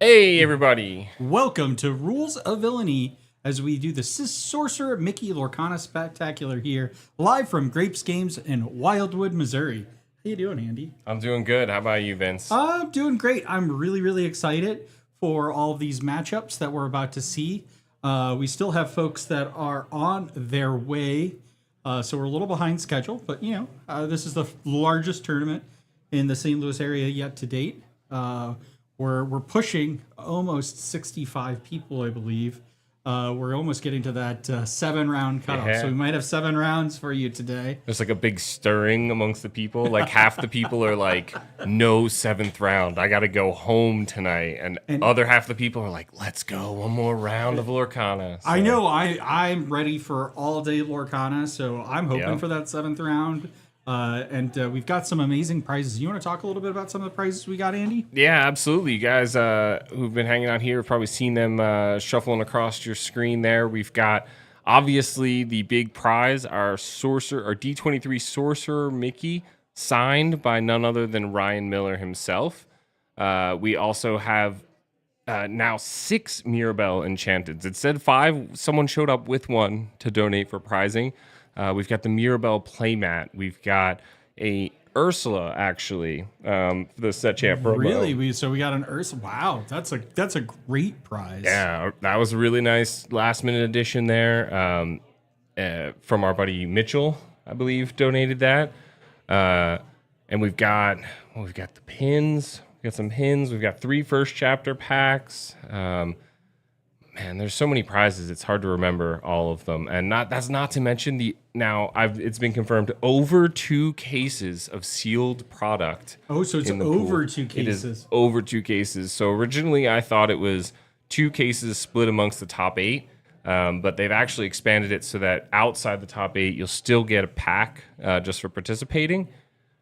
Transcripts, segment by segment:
Hey, everybody. Welcome to Rules of Villainy as we do the Sorcerer Mickey Lorcana Spectacular here, live from Grape's Games in Wildwood, Missouri. How you doing, Andy? I'm doing good. How about you, Vince? I'm doing great. I'm really excited for all of these matchups that we're about to see. We still have folks that are on their way So we're a little behind schedule, but this is the largest tournament in the St. Louis area yet to date. We're pushing almost 65 people, I believe. We're almost getting to that 7-round cutoff. Yeah. So we might have 7 rounds for you today. There's like a big stirring amongst the people. Like half the people are like, no 7th round. I got to go home tonight. And other half the people are like, let's go one more round of Lorcana. So, I know I'm ready for all day Lorcana, so I'm hoping for that 7th round. And we've got some amazing prizes. You want to talk a little bit about some of the prizes we got, Andy? Yeah, absolutely. You guys who've been hanging out here have probably seen them shuffling across your screen there. We've got, obviously, the big prize, our D23 Sorcerer Mickey, signed by none other than Ryan Miller himself. We also have now 6 Mirabelle Enchanteds. It said 5. Someone showed up with one to donate for prizing. We've got the Mirabelle playmat. We've got a Ursula, actually, the set champ promo. Really? We got an Ursula. Wow, that's a great prize. Yeah, that was a really nice last minute addition there. From our buddy Mitchell, I believe, donated that. And we've got the pins. We've got some pins. We've got 3 first chapter packs. Man, there's so many prizes. It's hard to remember all of them, and that's not to mention it's been confirmed over 2 cases of sealed product. Oh, so it's over 2 cases. It is over 2 cases. So originally, I thought it was 2 cases split amongst the top 8, but they've actually expanded it so that outside the top 8, you'll still get a pack just for participating,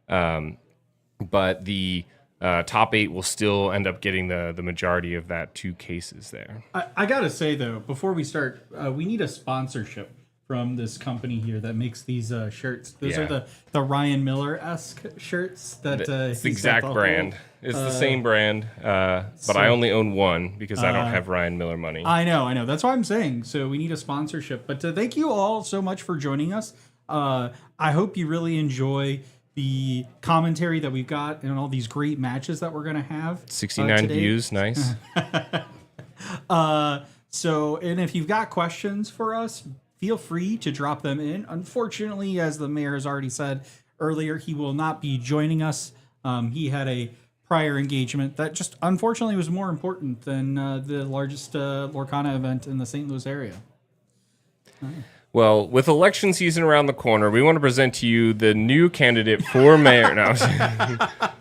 but the top 8 will still end up getting the majority of that 2 cases there. I gotta say though, before we start, we need a sponsorship from this company here that makes these shirts. Those are the Ryan Miller-esque shirts that it's the exact brand. It's the same brand, but I only own one because I don't have Ryan Miller money. I know. That's why I'm saying. So we need a sponsorship. But thank you all so much for joining us. I hope you really enjoy the commentary that we've got and all these great matches that we're going to have. 69 today. views, nice. And if you've got questions for us, feel free to drop them in. Unfortunately, as the mayor has already said earlier, he will not be joining us. He had a prior engagement that just unfortunately was more important than the largest Lorcana event in the St. Louis area. Well, with election season around the corner, we want to present to you the new candidate for mayor. No,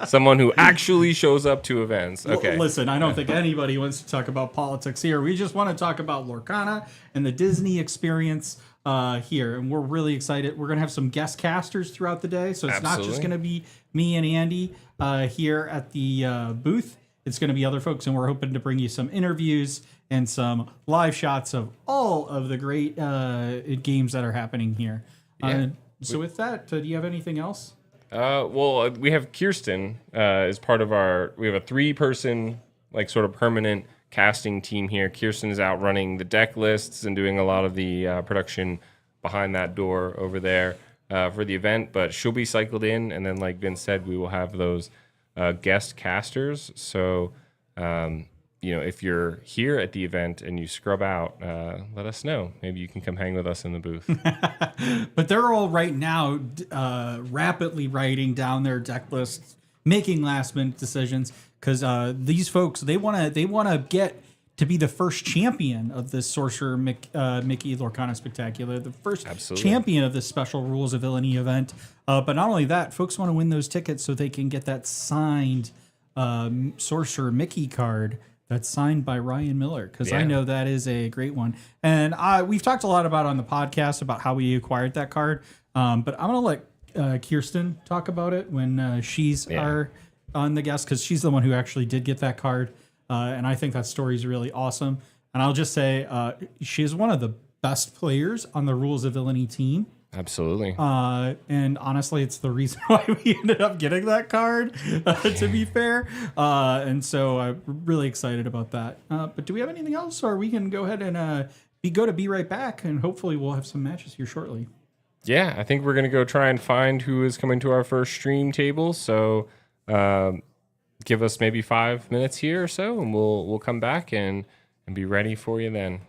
someone who actually shows up to events. Okay. Listen, I don't think anybody wants to talk about politics here. We just want to talk about Lorcana and the Disney experience here. And we're really excited. We're going to have some guest casters throughout the day. So it's not just going to be me and Andy here at the booth. It's going to be other folks. And we're hoping to bring you some interviews and some live shots of all of the great games that are happening here. Yeah. So with that, do you have anything else? Well, we have Kirsten as part of we have a 3-person, like, sort of permanent casting team here. Kirsten is out running the deck lists and doing a lot of the production behind that door over there for the event, but she'll be cycled in, and then, like Vince said, we will have those guest casters. So, if you're here at the event and you scrub out, let us know. Maybe you can come hang with us in the booth. But they're all right now rapidly writing down their deck lists, making last-minute decisions, because these folks, they want to get to be the first champion of this Sorcerer Mickey Lorcana Spectacular, the first champion of this special Rules of Villainy event. But not only that, folks want to win those tickets so they can get that signed Sorcerer Mickey card that's signed by Ryan Miller, because I know that is a great one. And we've talked a lot about on the podcast about how we acquired that card. But I'm going to let Kirsten talk about it when she's on the guest, because she's the one who actually did get that card. And I think that story is really awesome. And I'll just say she's one of the best players on the Rules of Villainy team. Absolutely. And honestly, it's the reason why we ended up getting that card, to be fair. And so I'm really excited about that. But do we have anything else? Or we can go ahead and be right back, and hopefully we'll have some matches here shortly. Yeah, I think we're going to go try and find who is coming to our first stream table. So give us maybe 5 minutes here or so, and we'll come back and be ready for you then.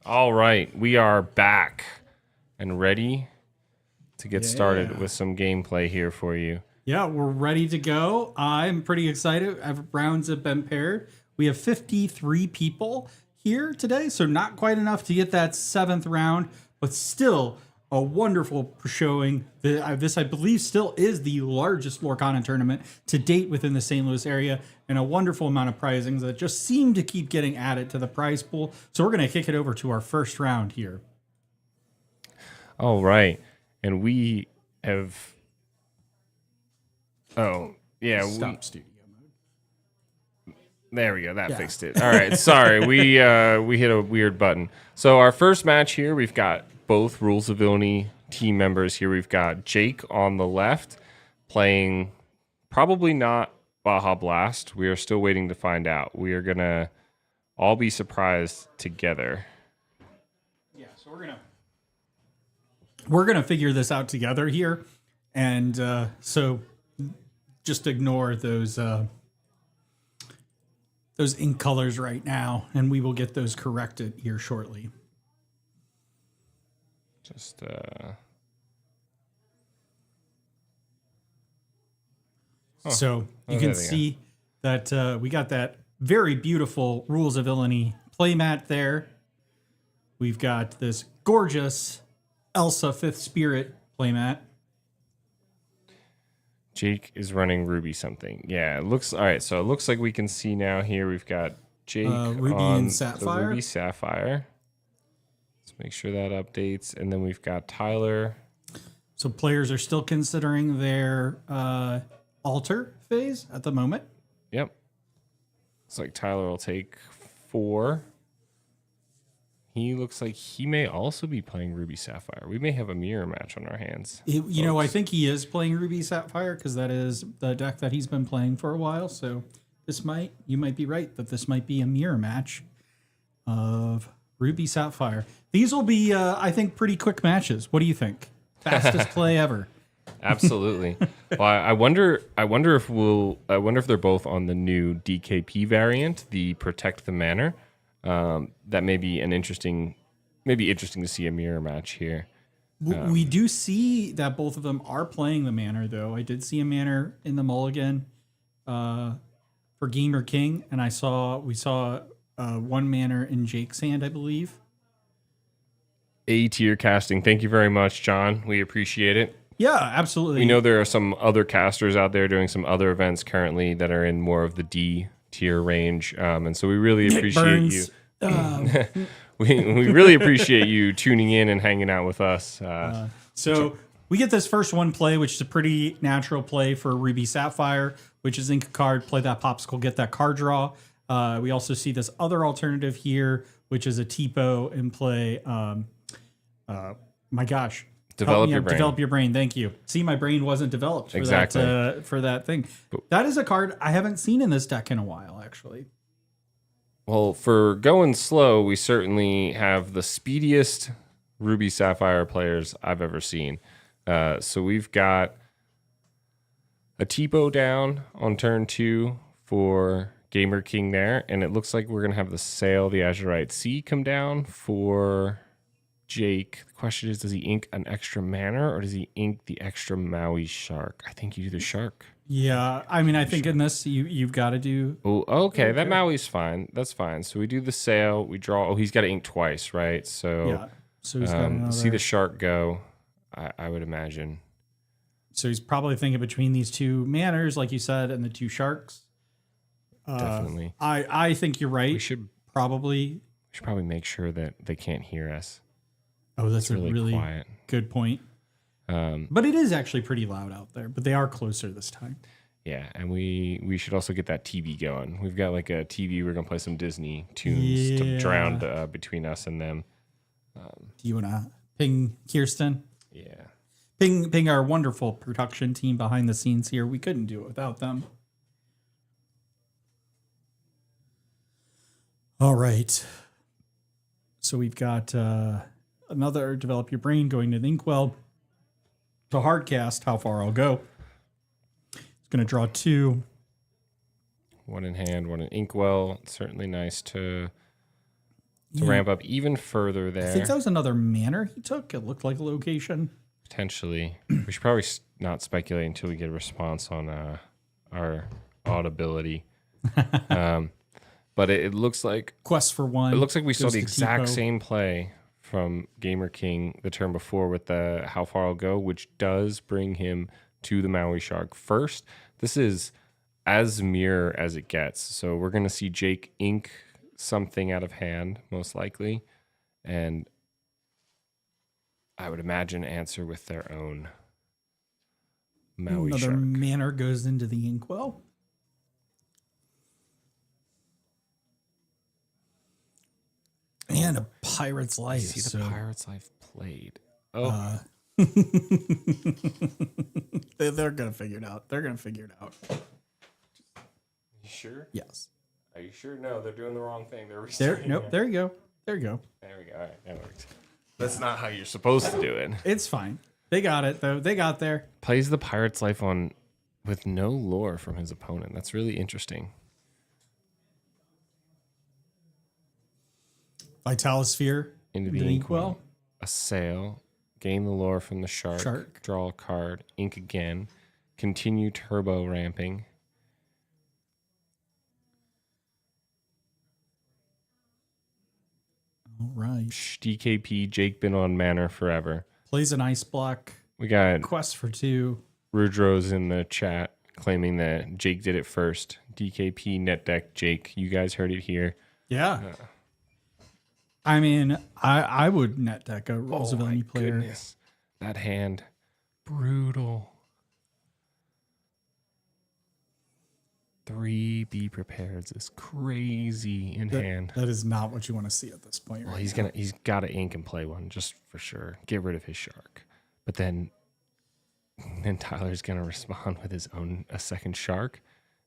All right, we are back and ready to get started with some gameplay here for you. Yeah, we're ready to go. I'm pretty excited. Rounds have been paired. We have 53 people here today, so not quite enough to get that 7th round, but still a wonderful showing. This, I believe, still is the largest Lorcana tournament to date within the St. Louis area, and a wonderful amount of prizings that just seem to keep getting added to the prize pool. So we're going to kick it over to our first round here. All right, and we have... Oh, yeah. Stop studio mode. There we go. That fixed it. All right. Sorry. We hit a weird button. So our first match here, we've got both Rules of Villainy team members here. We've got Jake on the left playing probably not Baja Blast. We are still waiting to find out. We are going to all be surprised together. Yeah, so we're gonna figure this out together here. And so just ignore those ink colors right now, and we will get those corrected here shortly. Just so you can see that, we got that very beautiful Rules of Villainy playmat there. And we're going to we've got this gorgeous Elsa Fifth Spirit playmat. Jake is running Ruby something. Yeah, it looks all right. So it looks like we can see now here we've got Jake Ruby on and Sapphire. the Ruby Sapphire. Let's make sure that updates. And then we've got Tyler. So players are still considering their altar phase at the moment. Yep. Looks like Tyler will take 4. He looks like he may also be playing Ruby Sapphire. We may have a mirror match on our hands. I think he is playing Ruby Sapphire because that is the deck that he's been playing for a while. So you might be right that this might be a mirror match of Ruby Sapphire. These will be, I think, pretty quick matches. What do you think? Fastest play ever. Absolutely. Well, I wonder if they're both on the new DKP variant, the Protect the Manor. That may be interesting to see a mirror match here. We do see that both of them are playing the Manor, though. I did see a Manor in the mulligan for Gamer King, and we saw one Manor in Jake's hand, I believe. A-tier casting. Thank you very much, John. We appreciate it. Yeah, absolutely. We know there are some other casters out there doing some other events currently that are in more of the D tier range, and so we really appreciate you. We really appreciate you tuning in and hanging out with us. So we get this first one play, which is a pretty natural play for Ruby Sapphire, which is ink a card, play that popsicle, get that card draw. We also see this other alternative here, which is a TPO and play. My gosh. Develop your brain. Develop your brain. Thank you. See, my brain wasn't developed for that thing. That is a card I haven't seen in this deck in a while, actually. Well, for going slow, we certainly have the speediest Ruby Sapphire players I've ever seen. So we've got a TPO down on turn 2 for Gamer King there, and it looks like we're going to have the Sail, the Azurite Sea come down for Jake. The question is, does he ink an extra mana or does he ink the extra Maui Shark? I think you do the Shark. Yeah, I mean, I think in this, you've got to do... Oh, okay, that Maui's fine. That's fine. So we do the Sail, we draw... Oh, he's got to ink twice, right? So, yeah. So he's got another... see the Shark go, I would imagine. So he's probably thinking between these two Manors, like you said, and the 2 Sharks. Definitely. I think you're right. We should probably make sure that they can't hear us. Oh, that's it's a really quiet. Good point. But it is actually pretty loud out there, but they are closer this time. Yeah, and we should also get that TV going. We've got like a TV. We're going to play some Disney tunes to drown between us and them. Do you want to ping Kirsten? Yeah. Ping our wonderful production team behind the scenes here. We couldn't do it without them. All right. So we've got another Develop Your Brain going to the Inkwell. To hardcast, how far I'll go. It's going to draw 2. One in hand, one in Inkwell. Certainly nice to ramp up even further there. I think that was another manor he took. It looked like a location. Potentially. We should probably not speculate until we get a response on our audibility. But it looks like... Quest for 1. It looks like we saw the exact TPO. same play from Gamer King the turn before with the How Far I'll Go, which does bring him to the Maui Shark first. This is as mirror as it gets. So we're going to see Jake ink something out of hand, most likely. And I would imagine answer with their own Maui Another Shark. manor goes into the Inkwell. And a Pirate's Life. See the Pirate's Life played. Oh. They're going to figure it out. You sure? Yes. Are you sure? No, they're doing the wrong thing. They're There restarting you go. There you go. There we go. All right, that works. That's not how you're supposed to do it. It's fine. They got it, though. They got there. Plays the Pirate's Life on with no lore from his opponent. That's really interesting. Vitalosphere. Into the Inkwell. A Sail. Gain the lore from the shark. Draw a card. Ink again. Continue turbo ramping. All right. DKP, Jake been on Manor forever. Plays an ice block. We got Quest for 2. Rudrose in the chat claiming that Jake did it first. DKP, net deck, Jake. You guys heard it here. Yeah. I mean, I would net deck a Rules of Villainy player. Goodness. That hand. Brutal. 3 be prepared is crazy in hand. That is not what you want to see at this point. Well, Right he's got to ink and play one just for sure. Get rid of his shark. But then Tyler's gonna respond with a second shark,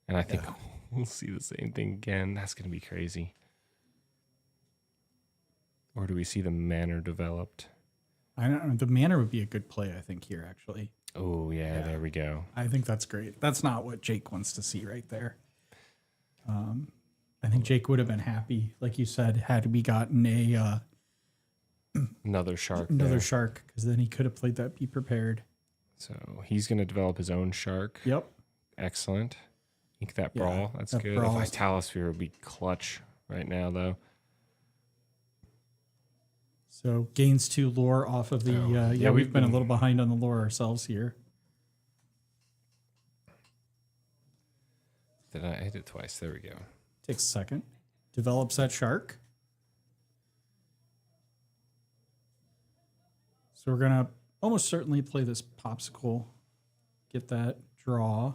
and I think we'll see the same thing again. That's gonna be crazy. Or do we see the manor developed? I don't know. The manor would be a good play, I think, here, actually. Oh, yeah, there we go. I think that's great. That's not what Jake wants to see right there. I think Jake would have been happy, like you said, had we gotten Another shark. another shark, because then he could have played that Be Prepared. So he's going to develop his own shark. Yep. Excellent. Ink that Yeah, brawl. That's that good. brawl. A Vitalosphere would be clutch right now, though. So gains 2 lore off of the... we've been a little behind on the lore ourselves here. Did I hit it twice? There we go. Takes a second. Develops that shark. So we're going to almost certainly play this popsicle. Get that draw.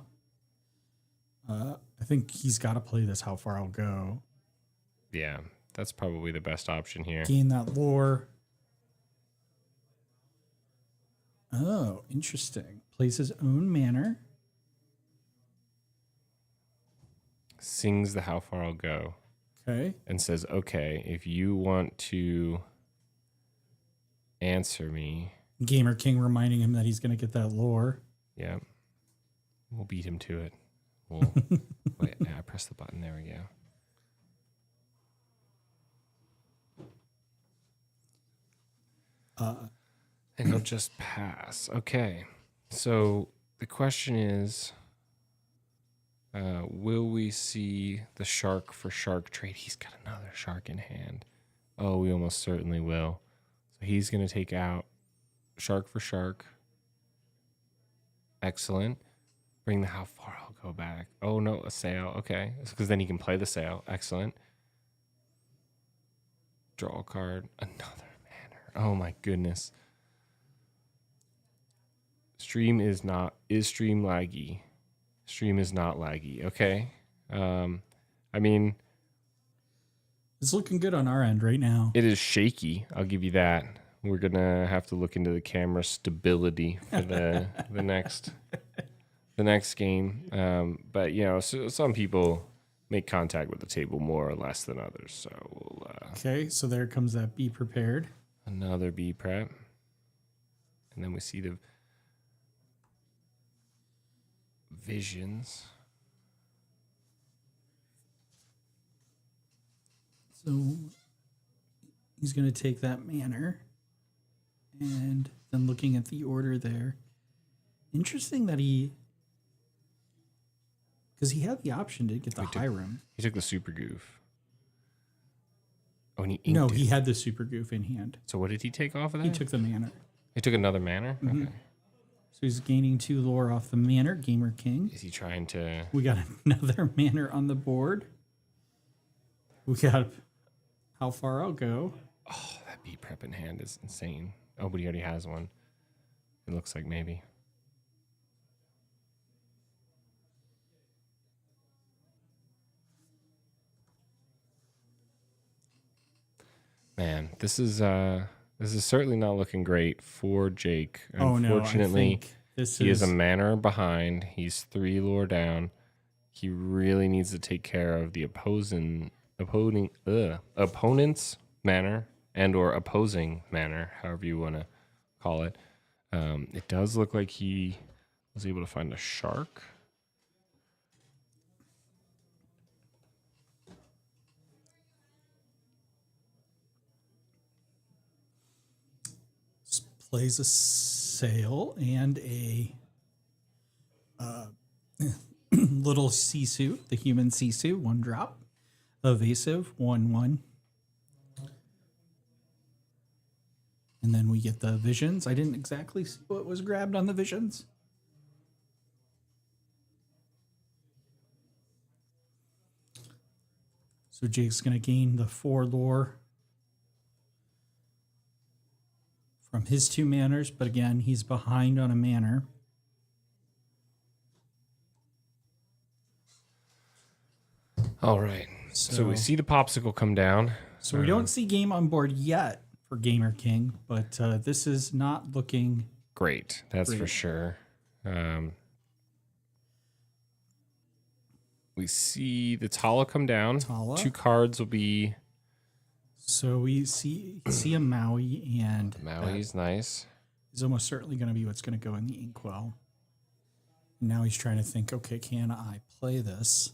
I think he's got to play this How Far I'll Go. Yeah, that's probably the best option here. Gain that lore. Oh, interesting. Plays his own manor. Sings the How Far I'll Go. Okay. And says, okay, if you want to answer me. Gamer King reminding him that he's going to get that lore. Yeah. We'll beat him to it. We'll wait, yeah, I press the button. There we go. And he'll just pass. Okay. So the question is, will we see the shark for shark trade? He's got another shark in hand. Oh, we almost certainly will. So he's going to take out shark for shark. Excellent. Bring the How Far I'll Go back. Oh, no, a sail. Okay. Because then he can play the sail. Excellent. Draw a card. Another manor. Oh, my goodness. Stream is laggy. Stream is not laggy. Okay. I mean, it's looking good on our end right now. It is shaky. I'll give you that. We're gonna have to look into the camera stability for the next game. But you know, so some people make contact with the table more or less than others. So we'll, okay. So there comes that Be Prepared. Another B prep, and then we see the visions. So he's going to take that manor, and then looking at the order there. Interesting that because he had the option to get the Hiram. He took the super goof. Oh, and he inked it. He had the super goof in hand. So what did he take off of that? He took the manor. He took another manor? Mm-hmm. Okay. So he's gaining 2 lore off the manor, Gamer King. Is he trying to... We got another manor on the board. We got How Far I'll Go. Oh, that B prep in hand is insane. Oh, but he already has one. It looks like maybe. Man, this is certainly not looking great for Jake. Unfortunately, he is a manor behind. He's 3 lore down. He really needs to take care of the opponent's manor and or opposing manor, however you want to call it. It does look like he was able to find a shark. Plays a sail and a little Sisu, the human Sisu, 1 drop. Evasive, 1/1. And then we get the visions. I didn't exactly see what was grabbed on the visions. So Jake's going to gain the 4 lore from his 2 manners, but again, he's behind on a manor. All right. So we see the popsicle come down. So we don't see game on board yet for Gamer King, but this is not looking great. That's for sure. We see the Tala come down. Tala. 2 cards will be. So we see a Maui, and Maui's nice. Is almost certainly going to be what's going to go in the inkwell. Now he's trying to think, okay, can I play this?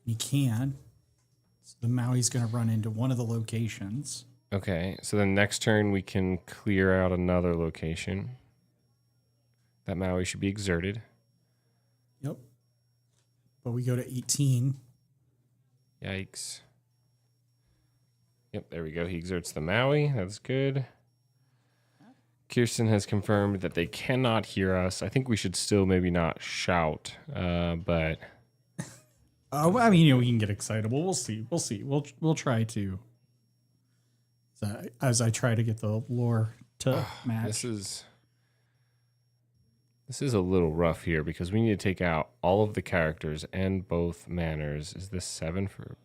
He can. So the Maui's going to run into one of the locations. Okay, so then next turn we can clear out another location. That Maui should be exerted. Yep. But we go to 18. Yikes. Yep, there we go. He exerts the Maui. That's good. Kirsten has confirmed that they cannot hear us. I think we should still maybe not shout, but... I mean, we can get excitable. We'll see. We'll try to. As I try to get the lore to match. This is a little rough here because we need to take out all of the characters and both manners. Is this 7 for...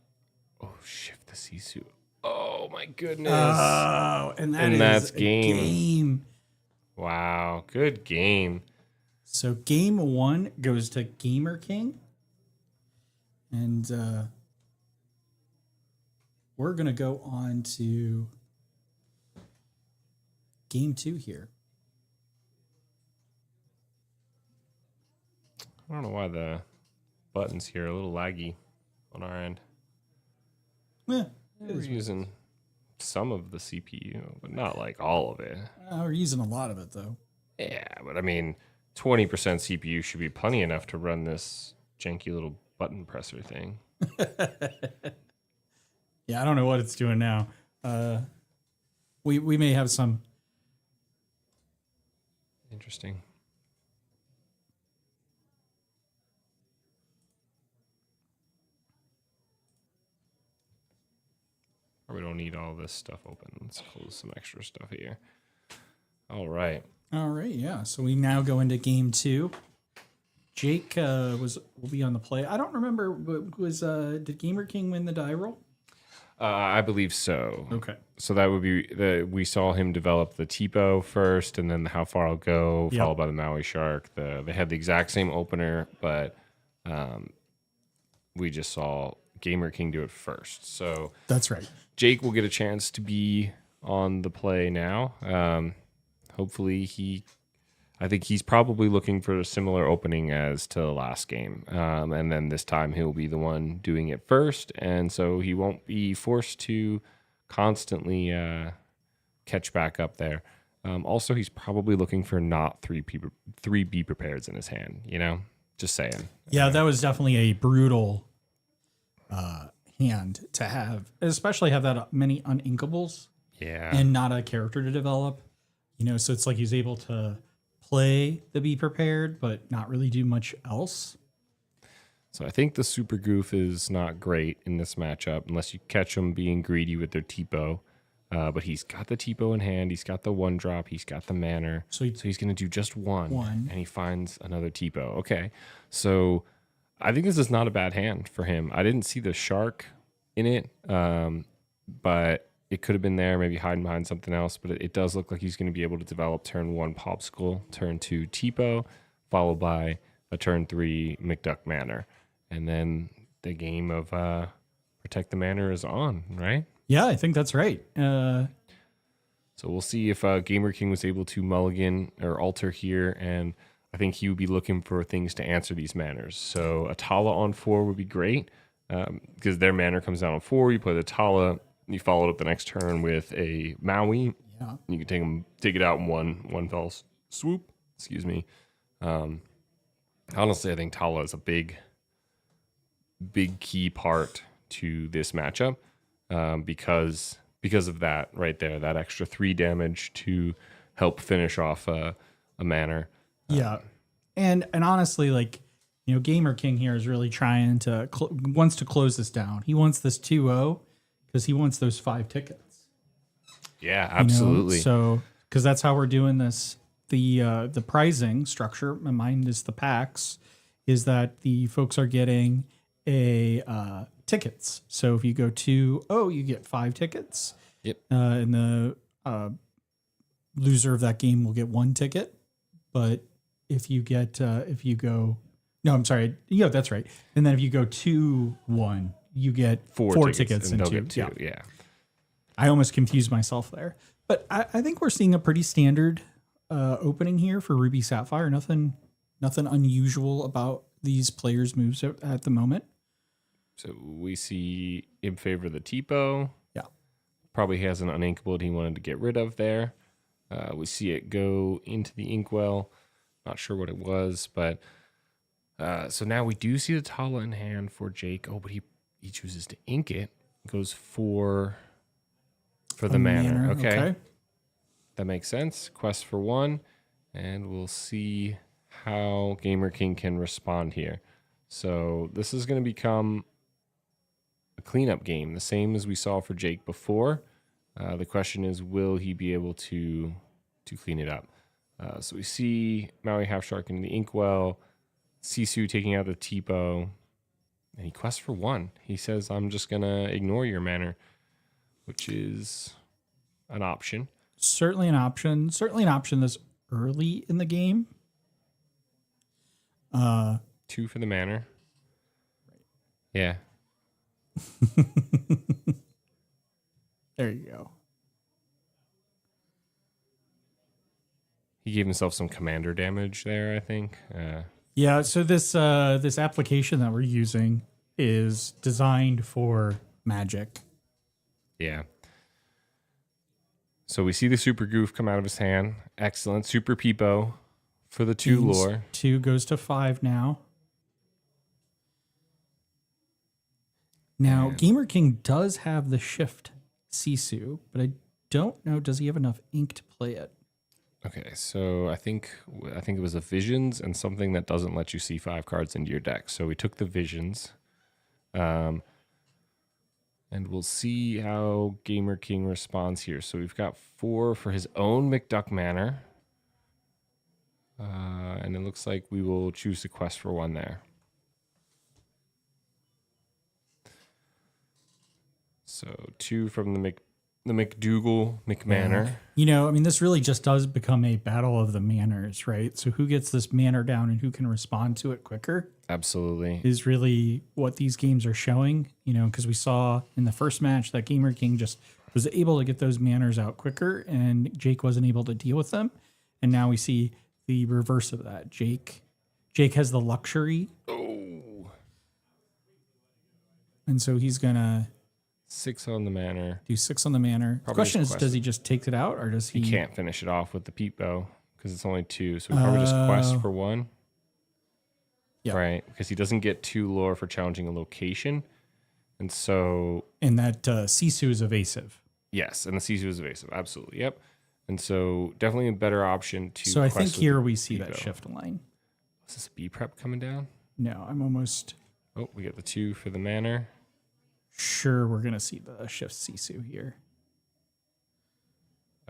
Oh, shift the Sisu. Oh, my goodness. Oh, and that's game. Wow, good game. So game 1 goes to Gamer King. And we're going to go on to game 2 here. I don't know why the buttons here are a little laggy on our end. Yeah, we're using some of the CPU, but not like all of it. We're using a lot of it, though. Yeah, but I mean, 20% CPU should be plenty enough to run this janky little button presser thing. Yeah, I don't know what it's doing now. We may have some. Interesting. Probably don't need all this stuff open. Let's close some extra stuff here. All right. Yeah. So we now go into game 2. Jake will be on the play. I don't remember. Did Gamer King win the die roll? I believe so. Okay. So that would be we saw him develop the Tipo first, and then the How Far I'll Go, followed by the Maui Shark. They had the exact same opener, but we just saw Gamer King do it first. So that's right. Jake will get a chance to be on the play now. Hopefully I think he's probably looking for a similar opening as to the last game. And then this time he'll be the one doing it first. And so he won't be forced to constantly catch back up there. Also, he's probably looking for not three be prepareds in his hand, Just saying. Yeah, that was definitely a brutal hand to have, especially have that many uninkables. Yeah. And not a character to develop. So it's like he's able to play the be prepared, but not really do much else. So I think the Super Goof is not great in this matchup unless you catch him being greedy with their Tipo. But he's got the Tipo in hand. He's got the 1-drop. He's got the manner. So he's going to do just one. And he finds another Tipo. Okay. So I think this is not a bad hand for him. I didn't see the shark in it, but it could have been there, maybe hiding behind something else. But it does look like he's going to be able to develop turn 1 Popsicle, turn 2 Tipo, followed by a turn 3 McDuck Manor. And then the game of Protect the Manor is on, right? Yeah, I think that's right. So we'll see if Gamer King was able to mulligan or alter here, and I think he would be looking for things to answer these manors. So a Tala on 4 would be great because their manor comes down on 4. You play the Tala, you follow it up the next turn with a Maui. Yeah, you can take it out in one fell swoop. Excuse me. Honestly, I think Tala is a big key part to this matchup because because of that right there, that extra 3 damage to help finish off a manner. Yeah. And honestly, like, you know, Gamer King here is really trying to wants to close this down. He wants this 2-0 because he wants those 5 tickets. Yeah, absolutely. So because that's how we're doing this. The pricing structure, mine is the packs, is that the folks are getting a tickets. So if you go 2-0, you get 5 tickets. Yep. And the loser of that game will get 1 ticket. But if you go, no, I'm sorry. Yeah, that's right. And then if you go 2-1, you get 4 tickets and 2. Yeah. I almost confused myself there. But I think we're seeing a pretty standard opening here for Ruby Sapphire. Nothing unusual about these players' moves at the moment. So we see in favor of the Tipo. Yeah. Probably has an uninkable he wanted to get rid of there. We see it go into the inkwell. Not sure what it was, but so now we do see the Tala in hand for Jake. Oh, but he chooses to ink it. Goes for the manor. Okay. That makes sense. Quest for 1. And we'll see how Gamer King can respond here. So this is going to become a cleanup game, the same as we saw for Jake before. The question is, will he be able to clean it up? So we see Maui Half Shark in the inkwell, Sisu taking out the Tipo, and he quests for 1. He says, I'm just going to ignore your manor, which is an option. Certainly an option. Certainly an option this early in the game. 2 for the manor. Yeah. There you go. He gave himself some commander damage there, I think. Yeah, so this application that we're using is designed for Magic. Yeah. So we see the Super Goof come out of his hand. Excellent. Super Peepo for the 2 lore. 2 goes to 5 now. Now, Gamer King does have the Shift Sisu, but I don't know, does he have enough ink to play it? Okay, so I think it was a Visions and something that doesn't let you see 5 cards into your deck. So we took the Visions. And we'll see how Gamer King responds here. So we've got 4 for his own McDuck Manor. And it looks like we will choose to quest for 1 there. So 2 from the McDougal McManor. You know, I mean, this really just does become a battle of the manors, right? So who gets this manor down and who can respond to it quicker Absolutely. is really what these games are showing, you know, because we saw in the first match that Gamer King just was able to get those manors out quicker and Jake wasn't able to deal with them. And now we see the reverse of that. Jake has the luxury. Oh. And so he's going to 6 on the manor. do 6 on the manor. The question is, just does he just take it out or does he? He can't finish it off with the peep bow because it's only 2. So we probably just quest for 1. Yeah. Right. Because he doesn't get 2 lore for challenging a location. And so. And that Sisu is evasive. Yes. And the Sisu is evasive. Absolutely. Yep. And so definitely a better option to. So I think quest with here the we see peep that bow. shift line. Is this a B prep coming down? No, I'm almost Oh, we get the 2 for the manor. sure we're going to see the shift Sisu here.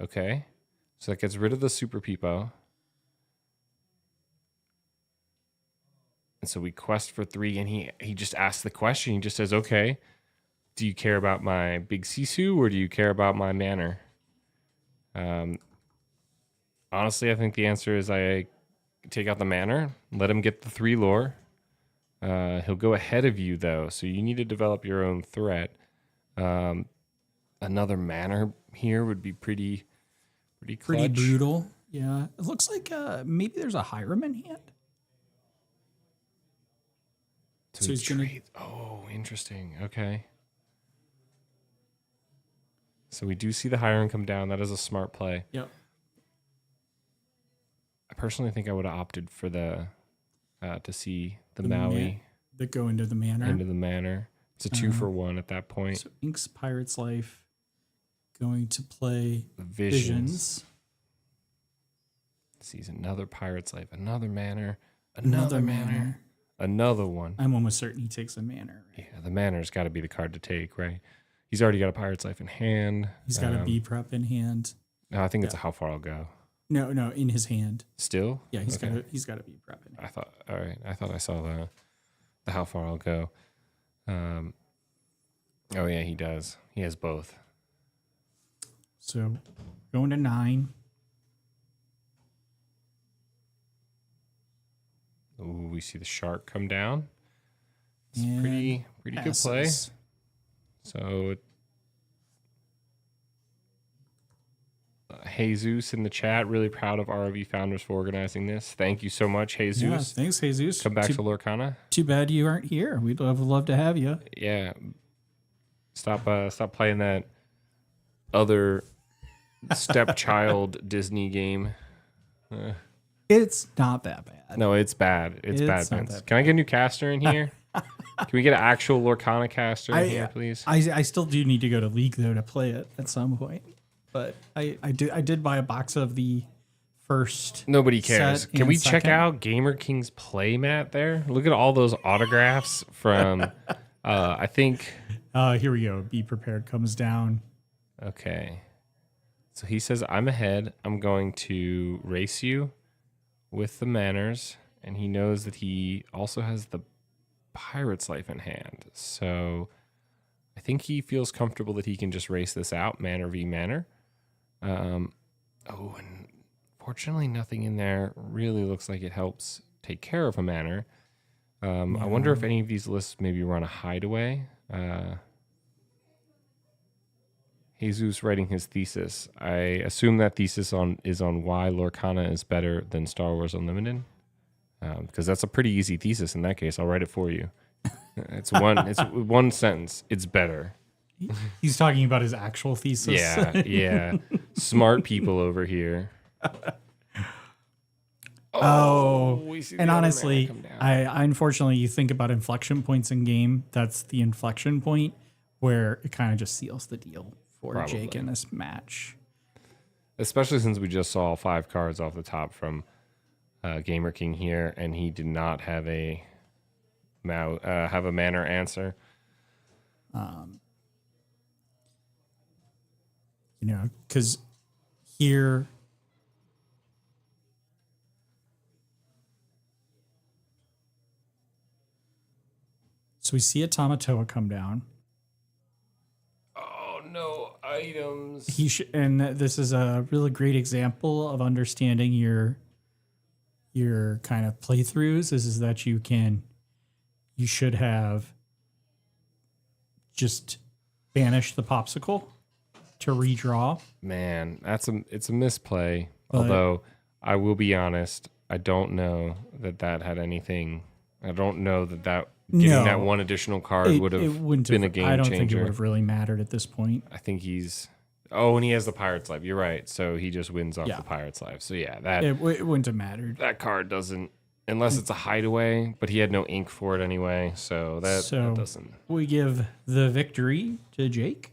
Okay. So that gets rid of the Super Peepo. And so we quest for 3, and he just asks the question. He just says, okay, do you care about my big Sisu or do you care about my manor? Honestly, I think the answer is I take out the manor, let him get the 3 lore. He'll go ahead of you, though, so you need to develop your own threat. Another manor here would be pretty clutch. Pretty brutal. Yeah. It looks like maybe there's a Hiram in hand. So he's trade. Oh, interesting. Okay. So we do see the Hiram come down. That is a smart play. Yep. I personally think I would have opted for the to see the Maui That go into the manor. into the manor. It's a 2 for 1 at that point. So Ink's Pirate's Life. going to play Visions. Sees another Pirate's Life, another manor, another manor, another one. I'm almost certain he takes a manor. Right? Yeah, the manor's got to be the card to take, right? He's already got a Pirate's Life in hand. He's got a B prep in hand. No, I think it's a how far I'll go. No, in his hand. Still? Yeah, he's got a B prep in hand. All right. I thought I saw the how far I'll go. Oh yeah, he does. He has both. So going to 9. Ooh, we see the shark come down. It's And pretty good play. passes. So Jesus in the chat, really proud of ROV founders for organizing this. Thank you so much, Jesus. Yeah, thanks, Jesus. Come back to Lorcana. Too bad you aren't here. We'd love to have you. Yeah. Stop playing that other stepchild Disney game. It's not that bad. No, it's bad. It's bad, not Vince. that Can I get a new caster in here? Can we get an actual Lorcana caster in here, please? I still do need to go to League though to play it at some point. But I did buy a box of the first. Nobody cares. set Can and we check second. out Gamer King's play mat there? Look at all those autographs from I think Here we go. Be prepared comes down. okay. So he says, I'm ahead. I'm going to race you with the manners. And he knows that he also has the Pirate's Life in hand. So I think he feels comfortable that he can just race this out, manor v manor. And fortunately nothing in there really looks like it helps take care of a manor. I wonder if any of these lists maybe run a hideaway. Jesus writing his thesis. I assume that thesis is on why Lorcana is better than Star Wars Unlimited, because that's a pretty easy thesis. In that case, I'll write it for you. It's one sentence. It's better. He's talking about his actual thesis. Yeah. Smart people over here. We see the And other honestly, man come down. I unfortunately, you think about inflection points in game. That's the inflection point where it kind of just seals the deal for Probably. Jake in this match. Especially since we just saw 5 cards off the top from Gamer King here, and he did not have a manor answer. Because here, so we see a Tamatoa come down. Oh no, items. And this is a really great example of understanding your kind of playthroughs. Is that you should have just banished the popsicle to redraw. Man, it's a misplay. Although I will be honest, I don't know that had anything. I don't know that getting that one additional card would have been a game changer. I don't think it would have really mattered at this point. I think he's. Oh, and he has the Pirate's Life. You're right. So he just wins off the Pirate's Life. So yeah, It wouldn't have mattered. that card doesn't, unless it's a hideaway. But he had no ink for it anyway, so that doesn't. We give the victory to Jake.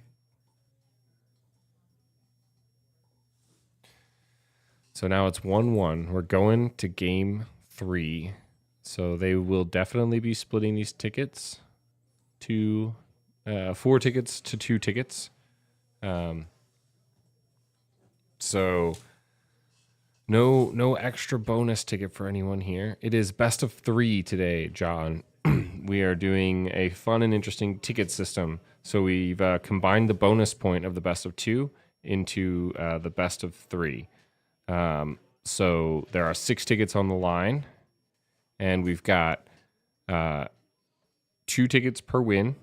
So now it's 1-1. We're going to game 3. So they will definitely be splitting these tickets to 4 tickets to 2 tickets. So no extra bonus ticket for anyone here. It is best of 3 today, John. We are doing a fun and interesting ticket system. So we've combined the bonus point of the best of 2 into the best of 3. So there are 6 tickets on the line, and we've got 2 tickets per win.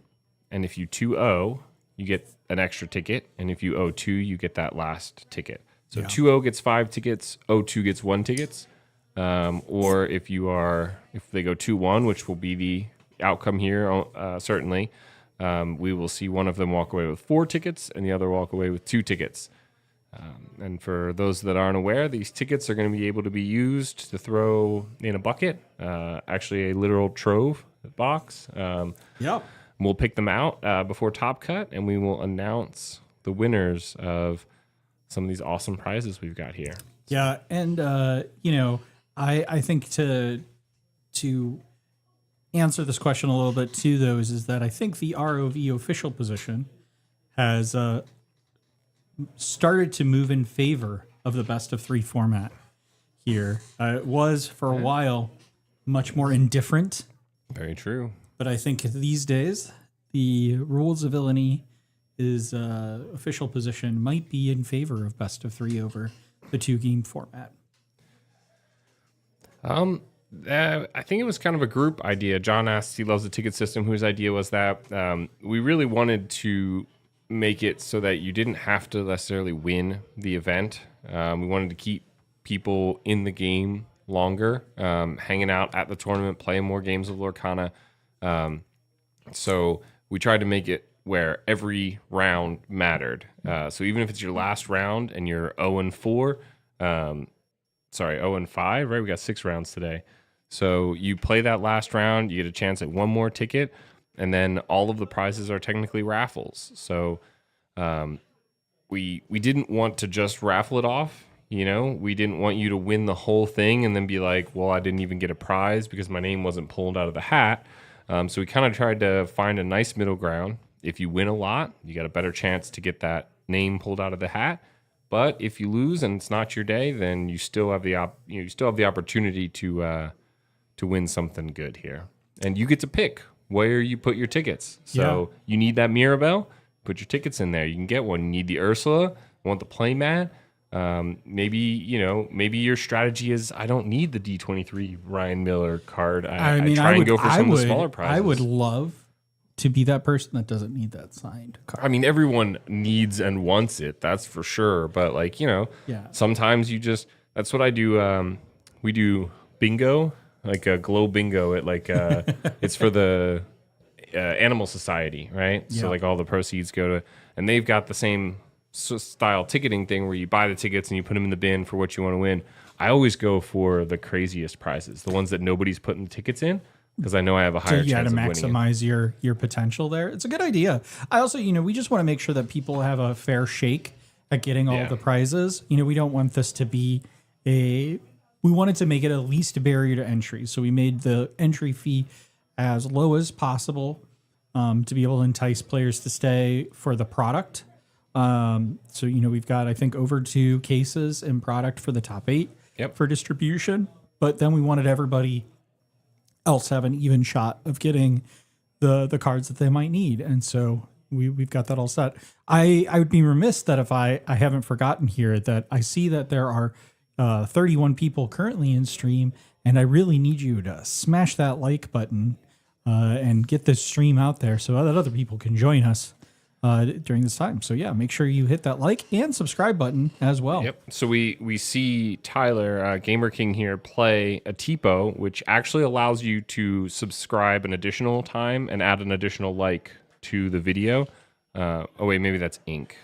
And if you 2-0, you get an extra ticket. And if you owe 2, you get that last ticket. So 2-0 gets 5 tickets, 0-2 gets 1 tickets. Or if they go 2-1, which will be the outcome here, certainly, we will see one of them walk away with 4 tickets and the other walk away with 2 tickets. And for those that aren't aware, these tickets are going to be able to be used to throw in a bucket, actually a literal trove box. Yep. We'll pick them out before Top Cut, and we will announce the winners of some of these awesome prizes we've got here. Yeah, and I think to answer this question a little bit to those is that I think the ROV official position has started to move in favor of the best of 3 format here. It was for a while much more indifferent. Very true. But I think these days the Rules of Villainy is official position might be in favor of best of 3 over the 2-game format. I think it was kind of a group idea. John asked, he loves the ticket system, whose idea was that. We really wanted to make it so that you didn't have to necessarily win the event. We wanted to keep people in the game longer, hanging out at the tournament, playing more games of Lorcana. So we tried to make it where every round mattered. So even if it's your last round and you're 0-4, 0-5, right? We got 6 rounds today. So you play that last round, you get a chance at one more ticket, and then all of the prizes are technically raffles. So we didn't want to just raffle it off. We didn't want you to win the whole thing and then be like, well, I didn't even get a prize because my name wasn't pulled out of the hat. So we kind of tried to find a nice middle ground. If you win a lot, you got a better chance to get that name pulled out of the hat. But if you lose and it's not your day, then you still have the opportunity to win something good here. And you get to pick where you put your tickets. So you need that Mirabelle, put your tickets in there. You can get one. You need the Ursula, want the playmat. Maybe your strategy is I don't need the D23 Ryan Miller card. I try and go for some of the smaller prizes. I would love to be that person that doesn't need that signed card. I mean, everyone needs and wants it, that's for sure. But sometimes you just, that's what I do. We do bingo, like a glow bingo at it's for the Animal Society, right? Yeah. So all the proceeds go to, and they've got the same style ticketing thing where you buy the tickets and you put them in the bin for what you want to win. I always go for the craziest prizes, the ones that nobody's putting the tickets in, because I know I have a higher chance of winning. To maximize your potential there. It's a good idea. I also, we just want to make sure that people have a fair shake at getting all the prizes. We don't want this to be we wanted to make it at least a barrier to entry. So we made the entry fee as low as possible to be able to entice players to stay for the product. So, we've got, I think, over 2 cases in product for the top 8 for distribution. But then we wanted everybody else have an even shot of getting the cards that they might need. And so we've got that all set. I would be remiss that if I haven't forgotten here that I see that there are 31 people currently in stream, and I really need you to smash that like button and get this stream out there so that other people can join us during this time. So make sure you hit that like and subscribe button as well. Yep. So we see Tyler, Gamer King here, play a TPO, which actually allows you to subscribe an additional time and add an additional like to the video. Maybe that's ink.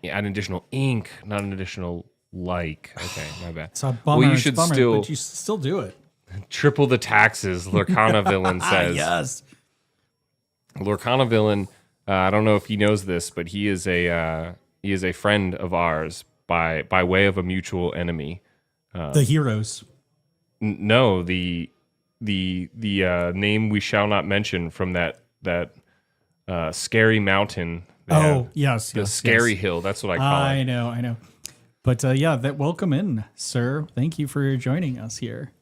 Add an additional ink, not an additional like. Okay, my bad. It's a bummer. Well, you should but you still do it. Triple the taxes, Lorcana Villain says. Yes. Lorcana Villain. I don't know if he knows this, but he is a friend of ours by way of a mutual enemy. The heroes. No, the name we shall not mention from that scary mountain. Yes, the scary hill. That's what I call it. I know. But welcome in, sir. Thank you for joining us here.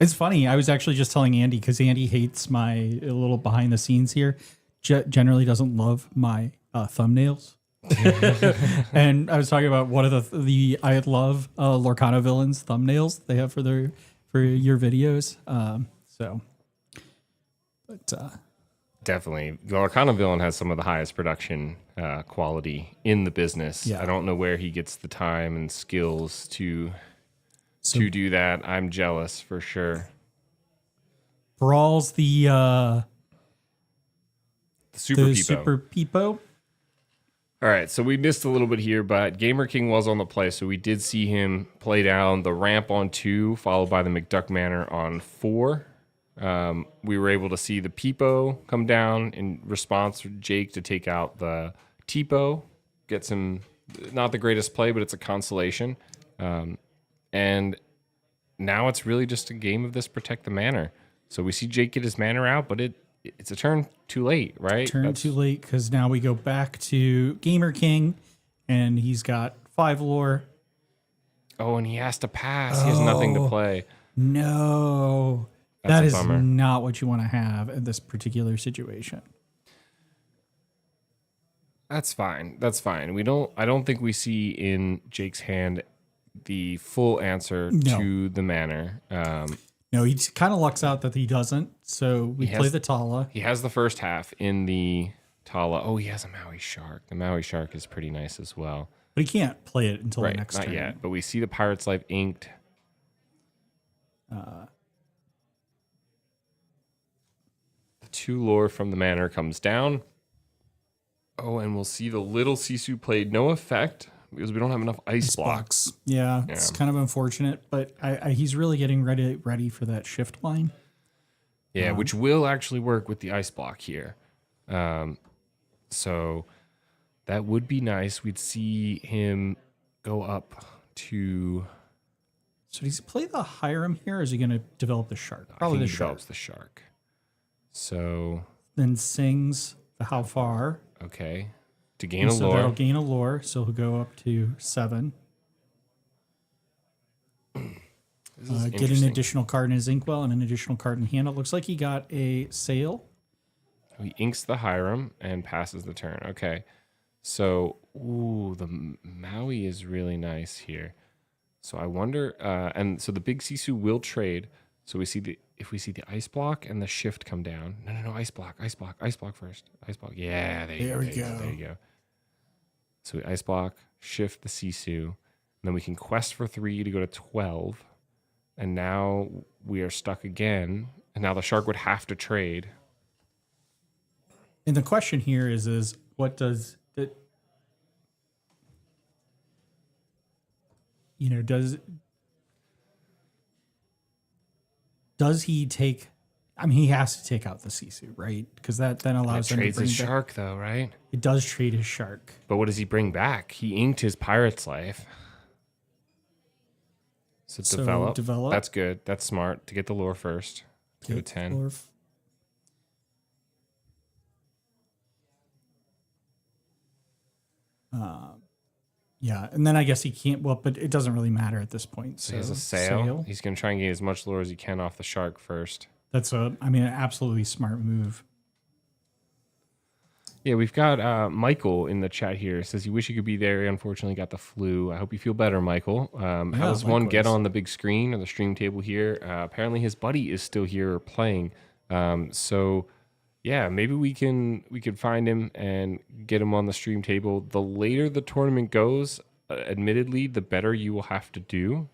It's funny. I was actually just telling Andy because Andy hates my little behind the scenes here. Generally doesn't love my thumbnails. And I was talking about one of the I love Lorcana Villains thumbnails they have for your videos. Definitely, Lorcana Villain has some of the highest production quality in the business. Yeah. I don't know where he gets the time and skills to do that. I'm jealous for sure. Brawl's the Super Peepo. All right, so we missed a little bit here, but Gamer King was on the play, so we did see him play down the ramp on 2, followed by the McDuck Manor on 4. We were able to see the Peepo come down in response to Jake to take out the Tipo gets him not the greatest play, but it's a consolation. And now it's really just a game of this protect the manor. So we see Jake get his manor out, but it's a turn too late, right? Too late because now we go back to Gamer King, and he's got 5 lore. Oh, and he has to pass. He has nothing to play. No, that is not what you want to have in this particular situation. That's fine. That's fine. I don't think we see in Jake's hand the full answer to the manor. No, he kind of lucks out that he doesn't. So we play the Tala. He has the first half in the Tala. Oh, he has a Maui Shark. The Maui Shark is pretty nice as well. But he can't play it until the next turn. Not yet. But we see the Pirate's Life inked. 2 lore from the manor comes down. Oh, and we'll see the little Sisu played no effect because we don't have enough ice blocks. Yeah, it's kind of unfortunate, but he's really getting ready for that shift line. Yeah, which will actually work with the ice block here. So that would be nice. We'd see him go up to... So does he play the Hiram here, or is he going to develop the Shark? Probably the Shark. Develops the Shark. So... Then sings the How Far. Okay. To gain a lore. So that'll gain a lore, so he'll go up to 7. Get an additional card in his inkwell and an additional card in hand. It looks like he got a sail. He inks the Hiram and passes the turn. Okay. So, the Maui is really nice here. So I wonder, and so the big Sisu will trade. So if we see the ice block and the shift come down. No, ice block first. Ice block. Yeah, there you go. So we ice block, shift the Sisu, and then we can quest for 3 to go to 12. And now we are stuck again. And now the Shark would have to trade. And the question here is what does it, does he take, he has to take out the Sisu, right? Because that then allows him to bring his Shark, though, right? It does trade his Shark. But what does he bring back? He inked his Pirate's Life. So develop. That's good. That's smart to get the lore first. Go to 10. Yeah, and then I guess he can't. Well, but it doesn't really matter at this point. So he has a sail. He's going to try and get as much lore as he can off the Shark first. That's an absolutely smart move. Yeah, we've got Michael in the chat here. Says he wish he could be there. He unfortunately got the flu. I hope you feel better, Michael. How does one get on the big screen or the stream table here? Apparently his buddy is still here playing. So yeah, maybe we can find him and get him on the stream table. The later the tournament goes, admittedly, the better you will have to do,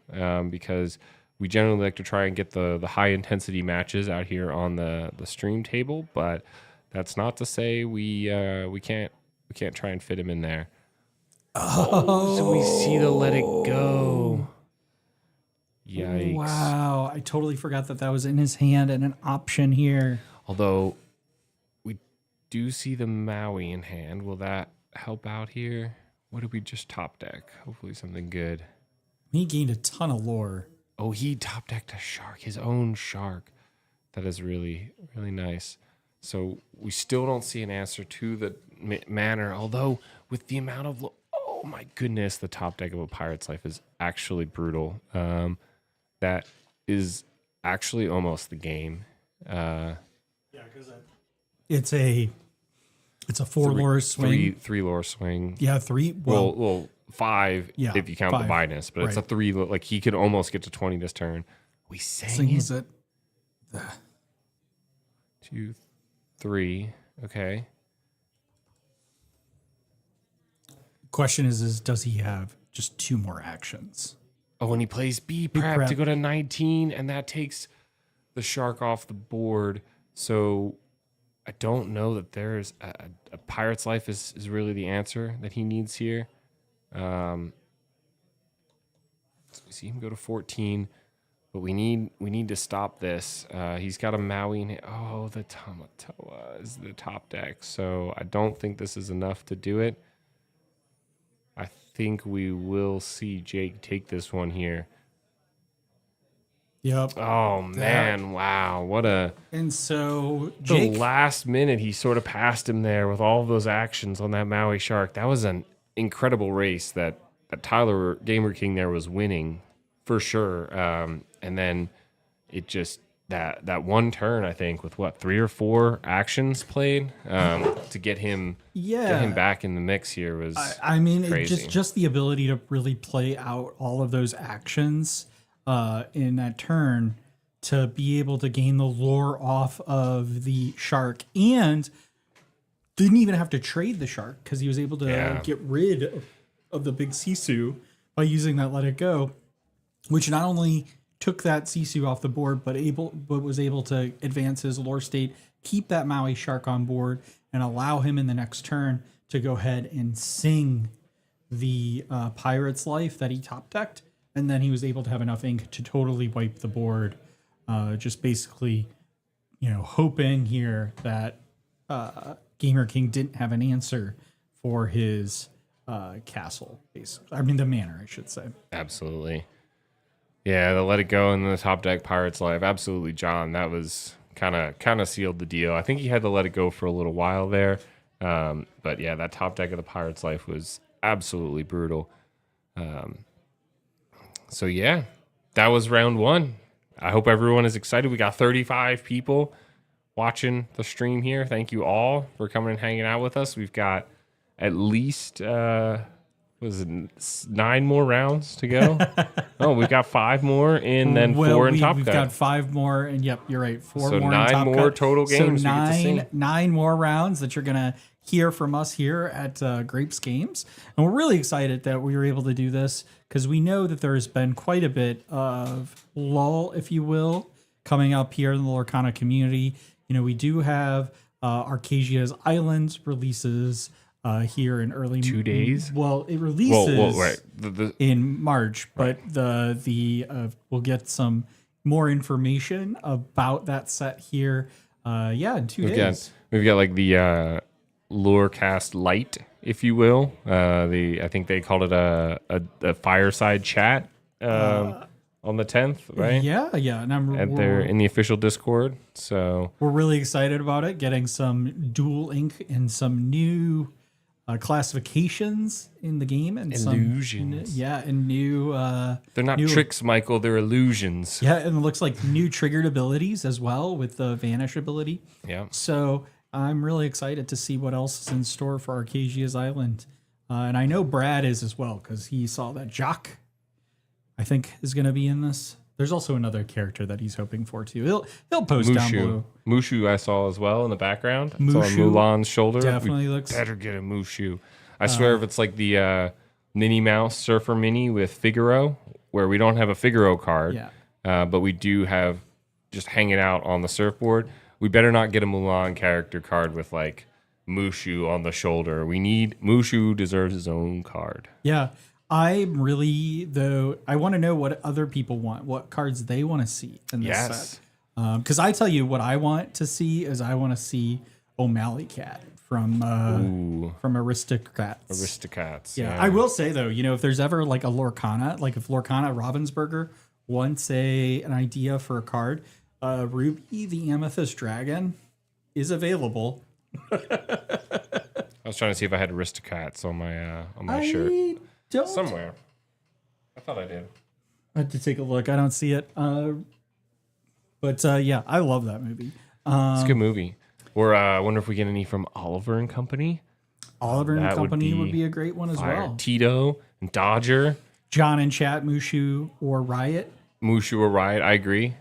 because we generally like to try and get the high intensity matches out here on the stream table, but that's not to say we can't try and fit him in there. Oh, so we see the let it go. Yikes. Wow, I totally forgot that was in his hand and an option here. Although we do see the Maui in hand. Will that help out here? What did we just top deck? Hopefully something good. He gained a ton of lore. Oh, he top decked a Shark, his own Shark. That is really, really nice. So we still don't see an answer to the manor, although with the amount of... oh my goodness, the top deck of a Pirate's Life is actually brutal. That is actually almost the game. Yeah, because it's a 4 lore swing. Three lore swing. Yeah, 3. Well, 5 if you count 5. The binus, but it's a 3. Like he could almost get to 20 this turn. We sings it. 2, 3. Okay. Question is does he have just 2 more actions? Oh, when he plays B prep to go to 19, and that takes the Shark off the board. So I don't know that there's a Pirate's Life is really the answer that he needs here. So we see him go to 14. But we need to stop this. He's got a Maui. Oh, the Tamatoa is the top deck. So I don't think this is enough to do it. I think we will see Jake take this one here. Yep. Oh man, wow. What a And so the Jake, last minute he sort of passed him there with all of those actions on that Maui Shark. That was an incredible race that Tyler Gamer King there was winning for sure. And then it just that one turn, I think, with what 3 or 4 actions played to get him back in the mix here was I mean, crazy. just the ability to really play out all of those actions in that turn to be able to gain the lore off of the shark and didn't even have to trade the shark because he was able to get rid of the big Sisu by using that Let It Go, which not only took that Sisu off the board, but was able to advance his lore state, keep that Maui Shark on board, and allow him in the next turn to go ahead and sing the Pirate's Life that he top decked, and then he was able to have enough ink to totally wipe the board. Just basically, hoping here that Gamer King didn't have an answer for his castle, basically. I mean, the manor, I should say. Absolutely. Yeah, the Let It Go and the top deck Pirate's Life. Absolutely, John. That was kind of sealed the deal. I think he had to Let It Go for a little while there. But yeah, that top deck of the Pirate's Life was absolutely brutal. So yeah, that was round 1. I hope everyone is excited. We got 35 people watching the stream here. Thank you all for coming and hanging out with us. We've got at least 9 more rounds to go. Oh, we've got 5 more and then 4 in Top Cut. We've got 5 more, and yep, you're right. 4 so more 9 in Top more Cut. total games. So we get to see. 9 more rounds that you're gonna hear from us here at Grape's Games, and we're really excited that we were able to do this because we know that there has been quite a bit of lull, if you will, coming up here in the Lorcana community. We do have Arcasia's Island releases here in early 2 days. Well, it releases right. in March, but we'll get some more information about that set here. In 2 days. We've got like the Lorecast Lite, if you will. I think they called it a fireside chat on the 10th, right? Yeah, and They're in the official Discord, so we're really excited about it. Getting some dual ink and some new classifications in the game and illusions. And new. They're not tricks, Michael. They're illusions. Yeah, and it looks like new triggered abilities as well with the vanish ability. Yeah. So I'm really excited to see what else is in store for Arcasia's Island, and I know Brad is as well because he saw that Jock, I think, is going to be in this. There's also another character that he's hoping for too. He'll post down below. Mushu I saw as well in the background. Mushu it's on Mulan's shoulder. definitely we looks. better get a Mushu. I swear if it's like the Minnie Mouse Surfer Mini with Figaro, where we don't have a Figaro card, but we do have just hanging out on the surfboard. We better not get a Mulan character card with like Mushu on the shoulder. Mushu deserves his own card. Yeah. I'm really, though, I want to know what other people want, what cards they want to see in this set. Because I tell you what I want to see is I want to see O'Malley Cat from Aristocrats. Aristocrats. Yeah. I will say, though, if there's ever like a Lorcana, like if Lorcana Ravensburger wants an idea for a card, Ruby the Amethyst Dragon is available. I was trying to see if I had Aristocrats on my shirt. Somewhere. I thought I did. I have to take a look. I don't see it. But I love that movie. It's a good movie. Or I wonder if we get any from Oliver and Company. Oliver and Company would be a great one as well. Tito and Dodger. John and Chat, Mushu or Riot. I agree.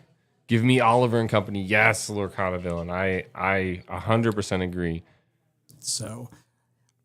Give me Oliver and Company. Yes, Lorcana villain. I 100% agree. So...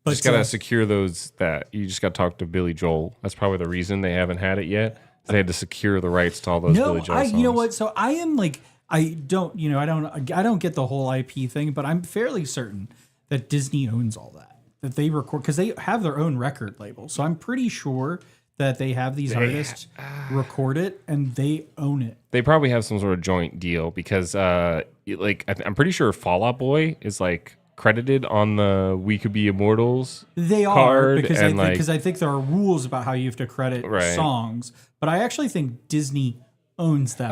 But just gotta secure those. You just gotta talk to Billy Joel. That's probably the reason they haven't had it yet. They had to secure the rights to all those Billy Joel songs. You know what? So I am like, I don't get the whole IP thing, but I'm fairly certain that Disney owns all that they record because they have their own record label. So I'm pretty sure that they have these artists record it and they own it. They probably have some sort of joint deal because, like, I'm pretty sure Fall Out Boy is like credited on the "We Could Be Immortals." They are card, because and I think there are rules about how you have to credit songs, but I actually think Disney owns that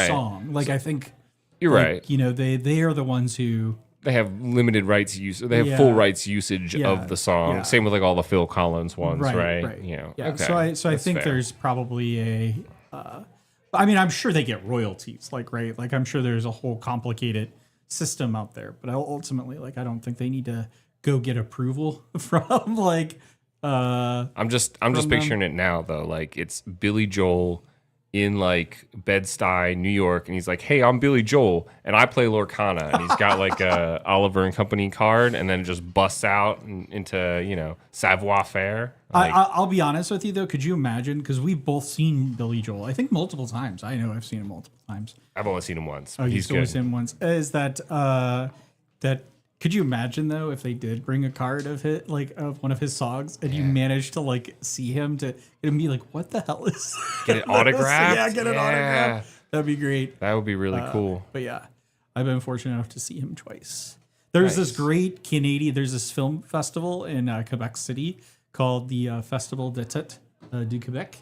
song. Like, I think you're right. You know, they are the ones who. They have limited rights use. They have full rights usage of the song. Same with like all the Phil Collins ones, right? You know, So I think there's probably a. I mean, I'm sure they get royalties, like I'm sure there's a whole complicated system out there, but ultimately, like, I don't think they need to go get approval from like. I'm just picturing it now though. Like, it's Billy Joel in like Bed-Stuy, New York, and he's like, "Hey, I'm Billy Joel, and I play Lorcana," and he's got like a Oliver and Company card, and then it just busts out into savoir faire. Like, I'll be honest with you though. Could you imagine? Because we've both seen Billy Joel. I think multiple times. I know I've seen him multiple times. I've only seen him once. Oh, he's only good. seen him once. Is that that? Could you imagine though if they did bring a card of it, like of one of his songs, and you managed to like see him to it'd be like, what the hell is get it autographed? Yeah, get it autographed. That'd be great. That would be really cool. But yeah, I've been fortunate enough to see him twice. There's this great Canadian. There's this film festival in Quebec City called the Festival d'été du Québec,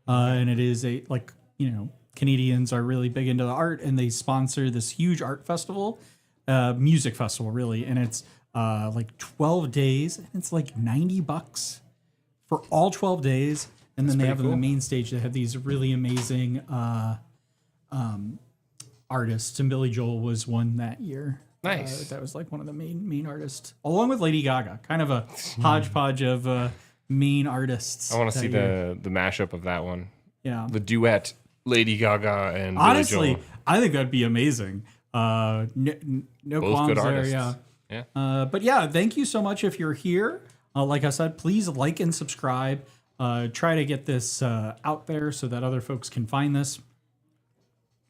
and it is Canadians are really big into the art, and they sponsor this huge art festival. Music festival really, and it's like 12 days, and it's like $90 for all 12 days, and then they have on the main stage they have these really amazing artists, and Billy Joel was one that year. Nice. That was like one of the main artists, along with Lady Gaga, kind of a hodgepodge of main artists. I want to see the mashup of that one. Yeah, the duet Lady Gaga and honestly Billy Joel. I think that'd be amazing. No both qualms good there, artists. yeah. But yeah, thank you so much if you're here. Like I said, please like and subscribe. Try to get this out there so that other folks can find this.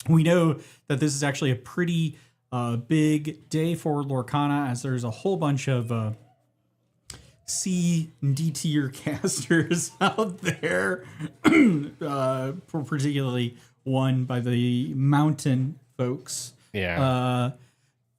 We know that this is actually a pretty big day for Lorcana, as there's a whole bunch of C and D tier casters out there, particularly one by the Mountain folks. Yeah.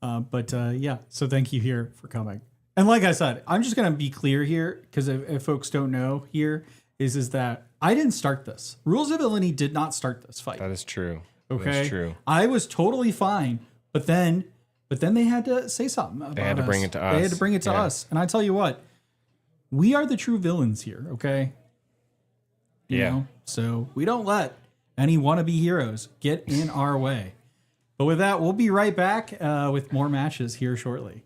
Yeah. So thank you here for coming. And like I said, I'm just gonna be clear here, because if folks don't know here, is that I didn't start this. Rules of Villainy did not start this fight. That is true. Okay. That is true. I was totally fine, but then they had to say something about us. They had to bring it to us. They had to bring it to us. And I tell you what, we are the true villains here. Okay. You know? So we don't let any wannabe heroes get in our way. But with that, we'll be right back with more matches here shortly.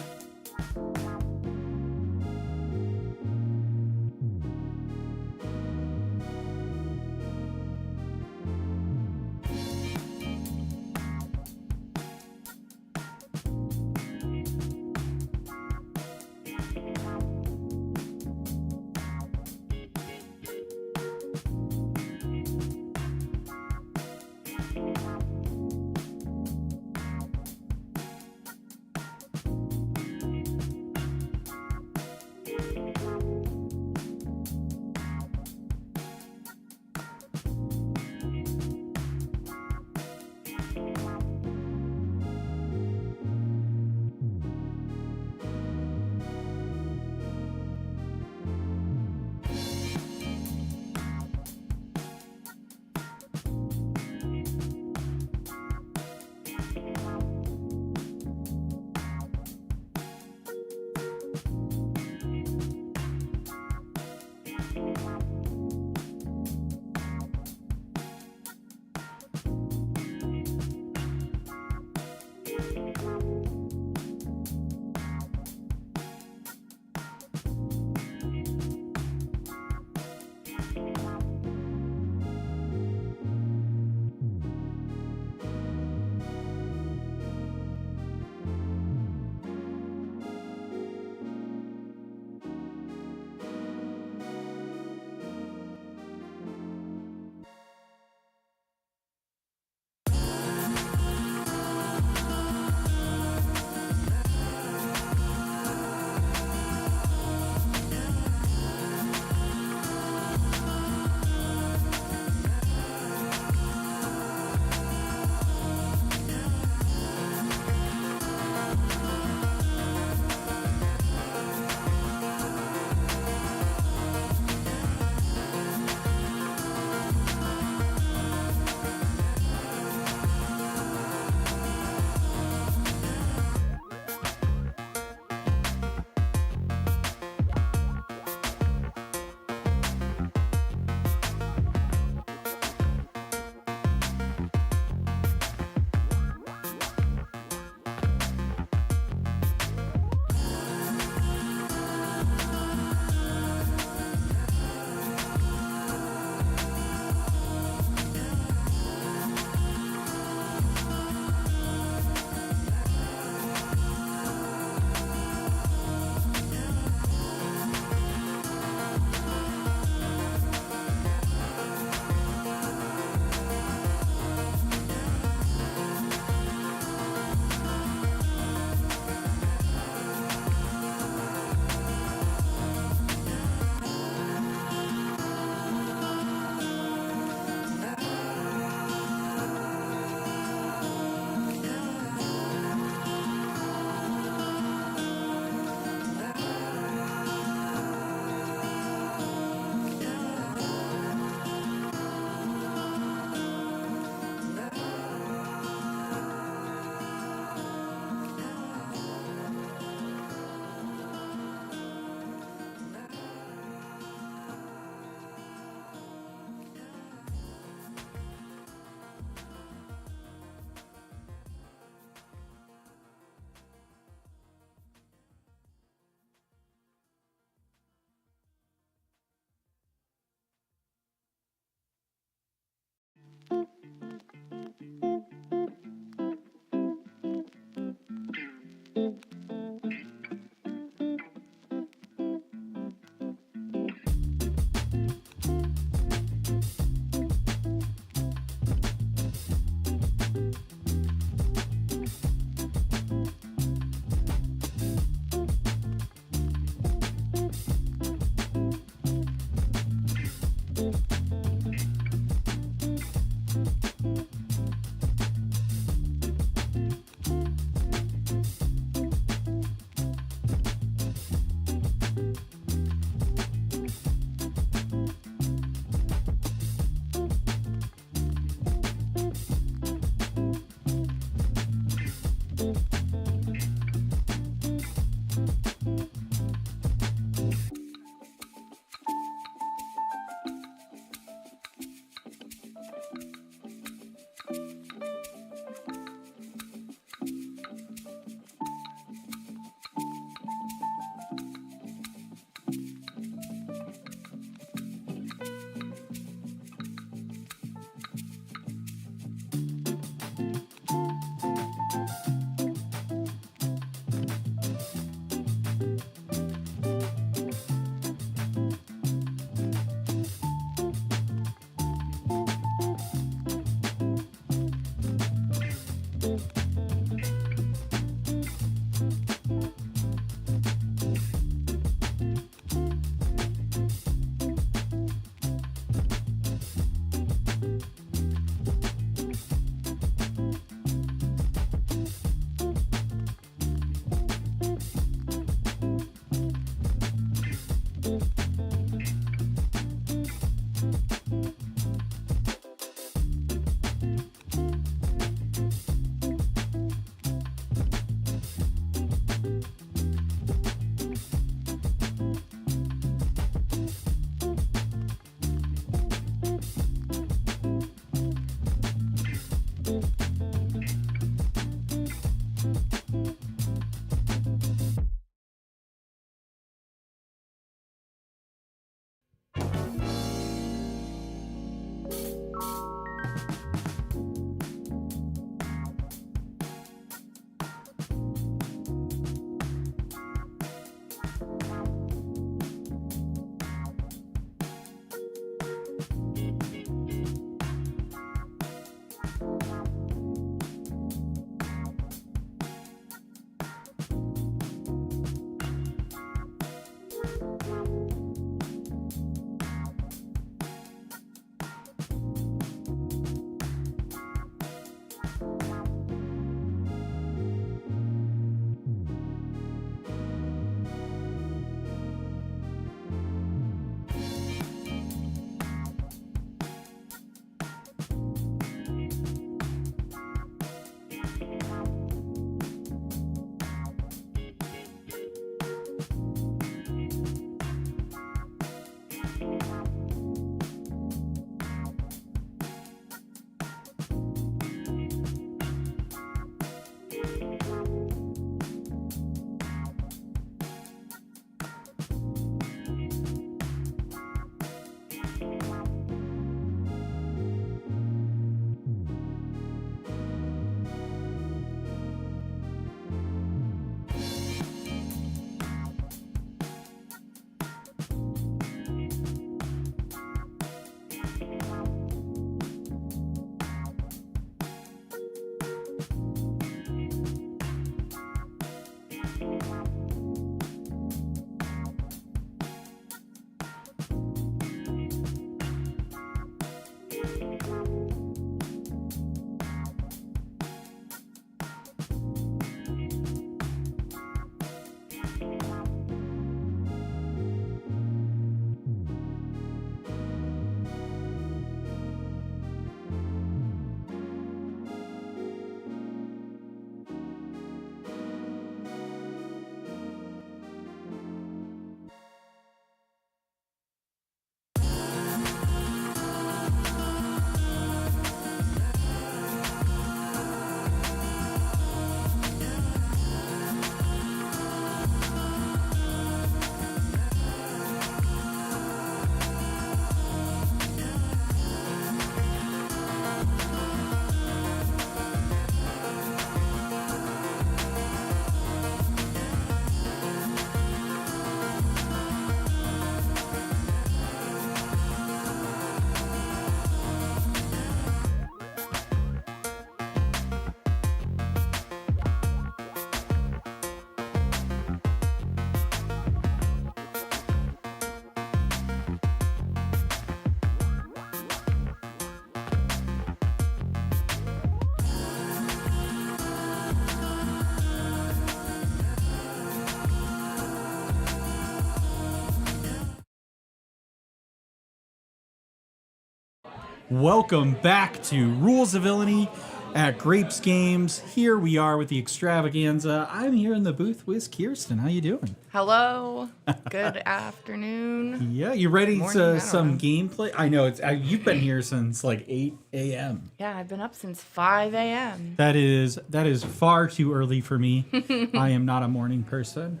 Welcome back to Rules of Villainy at Grape's Games. Here we are with the extravaganza. I'm here in the booth with Kirsten. How you doing? Hello. Good afternoon. Yeah, you ready Morning, to I don't some know. gameplay? I know it's you've been here since like 8 a.m. Yeah, I've been up since 5 a.m. That is far too early for me. I am not a morning person.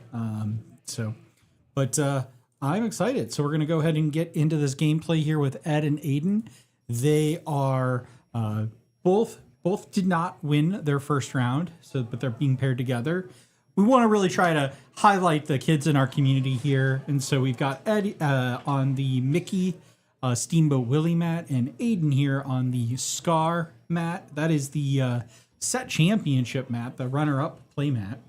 But I'm excited. So we're gonna go ahead and get into this gameplay here with Ed and Aiden. They are both did not win their first round, but they're being paired together. We want to really try to highlight the kids in our community here, and so we've got Ed on the Mickey Steamboat Willie mat, and Aiden here on the Scar mat. That is the set championship mat, the runner-up play mat.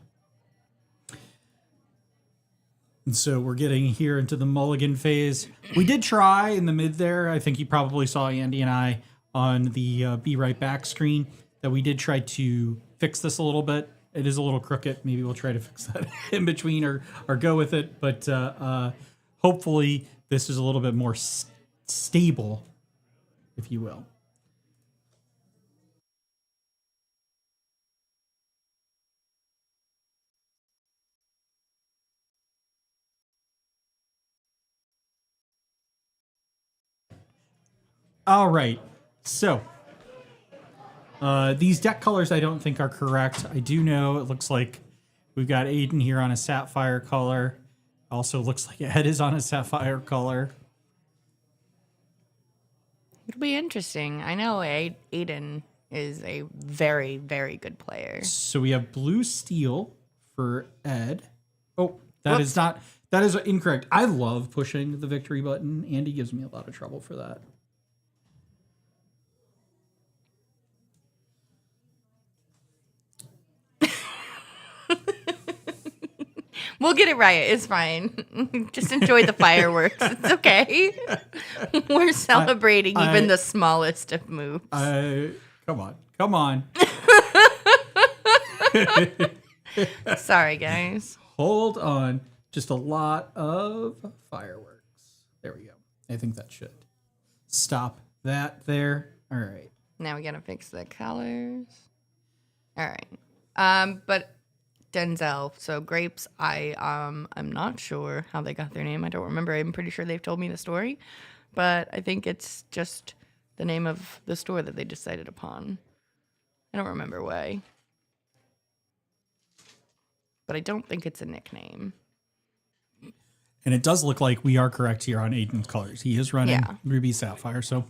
And so we're getting here into the mulligan phase. We did try in the mid there. I think you probably saw Andy and I on the Be Right Back screen that we did try to fix this a little bit. It is a little crooked. Maybe we'll try to fix that in between or go with it. But hopefully this is a little bit more stable, if you will. All right, so these deck colors I don't think are correct. I do know it looks like we've got Aiden here on a sapphire color. Also looks like Ed is on a sapphire color. It'll be interesting. I know Aiden is a very, very good player. So we have blue steel for Ed. Oh, that is incorrect. I love pushing the victory button. Andy gives me a lot of trouble for that. We'll get it right. It's fine. Just enjoy the fireworks. It's okay. We're celebrating even the smallest of moves. Come on. Sorry, guys. Hold on. Just a lot of fireworks. There we go. I think that should stop that there. All right. Now we gotta fix the colors. All right. But Denzel, so Grapes, I'm not sure how they got their name. I don't remember. I'm pretty sure they've told me the story, but I think it's just the name of the store that they decided upon. I don't remember why. But I don't think it's a nickname. And it does look like we are correct here on Aiden's colors. He is running Ruby Sapphire, so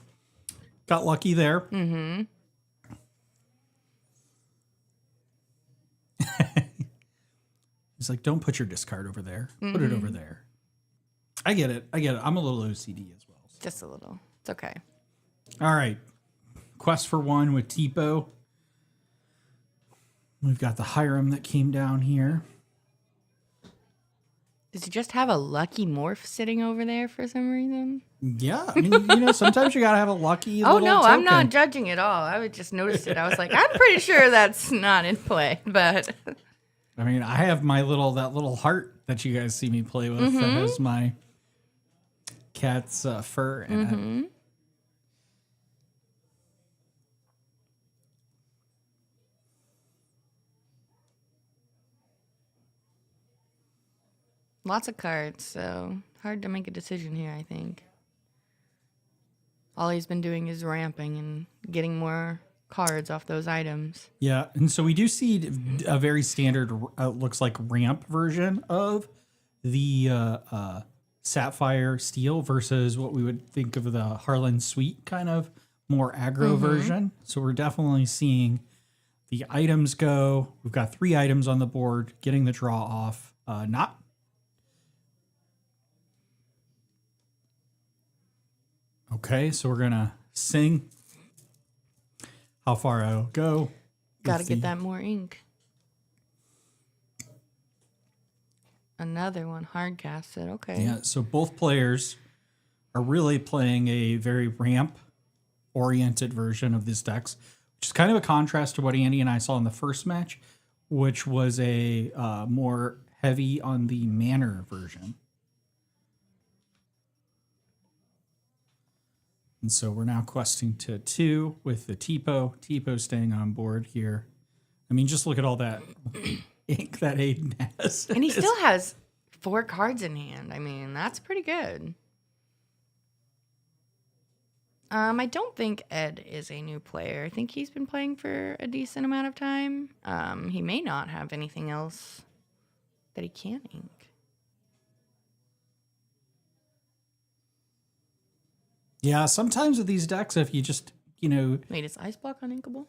got lucky there. Mm-hmm. He's like, don't put your discard over there. Put it over there. I get it. I'm a little OCD as well. So. Just a little. It's okay. All right. Quest for One with Tipo. We've got the Hiram that came down here. Does he just have a lucky morph sitting over there for some reason? Yeah. I mean, sometimes you got to have a lucky Oh, little no, token. I'm not judging at all. I would just notice it. I was like, I'm pretty sure that's not in play, but... I mean, I have that little heart that you guys see me play with that has my cat's fur in it. Lots of cards, so hard to make a decision here, I think. All he's been doing is ramping and getting more cards off those items. Yeah, and so we do see a very standard, looks like ramp version of the Sapphire Steel versus what we would think of the Harlan Sweet kind of more aggro version. So we're definitely seeing the items go. We've got 3 items on the board, getting the draw off. Okay, so we're going to sing how far I'll go. Gotta get that more ink. Another one, hard casted. Okay. Yeah, so both players are really playing a very ramp-oriented version of these decks, which is kind of a contrast to what Andy and I saw in the first match, which was a more heavy on the manor version. And so we're now questing to 2 with the Tipo. Tipo staying on board here. I mean, just look at all that ink that Aiden has. And he still has 4 cards in hand. I mean, that's pretty good. I don't think Ed is a new player. I think he's been playing for a decent amount of time. He may not have anything else that he can ink. Yeah, sometimes with these decks, if you just, Wait, is Ice Block uninkable?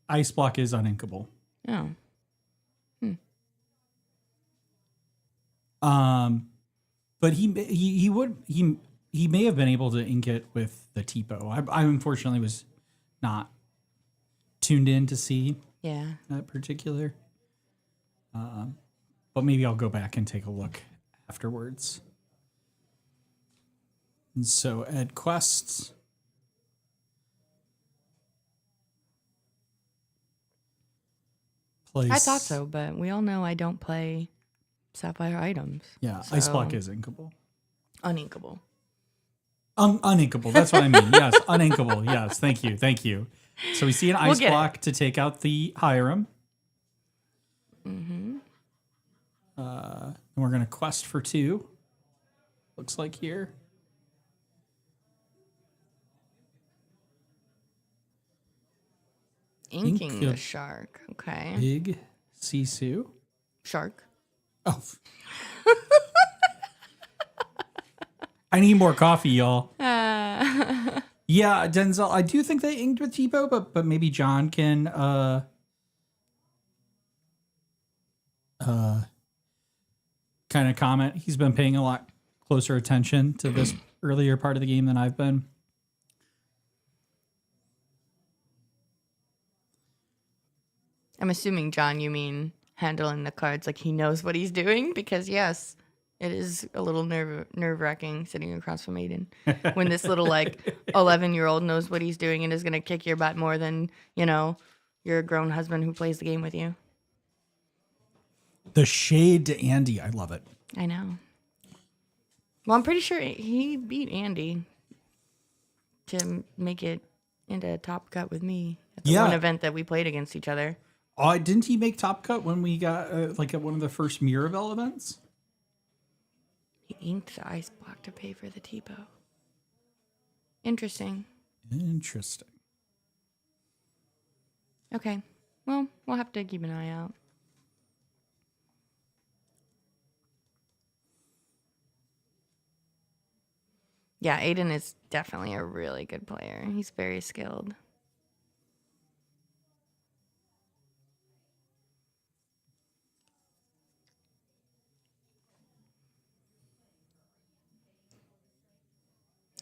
Ice Block is uninkable. Oh. But he may have been able to ink it with the Tipo. I unfortunately was not tuned in to see Yeah. that particular. But maybe I'll go back and take a look afterwards. And so add quests. Place. I thought so, but we all know I don't play Sapphire items. Yeah, so Ice Block is inkable. uninkable. Uninkable. That's what I mean. Yes, uninkable. Yes, thank you. Thank you. So we see an Ice get it. Block to take out the Hiram. Mm-hmm. And we're going to quest for 2. Looks like here. Inking Ink the of shark. Okay. Big Sisu. Shark. Oh. I need more coffee, y'all. Yeah, Denzel, I do think they inked with Tipo, but maybe John can kind of comment. He's been paying a lot closer attention to this earlier part of the game than I've been. I'm assuming, John, you mean handling the cards like he knows what he's doing? Because, yes, it is a little nerve-wracking sitting across from Aiden when this little, 11-year-old knows what he's doing and is going to kick your butt more than, your grown husband who plays the game with you. The shade to Andy. I love it. I know. Well, I'm pretty sure he beat Andy to make it into Top Cut with me at the one event that we played against each other. Didn't he make Top Cut when we got at one of the first Mirabelle events? He inked the Ice Block to pay for the Tipo. Interesting. Okay. Well, we'll have to keep an eye out. Yeah, Aiden is definitely a really good player. He's very skilled.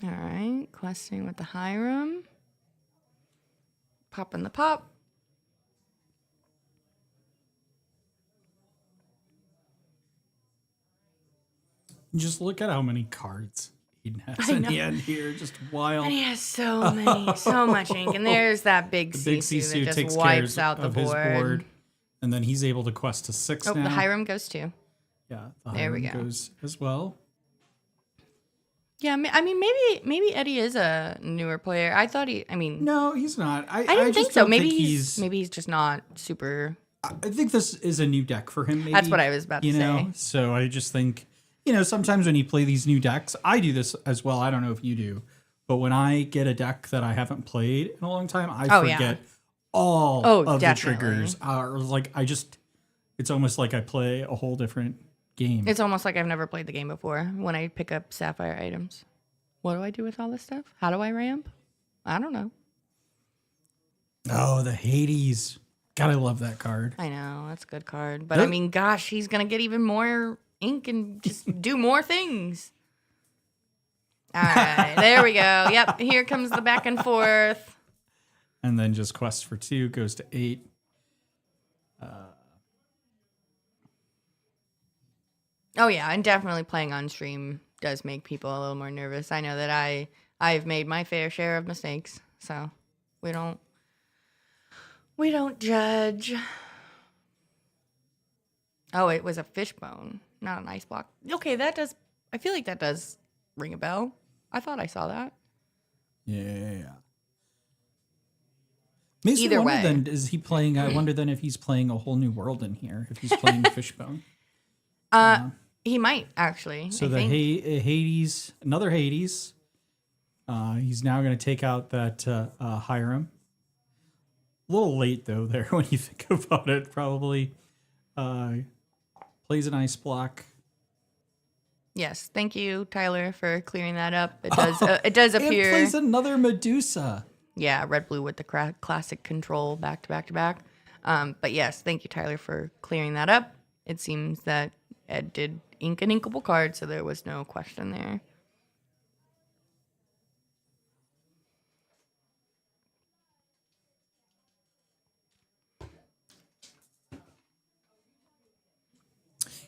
All right, questing with the Hiram. Popping the pop. Just look at how many cards he has in the end here. Just wild. And he has so many, so much ink. And there's that big Sisu that just wipes out the board. And then he's able to quest to 6 now. The Hiram goes too. Yeah, the There we Hiram go. goes as well. Yeah, I mean, maybe Eddie is a newer player. I thought No, he's not. I didn't think just so. don't Maybe think he's just not super. I think this is a new deck for him. Maybe, That's what I was about to say. So I just think, sometimes when you play these new decks, I do this as well. I don't know if you do, but when I get a deck that I haven't played in a long time, I forget all of definitely. the triggers. It's almost like I play a whole different game. It's almost like I've never played the game before when I pick up Sapphire items. What do I do with all this stuff? How do I ramp? I don't know. Oh, the Hades. God, I love that card. I know, that's a good card. But I mean, gosh, he's going to get even more ink and just do more things. All right, there we go. Yep, here comes the back and forth. And then just quest for 2 goes to 8. Oh, yeah, and definitely playing on stream does make people a little more nervous. I know that I've made my fair share of mistakes, so we don't judge. Oh, it was a fishbone, not an ice block. Okay, I feel like that does ring a bell. I thought I saw that. Yeah. Makes Either me wonder way. then, is he playing? I wonder then if he's playing a whole new world in here. If he's playing Fishbone. He might actually. So I the think. Hades, another Hades. He's now going to take out that Hiram. A little late though there when you think about it. Probably plays an ice block. Yes, thank you, Tyler, for clearing that up. It does. It does appear. And plays another Medusa. Yeah, red blue with the classic control back to back to back. But yes, thank you, Tyler, for clearing that up. It seems that Ed did ink an inkable card, so there was no question there.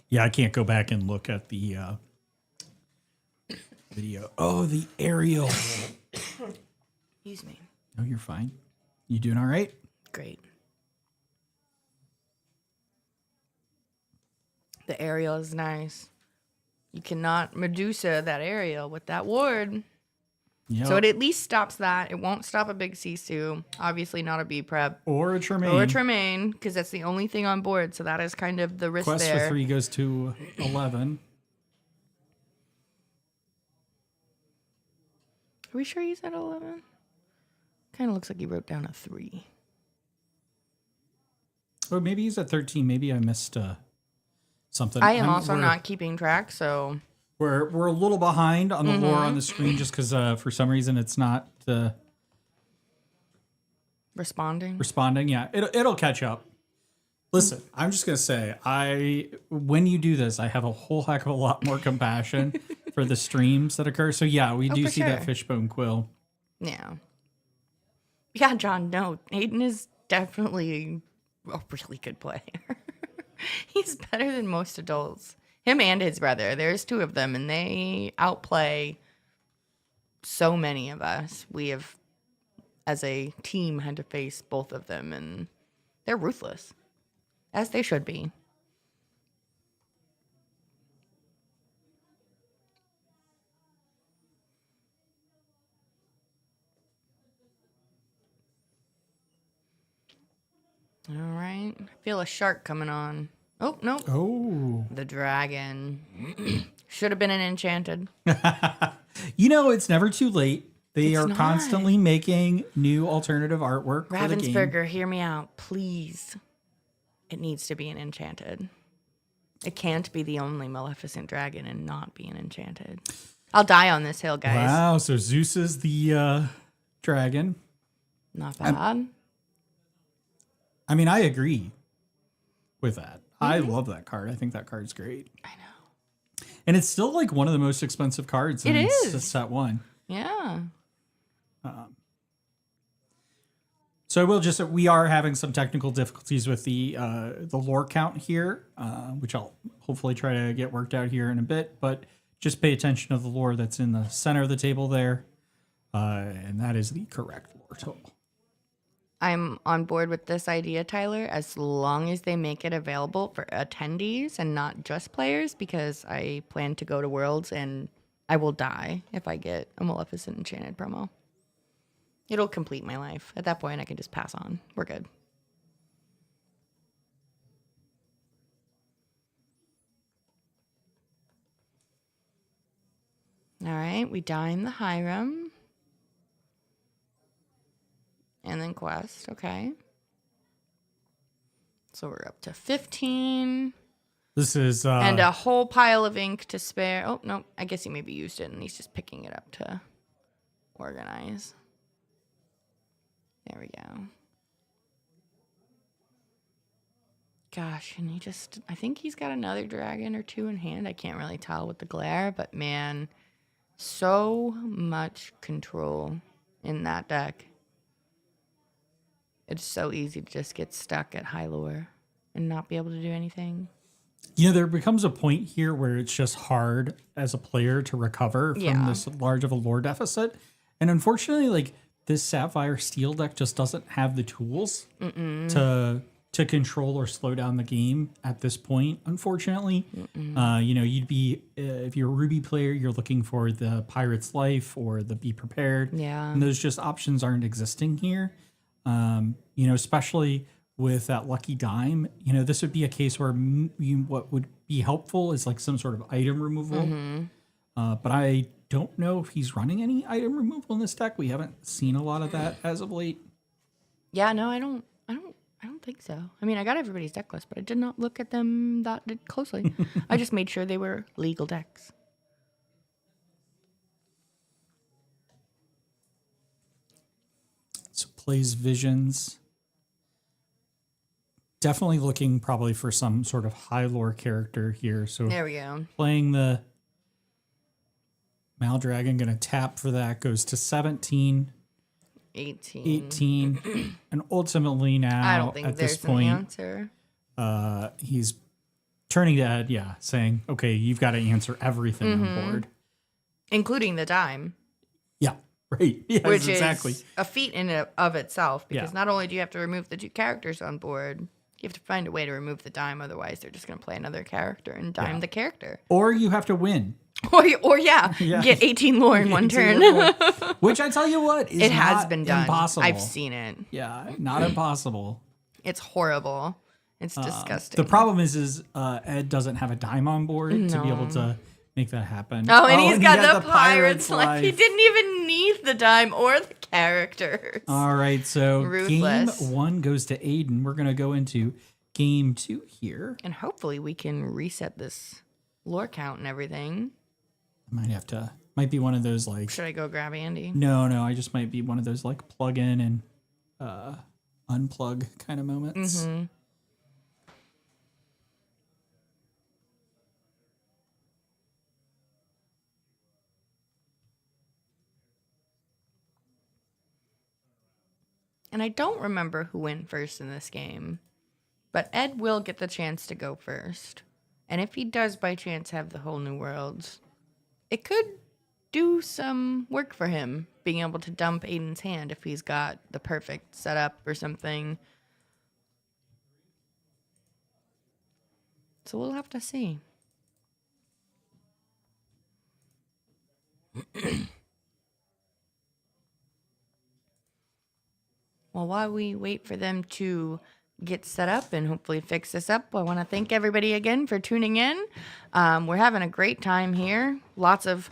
Yeah, I can't go back and look at the video. Oh, the aerial. Excuse me. No, you're fine. You doing all right? Great. The aerial is nice. You cannot Medusa that aerial with that ward. Yeah. So it at least stops that. It won't stop a big Sisu. Obviously not a B prep. Or a Tremaine. Or a Tremaine, because that's the only thing on board. So that is kind of the risk Quest there. for 3 goes to 11. Are we sure he's at 11? Kind of looks like he wrote down a 3. Or maybe he's at 13. Maybe I missed something. I am also not keeping track, so... We're a little behind on the lore on the screen just because for some reason it's not responding. Yeah, it'll catch up. Listen, I'm just gonna say when you do this, I have a whole heck of a lot more compassion for the streams that occur. So yeah, we do see that fishbone quill. Yeah. Yeah, John. No, Aiden is definitely a really good player. He's better than most adults. Him and his brother. There's 2 of them, and they outplay so many of us. We have, as a team, had to face both of them, and they're ruthless, as they should be. All right. I feel a shark coming on. Oh, no. Oh. The dragon. Should have been an enchanted. It's never too late. They It's are not. constantly making new alternative artwork for the game. Ravensburger, hear me out, please. It needs to be an enchanted. It can't be the only Maleficent dragon and not be an enchanted. I'll die on this hill, guys. Wow, so Zeus is the dragon. Not bad. I mean, I agree with that. I love that card. I think that card's great. I know. And it's still like one of the most expensive cards in set 1. Yeah. So we are having some technical difficulties with the lore count here, which I'll hopefully try to get worked out here in a bit. But just pay attention to the lore that's in the center of the table there, and that is the correct lore total. I'm on board with this idea, Tyler, as long as they make it available for attendees and not just players, because I plan to go to Worlds and I will die if I get a Maleficent Enchanted promo. It'll complete my life. At that point, I can just pass on. We're good. All right, we dime the Hiram. And then quest, okay. So we're up to 15. This is... and a whole pile of ink to spare. Oh, no, I guess he maybe used it and he's just picking it up to organize. There we go. Gosh, and I think he's got another dragon or 2 in hand. I can't really tell with the glare, but man, so much control in that deck. It's so easy to just get stuck at high lore and not be able to do anything. There becomes a point here where it's just hard as a player to recover from this large of a lore deficit. And unfortunately, this Sapphire Steel deck just doesn't have the tools to control or slow down the game at this point, unfortunately. You'd be, if you're a Ruby player, you're looking for the Pirate's Life or the Be Prepared. Yeah. And those just options aren't existing here. Especially with that lucky dime, this would be a case where what would be helpful is some sort of item removal. But I don't know if he's running any item removal in this deck. We haven't seen a lot of that as of late. Yeah, no, I don't think so. I mean, I got everybody's deck list, but I did not look at them that closely. I just made sure they were legal decks. So plays Visions. Definitely looking probably for some sort of high lore character here. So there we go. Playing the Maldragon, going to tap for that. Goes to 17. 18. And ultimately now, I don't think at there's this point, an answer. he's Turning to Ed, saying, okay, you've got to answer everything on board. Including the dime. Yeah, right. Yes, Which exactly. is a feat in and of itself, because Yeah. not only do you have to remove the 2 characters on board, you have to find a way to remove the dime, otherwise they're just going to play another character and dime the character. Or you have to win. Or get 18 lore in one turn. Which I tell you what, is It has not been done. impossible. I've seen it. Yeah, not impossible. It's horrible. It's disgusting. The problem is Ed doesn't have a dime on board to be able to make that happen. Oh, and he's got the Pirate's pirate's life. He didn't even need the dime or the characters. All right, so Ruthless. game 1 goes to Aiden. We're going to go into game 2 here. And hopefully we can reset this lore count and everything. Might be one of those like... Should I go grab Andy? No, I just might be one of those like plug in and unplug kind of moments. Mm-hmm. And I don't remember who went first in this game, but Ed will get the chance to go first. And if he does by chance have the whole New Worlds, it could do some work for him, being able to dump Aiden's hand if he's got the perfect setup or something. So we'll have to see. Well, while we wait for them to get set up and hopefully fix this up, I want to thank everybody again for tuning in. We're having a great time here. Lots of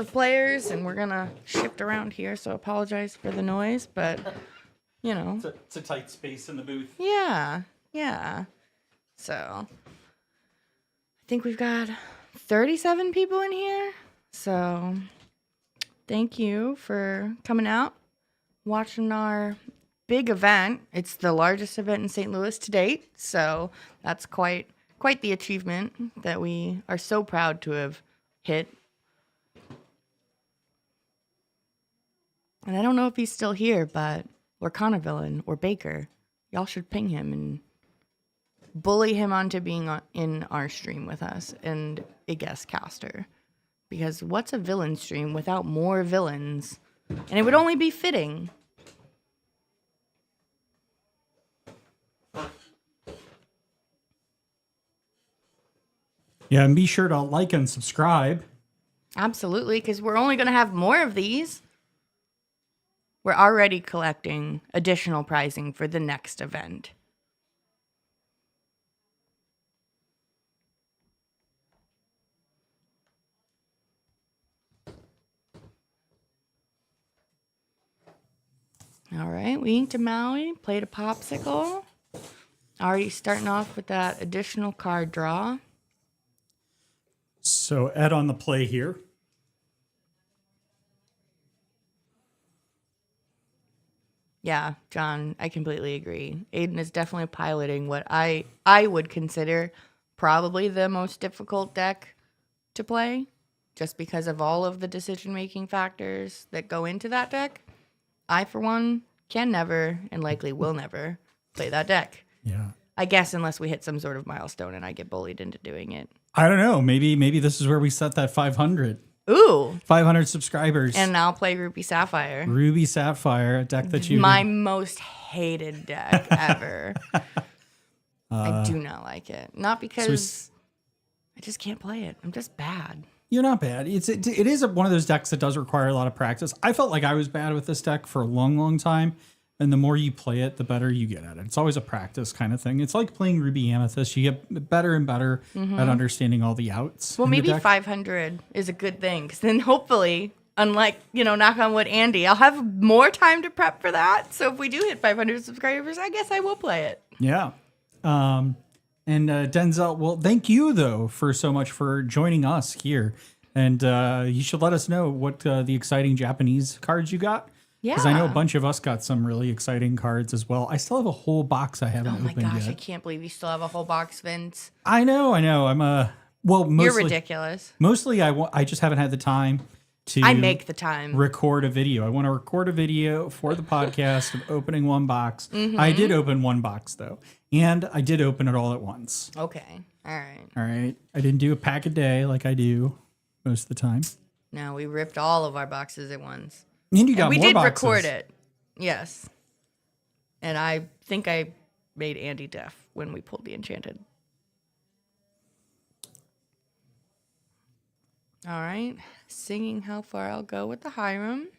players, and we're gonna shift around here. So apologize for the noise, but you know, It's a tight space in the booth. yeah. So I think we've got 37 people in here. So thank you for coming out, watching our big event. It's the largest event in St. Louis to date, so that's quite the achievement that we are so proud to have hit. And I don't know if he's still here, but Lorcana Villain or Baker, y'all should ping him and bully him onto being in our stream with us and a guest caster. Because what's a villain stream without more villains? And it would only be fitting. Yeah, and be sure to like and subscribe. Absolutely, because we're only going to have more of these. We're already collecting additional prizing for the next event. All right, we inked a Maui, played a popsicle. Already starting off with that additional card draw. So Ed on the play here. Yeah, John, I completely agree. Aiden is definitely piloting what I would consider probably the most difficult deck to play, just because of all of the decision-making factors that go into that deck. I, for one, can never and likely will never play that deck. Yeah. I guess unless we hit some sort of milestone and I get bullied into doing it. I don't know. Maybe this is where we set that 500. Ooh. 500 subscribers. And I'll play Ruby Sapphire. Ruby Sapphire, a deck that you... My most hated deck ever. I do not like it. Not because I just can't play it. I'm just bad. You're not bad. It is one of those decks that does require a lot of practice. I felt like I was bad with this deck for a long, long time. And the more you play it, the better you get at it. It's always a practice kind of thing. It's like playing Ruby Amethyst. You get better and better at understanding all the outs. Well, in the maybe deck. 500 is a good thing. Because then hopefully, unlike, knock on wood, Andy, I'll have more time to prep for that. So if we do hit 500 subscribers, I guess I will play it. Yeah. And Denzel, well, thank you, though, for so much for joining us here. And you should let us know what the exciting Japanese cards you got. Yeah. Because I know a bunch of us got some really exciting cards as well. I still have a whole box I haven't Oh my opened gosh, yet. I can't believe you still have a whole box, Vince. I know. I'm mostly, You're ridiculous. Mostly, I just haven't had the time to. I make the time. Record a video. I want to record a video for the podcast of opening one box. I did open one box though, and I did open it all at once. Okay. All right. All right. I didn't do a pack a day like I do most of the time. No, we ripped all of our boxes at once. And you got And we more did boxes. record it. Yes. And I think I made Andy deaf when we pulled the Enchanted. All right. Singing How Far I'll Go with the Hiram.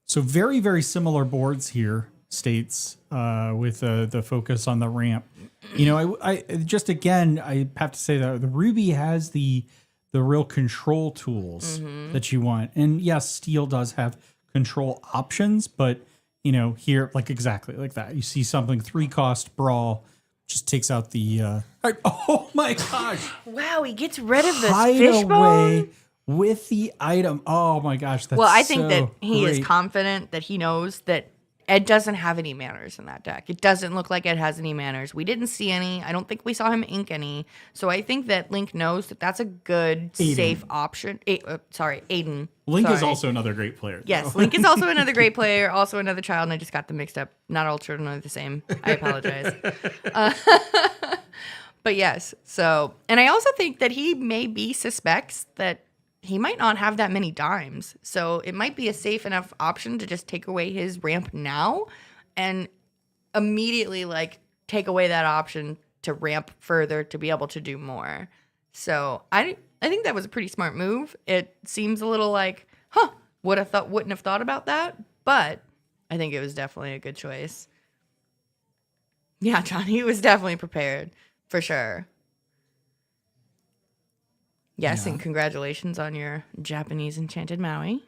So very, very similar boards here, states, with the focus on the ramp. You know, I just, again, I have to say that the Ruby has the real control tools that you want. And yes, Steel does have control options, but, you know, here, like exactly like that. You see something 3-cost brawl, just takes out the, oh my gosh. Wow, he gets rid of this Hide fishbone. away with the item. Oh my gosh, that's Well, I think so that he great. is confident that he knows that Ed doesn't have any manners in that deck. It doesn't look like Ed has any manners. We didn't see any. I don't think we saw him ink any. So I think that Link knows that that's a good, safe option. Aiden. Link is Sorry. also another great player. Yes, Link is also another great player, also another child, and I just got them mixed up. Not all children are the same. I apologize. But yes, so, and I also think that he maybe suspects that he might not have that many dimes. So it might be a safe enough option to just take away his ramp now and immediately like take away that option to ramp further to be able to do more. So I think that was a pretty smart move. It seems a little like, wouldn't have thought about that, but I think it was definitely a good choice. Yeah, John, he was definitely prepared for sure. Yes, and congratulations on your Japanese Enchanted Maui.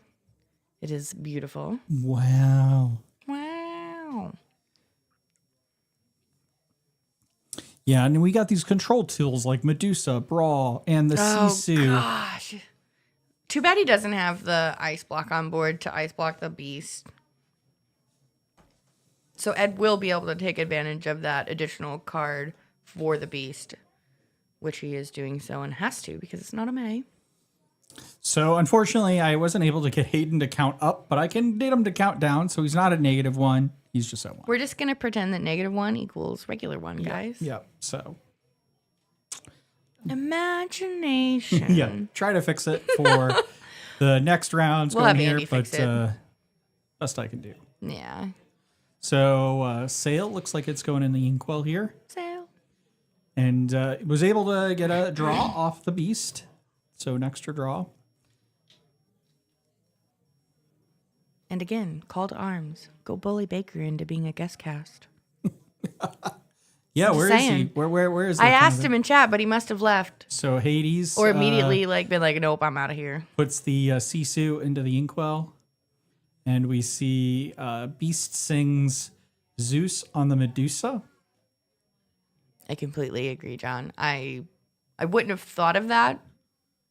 It is beautiful. Wow. Wow. Yeah, and we got these control tools like Medusa, Brawl, and the Sisu. Gosh. Too bad he doesn't have the ice block on board to ice block the beast. So Ed will be able to take advantage of that additional card for the beast, which he is doing so and has to because it's not a May. So unfortunately, I wasn't able to get Hayden to count up, but I can get him to count down. So he's not at -1. He's just at 1. We're just going to pretend that -1 equals regular 1, guys. Yeah. So Imagination. yeah, try to fix it for the next rounds We'll going have here, Andy but fix it. best I can do. Yeah. So Sail looks like it's going in the inkwell here, Sail. and was able to get a draw off the beast. So an extra draw. And again, call to arms. Go bully Baker into being a guest cast. Yeah, I'm where just is he? saying. Where is I that asked him in chat, but he must have left. So Hades Or immediately been like, nope, I'm out of here. puts the Sisu into the inkwell, and we see Beast sings Zeus on the Medusa. I completely agree, John. I wouldn't have thought of that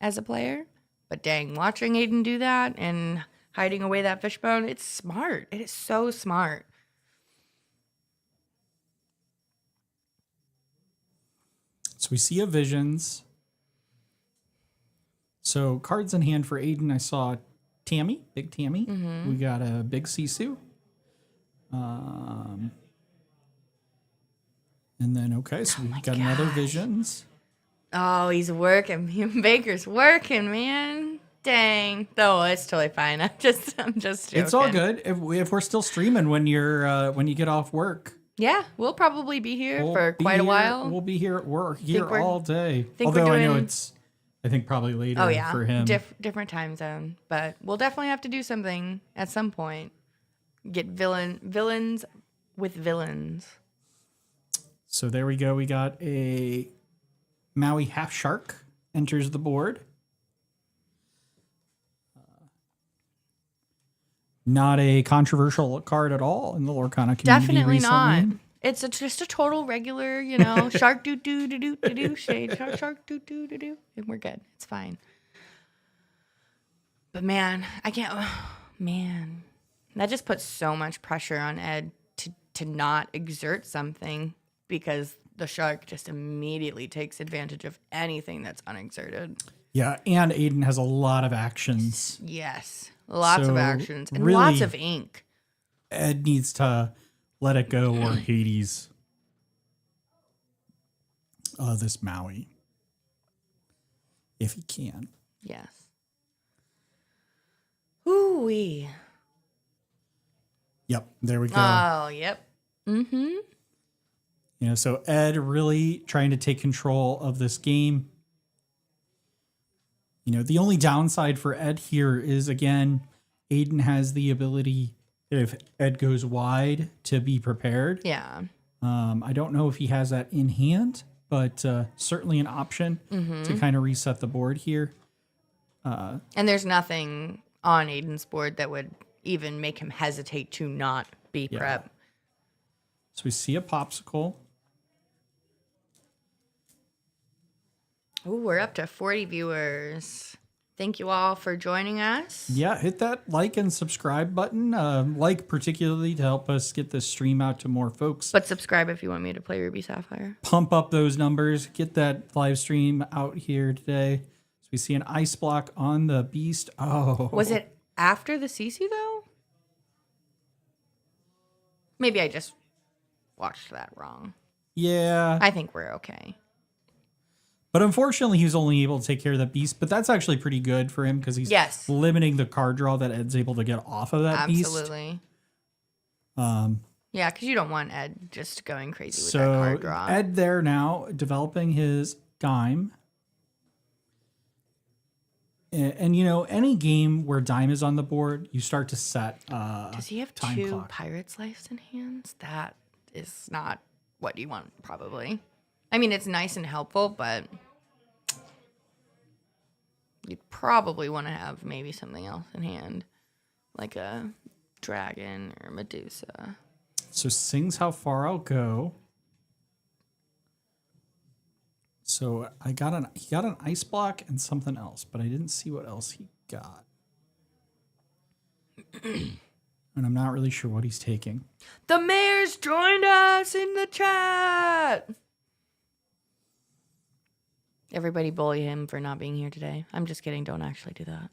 as a player, but dang, watching Aiden do that and hiding away that fishbone, it's smart. It is so smart. So we see a Visions. So cards in hand for Aiden. I saw Tammy, big Tammy. We got a big Sisu. And then, okay, so we've got another Visions. Oh, he's working. Baker's working, man. Dang. No, it's totally fine. I'm just joking. It's all good if we're still streaming when you get off work. Yeah, we'll probably be here We'll for be quite a here- while. We'll be here at work here we're- all day. think we're Although I know doing- it's, I think probably later Oh yeah, for him. different time zone, but we'll definitely have to do something at some point. Get villains with villains. So there we go. We got a Maui half shark enters the board. Not a controversial card at all in the Lorcana community. Definitely not. recently. It's just a total regular, shark doo doo doo doo doo doo shade shark doo doo doo doo, and we're good. It's fine. But man, I can't. Man, that just puts so much pressure on Ed to not exert something because the shark just immediately takes advantage of anything that's unexerted. Yeah, and Aiden has a lot of actions. Yes, lots of So, actions and really- lots of ink. Ed needs to let it go or Hades. this Maui. If he can. Yes. Ooh-wee. Yep, there we go. Oh, yep. Mm-hmm. You know, so Ed really trying to take control of this game. You know, the only downside for Ed here is, again, Aiden has the ability, if Ed goes wide, to be prepared. Yeah. I don't know if he has that in hand, but certainly an option to kind of reset the board here. And there's nothing on Aiden's board that would even make him hesitate to not be prep. So we see a popsicle. Ooh, we're up to 40 viewers. Thank you all for joining us. Yeah, hit that like and subscribe button. Like particularly to help us get this stream out to more folks. But subscribe if you want me to play Ruby Sapphire. Pump up those numbers. Get that live stream out here today. So we see an ice block on the beast. Oh. Was it after the CC though? Maybe I just watched that wrong. Yeah. I think we're okay. But unfortunately, he was only able to take care of that beast. But that's actually pretty good for him because he's limiting the card draw that Ed's able to get off of that beast. Absolutely. Yeah, because you don't want Ed just going crazy with that card draw. Ed there now developing his dime. And you know, any game where dime is on the board, you start to set Does he have time two clock. Pirate's Lives in hands? That is not what you want, probably. I mean, it's nice and helpful, but you'd probably want to have maybe something else in hand, like a dragon or Medusa. So sings how far I'll go. So he got an ice block and something else, but I didn't see what else he got. And I'm not really sure what he's taking. The mayor's joined us in the chat. Everybody bully him for not being here today. I'm just kidding. Don't actually do that.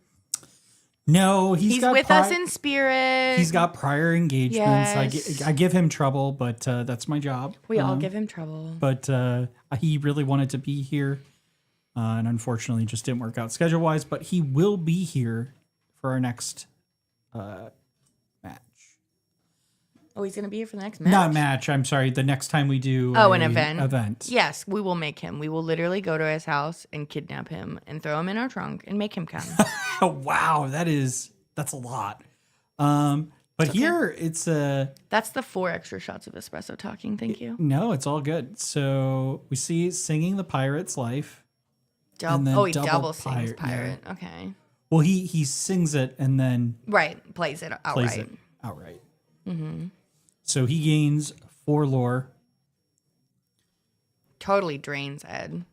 No, he's with us in spirit. He's got prior engagements. Yes. I give him trouble, but that's my job. We all give him trouble. But he really wanted to be here, and unfortunately just didn't work out schedule-wise. But he will be here for our next match. Oh, he's going to be here for the next match? Not match. I'm sorry. The next time we do an event. Event. Yes, we will make him. We will literally go to his house and kidnap him and throw him in our trunk and make him come. Oh, wow. That's a lot. But here it's That's the 4 extra shots of espresso talking. Thank you. No, it's all good. So we see singing the pirate's life. He double sings pirate. Yeah. Okay. Well, he sings it and then plays it outright. Plays it outright. Mm-hmm. So he gains 4 lore. Totally drains Ed.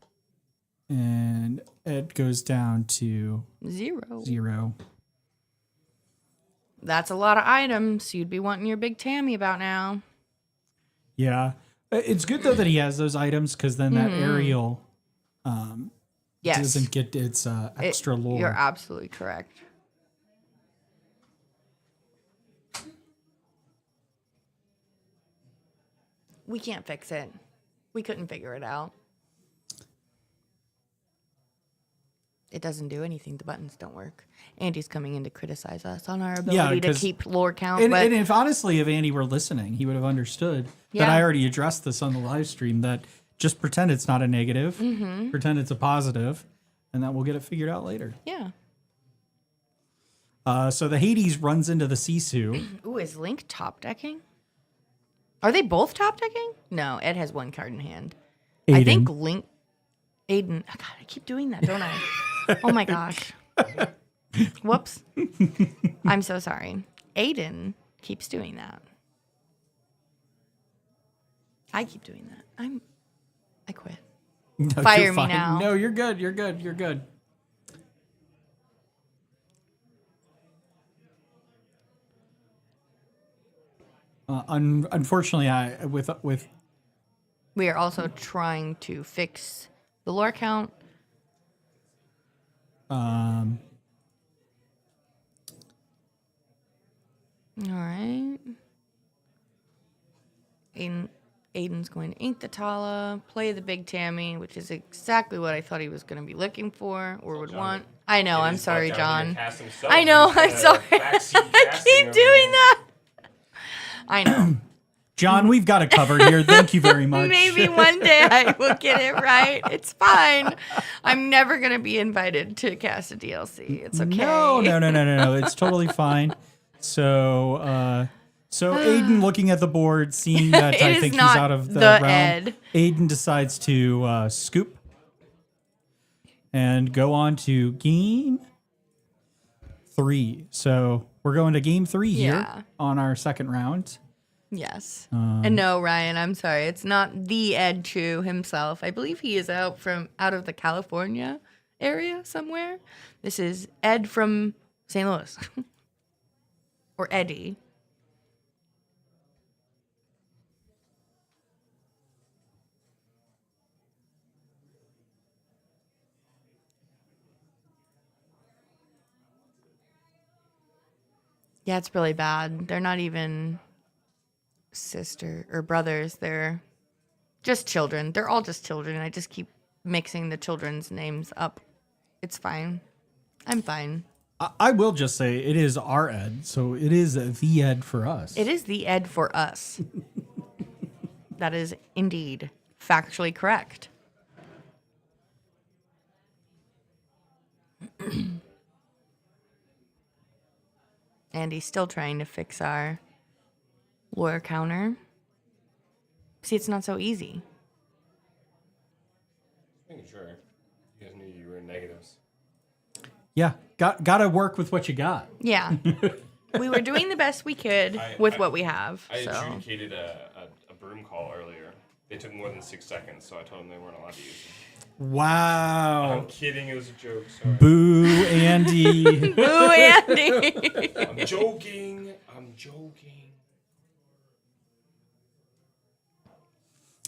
And Ed goes down to 0. That's a lot of items you'd be wanting your big Tammy about now. Yeah. It's good, though, that he has those items because then that aerial doesn't get its extra lore. You're absolutely correct. We can't fix it. We couldn't figure it out. It doesn't do anything. The buttons don't work. Andy's coming in to criticize us on our ability to keep lore count. And if Andy were listening, he would have understood that I already addressed this on the live stream, that just pretend it's not a negative, pretend it's a positive, and that we'll get it figured out later. Yeah. So the Hades runs into the Sisu. Ooh, is Link top decking? Are they both top decking? No, Ed has 1 card in hand. Aiden. I think Link... Aiden... Oh, God, I keep doing that, don't I? Oh, my gosh. Whoops. I'm so sorry. Aiden keeps doing that. I keep doing that. I quit. No, Fire me now. No, you're good. You're good. You're good. Unfortunately, with we are also trying to fix the lore count. All right. Aiden Aiden's going to ink the Tala, play the big Tammy, which is exactly what I thought he was going to be looking for or would want. I know, I'm sorry, John. I know, I'm sorry. I keep doing that. I know. John, we've got it covered here. Thank you very much. Maybe one day I will get it right. It's fine. I'm never going to be invited to cast a DLC. It's okay. No. It's totally fine. So Aiden looking at the board, seeing that I think he's out of the round, Ed. Aiden decides to scoop and go on to game 3. So we're going to game 3 here on our second round. Yes. And no, Ryan, I'm sorry. It's not the Ed Chu himself. I believe he is out of the California area somewhere. This is Ed from St. Louis. Or Eddie. Yeah, it's really bad. They're not even sister or brothers. They're just children. They're all just children. I just keep mixing the children's names up. It's fine. I'm fine. I will just say it is our Ed, so it is the Ed for us. It is the Ed for us. That is indeed factually correct. And he's still trying to fix our lawyer counter. See, it's not so easy. Making sure. You guys knew you were in negatives. Yeah, got to work with what you got. Yeah. We were doing the best we could with what we have. I so. adjudicated a broom call earlier. They took more than 6 seconds, so I told them they weren't allowed to use it. Wow. I'm kidding. It was a joke. Sorry. Boo, Andy. Boo, Andy. I'm joking.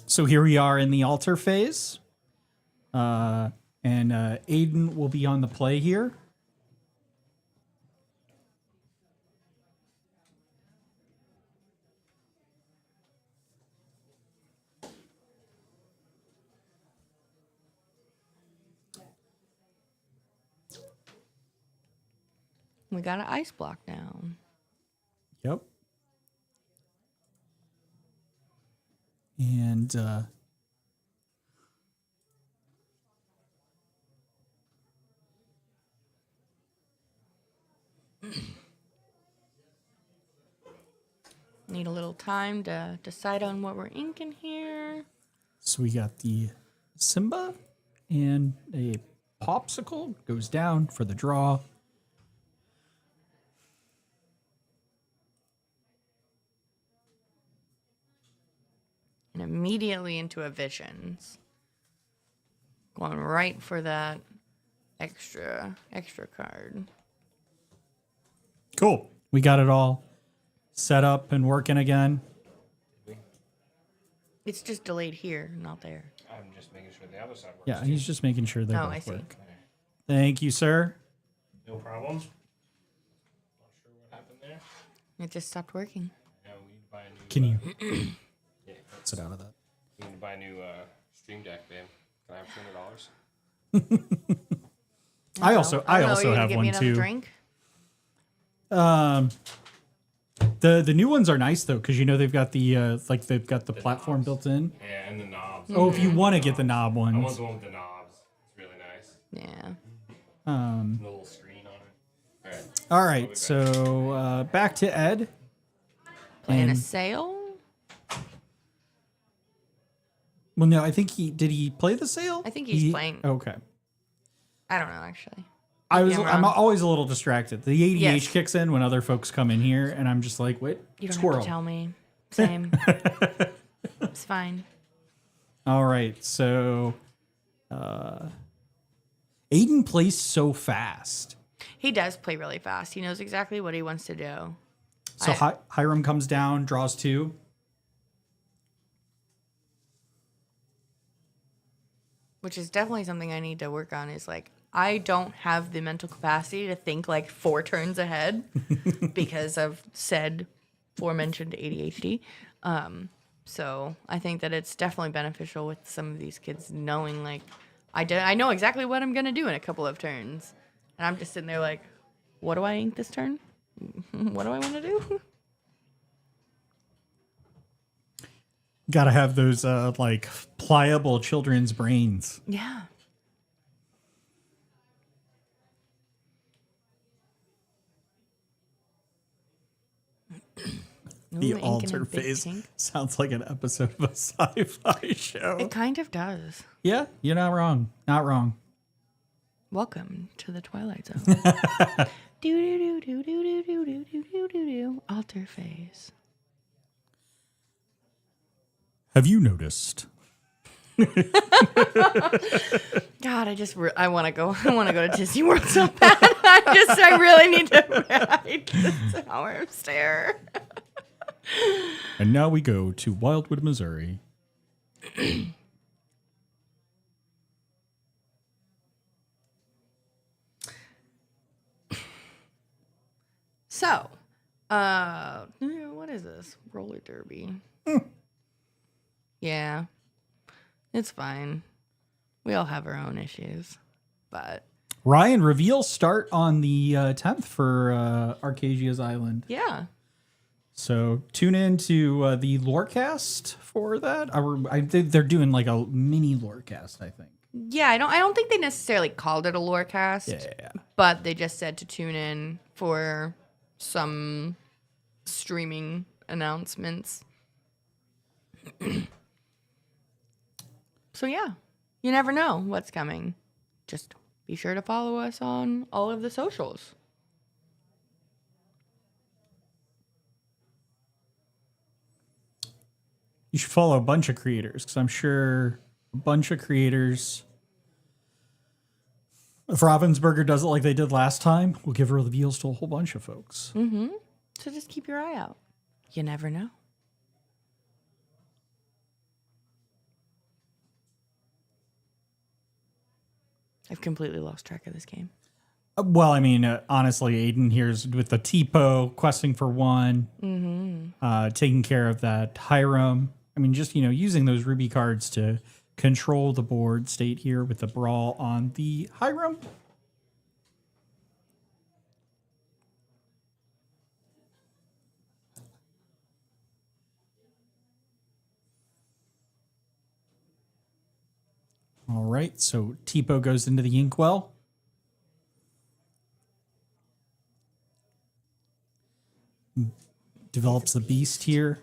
So here we are in the altar phase. And Aiden will be on the play here. We got an ice block now. Yep. And need a little time to decide on what we're inking here. so we got the Simba and a popsicle goes down for the draw. And immediately into a visions. Going right for that extra card. Cool. We got it all set up and working again. It's just delayed here, not there. I'm just making sure the other side works. Yeah, he's just making sure they Oh, both I see. work. Thank you, sir. No problem. Not sure what happened there. It just stopped working. Yeah, we need to buy a new. Can you Yeah, sit out of that? we need to buy a new Stream Deck, babe. Can I have $200? I also You're have gonna give me one another too. drink? The new ones are nice though, because they've got the platform knobs. built in. Yeah, and the knobs. Oh, if you want to get the knob I want ones. the one with the knobs. It's really nice. Yeah. The little screen on it. All right, so back to Ed. Playing a And- sale? Well, no, I think did he play the sale? I think he's playing. Okay. I don't know, actually. I'm wrong. always a little distracted. The ADH Yes. kicks in when other folks come in here, and I'm just like, wait, You don't squirrel. have to tell me. Same. It's fine. All right, so Aiden plays so fast. He does play really fast. He knows exactly what he wants to do. So Hiram comes down, draws 2. Which is definitely something I need to work on, is like, I don't have the mental capacity to think like 4 turns ahead because of said aforementioned ADHD. So I think that it's definitely beneficial with some of these kids knowing, like, I know exactly what I'm going to do in a couple of turns. And I'm just sitting there like, what do I ink this turn? What do I want to do? Gotta have those like pliable children's brains. Yeah. The Ooh, inking altar in big phase pink. sounds like an episode of a sci-fi show. It kind of does. Yeah, you're not wrong. Not wrong. Welcome to the Twilight Zone. Do do do do do do do do do do do. Altar phase. Have you noticed? God, I want to go. I want to go to Disney World so bad. I really need to ride this Tower of Stare. And now we go to Wildwood, Missouri. So, what is this? Roller derby. Yeah, it's fine. We all have our own issues, but Ryan, reveals start on the 10th for Arcasia's Island. yeah. So tune in to the Lorecast for that. I think they're doing like a mini Lorecast, I think. Yeah, I don't think they necessarily called it a lore cast. Yeah. But they just said to tune in for some streaming announcements. So yeah, you never know what's coming. Just be sure to follow us on all of the socials. You should follow a bunch of creators because I'm sure a bunch of creators. If Ravensburger does it like they did last time, we'll give reveals to a whole bunch of folks. Mm-hmm. So just keep your eye out. You never know. I've completely lost track of this game. Well, I mean, honestly, Aiden here's with the Tipo questing for one, taking care of that Hiram. I mean, just, using those Ruby cards to control the board state here with the Brawl on the Hiram. All right, so Tipo goes into the Inkwell. Develops the Beast here.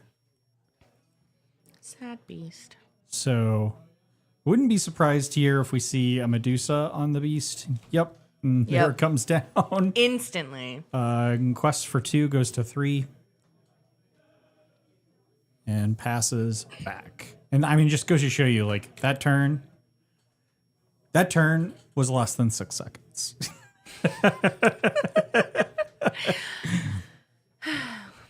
Sad beast. So, wouldn't be surprised here if we see a Medusa on the Beast. Yep. And there Yep. it comes down. Instantly. Quest for 2 goes to 3. And passes back. And I mean, just goes to show you, like, that turn was less than 6 seconds.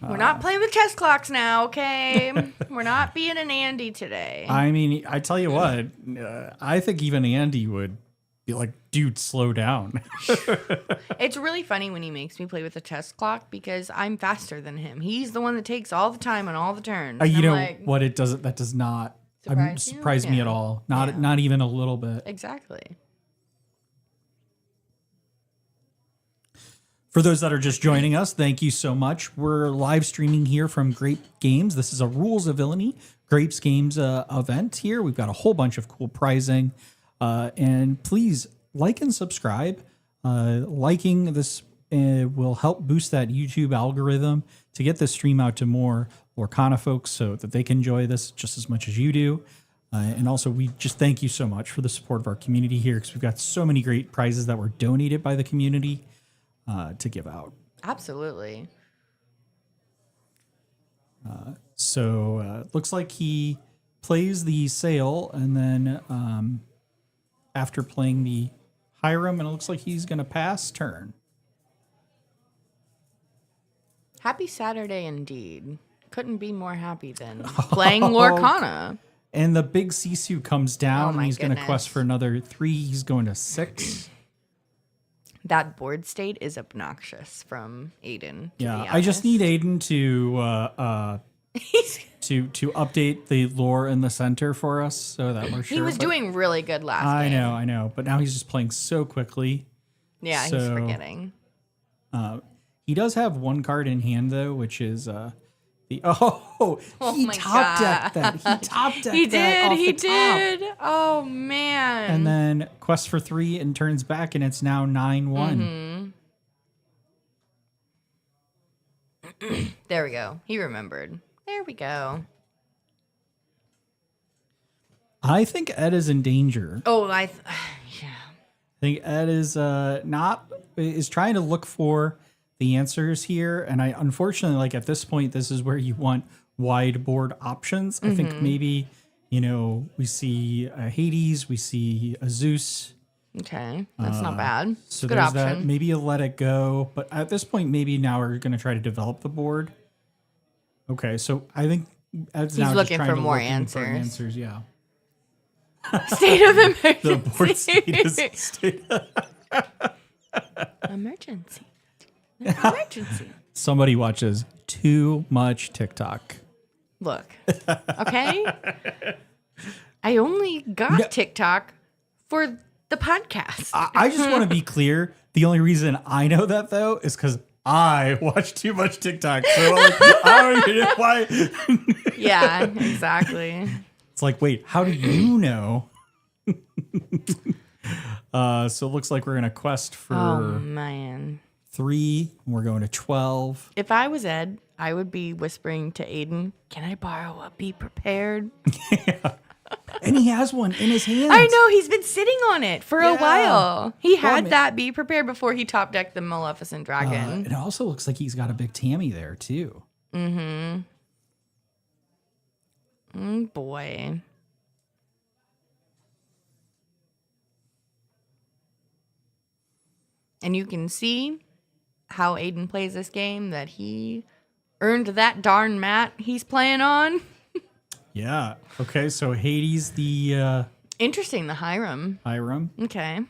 We're not playing with chess clocks now, okay? We're not being an Andy today. I mean, I tell you what, I think even Andy would be like, dude, slow down. It's really funny when he makes me play with a chess clock because I'm faster than him. He's the one that takes all the time on all the turns. You I'm know like, what? That does not Surprise you? surprise me Yeah. at all. Not Yeah. not even a little bit. Exactly. For those that are just joining us, thank you so much. We're live streaming here from Grape Games. This is a Rules of Villainy Grapes Games event here. We've got a whole bunch of cool prizing. And please like and subscribe. Liking this will help boost that YouTube algorithm to get this stream out to more Lorcana folks so that they can enjoy this just as much as you do. And also, we just thank you so much for the support of our community here because we've got so many great prizes that were donated by the community to give out. Absolutely. So looks like he plays the Sail, and then after playing the Hiram, and it looks like he's going to pass turn. Happy Saturday indeed. Couldn't be more happy than playing Lorcana. And the big Sisu comes down, Oh and my he's going to goodness. quest for another 3. He's going to 6. That board state is obnoxious from Aiden. To Yeah, be I just honest. need Aiden to to update the lore in the center for us so that we're sure. He was doing really good last game. I know. But now he's just playing so quickly. Yeah, he's forgetting. He does have one card in hand, though, which is he top decked that. He top decked He that. He did. Oh, man. And then quest for 3 and turns back, and it's now 9-1. There we go. He remembered. There we go. I think Ed is in danger. Oh, yeah. I think Ed is trying to look for the answers here, and I unfortunately, like at this point, this is where you want wide board options. I think maybe we see Hades, we see a Zeus. Okay, that's not bad. So good there's option. that. Maybe a Let It Go, but at this point, maybe now we're going to try to develop the board. Okay, so I think Ed's He's now looking just for trying more to answers. Yeah. State of emergency. The board state is state. Emergency. Emergency. Somebody watches too much TikTok. Look, okay? I only got TikTok for the podcast. I just want to be clear. The only reason I know that, though, is because I watch too much TikTok. So I don't get why. Yeah, exactly. It's like, wait, how do you know? So it looks like we're going to quest for Oh, man. 3. And we're going to 12. If I was Ed, I would be whispering to Aiden, can I borrow a Be Prepared? And he has one in his hand. I know, he's been sitting on it for a while. He had man. that Be Prepared before he top decked the Maleficent Dragon. It also looks like he's got a big Tammy there, too. Boy. And you can see how Aiden plays this game, that he earned that darn mat he's playing on. Yeah. Okay, so Hades, the Interesting, the Hiram. Hiram. Okay.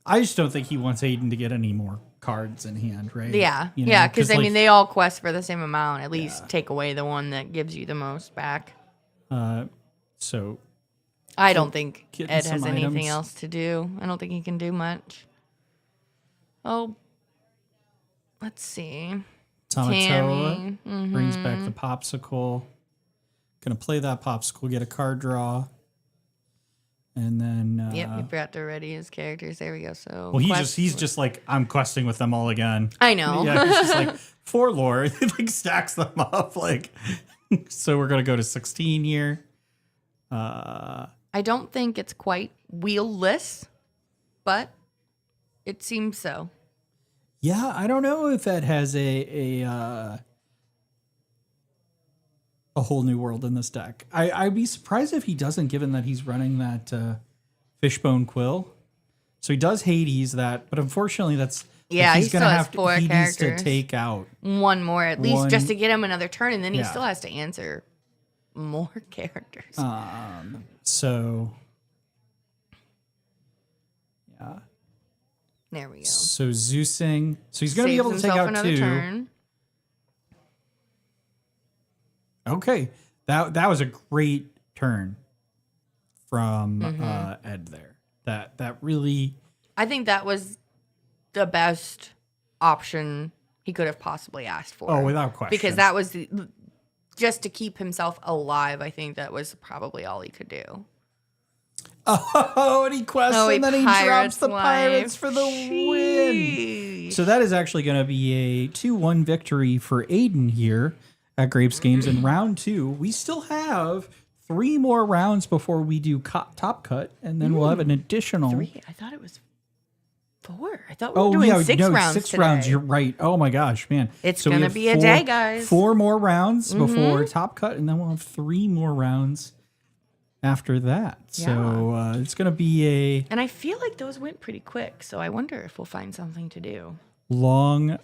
I just don't think he wants Aiden to get any more cards in hand, right? Yeah. You know, Yeah, because, like, they all quest for the same amount. At least take away the one that gives you the most back. So I don't think getting Ed has some anything items. else to do. I don't think he can do much. Oh, let's see. Tamatoa Tammy. brings back the popsicle. Gonna play that popsicle, get a card draw. And then Yep, he forgot to ready his characters. There we go. So well, he's just like, I'm questing with them all again. I know. Yeah, he's just like, for lore. He like stacks them up. Like, so we're gonna go to 16 here. I don't think it's quite wheelless, but it seems so. Yeah, I don't know if that has a whole new world in this deck. I'd be surprised if he doesn't, given that he's running that Fishbone Quill. So he does Hades that, but unfortunately that's Yeah, he's he still gonna has have four to, he needs to characters. take out. One more at least One- just to get him another turn, and then he Yeah. still has to answer more characters. So yeah. There we go. So Zeusing. So he's gonna be Saves able to take himself out another 2. turn. Okay. That was a great turn from Ed there. That really I think that was the best option he could have possibly asked for. Oh, without question. Because that was just to keep himself alive. I think that was probably all he could do. Oh, and he quests and then he drops the pirates for the win. Sheesh. So that is actually going to be a 2-1 victory for Aiden here at Grapes Games in round 2. We still have 3 more rounds before we do top cut, and then we'll have an additional 3? I thought it was 4. I thought we were doing 6 rounds 6 today. rounds. You're right. Oh my gosh, man! It's we gonna have be a day, guys. 4 more rounds before top cut, and then we'll have 3 more rounds after that. So it's gonna be a And I feel like those went pretty quick, so I wonder if we'll find something to do. long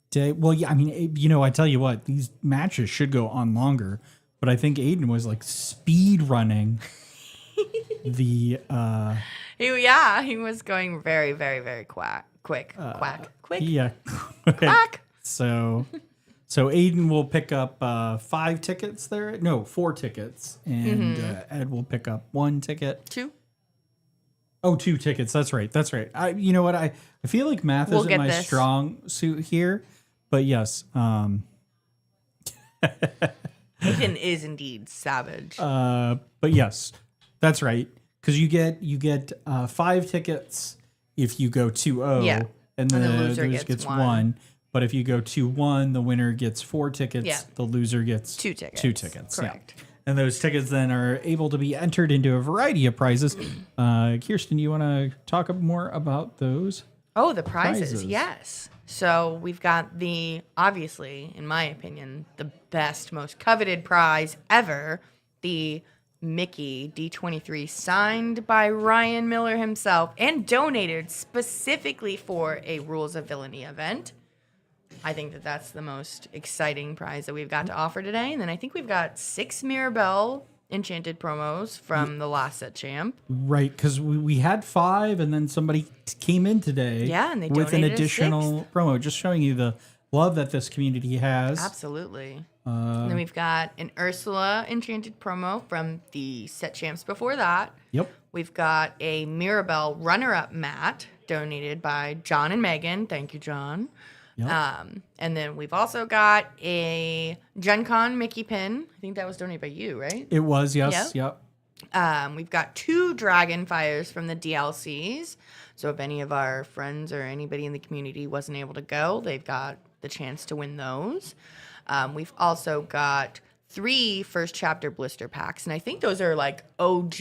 day. Well, yeah, I mean, I tell you what, these matches should go on longer, but I think Aiden was like speed running the He was going very, very, very quick. Quick. yeah. Quack. So So Aiden will pick up 5 tickets there. No, 4 tickets. And Ed will pick up 1 ticket. 2. Oh, 2 tickets. That's right. You know what? I feel like math We'll isn't get my this. strong suit here. But yes. Aiden is indeed savage. But yes, that's right. Because you get 5 tickets if you go 2-0. Yeah. And the loser loser gets gets 1. 1. But if you go 2-1, the winner gets 4 tickets. Yeah. The loser gets 2 tickets. 2 tickets. Correct. Yeah. And those tickets then are able to be entered into a variety of prizes. Kirsten, you want to talk more about those? Oh, the prizes. Prizes. Yes. So we've got obviously, in my opinion, the best, most coveted prize ever, the Mickey D23 signed by Ryan Miller himself and donated specifically for a Rules of Villainy event. I think that's the most exciting prize that we've got to offer today. And then I think we've got 6 Mirabelle Enchanted promos from the last set champ. Right, because we had 5, and then somebody came in today Yeah, and they with an donated a additional promo, just showing you the love that this community has. Absolutely. And then we've got an Ursula Enchanted promo from the set champs before that. Yep. We've got a Mirabelle runner-up mat donated by John and Megan. Thank you, John. Yep. And then we've also got a Gen Con Mickey pin. I think that was donated by you, right? It was, yes. Yep. Yep. We've got 2 Dragon Fires from the DLCs. So if any of our friends or anybody in the community wasn't able to go, they've got the chance to win those. We've also got 3 first chapter blister packs. And I think those are like OG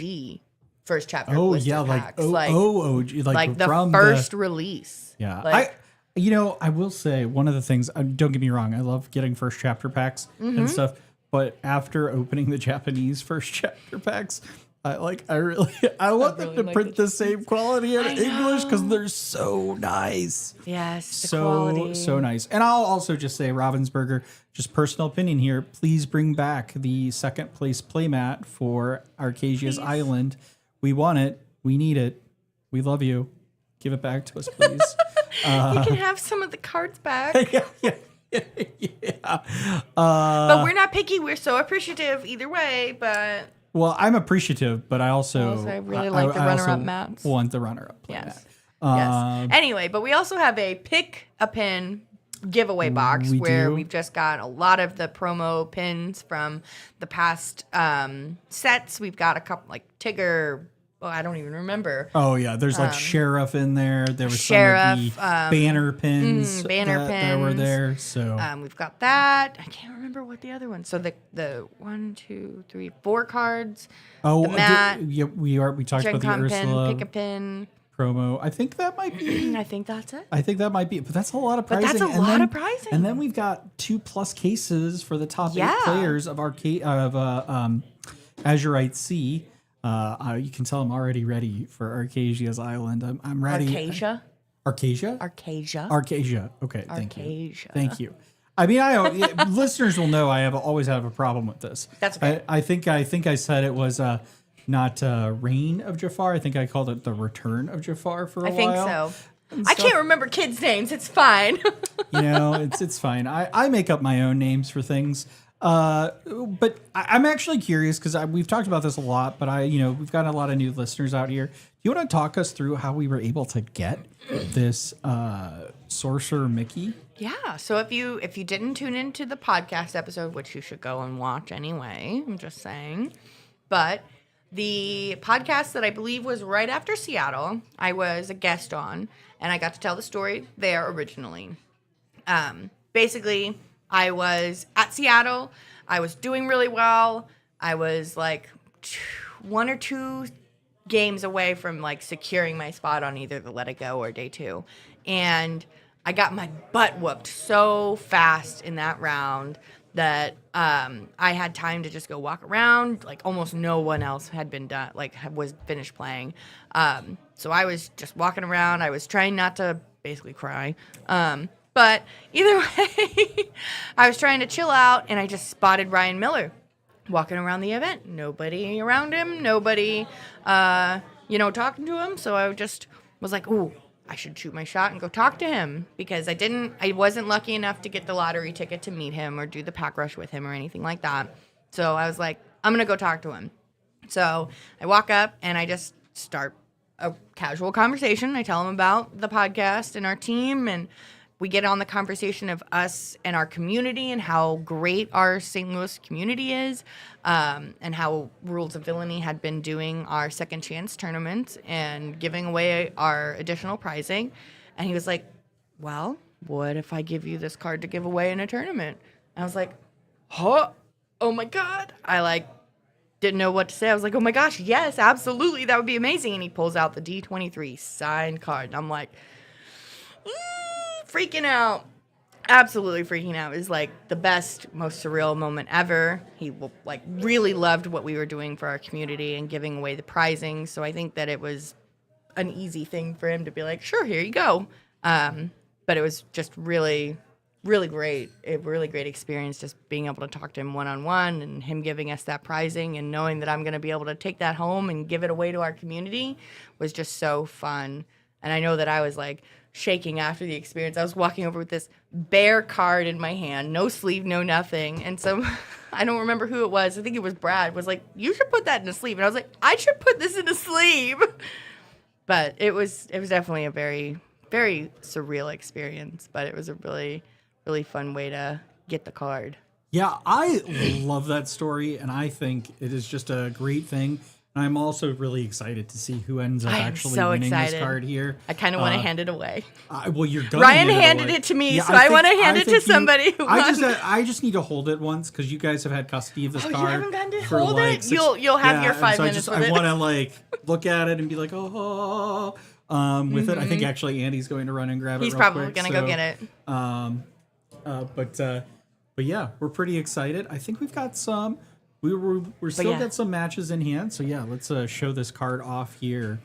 first chapter blister packs. Like the from first release. Yeah. I will say one of the things, don't get me wrong, I love getting first chapter packs and stuff, but after opening the Japanese first chapter packs, I want them to print the same quality in English because they're so nice. Yes, the quality. So nice. And I'll also just say, Ravensburger, just personal opinion here, please bring back the 2nd place playmat for Arcasia's Island. We want it. We need it. We love you. Give it back to us, please. You can have some of the cards back. Yeah. But we're not picky. We're so appreciative either way. But Well, I'm appreciative, but I also I really like the runner-up mats. Want the runner-up play Yes. mat. Yes. Anyway, but we also have a pick a pin giveaway box where we've just got a lot of the promo pins from the past sets. We've got a couple like Tigger. Oh, I don't even remember. Oh yeah, there's like Sheriff in there. There was Sheriff, some of the banner pins that were there. So we've got that. I can't remember what the other one. So the 1, 2, 3, 4 cards. the mat, we talked Gen about the Con Ursula pin, pick a pin. promo. I think that might be. I think that's it. But that's a lot of pricing. But that's a lot of pricing. And then we've got 2+ cases for the top 8 players of Azurite Sea. You can tell I'm already ready for Arcasia's Island. I'm ready. Arcasia. Okay, thank you. Arcasia. Thank you. I mean, listeners will know I always have a problem with this. That's okay. I think I said it was not Reign of Jafar. I think I called it the Return of Jafar for a while. I think so. I can't remember kids' names. It's fine. It's fine. I make up my own names for things. But I'm actually curious because we've talked about this a lot, but we've got a lot of new listeners out here. Do you want to talk us through how we were able to get this Sorcerer Mickey? Yeah. So if you didn't tune into the podcast episode, which you should go and watch anyway, I'm just saying, but the podcast that I believe was right after Seattle, I was a guest on, and I got to tell the story there originally. Basically, I was at Seattle. I was doing really well. I was like 1 or 2 games away from like securing my spot on either the Let It Go or day 2. And I got my butt whooped so fast in that round that I had time to just go walk around. Like almost no one else had been done, was finished playing. So I was just walking around. I was trying not to basically cry. But either way, I was trying to chill out, and I just spotted Ryan Miller walking around the event. Nobody around him, nobody, talking to him. So I just was like, ooh, I should shoot my shot and go talk to him because I wasn't lucky enough to get the lottery ticket to meet him or do the pack rush with him or anything like that. So I was like, I'm going to go talk to him. So I walk up and I just start a casual conversation. I tell him about the podcast and our team, and we get on the conversation of us and our community and how great our St. Louis community is, and how Rules of Villainy had been doing our second chance tournament and giving away our additional prizing. And he was like, well, what if I give you this card to give away in a tournament? And I was like, huh? Oh my God. I didn't know what to say. I was like, oh my gosh, yes, absolutely. That would be amazing. And he pulls out the D23 signed card. And I'm like, freaking out. Absolutely freaking out. It was the best, most surreal moment ever. He really loved what we were doing for our community and giving away the prizing. So I think that it was an easy thing for him to be like, sure, here you go. But it was just really, really great. A really great experience just being able to talk to him one-on-one and him giving us that prizing and knowing that I'm going to be able to take that home and give it away to our community was just so fun. And I know that I was shaking after the experience. I was walking over with this bare card in my hand, no sleeve, no nothing. And so I don't remember who it was. I think it was Brad was like, you should put that in a sleeve. And I was like, I should put this in a sleeve. But it was definitely a very, very surreal experience. But it was a really, really fun way to get the card. Yeah, I love that story, and I think it is just a great thing. And I'm also really excited to see who ends up actually winning this card here. I kind of want to hand it away. Well, you're going Ryan handed it to me, so I want to hand it to somebody who won. I just need to hold it once because you guys have had custody of this card. You haven't gotten to hold it? You'll have your 5 minutes with it. I want to look at it and be like, oh, with it. I think actually Andy's going to run and grab it. He's probably going to go get it. But yeah, we're pretty excited. I think we've got some. We're still got some matches in hand. So yeah, let's show this card off here.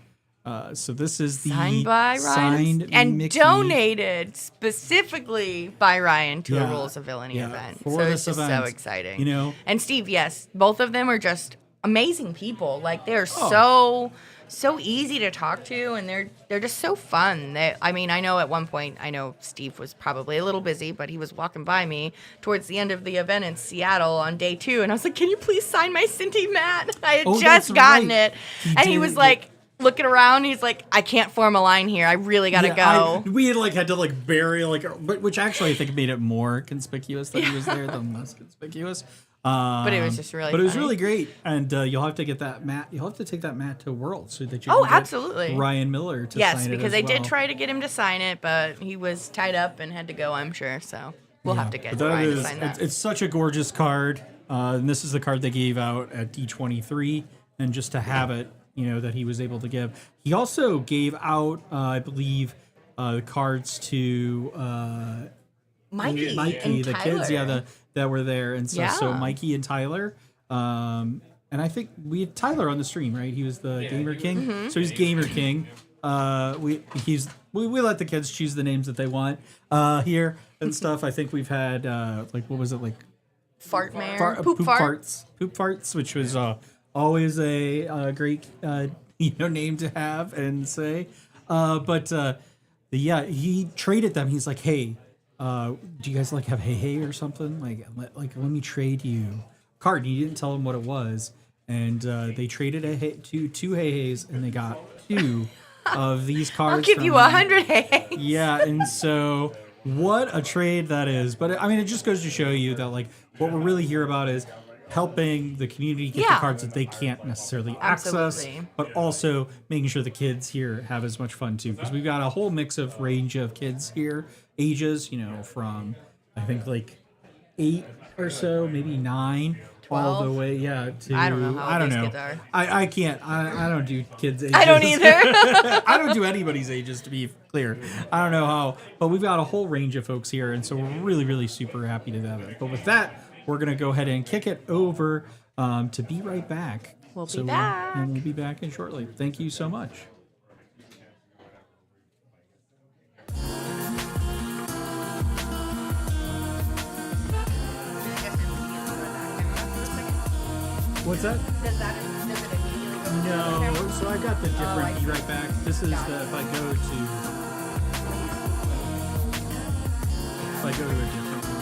So this is the signed by Ryan and Mickey. Donated specifically by Ryan to a Rules of Villainy event. So it's just so exciting. And Steve, yes, both of them are just amazing people. They're so easy to talk to, and they're just so fun. I know at one point, Steve was probably a little busy, but he was walking by me towards the end of the event in Seattle on day 2, and I was like, can you please sign my Cinti mat? I had just gotten it. He was looking around, he's like, I can't form a line here. I really gotta go. We had to bury which actually I think made it more conspicuous that he was there than less conspicuous. But it was just really But it was really great. And you'll have to get that mat. You'll have to take that mat to World so that you can absolutely. get Ryan Miller to sign it. Yes, because I did try to get him to sign it, but he was tied up and had to go, I'm sure. So we'll have to get Ryan to sign that. It's such a gorgeous card. And this is the card they gave out at D23. And just to have it, that he was able to give. He also gave out, I believe, cards to Mikey the Tyler. kids, that were there, and so Mikey and Tyler, and I think we had Tyler on the stream, right? He was the Gamer King, so he's Gamer King. We let the kids choose the names that they want here and stuff. I think we've had what was it Fart Mare, Poop Farts, which was always a great name to have and say, but he traded them. He's like, hey. Do you guys have Hey Hey or something? Let me trade you a card. And he didn't tell them what it was, and they traded two Hey Heys, and they got 2 of these cards. I'll give you 100 Hey Heys. Yeah, and so what a trade that is. But it just goes to show you that what we're really here about is helping the community get the cards that they can't necessarily access, but also making sure the kids here have as much fun too, because we've got a whole mix of range of kids here, ages, from I think 8 or so, maybe 9, 12? all the way, to I don't know how old these kids are. I can't. I don't do kids' ages. I don't either. I don't do anybody's ages, to be clear. I don't know how, but we've got a whole range of folks here, and so we're really, really super happy to have it. But with that, we're going to go ahead and kick it over to Be Right Back. We'll be back. And we'll be back in shortly. Thank you so much. What's that? Does it immediately go to the No. camera? So I got the different Be Right Back. This is if I go to I go to a different one.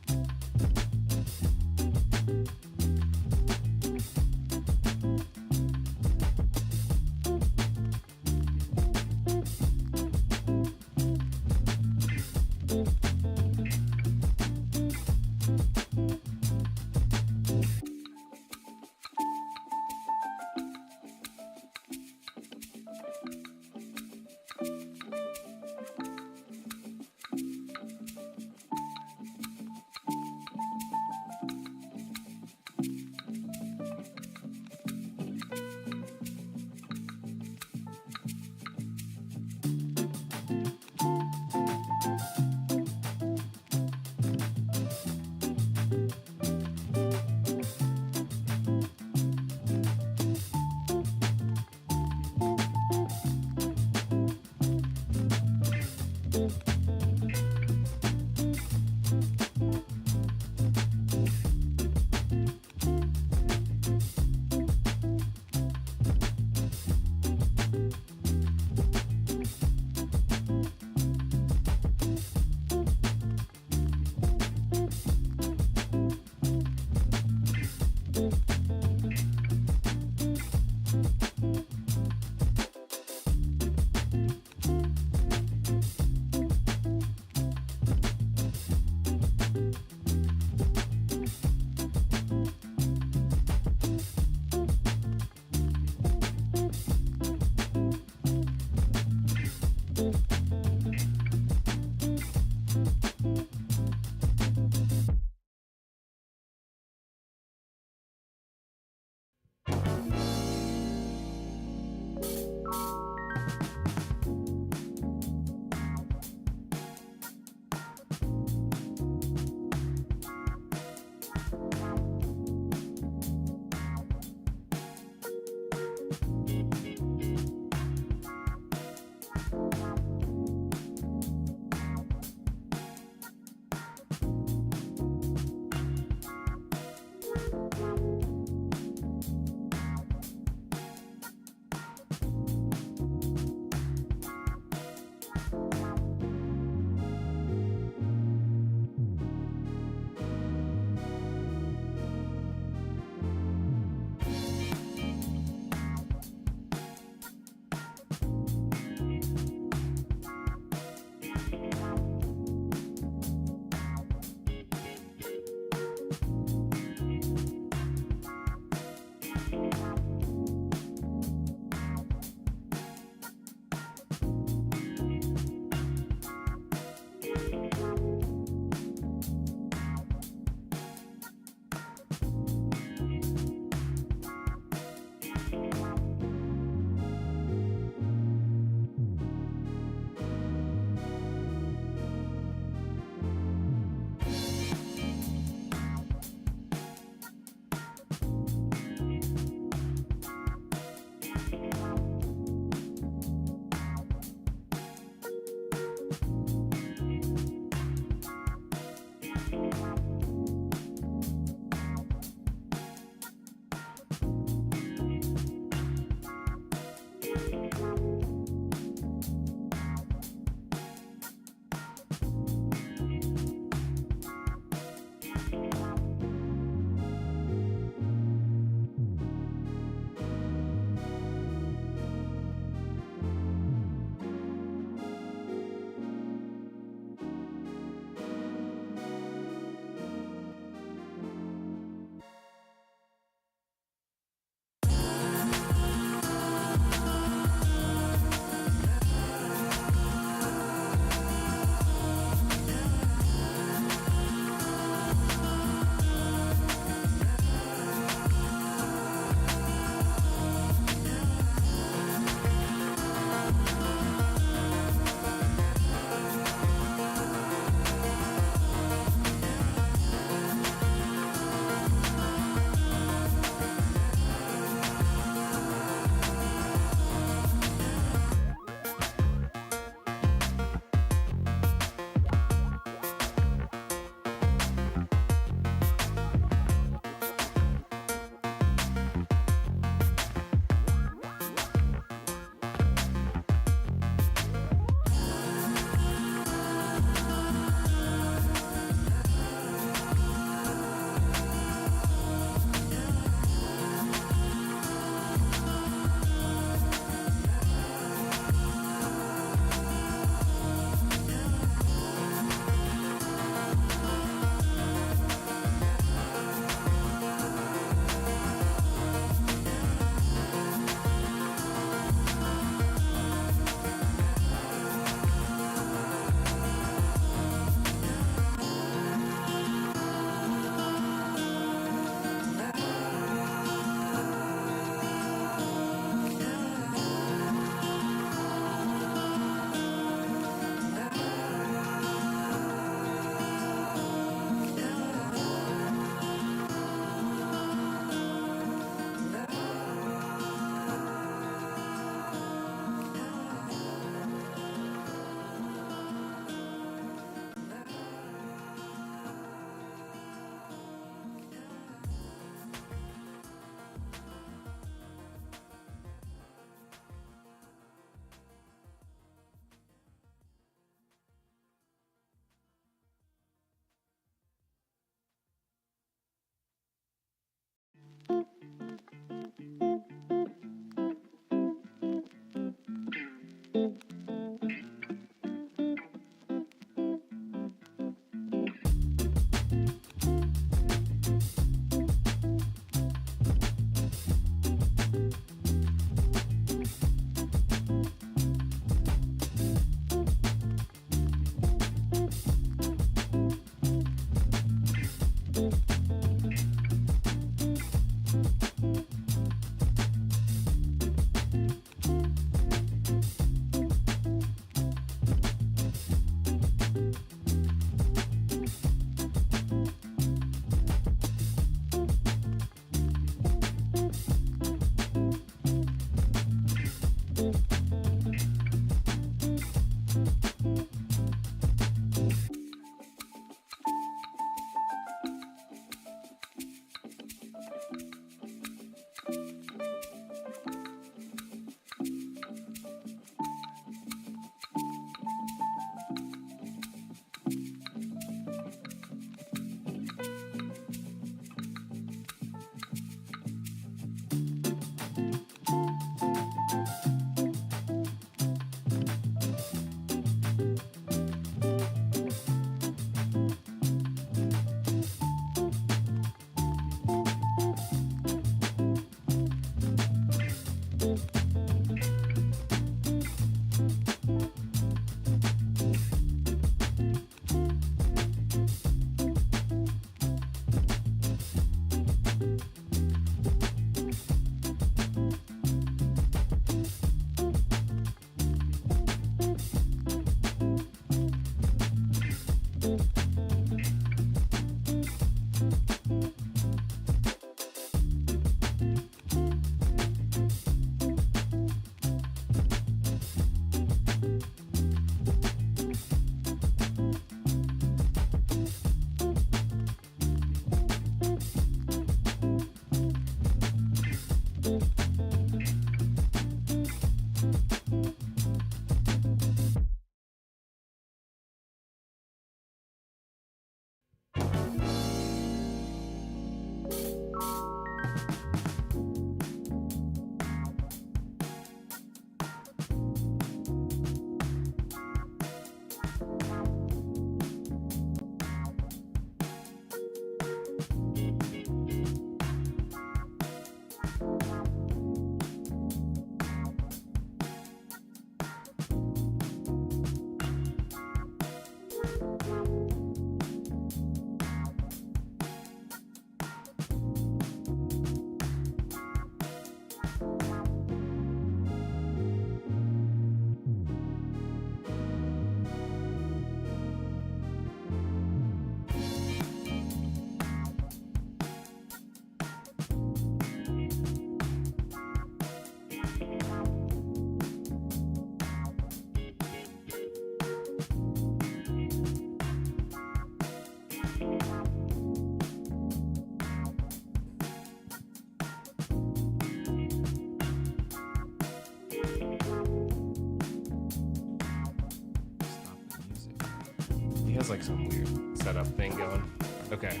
Has like some weird setup thing going. Okay.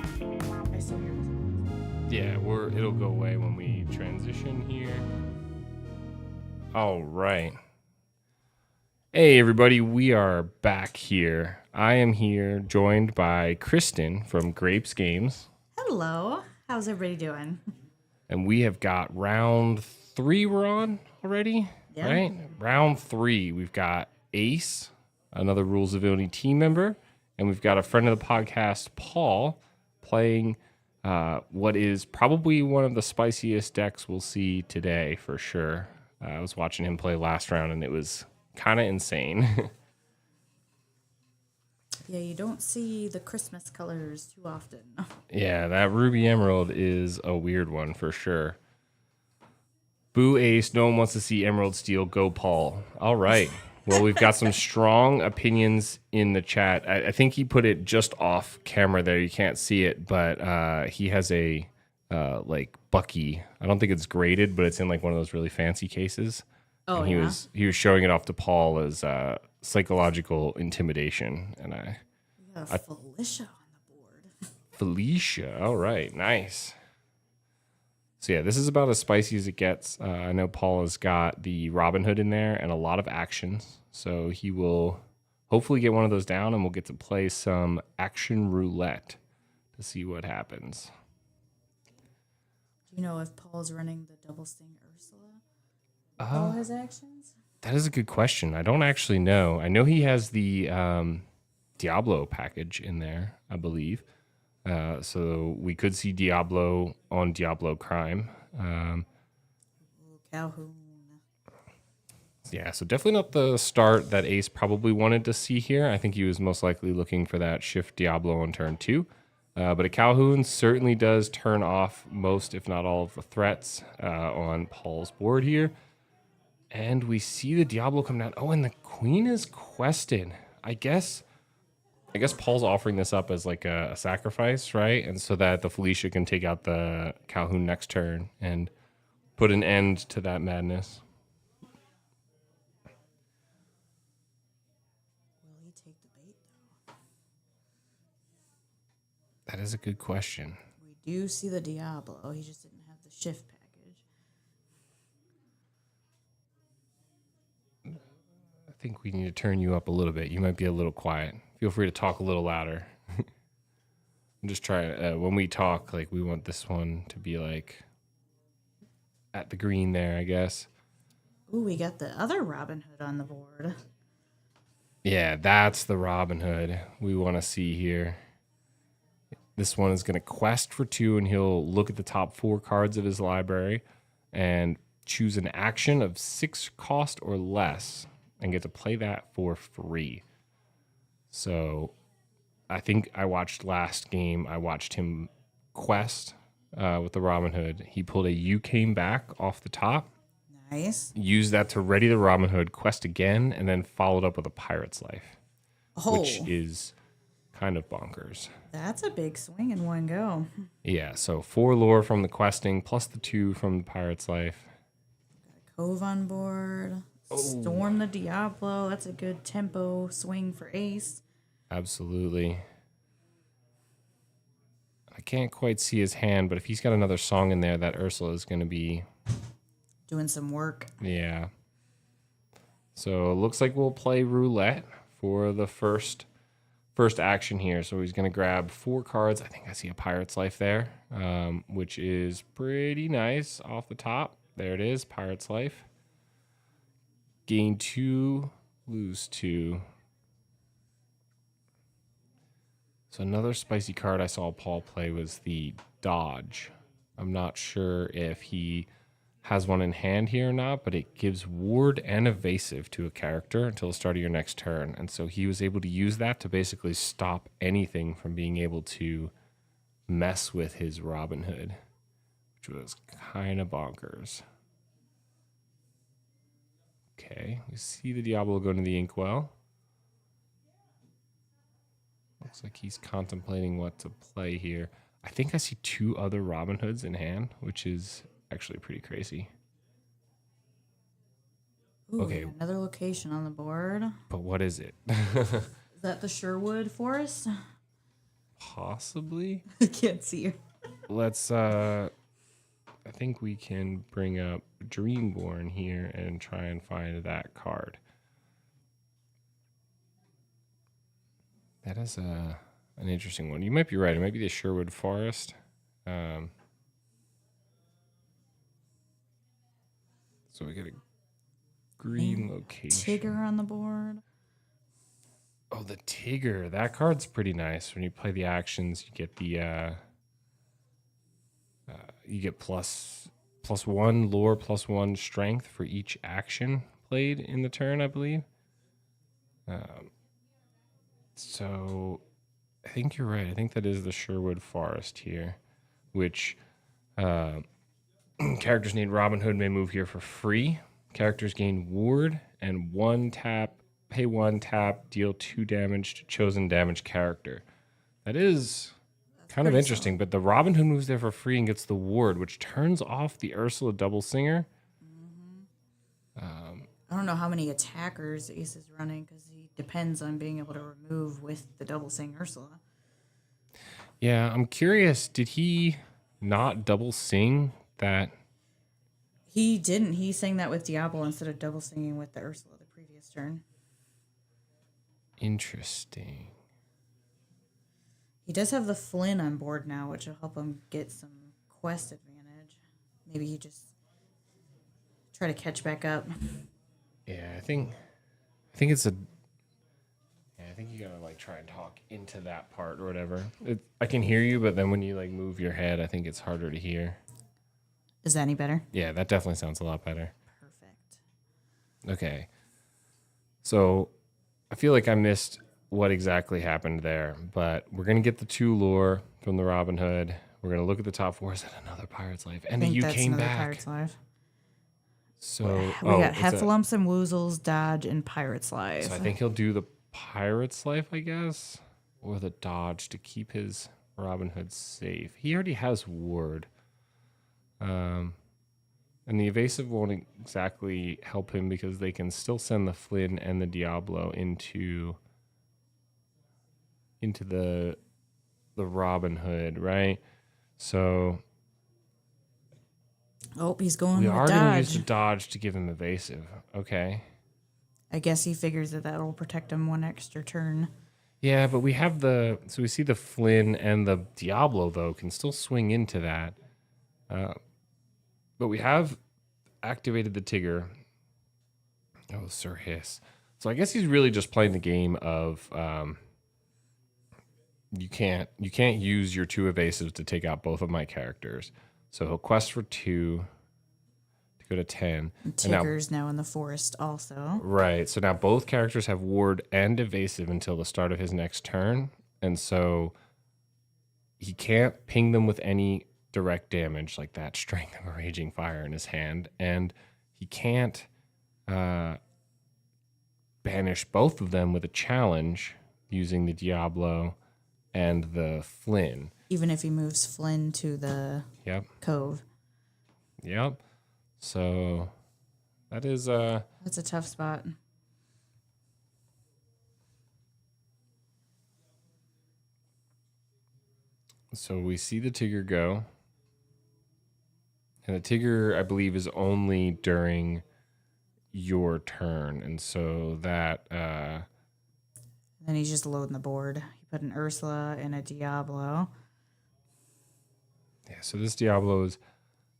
I still hear this. Yeah, it'll go away when we transition here. All right. Hey everybody, we are back here. I am here joined by Kirsten from Grape's Games. Hello. How's everybody doing? And we have got round 3 we're on already, Yeah. right? Round 3, we've got Ace, another Rules of Villainy team member, and we've got a friend of the podcast, Paul, playing what is probably one of the spiciest decks we'll see today for sure. I was watching him play last round, and it was kind of insane. Yeah, you don't see the Christmas colors too often. Yeah, that Ruby Emerald is a weird one for sure. Boo Ace, no one wants to see Emerald Steel. Go Paul. All right. Well, we've got some strong opinions in the chat. I think he put it just off camera there. You can't see it, but he has a like Bucky. I don't think it's graded, but it's in like one of those really fancy cases. Oh, and he yeah? was showing it off to Paul as psychological intimidation, and We got a Felicia on the board. Felicia. All right, nice. So yeah, this is about as spicy as it gets. I know Paul has got the Robin Hood in there and a lot of actions, so he will hopefully get one of those down, and we'll get to play some action roulette to see what happens. Do you know if Paul's running the double sting Ursula? All his actions? That is a good question. I don't actually know. I know he has the Diablo package in there, I believe. So we could see Diablo on Diablo Crime. Calhoun. Yeah, so definitely not the start that Ace probably wanted to see here. I think he was most likely looking for that Shift Diablo on turn 2. But a Calhoun certainly does turn off most, if not all, of the threats on Paul's board here. And we see the Diablo come down. Oh, and the Queen is quested. I guess Paul's offering this up as like a sacrifice, right? And so that the Felicia can take out the Calhoun next turn and put an end to that madness. Will he take the bait, though? That is a good question. We do see the Diablo. He just didn't have the shift package. I think we need to turn you up a little bit. You might be a little quiet. Feel free to talk a little louder. I'm just trying. When we talk, like we want this one to be like at the green there, I guess. Ooh, we got the other Robin Hood on the board. Yeah, that's the Robin Hood we want to see here. This one is going to quest for 2, and he'll look at the top 4 cards of his library and choose an action of 6 cost or less and get to play that for free. So I think I watched last game, I watched him quest with the Robin Hood. He pulled a You Came Back off the top. Nice. Used that to ready the Robin Hood, quest again, and then followed up with a Pirate's Life, which is kind of bonkers. That's a big swing in one go. Yeah, so 4 lore from the questing, plus the 2 from the Pirate's Life. Cove on board. Storm the Diablo. That's a good tempo swing for Ace. Absolutely. I can't quite see his hand, but if he's got another song in there, that Ursula is going to be... Doing some work. Yeah. So it looks like we'll play roulette for the first action here. So he's going to grab 4 cards. I think I see a Pirate's Life there, which is pretty nice off the top. There it is, Pirate's Life. Gain 2, lose 2. So another spicy card I saw Paul play was the Dodge. I'm not sure if he has one in hand here or not, but it gives ward and evasive to a character until the start of your next turn. And so he was able to use that to basically stop anything from being able to mess with his Robin Hood, which was kind of bonkers. Okay, we see the Diablo go into the Inkwell. Looks like he's contemplating what to play here. I think I see 2 other Robin Hoods in hand, which is actually pretty crazy. Ooh, Okay. Another location on the board. But what is it? Is that the Sherwood Forest? Possibly. I can't see you. Let's I think we can bring up Dreamborn here and try and find that card. That is an interesting one. You might be right. It might be the Sherwood Forest. So we get a green location. Tigger on the board. Oh, the Tigger. That card's pretty nice. When you play the actions, you get the you get plus 1 lore, plus 1 strength for each action played in the turn, I believe. So I think you're right. I think that is the Sherwood Forest here, which characters named Robin Hood may move here for free. Characters gain ward and 1 tap, pay 1 tap, deal 2 damage to chosen damage character. That is kind of interesting, solid. but the Robin Hood moves there for free and gets the ward, which turns off the Ursula double singer. I don't know how many attackers Ace is running because he depends on being able to remove with the double sing Ursula. Yeah, I'm curious, did he not double sing that? He didn't. He sang that with Diablo instead of double singing with the Ursula the previous turn. Interesting. He does have the Flynn on board now, which will help him get some quest advantage. Maybe he just try to catch back up. Yeah, I think it's a. Yeah, I think you gotta like try and talk into that part or whatever. I can hear you, but then when you like move your head, I think it's harder to hear. Is that any better? Yeah, that definitely sounds a lot better. Perfect. Okay, so I feel like I missed what exactly happened there, but we're gonna get the 2 lore from the Robin Hood. We're gonna look at the top 4. Is that another Pirate's Life? And I think you that's came another back. Pirate's Life. So We got it's Heffalumps and Woozles, Dodge, and Pirate's Life. So I think he'll do the Pirate's Life, I guess, or the Dodge to keep his Robin Hood safe. He already has ward. And the evasive won't exactly help him because they can still send the Flynn and the Diablo into the Robin Hood, right? So he's going we with are going to Dodge. use the Dodge to give him evasive. Okay. I guess he figures that'll protect him 1 extra turn. Yeah, but we have so we see the Flynn and the Diablo, though, can still swing into that. But we have activated the Tigger. Oh, Sir Hiss. So I guess he's really just playing the game of you can't use your 2 evasives to take out both of my characters. So he'll quest for 2 to go to 10. And And now, Ticker's now in the forest also. right. So now both characters have ward and evasive until the start of his next turn. And so he can't ping them with any direct damage like that strength of a raging fire in his hand. And he can't banish both of them with a challenge using the Diablo and the Flynn. Even if he moves Flynn to the Yep. cove. Yep. So that is That's a tough spot. so we see the Tigger go. And the Tigger, I believe, is only during your turn. And so that Then he's just loading the board. He put an Ursula and a Diablo. yeah, so this Diablo is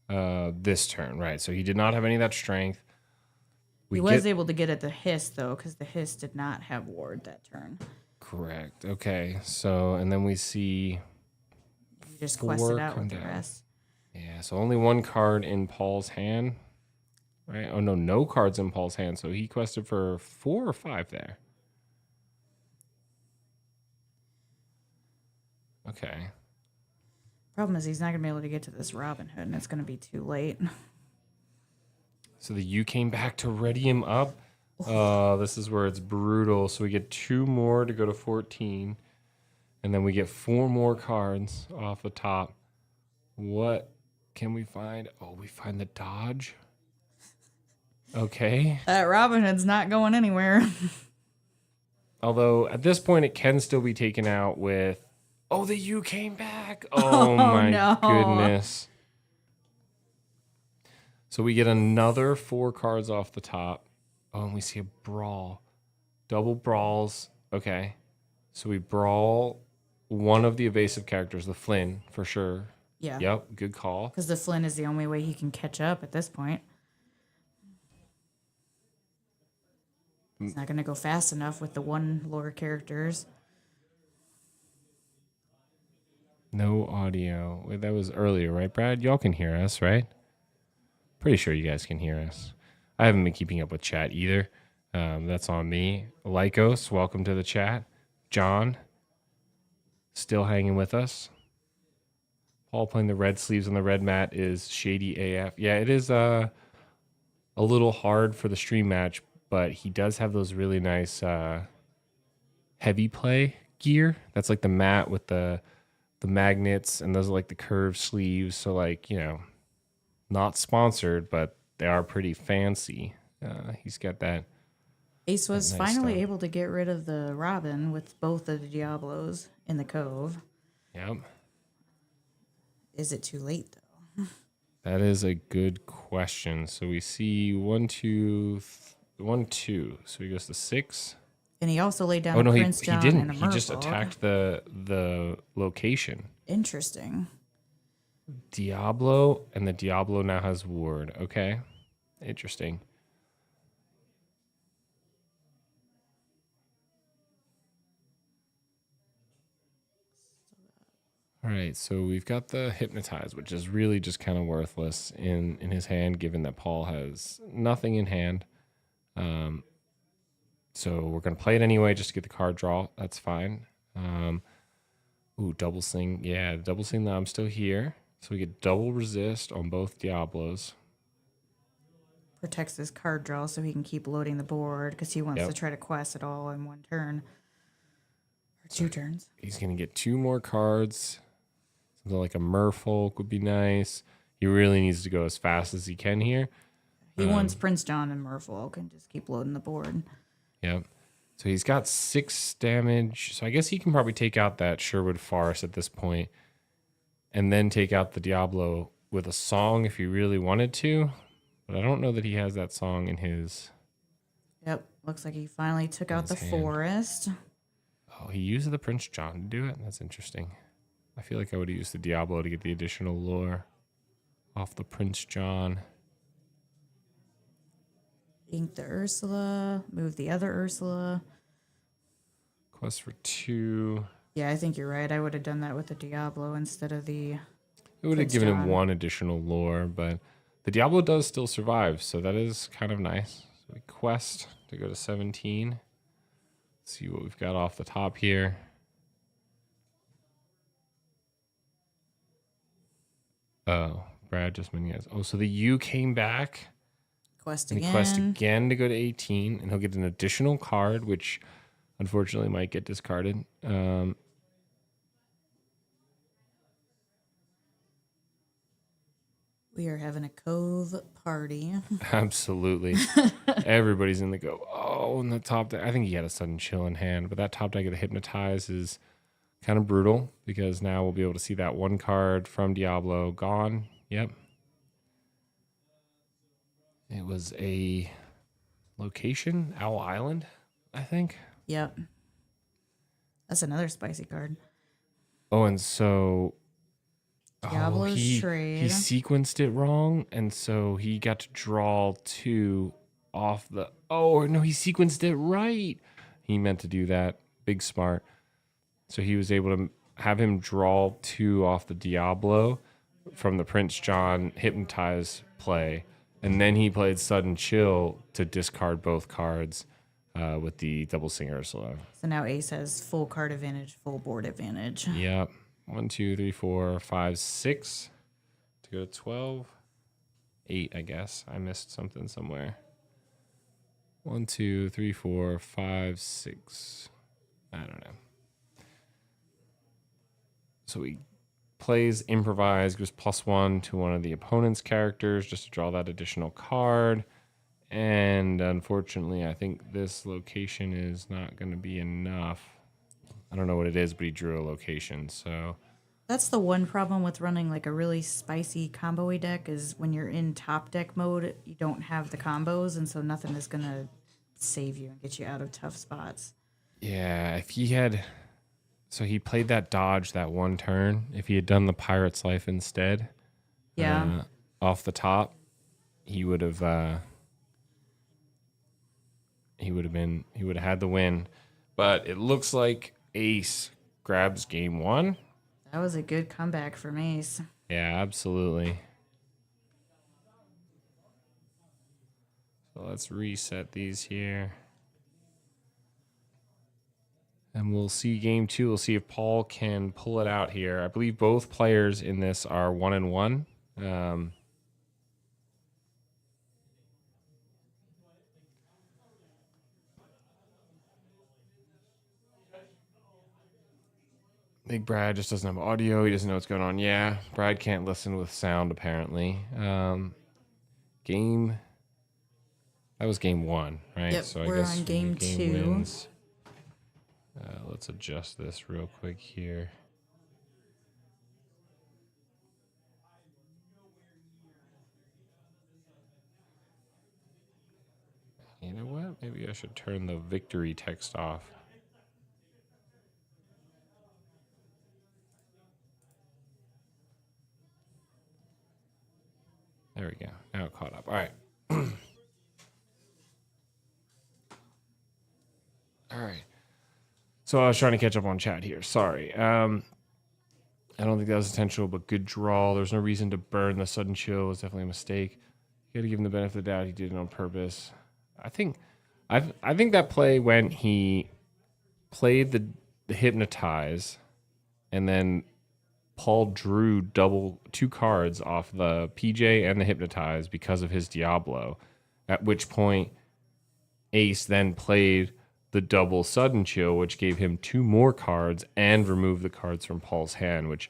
this turn, right? So he did not have any of that strength. He was able to get at the Hiss, though, because the Hiss did not have ward that turn. Correct. Okay. So, and then we see, You just 4 quested out come with the down. rest. yeah, so only 1 card in Paul's hand, right? Oh, no cards in Paul's hand. So he quested for 4 or 5 there. Okay. Problem is, he's not going to be able to get to this Robin Hood, and it's going to be too late. So the U came back to ready him up. This is where it's brutal. So we get 2 more to go to 14. And then we get 4 more cards off the top. What can we find? Oh, we find the dodge. Okay. That Robin Hood's not going anywhere. Although at this point it can still be taken out with, oh, the U came back. Oh, my no. goodness. So we get another 4 cards off the top. Oh, and we see a brawl. Double brawls. Okay. So we brawl one of the evasive characters, the Flynn, for sure. Yeah. Yep, good call. Because the Flynn is the only way he can catch up at this point. He's not going to go fast enough with the 1 lore characters. No audio. Wait, that was earlier, right, Brad? Y'all can hear us, right? Pretty sure you guys can hear us. I haven't been keeping up with chat either. That's on me. Lycos, welcome to the chat. John, still hanging with us. Paul playing the red sleeves on the red mat is shady AF. Yeah, it is a little hard for the stream match, but he does have those really nice heavy play gear. That's like the mat with the magnets, and those are like the curved sleeves. So like, you know, not sponsored, but they are pretty fancy. He's got that. Ace was Nice finally stuff. able to get rid of the Robin with both of the Diablos in the cove. Yep. Is it too late, though? That is a good question. So we see 1, 2, 1, 2. So he goes to 6. And he also laid down Oh a no, Prince he John didn't. and a He just Merfolk. attacked the location. Interesting. Diablo, and the Diablo now has ward. Okay. Interesting. All right, so we've got the Hypnotize, which is really just kind of worthless in his hand, given that Paul has nothing in hand. So we're going to play it anyway just to get the card draw. That's fine. Ooh, double sling. Yeah, double sling. Now I'm still here. So we get double resist on both Diablos. Protects his card draw so he can keep loading the board because he wants Yep. to try to quest it all in 1 turn. Or 2 turns. He's going to get 2 more cards. Something like a Merfolk would be nice. He really needs to go as fast as he can here. He wants Prince John and Merfolk and just keep loading the board. Yep. So he's got 6 damage. So I guess he can probably take out that Sherwood Forest at this point, and then take out the Diablo with a song if he really wanted to. But I don't know that he has that song in his. Yep. Looks like he finally took out the his hand. forest. Oh, he used the Prince John to do it? That's interesting. I feel like I would have used the Diablo to get the additional lore off the Prince John. Ink the Ursula. Move the other Ursula. Quest for 2. Yeah, I think you're right. I would have done that with the Diablo instead of the... It would have Prince given him John. 1 additional lore, but the Diablo does still survive, so that is kind of nice. So we quest to go to 17. Let's see what we've got off the top here. Oh, Brad just mentioned yes. Oh, so the U came back. Quest And again. he quests again to go to 18, and he'll get an additional card, which unfortunately might get discarded. We are having a Cove party. Absolutely. Everybody's in the go. Oh, and the top deck. I think he had a sudden chill in hand, but that top deck of the Hypnotize is kind of brutal because now we'll be able to see that one card from Diablo gone. Yep. It was a location, Owl Island, I think. Yep. That's another spicy card. Oh, and so Diablo's he Trade. sequenced it wrong, and so he got to draw 2 off the. Oh no, he sequenced it right. He meant to do that. Big smart. So he was able to have him draw 2 off the Diablo from the Prince John Hypnotize play, and then he played Sudden Chill to discard both cards with the Double Singer Ursula. So now Ace has full card advantage, full board advantage. Yep. 1, 2, 3, 4, 5, 6 to go to 12. 8, I guess. I missed something somewhere. 1, 2, 3, 4, 5, 6. I don't know. So he plays improvise, gives +1 to one of the opponent's characters just to draw that additional card. And unfortunately, I think this location is not going to be enough. I don't know what it is, but he drew a location, so... That's the one problem with running like a really spicy combo-y deck is when you're in top deck mode, you don't have the combos, and so nothing is going to save you and get you out of tough spots. Yeah, if he had... So he played that dodge that one turn. If he had done the Pirate's Life instead, Yeah. off the top, he would have had the win. But it looks like Ace grabs game 1. That was a good comeback from Ace. Yeah, absolutely. So let's reset these here. And we'll see game 2. We'll see if Paul can pull it out here. I believe both players in this are 1-1. I think Brad just doesn't have audio. He doesn't know what's going on. Yeah, Brad can't listen with sound, apparently. That was game 1, right? Yep, we're on game 2. Wins. Let's adjust this real quick here. You know what? Maybe I should turn the victory text off. There we go. Now it caught up. All right. All right. So I was trying to catch up on chat here. Sorry. I don't think that was intentional, but good draw. There's no reason to burn the sudden chill. It was definitely a mistake. You got to give him the benefit of the doubt. He did it on purpose. I think that play when he played the Hypnotize, and then Paul drew 2 cards off the PJ and the Hypnotize because of his Diablo, at which point Ace then played the double Sudden Chill, which gave him 2 more cards and removed the cards from Paul's hand, which,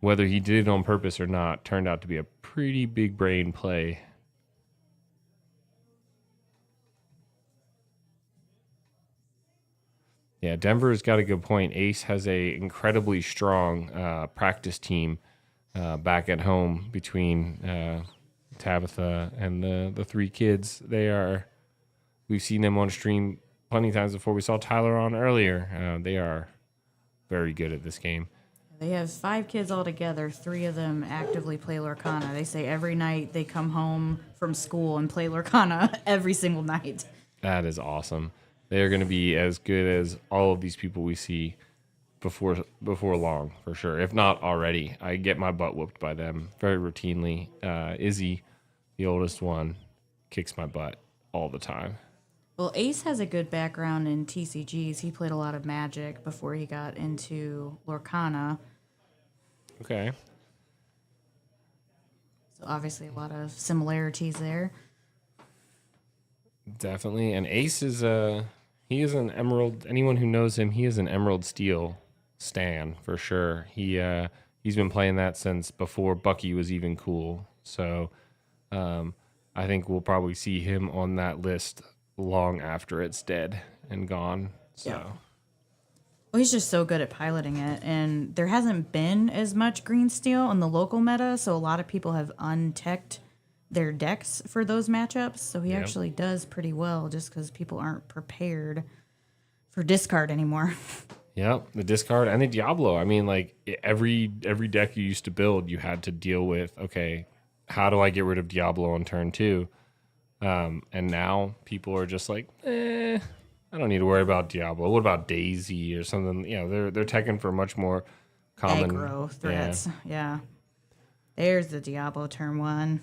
whether he did it on purpose or not, turned out to be a pretty big brain play. Yeah, Denver's got a good point. Ace has a incredibly strong practice team back at home between Tabitha and the 3 kids. We've seen them on stream plenty of times before. We saw Tyler on earlier. They are very good at this game. They have 5 kids altogether. 3 of them actively play Lorcana. They say every night they come home from school and play Lorcana every single night. That is awesome. They are going to be as good as all of these people we see before long, for sure. If not already, I get my butt whooped by them very routinely. Izzy, the oldest one, kicks my butt all the time. Well, Ace has a good background in TCGs. He played a lot of Magic before he got into Lorcana. Okay. So obviously a lot of similarities there. Definitely. And Ace is he is an Emerald. Anyone who knows him, he is an Emerald Steel stan for sure. He's been playing that since before Bucky was even cool. So I think we'll probably see him on that list long after it's dead and gone. So Yeah. Well, he's just so good at piloting it, and there hasn't been as much green steel in the local meta, so a lot of people have unteched their decks for those matchups. So he actually does pretty well, just because people aren't prepared for discard anymore. Yep, the discard and the Diablo. I mean, like every deck you used to build, you had to deal with, okay, how do I get rid of Diablo on turn 2? And now people are just like, I don't need to worry about Diablo. What about Daisy or something? You know, they're teching for much more common Aggro threats. Yeah. There's the Diablo turn 1.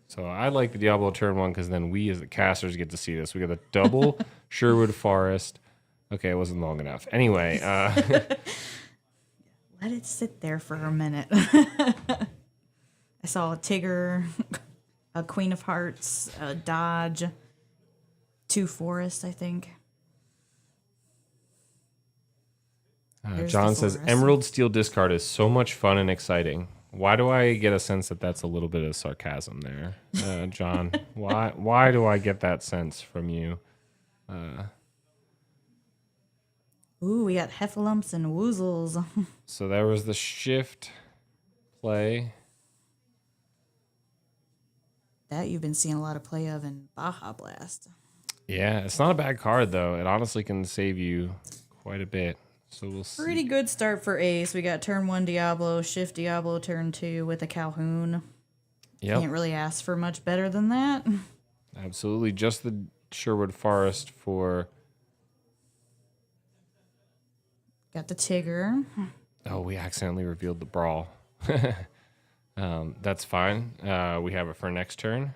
So I like the Diablo turn 1 because then we as the casters get to see this. We got a double Sherwood Forest. Okay, it wasn't long enough. Anyway, Let it sit there for a minute. I saw a Tigger, a Queen of Hearts, a Dodge, 2 Forests, I think. There's John the says forest. Emerald Steel discard is so much fun and exciting. Why do I get a sense that that's a little bit of sarcasm there, John? Why do I get that sense from you? Ooh, we got Heffalumps and Woozles. So there was the shift play. That you've been seeing a lot of play of in Baja Blast. Yeah, it's not a bad card though. It honestly can save you quite a bit. So we'll see. Pretty good start for Ace. We got turn 1 Diablo, shift Diablo turn 2 with a Calhoun. Yep, Can't really ask for much better than that. absolutely. Just the Sherwood Forest for. Got the Tigger. Oh, we accidentally revealed the brawl. That's fine. We have it for next turn.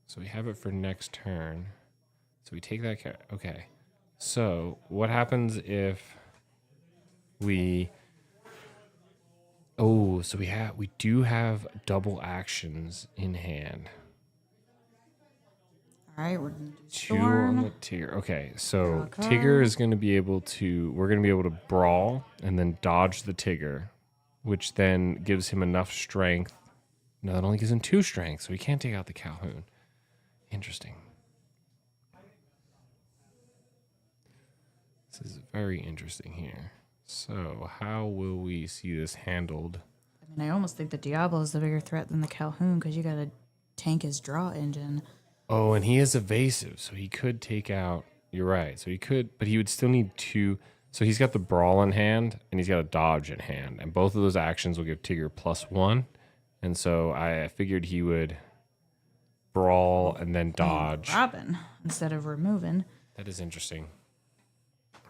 So we have it for next turn. So we take that. Okay. So what happens if we? Oh, so we do have double actions in hand. All right, we're going to do 2 on the Storm. Tigger. Okay, so Draw a Tigger card. is going to be able to. We're going to be able to brawl and then dodge the Tigger, which then gives him enough strength. No, that only gives him 2 strength, so he can't take out the Calhoun. Interesting. This is very interesting here. So, how will we see this handled? I mean, I almost think the Diablo is the bigger threat than the Calhoun because you got to tank his draw engine. Oh, and he is evasive, so he could take out. You're right. So he could, but he would still need 2. So he's got the brawl in hand, and he's got a dodge in hand, and both of those actions will give Tigger +1. And so I figured he would brawl and then dodge. Robin instead of removing. That is interesting.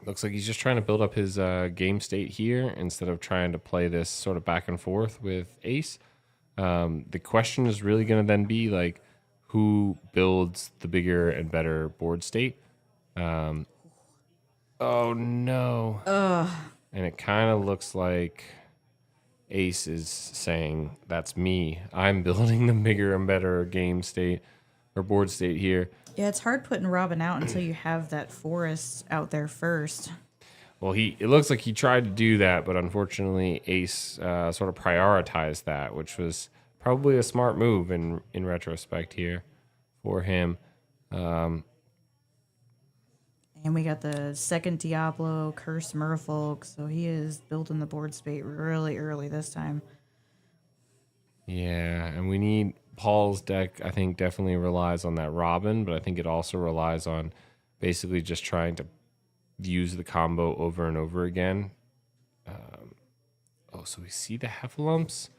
Looks like he's just trying to build up his game state here instead of trying to play this sort of back and forth with Ace. The question is really going to then be like, who builds the bigger and better board state? Oh no! And it kind of looks like Ace is saying, "That's me. I'm building the bigger and better game state or board state here." Yeah, it's hard putting Robin out until you have that forest out there first. Well, it looks like he tried to do that, but unfortunately, Ace sort of prioritized that, which was probably a smart move in retrospect here for him. And we got the second Diablo, Curse Merfolk, so he is building the board state really early this time. Yeah, and we need Paul's deck. I think definitely relies on that Robin, but I think it also relies on basically just trying to use the combo over and over again. So we see the Heffalumps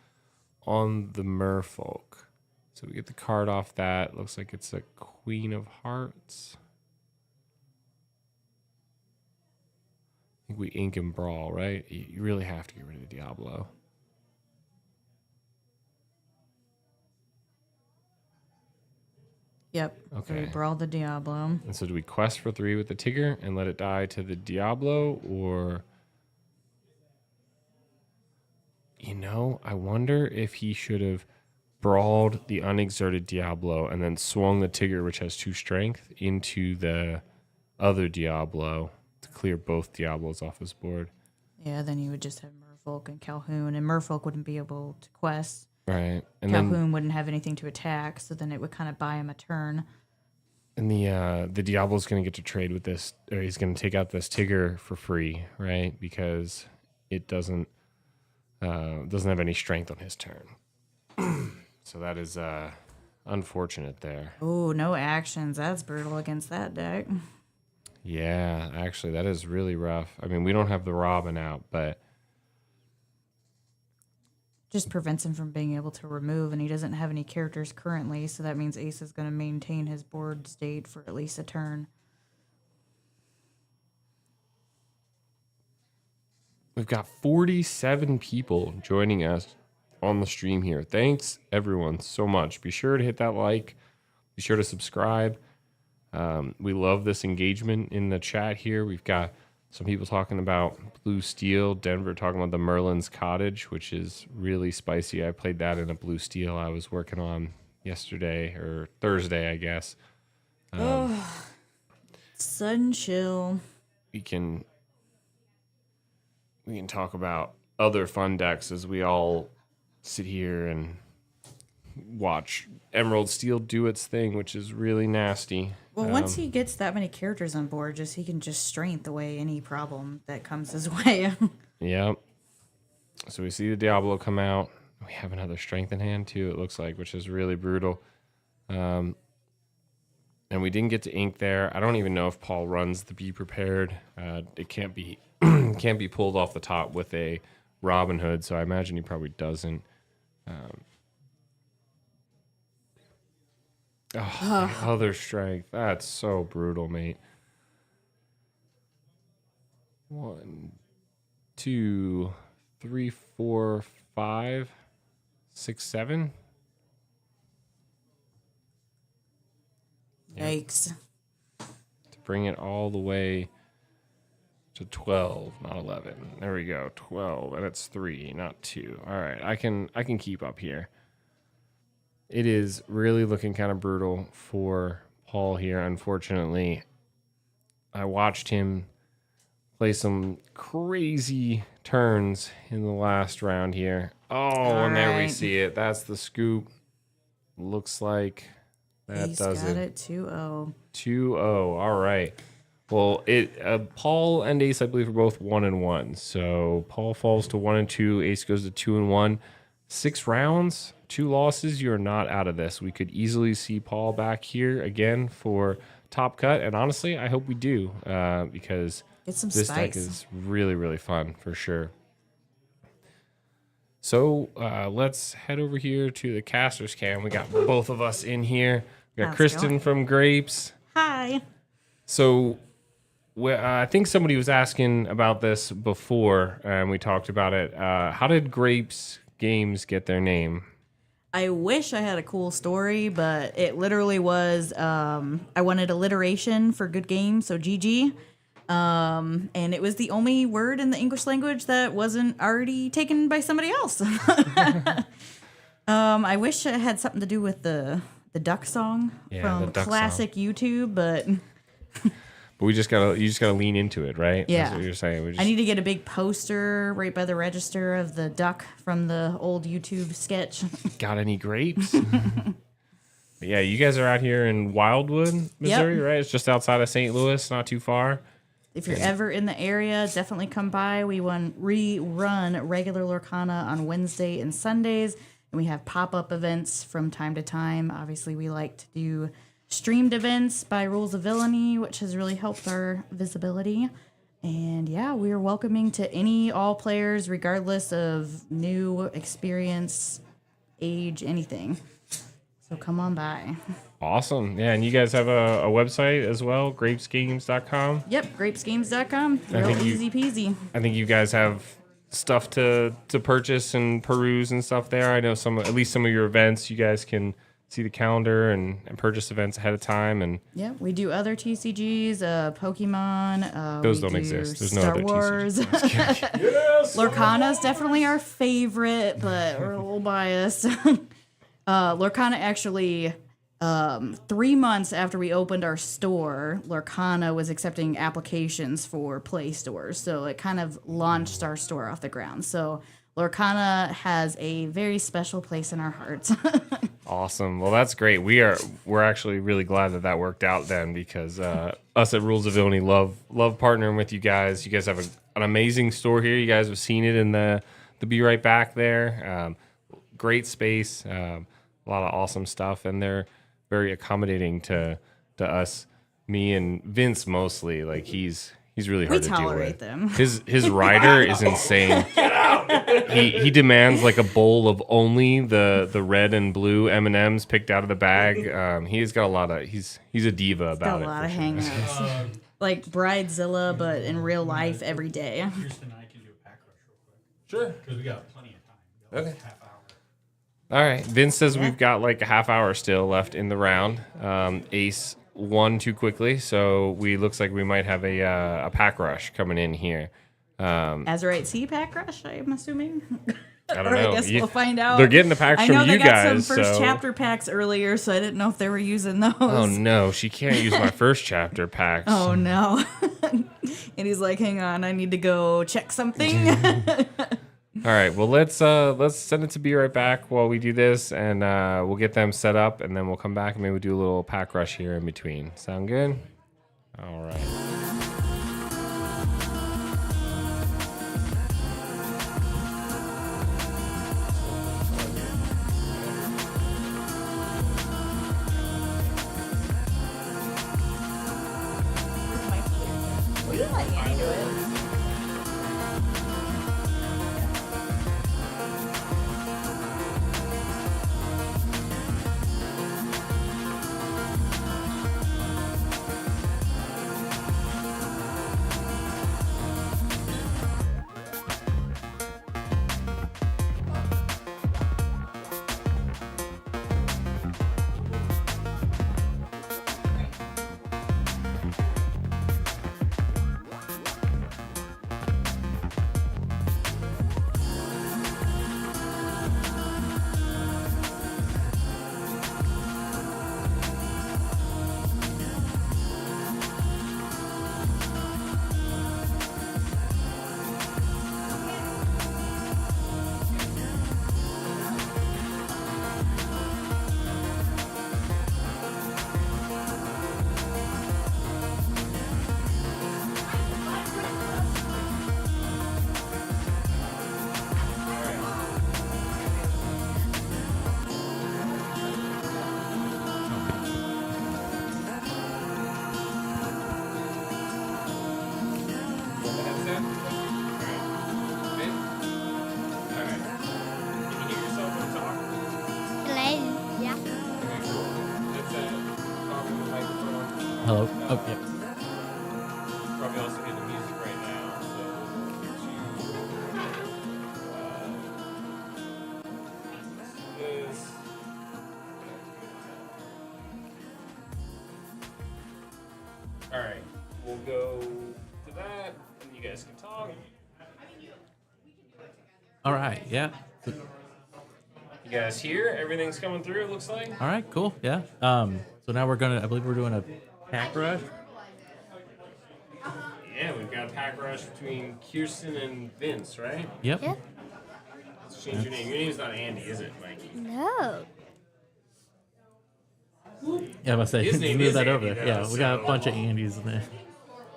on the merfolk. So we get the card off that. Looks like it's a Queen of Hearts. I think we ink and brawl, right? You really have to get rid of the Diablo. Yep. Okay. So we brawl the Diablo. And so do we quest for 3 with the Tigger and let it die to the Diablo, or... I wonder if he should have brawled the unexerted Diablo and then swung the Tigger, which has 2 strength, into the other Diablo to clear both Diablos off his board. Yeah, then you would just have Merfolk and Calhoun, and Merfolk wouldn't be able to quest. Right. And Calhoun wouldn't have anything to attack, so then it would kind of buy him a turn. And the Diablo's going to get to trade with this, or he's going to take out this Tigger for free, right? Because it doesn't have any strength on his turn. So that is unfortunate there. Oh, no actions. That's brutal against that deck. Yeah, actually, that is really rough. I mean, we don't have the Robin out, but... Just prevents him from being able to remove, and he doesn't have any characters currently, so that means Ace is going to maintain his board state for at least a turn. We've got 47 people joining us on the stream here. Thanks, everyone, so much. Be sure to hit that like. Be sure to subscribe. We love this engagement in the chat here. We've got some people talking about Blue Steel, Denver talking about the Merlin's Cottage, which is really spicy. I played that in a Blue Steel I was working on yesterday, or Thursday, I guess. Sudden chill. We can talk about other fun decks as we all sit here and watch Emerald Steel do its thing, which is really nasty. Well, once he gets that many characters on board, he can just strength away any problem that comes his way. Yep. So we see the Diablo come out. We have another strength in hand too, it looks like, which is really brutal. And we didn't get to ink there. I don't even know if Paul runs the Be Prepared. It can't be can't be pulled off the top with a Robin Hood, so I imagine he probably doesn't. Other strength. That's so brutal, mate. 1, 2, 3, 4, 5, 6, 7. Yikes. To bring it all the way to 12, not 11. There we go. 12, and it's 3, not 2. All right, I can keep up here. It is really looking kind of brutal for Paul here, unfortunately. I watched him play some crazy turns in the last round here. And there we see it. That's the scoop. Looks like that He's does got it. it 2-0. 2-0. All right. Well, Paul and Ace, I believe, are both 1-1. So Paul falls to 1-2. Ace goes to 2-1. 6 rounds, 2 losses. You're not out of this. We could easily see Paul back here again for top cut. And honestly, I hope we do because Get some this spice. deck is really, really fun for sure. So let's head over here to the caster's cam. We got both of us in here. We got How's it Kristen going? from Grapes. Hi. So I think somebody was asking about this before, and we talked about it. How did Grapes Games get their name? I wish I had a cool story, but it literally was I wanted alliteration for good game, so GG. And it was the only word in the English language that wasn't already taken by somebody else. I wish it had something to do with the duck song Yeah, from the duck classic YouTube, but But you just gotta lean into it, right? Yeah. That's what you're saying. I need to get a big poster right by the register of the duck from the old YouTube sketch. Got any grapes? But yeah, you guys are out here in Wildwood, Missouri, right? It's just outside of St. Louis, not too far. If you're ever in the area, definitely come by. We rerun regular Lorcana on Wednesday and Sundays, and we have pop-up events from time to time. Obviously, we like to do streamed events by Rules of Villainy, which has really helped our visibility. And yeah, we are welcoming to all players, regardless of new experience, age, anything. So come on by. Awesome. Yeah, and you guys have a website as well, grapesgames.com. Yep, grapesgames.com. Real easy peasy. I think you guys have stuff to purchase and peruse and stuff there. I know at least some of your events, you guys can see the calendar and purchase events ahead of time. And yeah, we do other TCGs, Pokemon. Those don't exist. There's Star no other Wars. TCGs. Yes! Lorcana is definitely our favorite, but we're a little biased. Lorcana actually, 3 months after we opened our store, Lorcana was accepting applications for Play Stores. So it kind of launched our store off the ground. So Lorcana has a very special place in our hearts. Awesome. Well, that's great. We're actually really glad that worked out then, because us at Rules of Villainy love partnering with you guys. You guys have an amazing store here. You guys have seen it in the Be Right Back there. Great space. A lot of awesome stuff, and they're very accommodating to us. Me and Vince mostly. Like he's really hard to deal with. We tolerate them. His rider is insane. He demands like a bowl of only the red and blue M&Ms picked out of the bag. He's got a lot of he's a diva about it. Got a lot of hang-ups. Like Bridezilla, but in real life every day. Kirsten and I can do a pack rush real quick. Sure. Because we got plenty of time. We got Okay. half hour. All right. Vince says we've got like a half hour still left in the round. Ace won too quickly, so looks like we might have a pack rush coming in here. Azurite Sea Pack Rush, I'm assuming. I don't Or know. I guess we'll find out. They're getting the packs I from know you they got guys. some first so. chapter packs earlier, so I didn't know if they were using those. Oh no, she can't use my first chapter packs. Oh no. And he's like, hang on, I need to go check something. All right, well let's send it to Be Right Back while we do this, and we'll get them set up, and then we'll come back and maybe do a little pack rush here in between. Sound good? All right. We can let Annie do it. Hello. Oh, yeah. Probably also hear the music right now. All right, we'll go to that, and you guys can talk. All right. Yeah. You guys here? Everything's coming through. It looks like. All right. Cool. Yeah. So now I believe we're doing a pack rush. Yeah, we've got a pack rush between Kirsten and Vince, right? Yep. Yeah. Let's change your name. Your name's not Andy, is it, Mikey? No. Yeah, I say His name move is that Andy, over. though, Yeah, we got a so- bunch of Andys in there.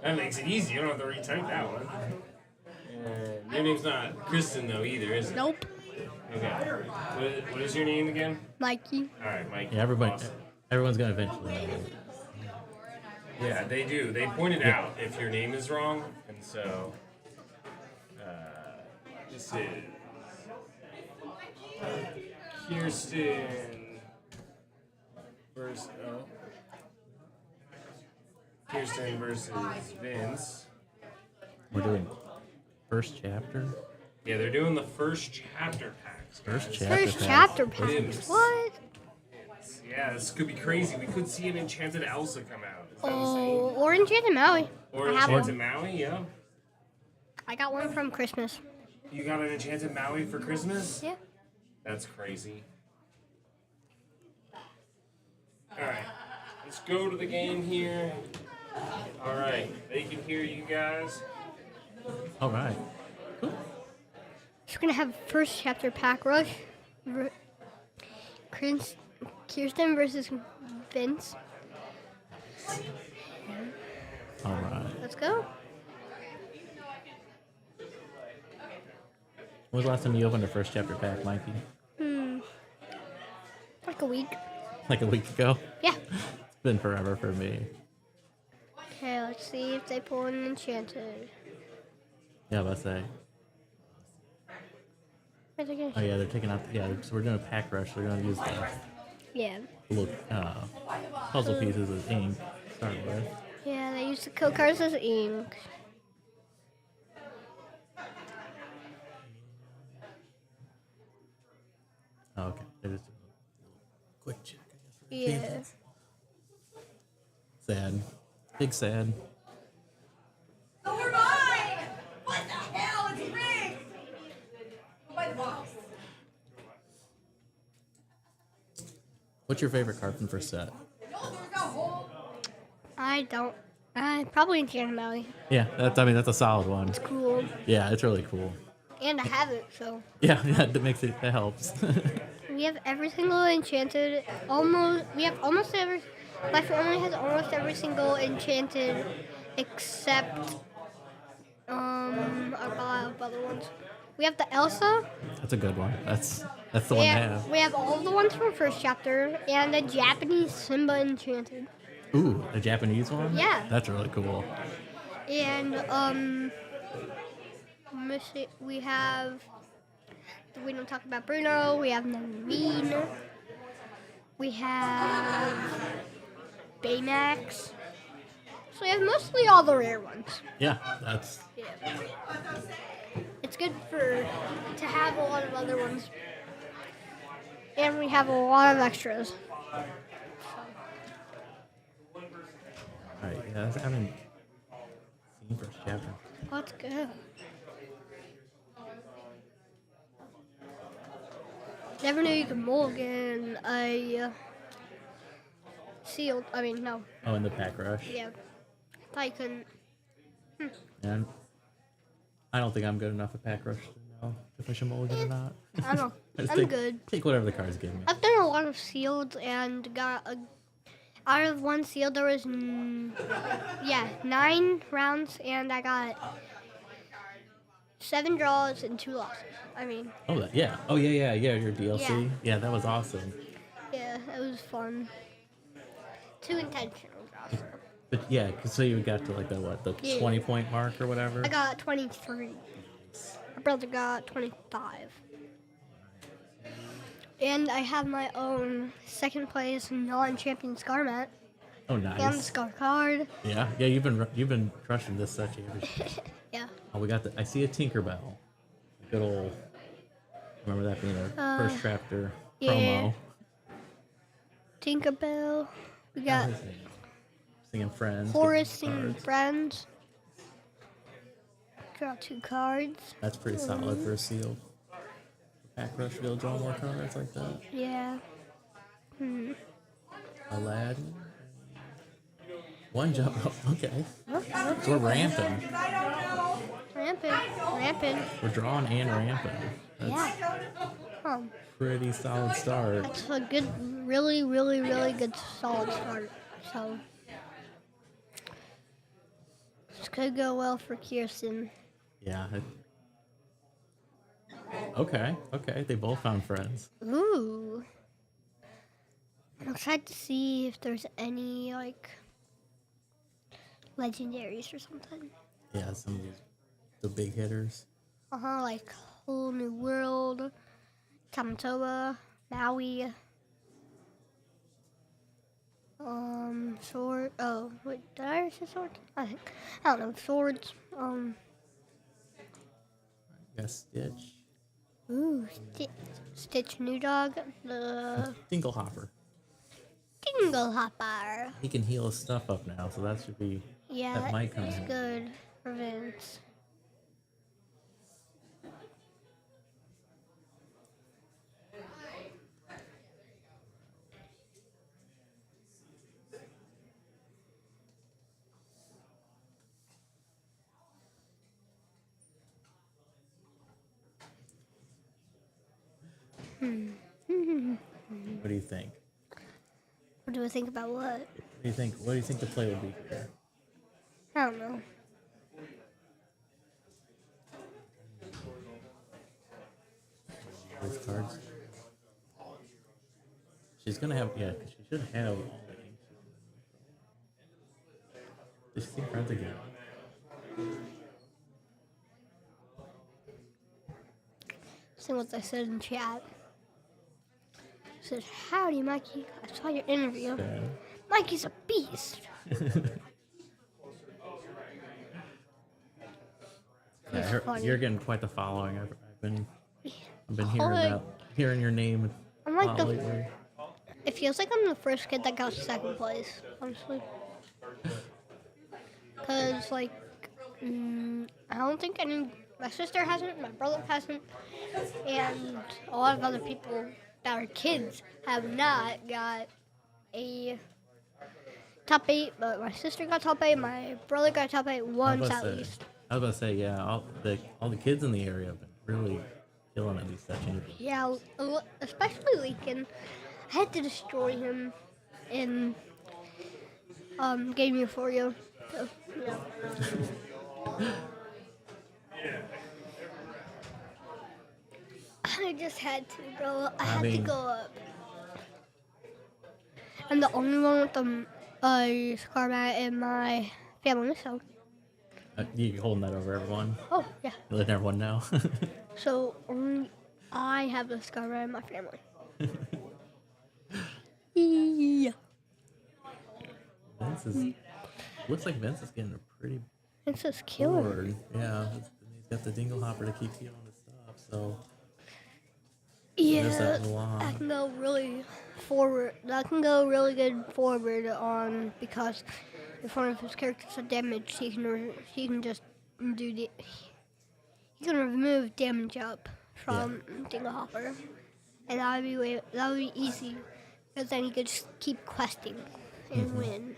That makes it easy. You don't have to retype that one. Your name's not Kristen, though, either, is it? Nope. Okay. What is your name again? Mikey. All right, Mikey. Yeah, everybody. Awesome. Everyone's gonna eventually know. Yeah, they do. They point it out if your name is wrong, and so this is Kirsten versus Kirsten versus Vince. We're doing first chapter. Yeah, they're doing the first chapter packs. First chapter. First pack. chapter pack. Vince. What? Yeah, this could be crazy. We could see an Enchanted Elsa come out. Is that insane? Oh, or Enchanted Maui. Or I have Enchanted one. Maui, yeah. I got one from Christmas. You got an Enchanted Maui for Christmas? Yeah. That's crazy. Alright, let's go to the game here. Alright, they can hear you guys. All right. So we're gonna have first chapter pack rush. Kirsten versus Vince. All right. Let's go. When was the last time you opened a first chapter pack, Mikey? Like a week. Like a week ago. Yeah. It's been forever for me. Okay, let's see if they pull an enchanted. Yeah, let's say. Where's it Oh going? yeah, they're taking out. Yeah, so we're doing a pack rush. They're gonna use the Yeah. little puzzle pieces as ink to start with. Yeah, they use the code cards as ink. Oh, okay. They're just doing a quick check, I guess. Yeah. Sad. Big sad. Over mine! What the hell? It's rigged! By the box. What's your favorite card from first set? I don't. Probably Enchanted Maui. Yeah, that's a solid one. Cool. Yeah, it's really cool. And I have it, so. Yeah, that helps. We have every single enchanted. We have almost every. My family has almost every single enchanted, except a lot of other ones. We have the Elsa. That's a good one. That's the one to have. We have all the ones from first chapter and the Japanese Simba enchanted. Ooh, a Japanese one? Yeah. That's really cool. And we have. We don't talk about Bruno. We have Naveen. We have Baymax. So we have mostly all the rare ones. Yeah, that's Yeah. It's good to have a lot of other ones. And we have a lot of extras. right. Yeah, I haven't seen first chapter. Let's go. Never knew you could mulligan a sealed. I mean, no. Oh, in the pack rush. Yeah. Thought you couldn't. And I don't think I'm good enough at pack rush to know if I should mulligan or not. I don't know. I just I'm good. Take whatever the cards give me. I've done a lot of sealed and out of one sealed there was 9 rounds and I got 7 draws and 2 losses. I mean, Oh, yeah. Oh, yeah. Your DLC. Yeah, that was awesome. yeah, it was fun. 2 intentional draws. But yeah, 'cause so you got to like the 20-point mark or whatever. I got 23. My brother got 25. And I have my own second place non-champion scar mat Oh, and the nice. scar card. Yeah. You've been crushing this set championship. Yeah. Oh, we got I see a Tinkerbell. Good old. Remember that being our first chapter yeah. promo. Tinkerbell. We got Singing Friends. Horace getting and cards. Friends. Got 2 cards. That's pretty solid for a sealed. Pack rush, we'll draw more cards like that. Yeah. Aladdin. One jump. Oh, okay. So we're ramping. Rampant. We're drawing and ramping. That's Yeah. pretty solid start. That's a good, really, really, really good solid start. So this could go well for Kirsten. Yeah. Okay. They both found friends. Ooh. excited to see if there's any like legendaries or something. Yeah, some of the big hitters. Like Whole New World, Tamatoa, Maui. Sword. Oh, wait, did I already say sword? I don't know. Swords. Yeah, Stitch. Ooh, Stitch New Dog. The Dinglehopper. Dinglehopper. He can heal his stuff up now, so that should be. Yeah, that might come that's in. good for Vince. What do you think? What do I think about what? What do you think? What do you think the play would be here? I don't know. Those cards. She's gonna have 'cause she should have all the ink. Did she see cards again? See what I said in chat. I said, "Howdy, Mikey. I saw your interview. Yeah. Mikey's a beast." Yeah, funny. you're getting quite the following. I've been Oh, hearing your name a I'm like lot the- lately. It feels like I'm the first kid that got second place, honestly. Cause like, I don't think any. My sister hasn't, my brother hasn't, and a lot of other people that are kids have not got a top 8. But my sister got top 8. My brother got top 8 once at least. I was about to say, yeah, all the kids in the area have been really killing at least that champion. Yeah, especially Lincoln. I had to destroy him in Game Euphoria. So, yeah. I just had to, bro. I had to go up. I'm the only one with the scar mat in my family, so. You holding that over everyone? Oh, yeah. You're letting everyone know. So, only I have the scar mat in my family. Yeah. Looks like Vince is getting a pretty It's just killer. board. Yeah, he's got the Dinglehopper to keep healing his stuff. So Yeah, there's that Milan. that can go really forward. That can go really good forward on because if one of his characters are damaged, he can just do the. He can remove damage up from Dinglehopper, and that would be easy because then he could just keep questing and win.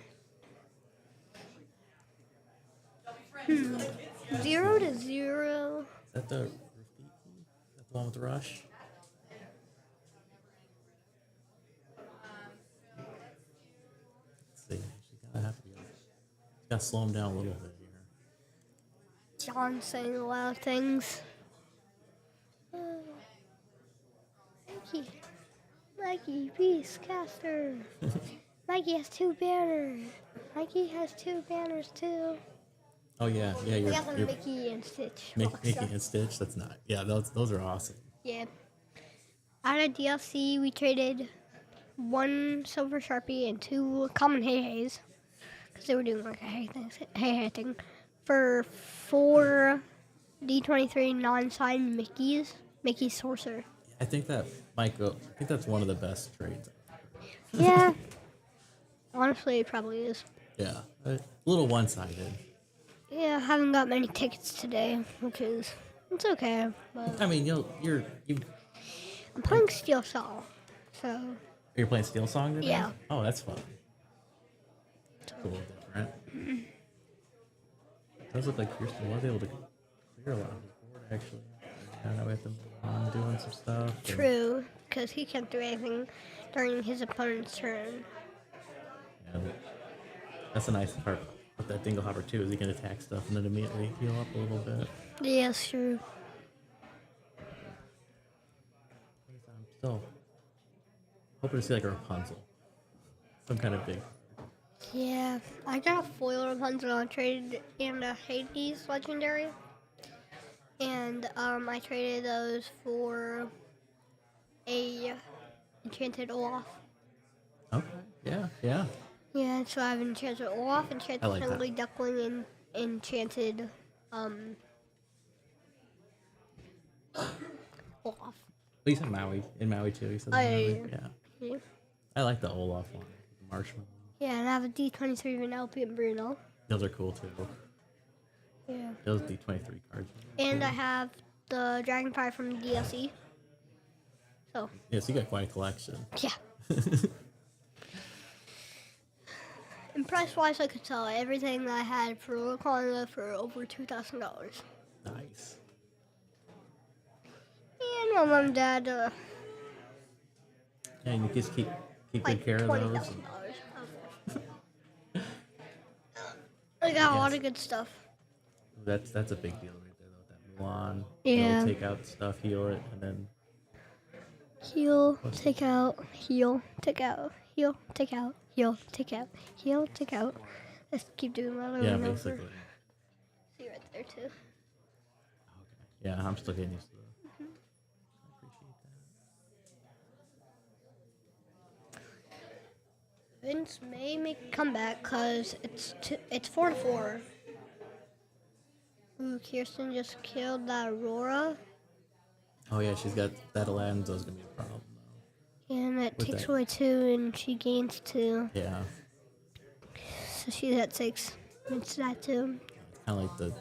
0 to 0. Is that the Rafiki? Is that the one with the rush? Let's see. She's gonna have to be. Gotta slow him down a little bit here. John's saying a lot of things. Mikey, Beast Caster. Mikey has 2 banners. Mikey has 2 banners too. Oh yeah, We you're got the Mickey and Stitch. Mickey and Stitch. That's not. Yeah, those are awesome. Yeah. Out of DLC, we traded 1 Silver Sharpie and 2 common Hey-Hays. Because they were doing like a Hey-Hey thing. For 4 D23 non-signed Mickeys. Mickey Sorcerer. I think that might go. I think that's one of the best trades. Yeah. Honestly, it probably is. Yeah, a little one-sided. Yeah, I haven't got many tickets today, which is it's okay. But I mean, you're I'm playing Steel Saw, so playing Steel Song today. Yeah. Oh, that's fun. It's a little different. It does look like Kirsten was able to clear a lot of his board actually. I know we have to move on doing some stuff. and- true because he can't do anything during his opponent's turn. Yeah, that's a nice part with that Dinglehopper too, is he can attack stuff and then immediately heal up a little bit. Yeah, it's true. I'm still hoping to see like a Rapunzel. Some kind of big. Yeah, I got a foil Rapunzel on traded in a Hades legendary, and I traded those for a enchanted Olaf. Okay. Yeah. Yeah. Yeah, so I have enchanted Olaf, enchanted I like that. friendly duckling, and enchanted Olaf. But you said Maui. In Maui too. You said Oh, yeah, Maui. yeah. Yeah. Yeah. I like the Olaf one. The marshmallow. Yeah, and I have a D23 Vanellope and Bruno. Those are cool too. Yeah. Those D23 cards. And I have the Dragonfire from the DLC. So, Yeah, so you got quite a collection. yeah. And price-wise, I could sell everything that I had for Lorcana for over $2,000. Nice. And my mom and dad, And you just keep like good care of $20,000. those. I got a lot Yes. of good stuff. That's a big deal right there though. That Mulan. Yeah. Take out stuff, heal it, and then Heal, take out, heal, take out, heal, take out, heal, take out, heal, take out. Let's keep doing that over yeah, and over. basically. See right there too. Yeah, I'm still getting used to that. I appreciate that. Vince may make a comeback because it's 4-4. Ooh, Kirsten just killed that Aurora, Oh yeah, she's got that Aladdin's gonna be a problem though. and that With takes that. away 2, and she gains 2, Yeah. so she's at 6. It's that 2. Kinda like the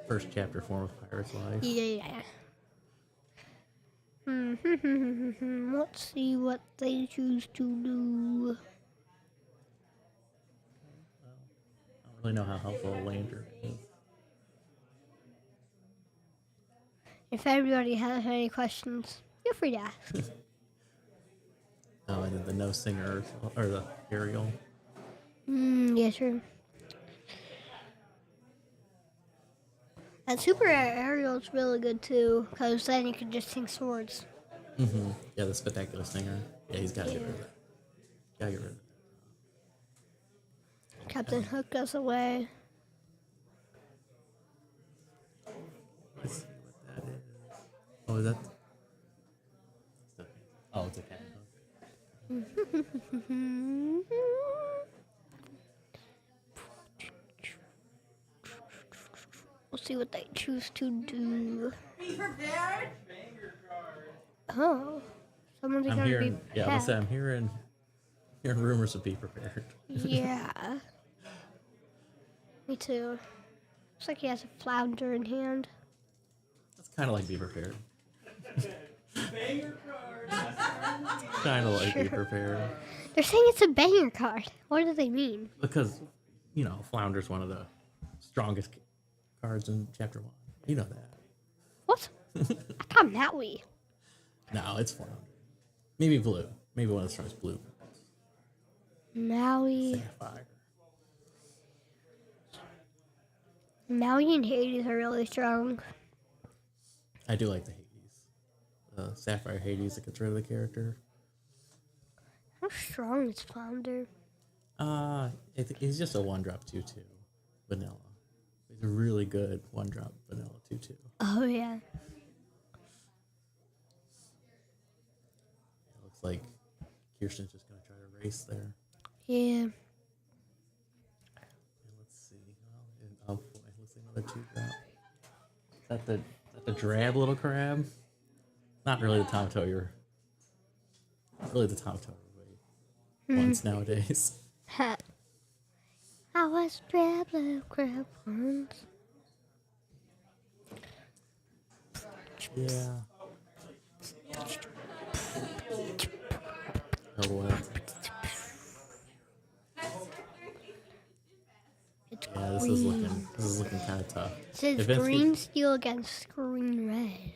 first chapter form of Pirate's Life. Yeah. Let's see what they choose to do. I don't really know how helpful a lantern is. If anybody has any questions, feel free to ask. Oh, and then the no singer or the Ariel. Yeah, sure. And Super Ariel's really good too, because then you can just sing swords. Mm-hmm. Yeah, the spectacular singer. Yeah, he's gotta get rid of that. Gotta get rid of that. Captain Hook goes away. Let's see what that is. Oh, is that? Oh, it's a cat. We'll see what they choose to do. Be prepared. Oh, someone's I'm gonna hearing. be Yeah, pet. I'm saying I'm hearing rumors of be prepared. Yeah. Me too. Looks like he has a flounder in hand. It's kind of like be prepared. Kind of like be prepared. They're saying it's a banger card. What do they mean? Because, Flounder's one of the strongest cards in Chapter 1. You know that. What? I thought Maui. No, it's Flounder. Maybe blue. Maybe one of the strongest blue. Maui. Sapphire. Maui and Hades are really strong. I do like the Hades. Sapphire Hades that gets rid of the character. How strong is Flounder? He's just a 1-drop 2/2 vanilla. He's a really good 1-drop vanilla 2/2. Oh, yeah. It looks like Kirsten's just gonna try to race there. Yeah. And let's see. Oh boy, looks like another 2-drop. Is that the drab little crab? Not really the Tomato you're. Not really the Tomato everybody wants nowadays. Ha. I was drab little crab once. Yeah. Oh boy. It's Yeah, this green. is looking kind of tough. It says If it's- green steel against green red.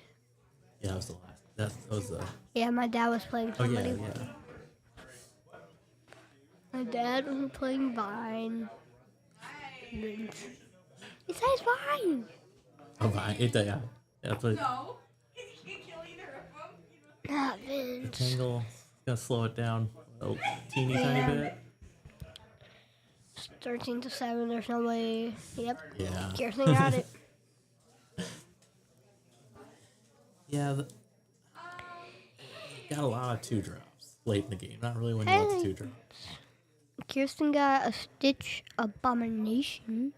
Yeah, that was the last. That was the. Yeah, my dad was playing Oh yeah, somebody. yeah. My dad was playing Vine. It says Vine. Oh, fine. Yeah. That's what. No. You can't kill either of them. Not Vince. Tangle. Gonna slow it down. a teeny tiny bit. 13 to 7. There's no way. Yep. Yeah. Kirsten got it. Yeah. Got a lot of 2-drops late in the game. Not really when you want the 2-drops. Kirsten got a Stitch Abomination.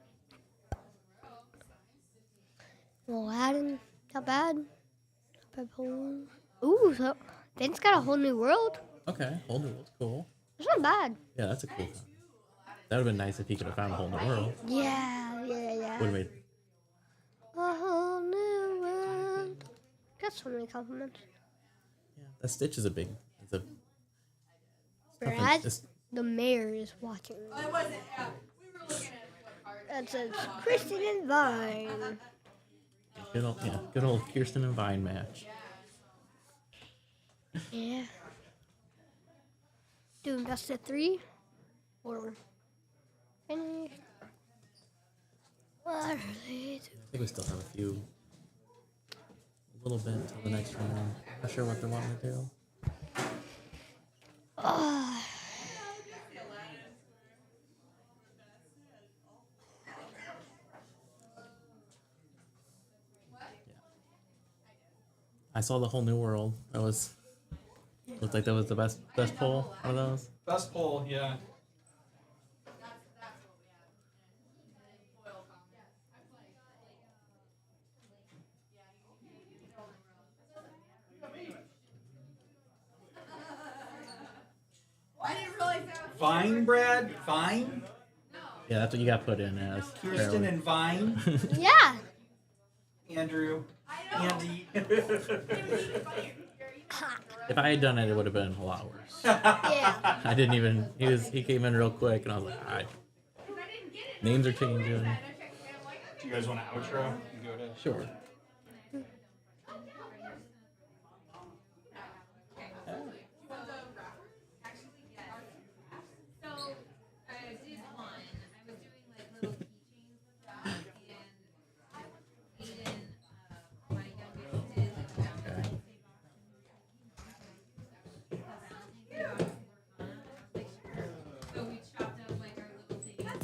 Aladdin, not bad. Ooh, so Vince got a whole new world. Okay, whole new world's cool. That's not bad. Yeah, that's a cool one. That would have been nice if he could have found a whole new world. Yeah. Would have made. A whole new world. That's so many compliments. Yeah, that Stitch is a big. It's a. Brad, It's, the mayor is watching. It wasn't. We were looking at what card. That says Kristen and Vine. good old Kirsten and Vine match. Yeah. Doing best of 3 or finish. What are they doing? I think we still have a little bit until the next round. Not sure what they're wanting to do. I saw the whole new world. Looked like that was the best pull of those. Best poll, yeah. I didn't realize that. Vine, Brad? Vine? Yeah, that's what you got put in as. Kirsten and Vine? Yeah. Andrew? Andy? If I had done it, it would have been a lot worse. Yeah. I didn't even. He came in real quick, and I was like, all right. Names are changing. Do you guys want an outro? You go to. Sure. So I did one. I was doing like little keychains with them, and Aiden, my youngest, did like a Valentine's Okay. Day box. The Valentine's Day box was more fun. I was like, sure. So we chopped up like our little things.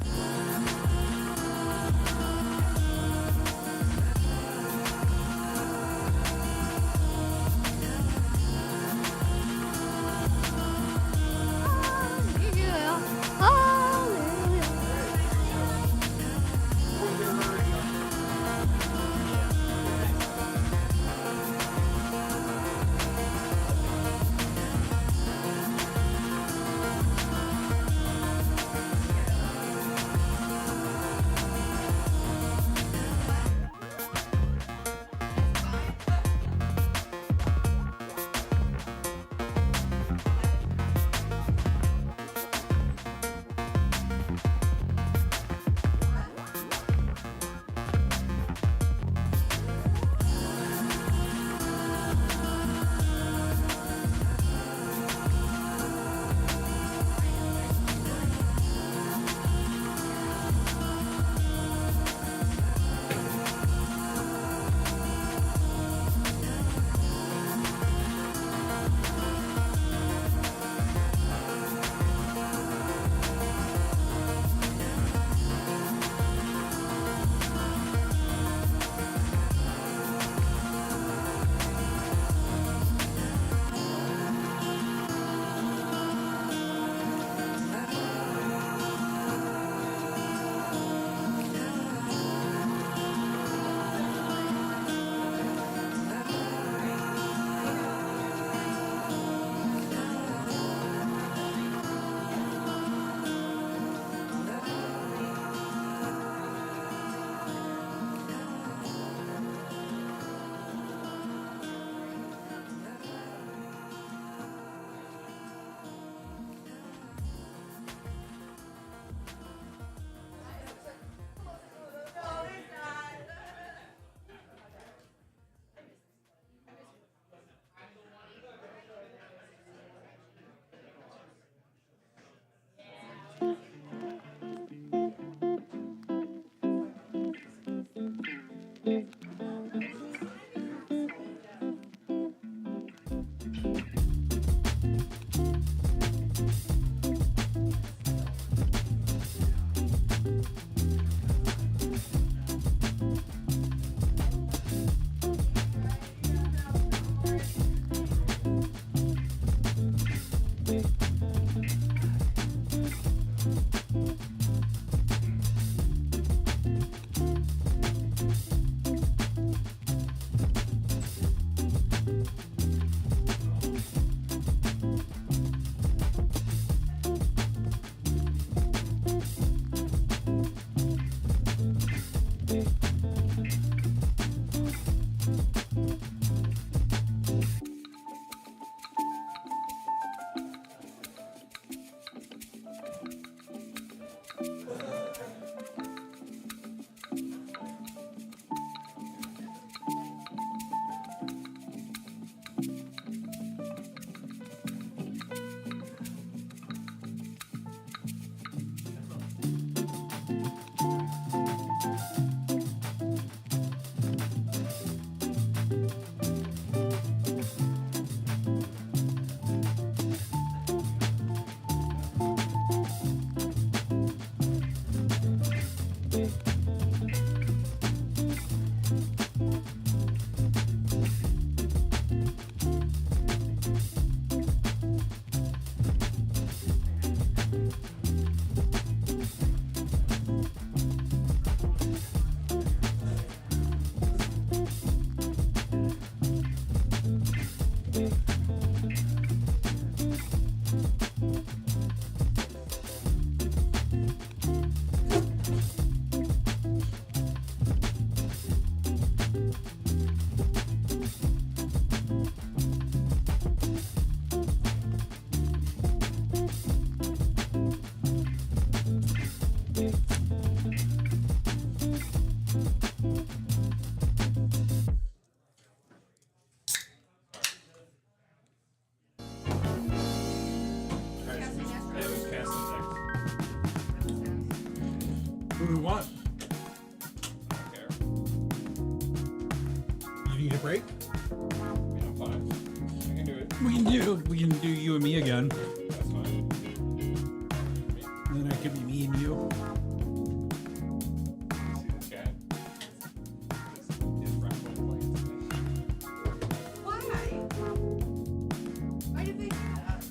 Who do we want? You need a break? I'm fine. I can do it. We can do you and me again. That's fine. And then it could be me and you. See the chat? Is Raffle playing today? Why? Why did they do that?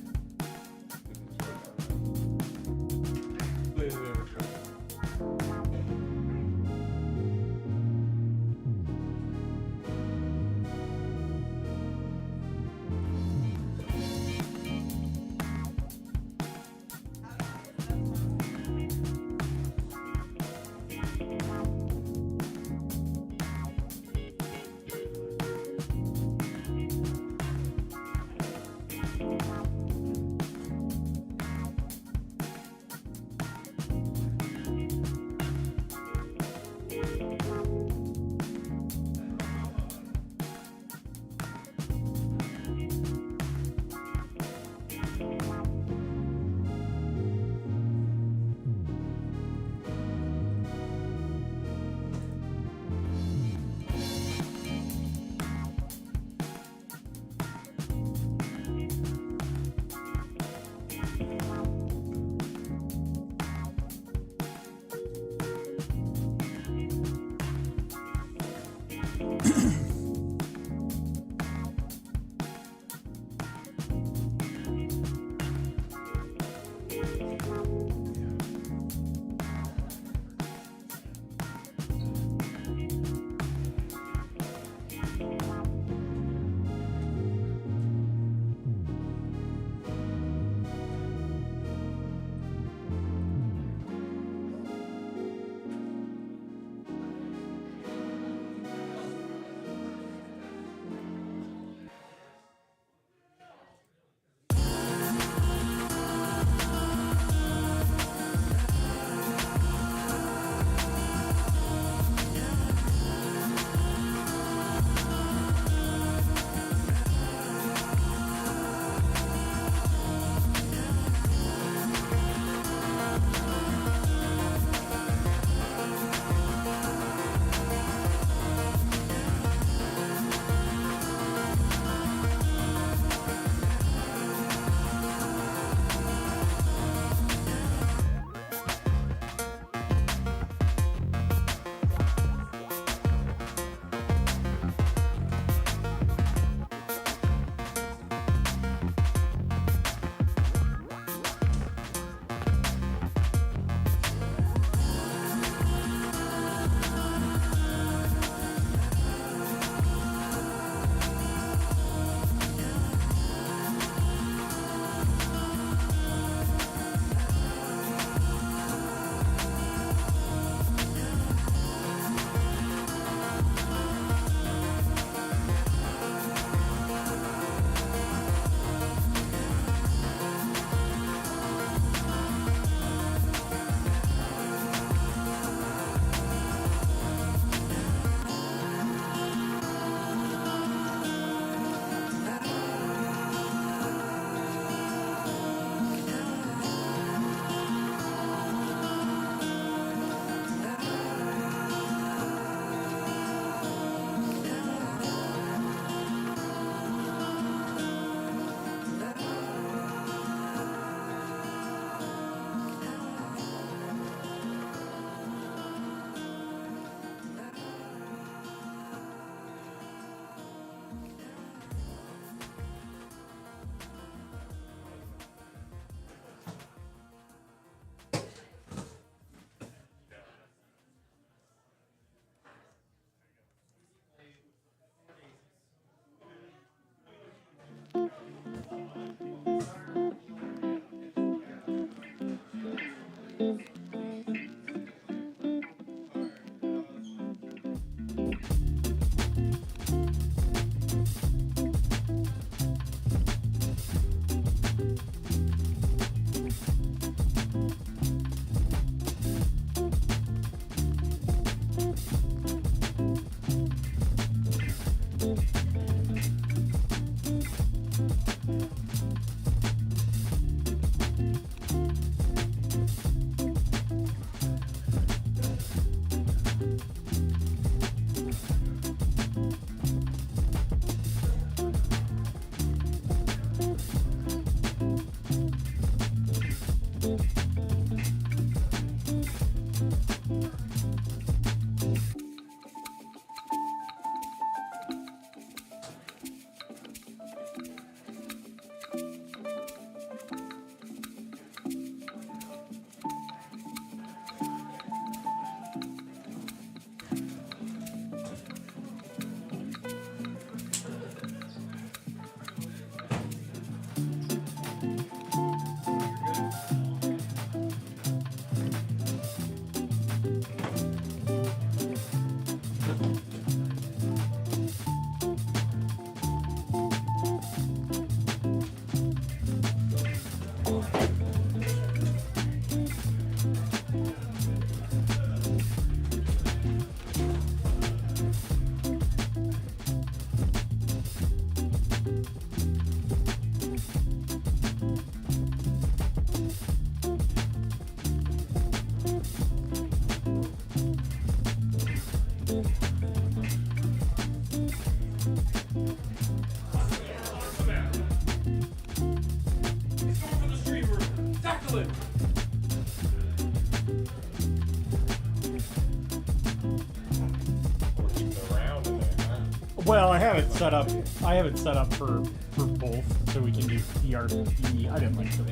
Well, I have it set up. I have it set up for both, so we can do PRP. I didn't like the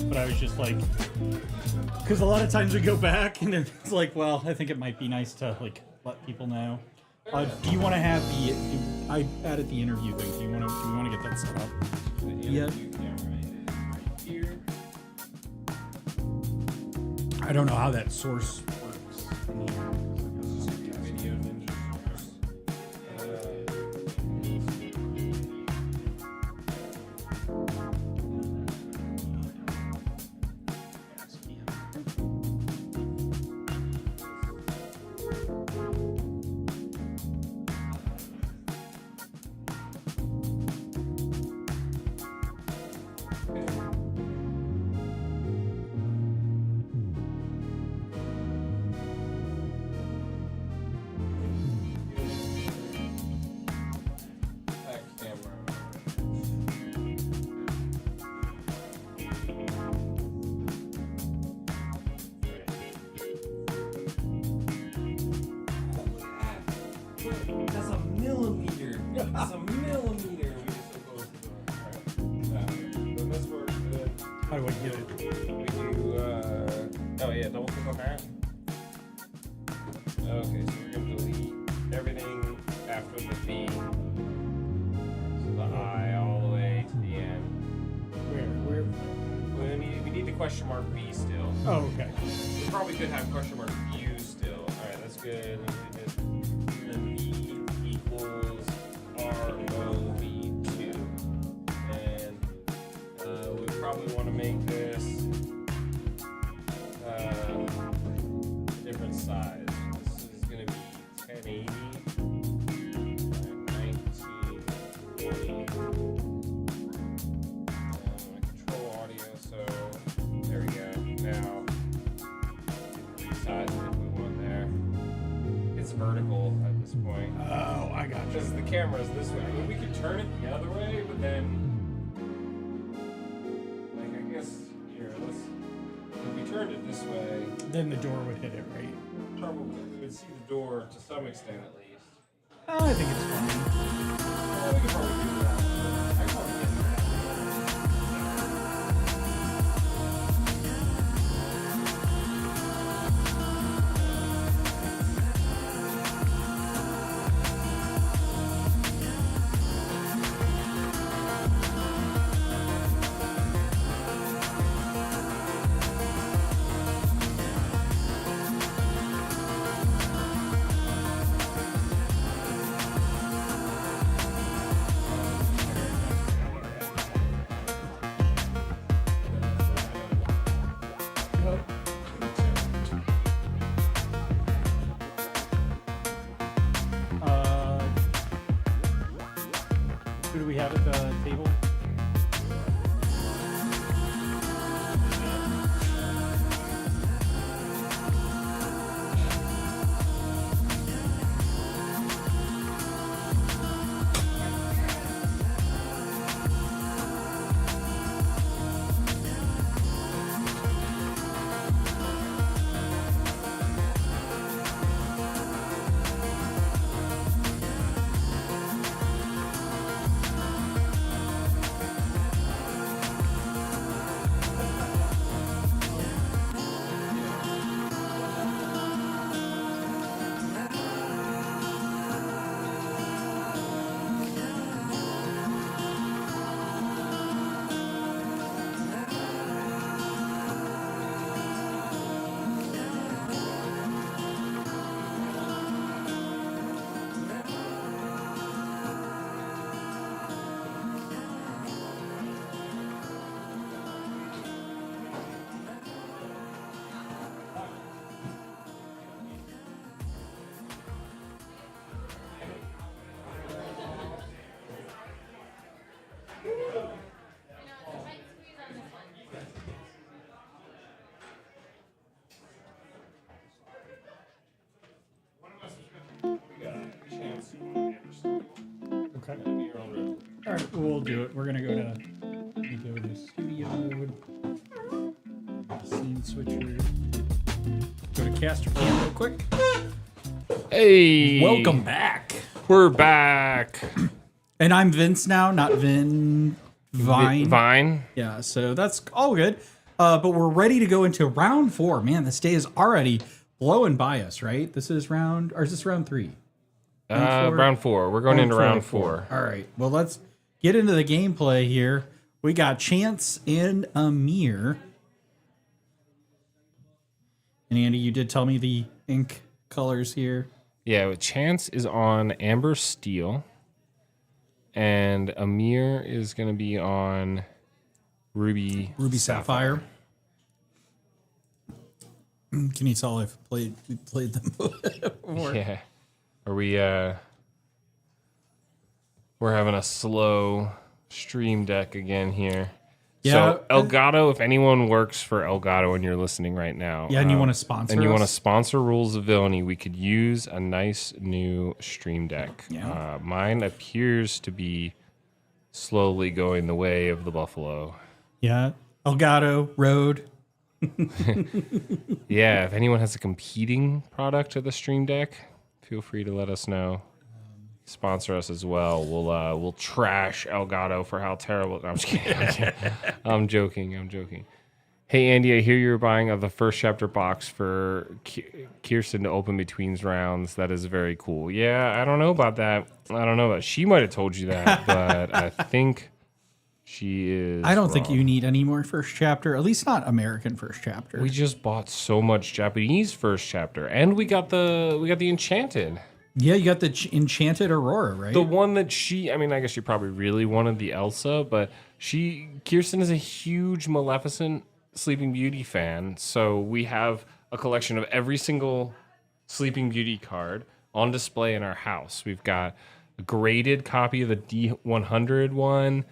but I was just like, because a lot of times we go back and it's like, well, I think it might be nice to like let people know. Do you want to have the? I added the interview thing. Do we want to get that set up? Yeah. I don't know how that source works. That's a millimeter. That's a millimeter. We just supposed to do. Alright. So this works good. How do I get it? We do, oh yeah, double click on that. Okay, so we're gonna delete everything after the V. So the I all the way to the end. Where? We need the question mark V still. Oh, okay. We probably could have question mark view still. Alright, that's good. Then V equals ROV2. And we probably want to make this different size. This is going to be 1080 1920. Control audio, so there we go. Now, resize it if we want there. It's vertical at this point. Oh, I got you. Because the camera is this way. I mean, we could turn it the other way, but then, like, I guess here, if we turned it this way, Then the door would hit it, right? probably we would see the door to some extent at least. Oh, I think it's fine. Well, we could probably do that. I could probably get that. right, we'll do it. We're gonna go to studio mode. Scene switcher. Go to caster cam real quick. Hey, Welcome back. We're back. And I'm Vince now, not Vine. Vine. Yeah, so that's all good. But we're ready to go into round 4. Man, this day is already blowing by us, right? This is round 3? Round 4. We're going into round 4. All right. Well, let's get into the gameplay here. We got Chance and Amir. And Andy, you did tell me the ink colors here. Yeah, Chance is on Amber Steel. And Amir is going to be on Ruby Sapphire. Can you tell I've played them before? Yeah. Are we we're having a slow stream deck again here. Yeah. So Elgato, if anyone works for Elgato and you're listening right now. Yeah, and you want to sponsor and you want to us? sponsor Rules of Villainy, we could use a nice new stream deck. Yeah. Mine appears to be slowly going the way of the buffalo. Yeah. Elgato, Rode. Yeah, if anyone has a competing product to the stream deck, feel free to let us know. Sponsor us as well. We'll trash Elgato for how terrible. No, I'm just kidding. I'm joking. Hey Andy, I hear you're buying the first chapter box for Kirsten to open between rounds. That is very cool. Yeah, I don't know about that. She might have told you that, but I think she is. I don't think wrong. you need any more first chapter, at least not American first chapter. We just bought so much Japanese first chapter, and we got the Enchanted. Yeah, you got the Enchanted Aurora, right? The one that I guess she probably really wanted the Elsa, but Kirsten is a huge Maleficent Sleeping Beauty fan. So we have a collection of every single Sleeping Beauty card on display in our house. We've got a graded copy of the D100 one.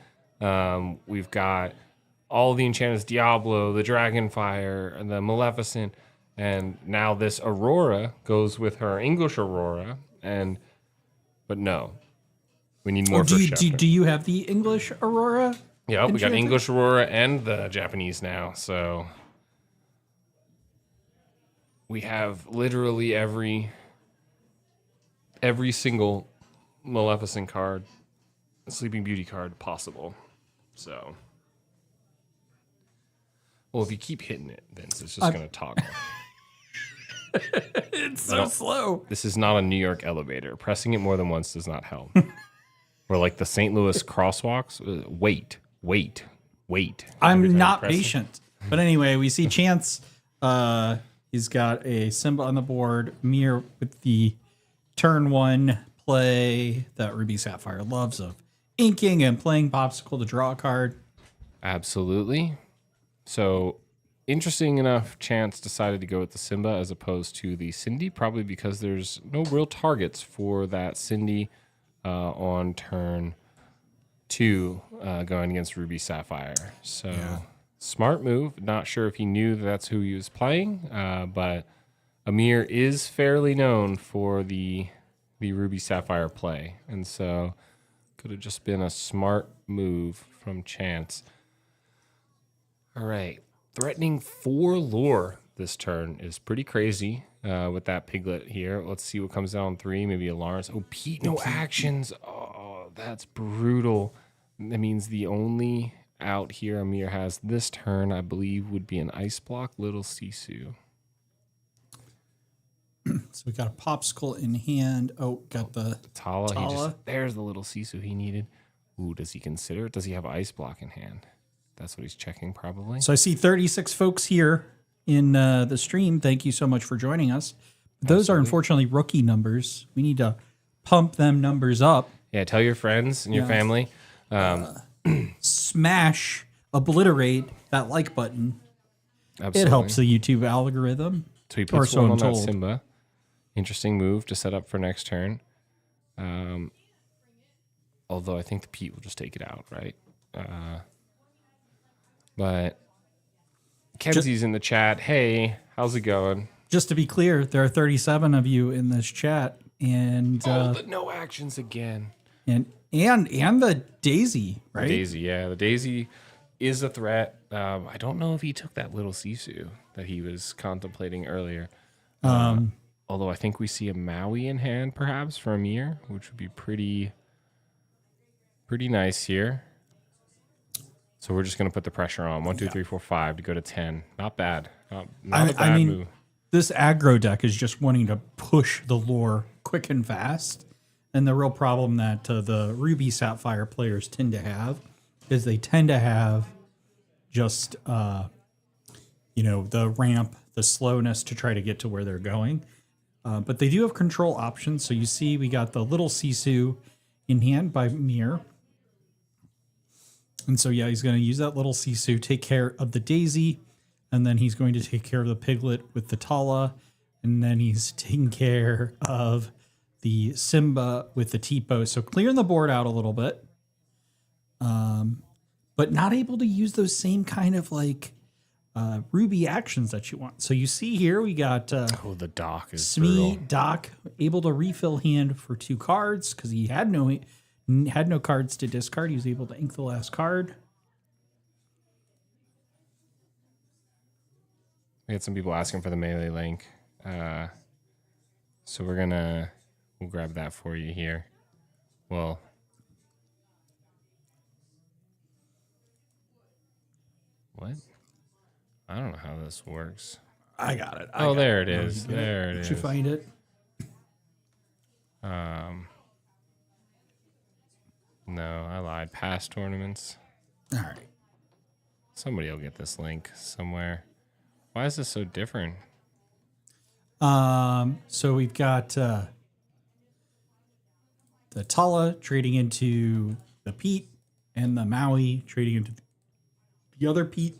We've got all the Enchanted Diablo, the Dragonfire, and the Maleficent. And now this Aurora goes with her English Aurora. But no, we need more first chapter. Do you have the English Aurora? Yeah, we got Enchanted? English Aurora and the Japanese now. So we have literally every single Maleficent card, Sleeping Beauty card possible. So, well, if you keep hitting it, Vince, it's just going to toggle. It's so slow. This is not a New York elevator. Pressing it more than once does not help. Or like the St. Louis crosswalks. Wait. Every I'm time not you press it. patient. But anyway, we see Chance. He's got a symbol on the board. Mir with the turn 1 play that Ruby Sapphire loves of inking and playing Popsicle to draw a card. Absolutely. So, interesting enough, Chance decided to go with the Simba as opposed to the Cindy, probably because there's no real targets for that Cindy on turn 2 going against Ruby Sapphire. So, smart move. Not sure if he knew that's who he was playing, but Amir is fairly known for the Ruby Sapphire play. And so, could have just been a smart move from Chance. All right. Threatening 4 lore this turn is pretty crazy with that piglet here. Let's see what comes down on 3. Maybe a Lawrence. Oh, Pete, no actions. Oh, that's brutal. That means the only out here Amir has this turn, I believe, would be an Ice Block Little Sisu. So we got a Popsicle in hand. Oh, got the Tala. There's the Little Sisu he needed. Ooh, does he consider it? Does he have Ice Block in hand? That's what he's checking, probably. So I see 36 folks here in the stream. Thank you so much for joining us. Those are unfortunately rookie numbers. We need to pump them numbers up. Yeah, tell your friends and your family. Smash, obliterate that like button. Absolutely. It helps the YouTube algorithm. So he or puts so one I'm on that told. Simba. Interesting move to set up for next turn. Although I think the Pete will just take it out, right? But Kenzie's in the chat. Hey, how's it going? Just to be clear, there are 37 of you in this chat, and The no actions again. and And the Daisy, right? Daisy, yeah. The Daisy is a threat. I don't know if he took that little Sisu that he was contemplating earlier. Although I think we see a Maui in hand, perhaps, for Amir, which would be pretty nice here. So we're just going to put the pressure on. 1, 2, 3, 4, 5 to go to 10. Not bad. Not a bad move. This aggro deck is just wanting to push the lore quick and fast. And the real problem that the Ruby Sapphire players tend to have is they tend to have just, the ramp, the slowness to try to get to where they're going. But they do have control options. So you see we got the little Sisu in hand by Mir. And so, yeah, he's going to use that little Sisu, take care of the Daisy, and then he's going to take care of the Piglet with the Tala, and then he's taking care of the Simba with the Tipo. So clearing the board out a little bit, but not able to use those same kind of Ruby actions that you want. So you see here we got the Doc is Smee brutal. Doc able to refill hand for 2 cards because he had no cards to discard. He was able to ink the last card. We had some people asking for the melee link. So we'll grab that for you here. Well, what? I don't know how this works. I got it. There it is. There it is. Did you find it? No, I lied. Past tournaments. All right. Somebody will get this link somewhere. Why is this so different? So we've got the Tala trading into the Pete and the Maui trading into the other Pete.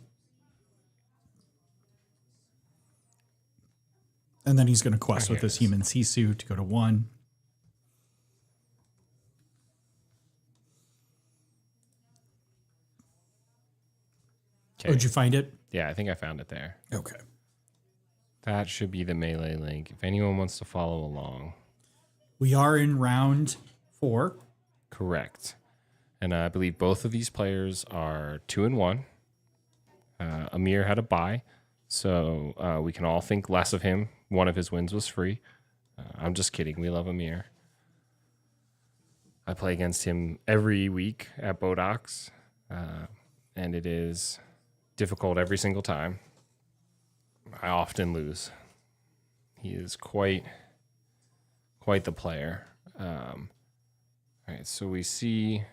And then he's going to quest with this human Sisu to go to 1. Okay. Oh, did you find it? Yeah, I think I found it there. Okay. That should be the melee link. If anyone wants to follow along. We are in round 4. Correct. And I believe both of these players are 2-1. Amir had a bye, so we can all think less of him. One of his wins was free. I'm just kidding. We love Amir. I play against him every week at Bodox, and it is difficult every single time. I often lose. He is quite the player. All right, so we see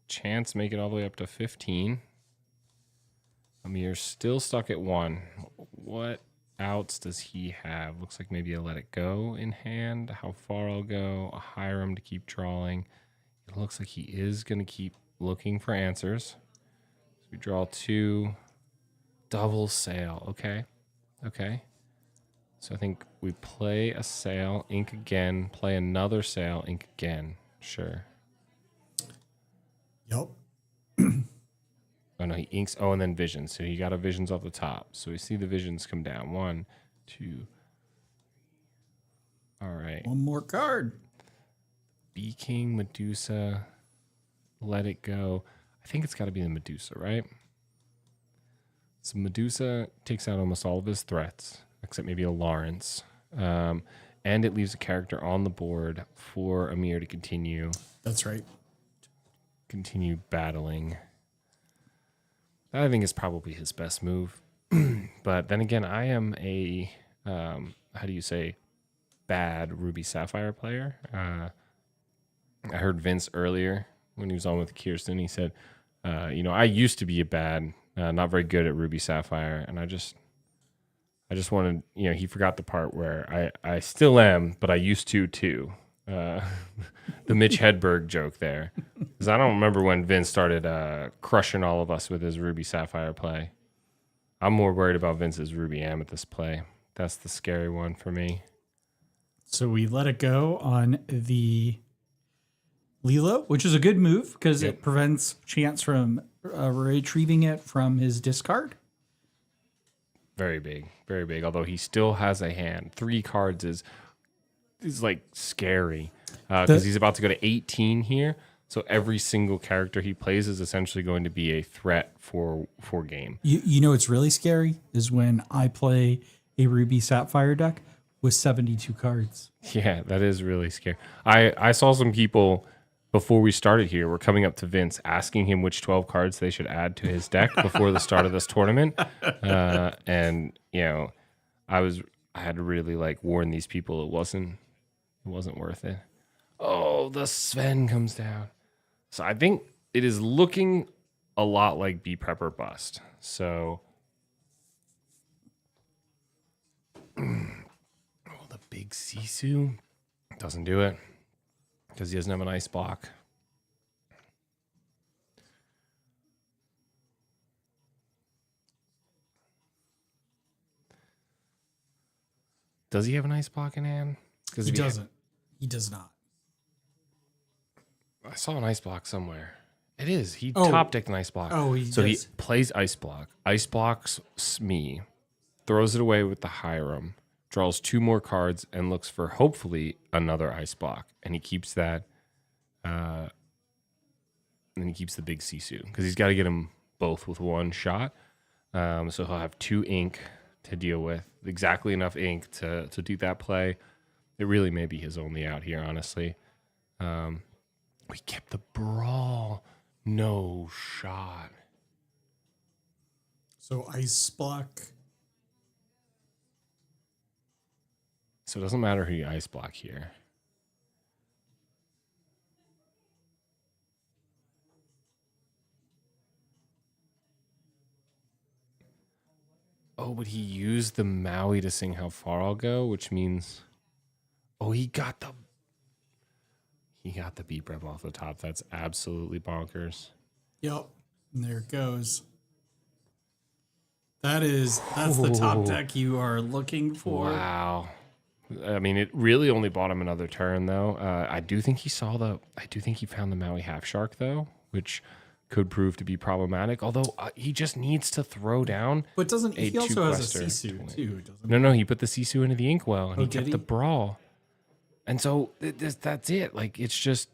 Chance make it all the way up to 15. Amir's still stuck at 1. What outs does he have? Looks like maybe a Let It Go in hand. How far I'll go. A Hiram to keep drawing. It looks like he is going to keep looking for answers. So we draw 2. Double Sail. Okay. So I think we play a Sail, ink again, play another Sail, ink again. Sure. Yep. Oh, no, he inks. Oh, and then visions. So he got a visions off the top. So we see the visions come down. 1, 2. All right. One more card. Bee King, Medusa, Let It Go. I think it's got to be the Medusa, right? So Medusa takes out almost all of his threats, except maybe a Lawrence. And it leaves a character on the board for Amir to continue That's right. battling. That I think is probably his best move. But then again, I am a, bad Ruby Sapphire player. I heard Vince earlier when he was on with Kirsten. He said, I used to be a bad, not very good at Ruby Sapphire. And I just wanted, he forgot the part where I still am, but I used to too. The Mitch Hedberg joke there. Because I don't remember when Vince started crushing all of us with his Ruby Sapphire play. I'm more worried about Vince's Ruby Amethyst play. That's the scary one for me. So we let it go on the Lilo, which is a good move because it prevents Chance from retrieving it from his discard. Very big. Although he still has a hand. 3 cards is like scary because he's about to go to 18 here. So every single character he plays is essentially going to be a threat for game. You know what's really scary is when I play a Ruby Sapphire deck with 72 cards. Yeah, that is really scary. I saw some people before we started here were coming up to Vince asking him which 12 cards they should add to his deck before the start of this tournament. And you know, I had to really like warn these people it wasn't worth it. Oh, the Sven comes down. So I think it is looking a lot like Be Prep or Bust. So the big Sisu doesn't do it because he doesn't have an ice block. Does he have an ice block in hand? He doesn't. He does not. I saw an ice block somewhere. It is. He top decked an ice block. Oh, he plays ice block. Ice blocks me, throws it away with the Hiram, draws 2 more cards, and looks for hopefully another ice block. And he keeps that. And then he keeps the big Sisu because he's got to get them both with 1 shot. So he'll have 2 ink to deal with, exactly enough ink to do that play. It really may be his only out here, honestly. We kept the brawl. No shot. So ice block. So it doesn't matter who you ice block here. Oh, but he used the Maui to sing How Far I'll Go, which means... Oh, he got the beat prep off the top. That's absolutely bonkers. Yep. And there it goes. That's the top deck you are looking for. Wow. I mean, it really only bought him another turn, though. I do think he found the Maui Half Shark, though, which could prove to be problematic. Although he just needs to throw down. But doesn't he also has a Sisu Sisu too? Doesn't No, he put the Sisu into the inkwell, and he kept did he? the brawl. And so that's it. Like, it's just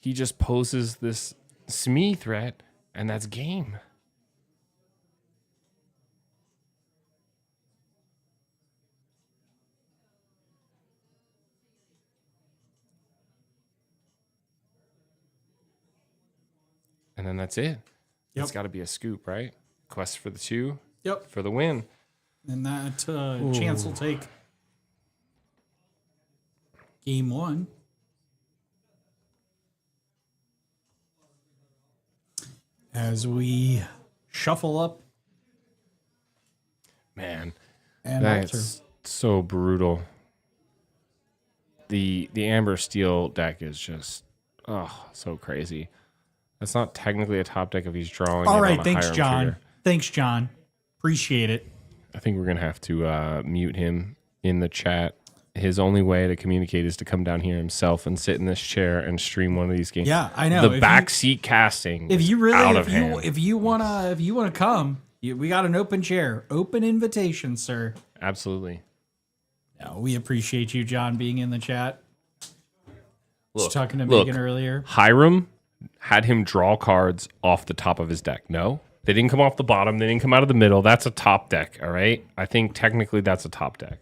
he just poses this Smee threat, and that's game. And then that's it. Yep. It's got to be a scoop, right? Quest for the 2. Yep. For the win. And that chance will take game 1. As we shuffle up. Man, And that's so brutal. The Amber Steel deck is just so crazy. That's not technically a top deck if he's drawing. All it right, on a thanks, Hiram John. trigger. Thanks, John. Appreciate it. I think we're gonna have to mute him in the chat. His only way to communicate is to come down here himself and sit in this chair and stream one of these games. Yeah, I know. The backseat casting. If you is out really, of hand. if you wanna come, we got an open chair, open invitation, sir. Absolutely. No, we appreciate you, John, being in the chat. Look, Talking to Megan earlier. Hiram had him draw cards off the top of his deck. No, they didn't come off the bottom. They didn't come out of the middle. That's a top deck. All right. I think technically that's a top deck.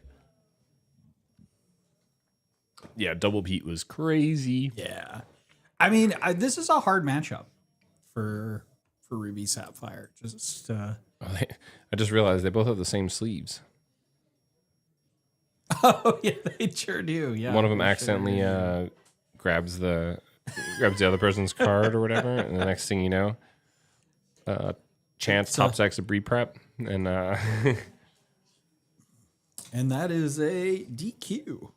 Yeah, Double Pete was crazy. Yeah, I mean, this is a hard matchup for Ruby Sapphire. Just I just realized they both have the same sleeves. oh yeah, they sure do. Yeah, One of them they sure accidentally do. grabs the other person's card or whatever, and the next thing you know, Chance top decks a Bree prep, and and that is a DQ.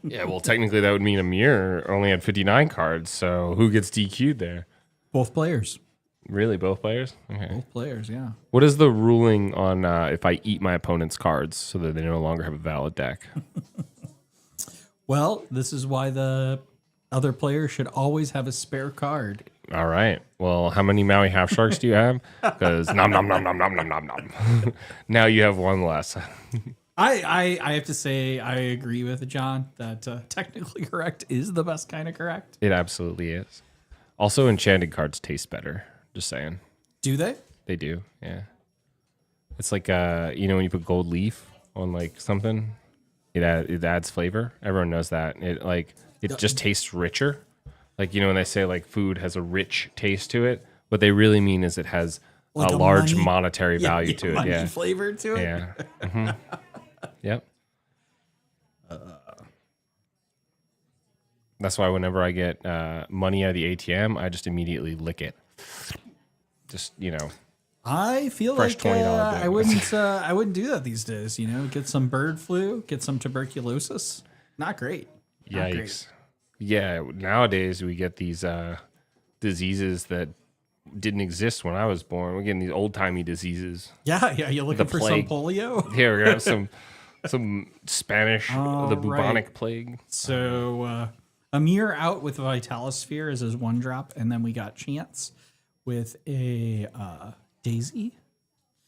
yeah, well, technically that would mean Amir only had 59 cards, so who gets DQ'd there? Both players. Really, both players? Okay. Both players, yeah. What is the ruling on if I eat my opponent's cards so that they no longer have a valid deck? Well, this is why the other player should always have a spare card. All right. Well, how many Maui Half Sharks do you have? Because nom nom nom nom nom nom nom nom. Now you have one less. I have to say I agree with John that technically correct is the best kind of correct. It absolutely is. Also, enchanted cards taste better. Just saying. Do they? They do, yeah. It's like you know when you put gold leaf on like something, it adds flavor. Everyone knows that. It just tastes richer. Like you know when they say like food has a rich taste to it, what they really mean is it has Like a a large money- monetary value to it. money Yeah, flavor to it. yeah. hmm Yep. That's why whenever I get money out of the ATM, I just immediately lick it. Just I feel Fresh like $20 bill. I wouldn't do that these days. You know, get some bird flu, get some tuberculosis. Not great. Not great. Yikes. Yeah, nowadays we get these diseases that didn't exist when I was born. We're getting these old-timey diseases. Yeah. You're looking The for plague. some polio. Yeah, we're going to have some Spanish, All the right. bubonic plague. So Amir out with Vitalosphere as his 1-drop, and then we got Chance with a Daisy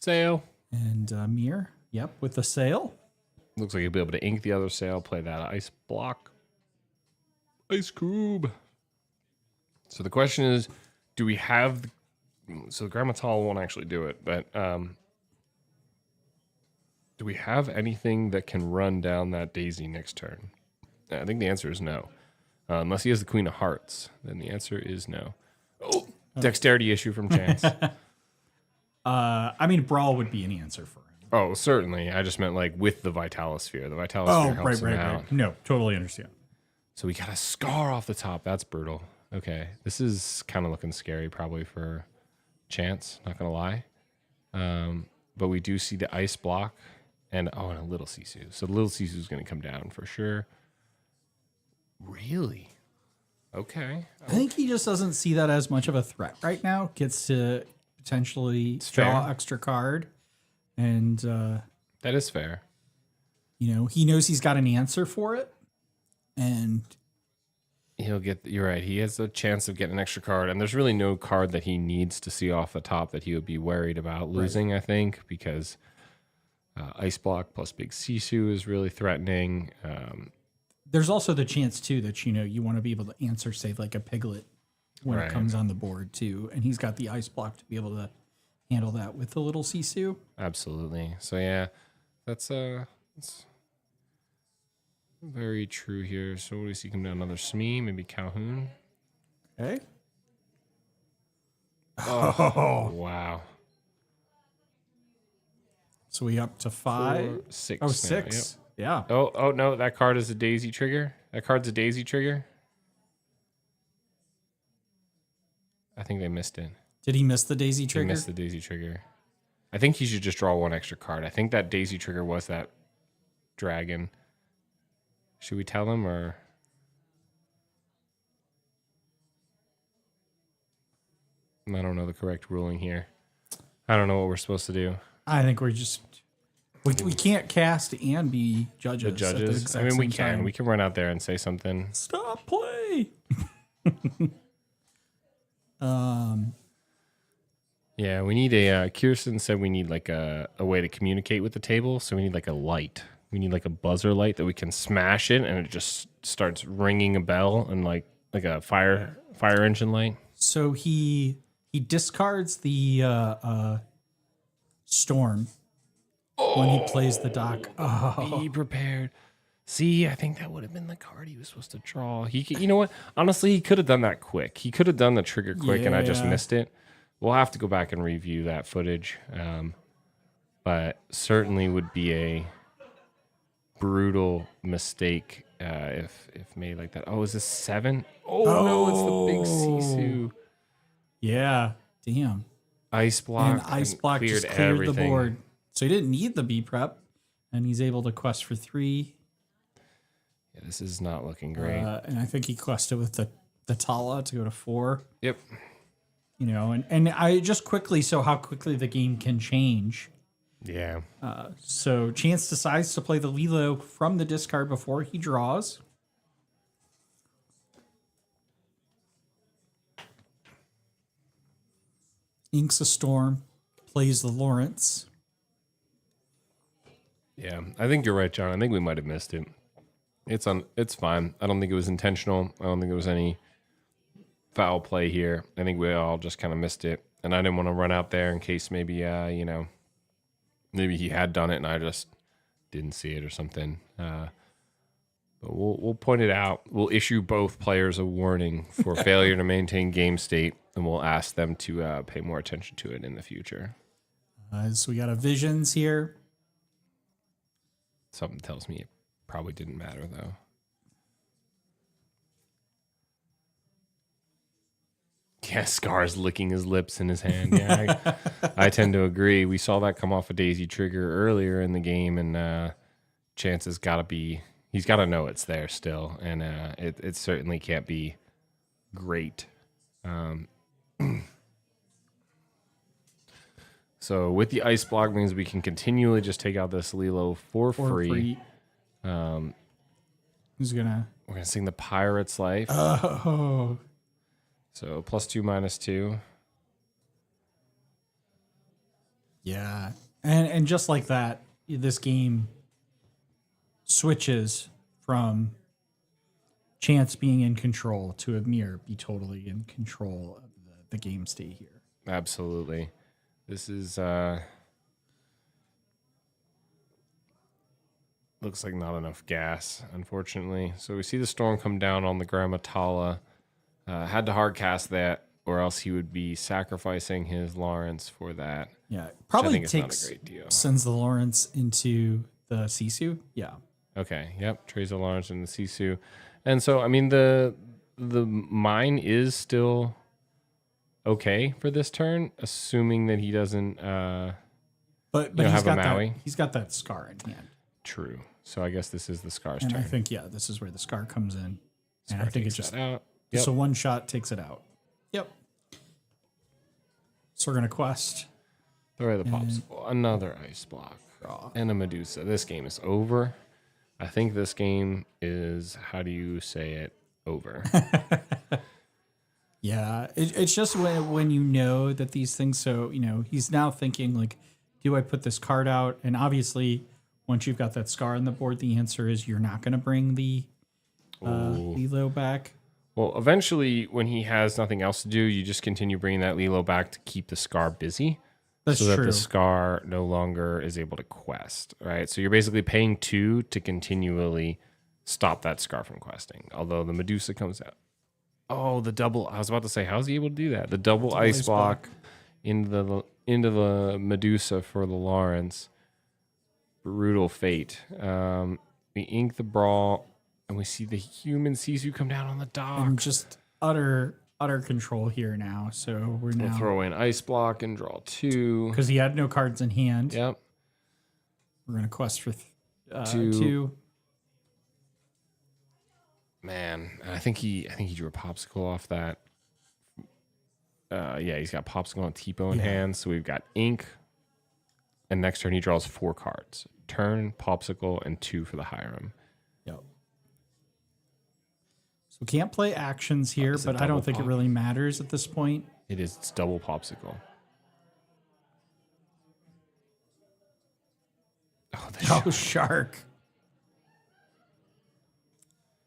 Sail. and Amir. Yep, with the sail. Looks like you'll be able to ink the other sail, play that ice block. Ice cube. So the question is, do we have... So Grammatal won't actually do it, but do we have anything that can run down that Daisy next turn? I think the answer is no. Unless he has the Queen of Hearts, then the answer is no. Oh, dexterity issue from Chance. I mean, Brawl would be an answer for him. Oh, certainly. I just meant like with the Vitalosphere. The Vitalosphere helps him out. No, totally understand. So we got a scar off the top. That's brutal. Okay. This is kind of looking scary probably for Chance, not going to lie. But we do see the ice block and a little Sisu. So the little Sisu is going to come down for sure. Really? Okay. I think he just doesn't see that as much of a threat right now. Gets to potentially draw fair. extra card. And, That is fair. you know, he knows he's got an answer for it. And You're right. He has a chance of getting an extra card, and there's really no card that he needs to see off the top that he would be worried about losing, I think, because Ice Block plus Big Sisu is really threatening. there's also the chance, too, that, you know, you want to be able to answer, say, like a Piglet when Right. it comes on the board, too. And he's got the ice block to be able to handle that with the little Sisu. Absolutely. So, yeah, that's very true here. So, what do we see come down? Another Smee, maybe Calhoun. Okay. Oh, wow. So we up to 5. 4, 6. Oh, now, 6. Yeah. yep. Oh, no, that card is a daisy trigger. That card's a daisy trigger. I think they missed it. Did he miss the daisy He trigger? missed the daisy trigger. I think he should just draw one extra card. I think that daisy trigger was that dragon. Should we tell him or? I don't know the correct ruling here. I don't know what we're supposed to do. I think we're just we can't cast and be judges. The at the judges. exact I mean, we same can. time. We can run out there and say something. Stop play. Yeah, we need a. Kirsten said we need like a way to communicate with the table. So we need like a light. We need like a buzzer light that we can smash it and it just starts ringing a bell and like a fire engine light. So he discards the storm when he plays the dock. Oh, Be prepared. See, I think that would have been the card he was supposed to draw. You know what? Honestly, he could have done that quick. He could have done the trigger quick, and I just Yeah. missed it. We'll have to go back and review that footage, but certainly would be a brutal mistake if made like that. Oh, is this 7? Oh no, it's the big Sisu. yeah. Damn. Ice block. And ice and block cleared just cleared everything. the board. So he didn't need the B prep, and he's able to quest for 3. Yeah, this is not looking great. And I think he quested with the Tala to go to 4. Yep. You know, and I just quickly, so how quickly the game can change. Yeah. So Chance decides to play the Lilo from the discard before he draws. Inks a Storm, plays the Lawrence. Yeah, I think you're right, John. I think we might have missed it. It's fine. I don't think it was intentional. I don't think there was any foul play here. I think we all just kind of missed it, and I didn't want to run out there in case maybe maybe he had done it and I just didn't see it or something. But we'll point it out. We'll issue both players a warning for failure to maintain game state, and we'll ask them to pay more attention to it in the future. So we got a visions here. Something tells me it probably didn't matter, though. Yeah, Scar's licking his lips in his hand. Yeah, I tend to agree. We saw that come off a Daisy trigger earlier in the game, and chances got to be... He's got to know it's there still, and it certainly can't be great. So with the ice block means we can continually just take out this Lilo for free. Who's gonna? We're gonna sing the Pirate's Life. Oh, So +2, -2. yeah, and just like that, this game switches from Chance being in control to Amir be totally in control of the game state here. Absolutely. This is looks like not enough gas, unfortunately. So we see the storm come down on the Grammatala. Had to hard cast that, or else he would be sacrificing his Lawrence for that. Yeah, I probably think it's not a takes great deal. sends the Lawrence into the Sisu. Yeah, Okay, yep, trays of Lawrence and the Sisu. And so, I mean, the mine is still okay for this turn, assuming that he doesn't but You know, he's have a got Maui? he's got that scar in hand, true. So I guess this is the Scar's and turn. I think this is where the scar comes in, and I Scar think it takes just that out. so one shot takes it out. Yep. So we're gonna quest. Throw away the popsicle. Another ice block. And a Medusa. This game is over. I think this game is, how do you say it, over. Yeah, it's just when you know that these things. So he's now thinking like, do I put this card out? And obviously, once you've got that scar on the board, the answer is you're not going to bring the Lilo back. Well, eventually, when he has nothing else to do, you just continue bringing that Lilo back to keep the Scar busy. That's so true. that the Scar no longer is able to quest, right? So you're basically paying 2 to continually stop that Scar from questing. Although the Medusa comes out. Oh, the double. I was about to say, how's he able to do that? The double ice block into the Medusa for the Lawrence. Brutal fate. We ink the brawl, and we see the human Sisu come down on the dock. And just utter control here now. So we'll now Throw in ice block and draw 2. because he had no cards in hand. Yep. We're gonna quest for 2. 2. Man, I think he drew a popsicle off that. Yeah, he's got popsicle and Tipo in hand. So we've got ink, and next turn he draws 4 cards. Turn, popsicle, and 2 for the Hiram. Yep. So we can't play actions here, Is it but I don't double think it pop? really matters at this point. It's double popsicle. Oh, the Shark.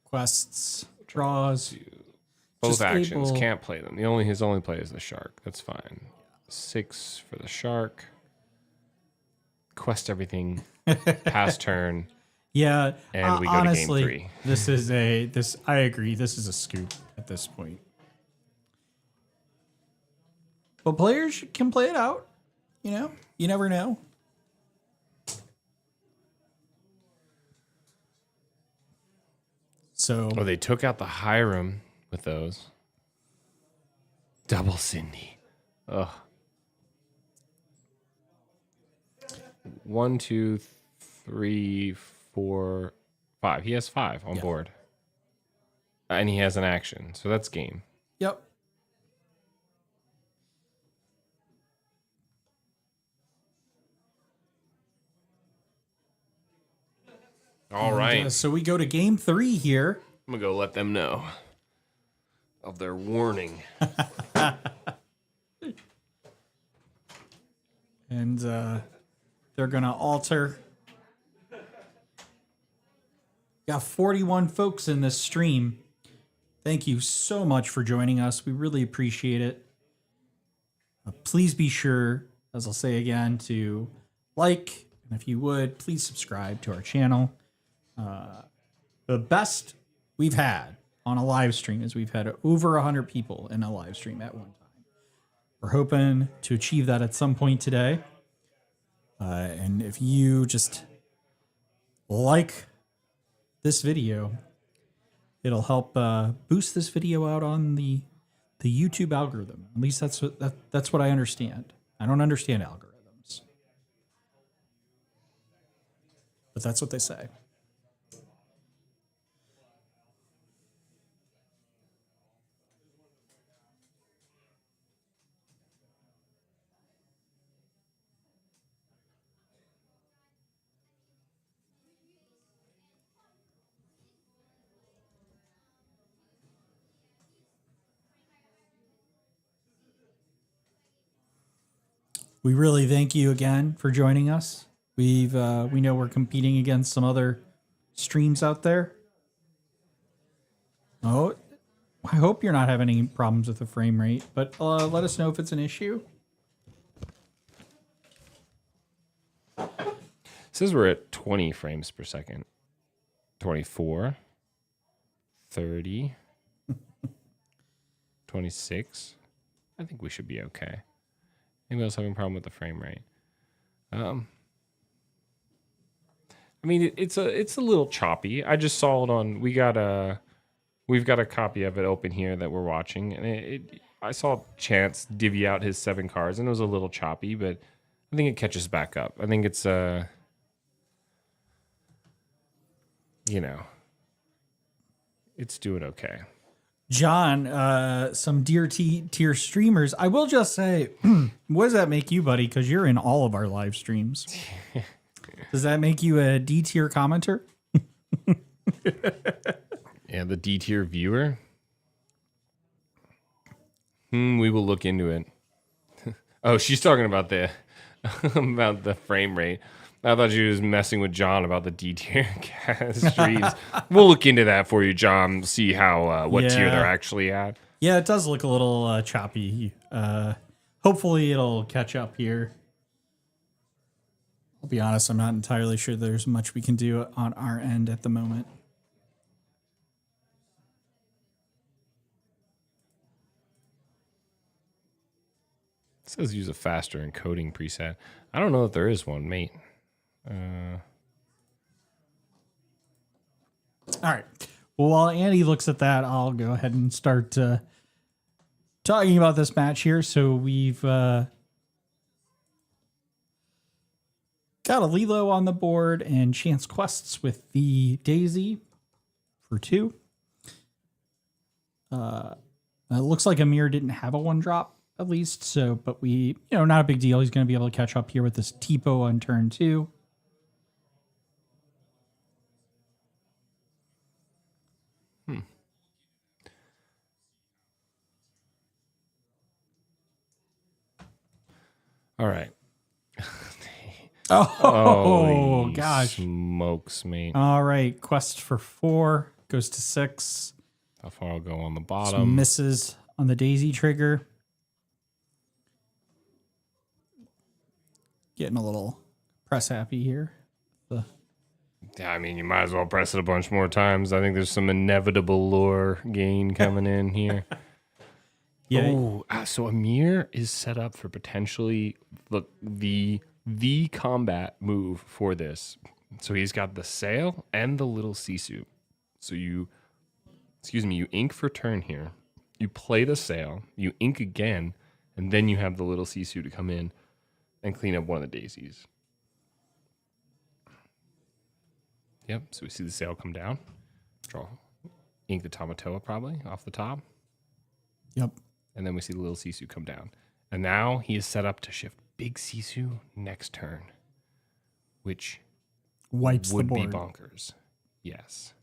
Quests, draws. both just actions able- can't play them. His only play is the shark. That's fine. 6 for the shark. Quest everything. Pass turn. Yeah, And we go to honestly, game 3. this is I agree. This is a scoop at this point. But players can play it out. You never know. So Oh, they took out the Hiram with those. Double Cindy. Ugh. 1, 2, 3, 4, 5. He has 5 on board. And he has an action. So that's game. yep. All right. So we go to game 3 here. I'm going to go let them know of their warning. And they're going to alter. Got 41 folks in this stream. Thank you so much for joining us. We really appreciate it. Please be sure, as I'll say again, to like, and if you would, please subscribe to our channel. The best we've had on a live stream is we've had over 100 people in a live stream at one time. We're hoping to achieve that at some point today. And if you just like this video, it'll help boost this video out on the YouTube algorithm. At least that's what I understand. I don't understand algorithms, but that's what they say. We really thank you again for joining us. We know we're competing against some other streams out there. Oh, I hope you're not having any problems with the frame rate, but let us know if it's an issue. It says we're at 20 frames per second. 24, 30, 26. I think we should be okay. Anybody else having a problem with the frame rate? I mean, it's a little choppy. I just saw it on. We've got a copy of it open here that we're watching, and I saw Chance divvy out his 7 cards, and it was a little choppy, but I think it catches back up. I think it's it's doing okay. John, some dear tier streamers. I will just say, what does that make you, buddy? Because you're in all of our live streams. Does that make you a D tier commenter? Yeah, the D tier viewer. We will look into it. Oh, she's talking about the about the frame rate. I thought she was messing with John about the D tier streams. We'll look into that for you, John. See how what tier they're actually at. Yeah, it does look a little choppy. Hopefully, it'll catch up here. I'll be honest, I'm not entirely sure there's much we can do on our end at the moment. It says use a faster encoding preset. I don't know if there is one, mate. All right. Well, while Andy looks at that, I'll go ahead and start talking about this match here. So we've got a Lilo on the board and Chance Quests with the Daisy for 2. It looks like Amir didn't have a 1-drop at least. So, but we, not a big deal. He's going to be able to catch up here with this Tipo on turn 2. All right. Oh gosh. Smokes, mate. All right. Quest for 4 goes to 6. How far I'll go on the Some bottom. misses on the Daisy trigger. Getting a little press happy here. Yeah, I mean, you might as well press it a bunch more times. I think there's some inevitable lore gain coming in here. Yeah. Oh, so Amir is set up for potentially the combat move for this. So he's got the sail and the little Sisu. So you ink for turn here. You play the sail, you ink again, and then you have the little Sisu to come in and clean up one of the daisies. Yep, so we see the sail come down. Draw, ink the Tamatoa probably off the top. Yep. And then we see the little Sisu come down. And now he is set up to shift big Sisu next turn, which Wipes would the be board. bonkers. Yes.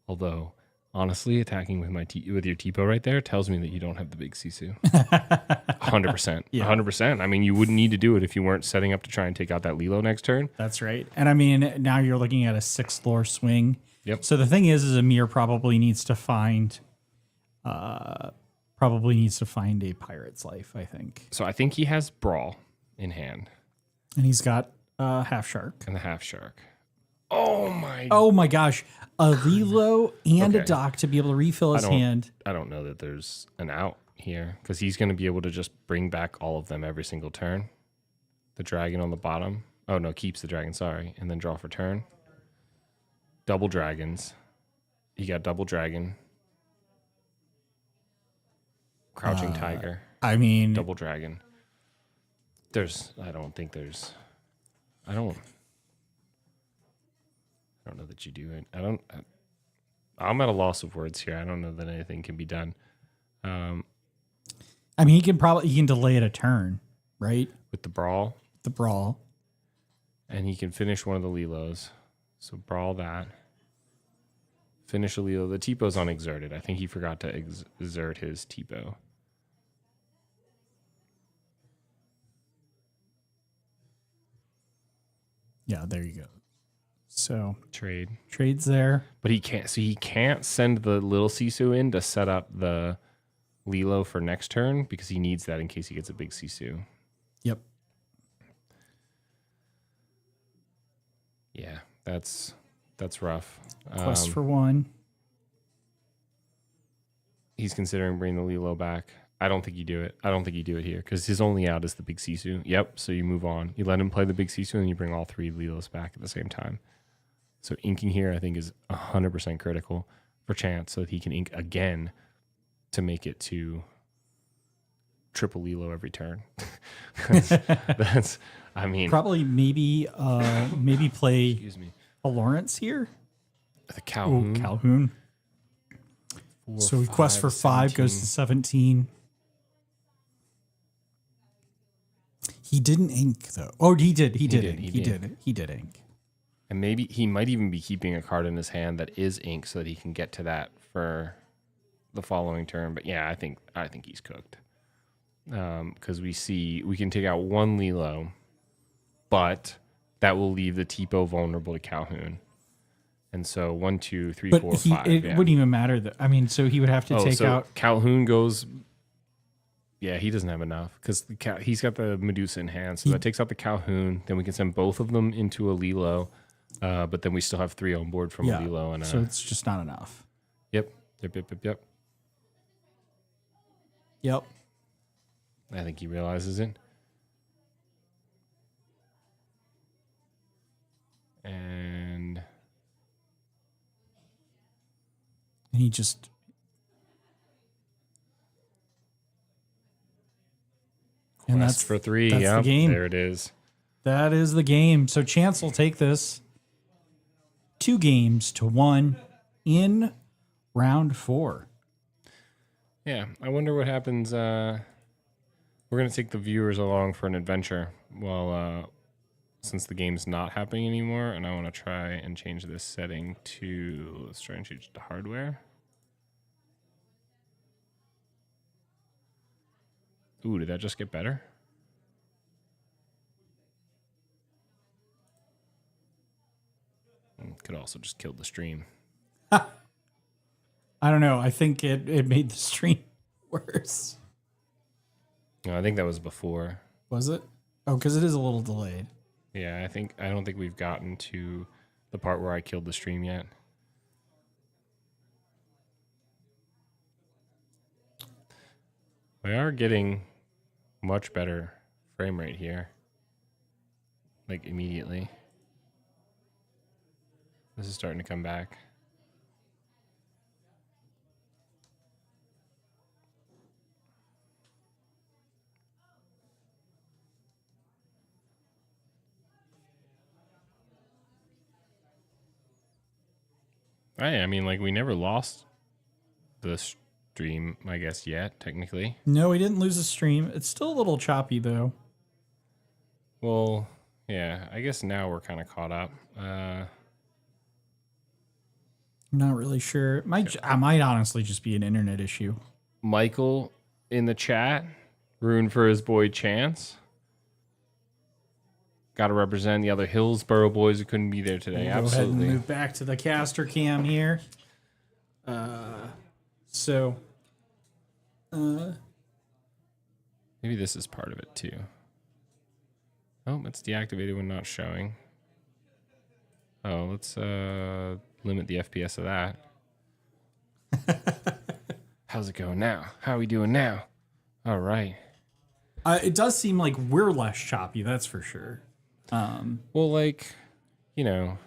Although, honestly, attacking with with your Tipo right there tells me that you don't have the big Sisu. 100%. Yeah. 100%. I mean, you wouldn't need to do it if you weren't setting up to try and take out that Lilo next turn. That's right. And I mean, now you're looking at a 6th floor swing. Yep. So the thing is Amir probably needs to find probably needs to find a pirate's life, I think. So I think he has Brawl in hand And he's got half shark. and the half shark. Oh my! Oh my gosh, a Lilo and a Okay. dock to be able to refill his hand. I don't know that there's an out here because he's going to be able to just bring back all of them every single turn. The dragon on the bottom. Oh no, keeps the dragon. Sorry, and then draw for turn. Double dragons. He got double dragon. Crouching tiger. I mean, Double dragon. I don't know that you do it. I'm at a loss of words here. I don't know that anything can be done. I mean, he can delay it a turn, right? With the brawl, The brawl. and he can finish one of the Lilos. So brawl that. Finish a Lilo. The Tipo unexerted. I think he forgot to exert his Tipo. Yeah, there you go. So Trade. trades there. But he can't. So he can't send the little Sisu in to set up the Lilo for next turn because he needs that in case he gets a big Sisu. Yep. Yeah, that's rough. Quest for one. He's considering bringing the Lilo back. I don't think you do it. I don't think you do it here because his only out is the big Sisu. Yep. So you move on. You let him play the big Sisu and you bring all three Lilos back at the same time. So inking here, I think, is 100% critical for Chance so that he can ink again to make it to triple Lilo every turn. That's, I mean, Probably maybe play excuse me, a Lawrence here. the Calhoun. Calhoun. So quest for 5 goes to 17. He didn't ink though. Oh, he did. He did ink. And maybe he might even be keeping a card in his hand that is ink so that he can get to that for the following turn. But yeah, I think he's cooked. Because we can take out one Lilo, but that will leave the Tipo vulnerable to Calhoun. And so 1, 2, 3, But 4, 5. it Yeah. wouldn't even matter. I mean, so he would have to take so out. Calhoun goes. Yeah, he doesn't have enough because he's got the Medusa in hand. So that takes out the Calhoun. Then we can send both of them into a Lilo. But then we still have 3 on board from a Lilo. And So it's just not enough. Yep. Yep. I think he realizes it. And And he just. And quest for 3. that's the Yep, game. there it is. That is the game. So Chance will take this 2 games to 1 in round 4. Yeah, I wonder what happens. We're going to take the viewers along for an adventure while, since the game's not happening anymore, and I want to try and change this setting to, let's try and change it to hardware. Ooh, did that just get better? Could also just kill the stream. I don't know. I think it made the stream worse. No, I think that was before. Was it? Oh, because it is a little delayed. Yeah, I don't think we've gotten to the part where I killed the stream yet. We are getting much better frame rate here. Like immediately. This is starting to come back. I mean, like, we never lost the stream, I guess, yet, technically. No, we didn't lose the stream. It's still a little choppy, though. Well, yeah, I guess now we're kind of caught up. I'm not really sure. I might honestly just be an internet issue. Michael in the chat, rooting for his boy Chance. Got to represent the other Hillsborough boys who couldn't be there today. Go ahead Absolutely. and move back to the caster cam here. So Maybe this is part of it too. Oh, it's deactivated when not showing. Oh, let's limit the FPS of that. How's it going now? How are we doing now? All right. It does seem like we're less choppy, that's for sure. Well, like, you know.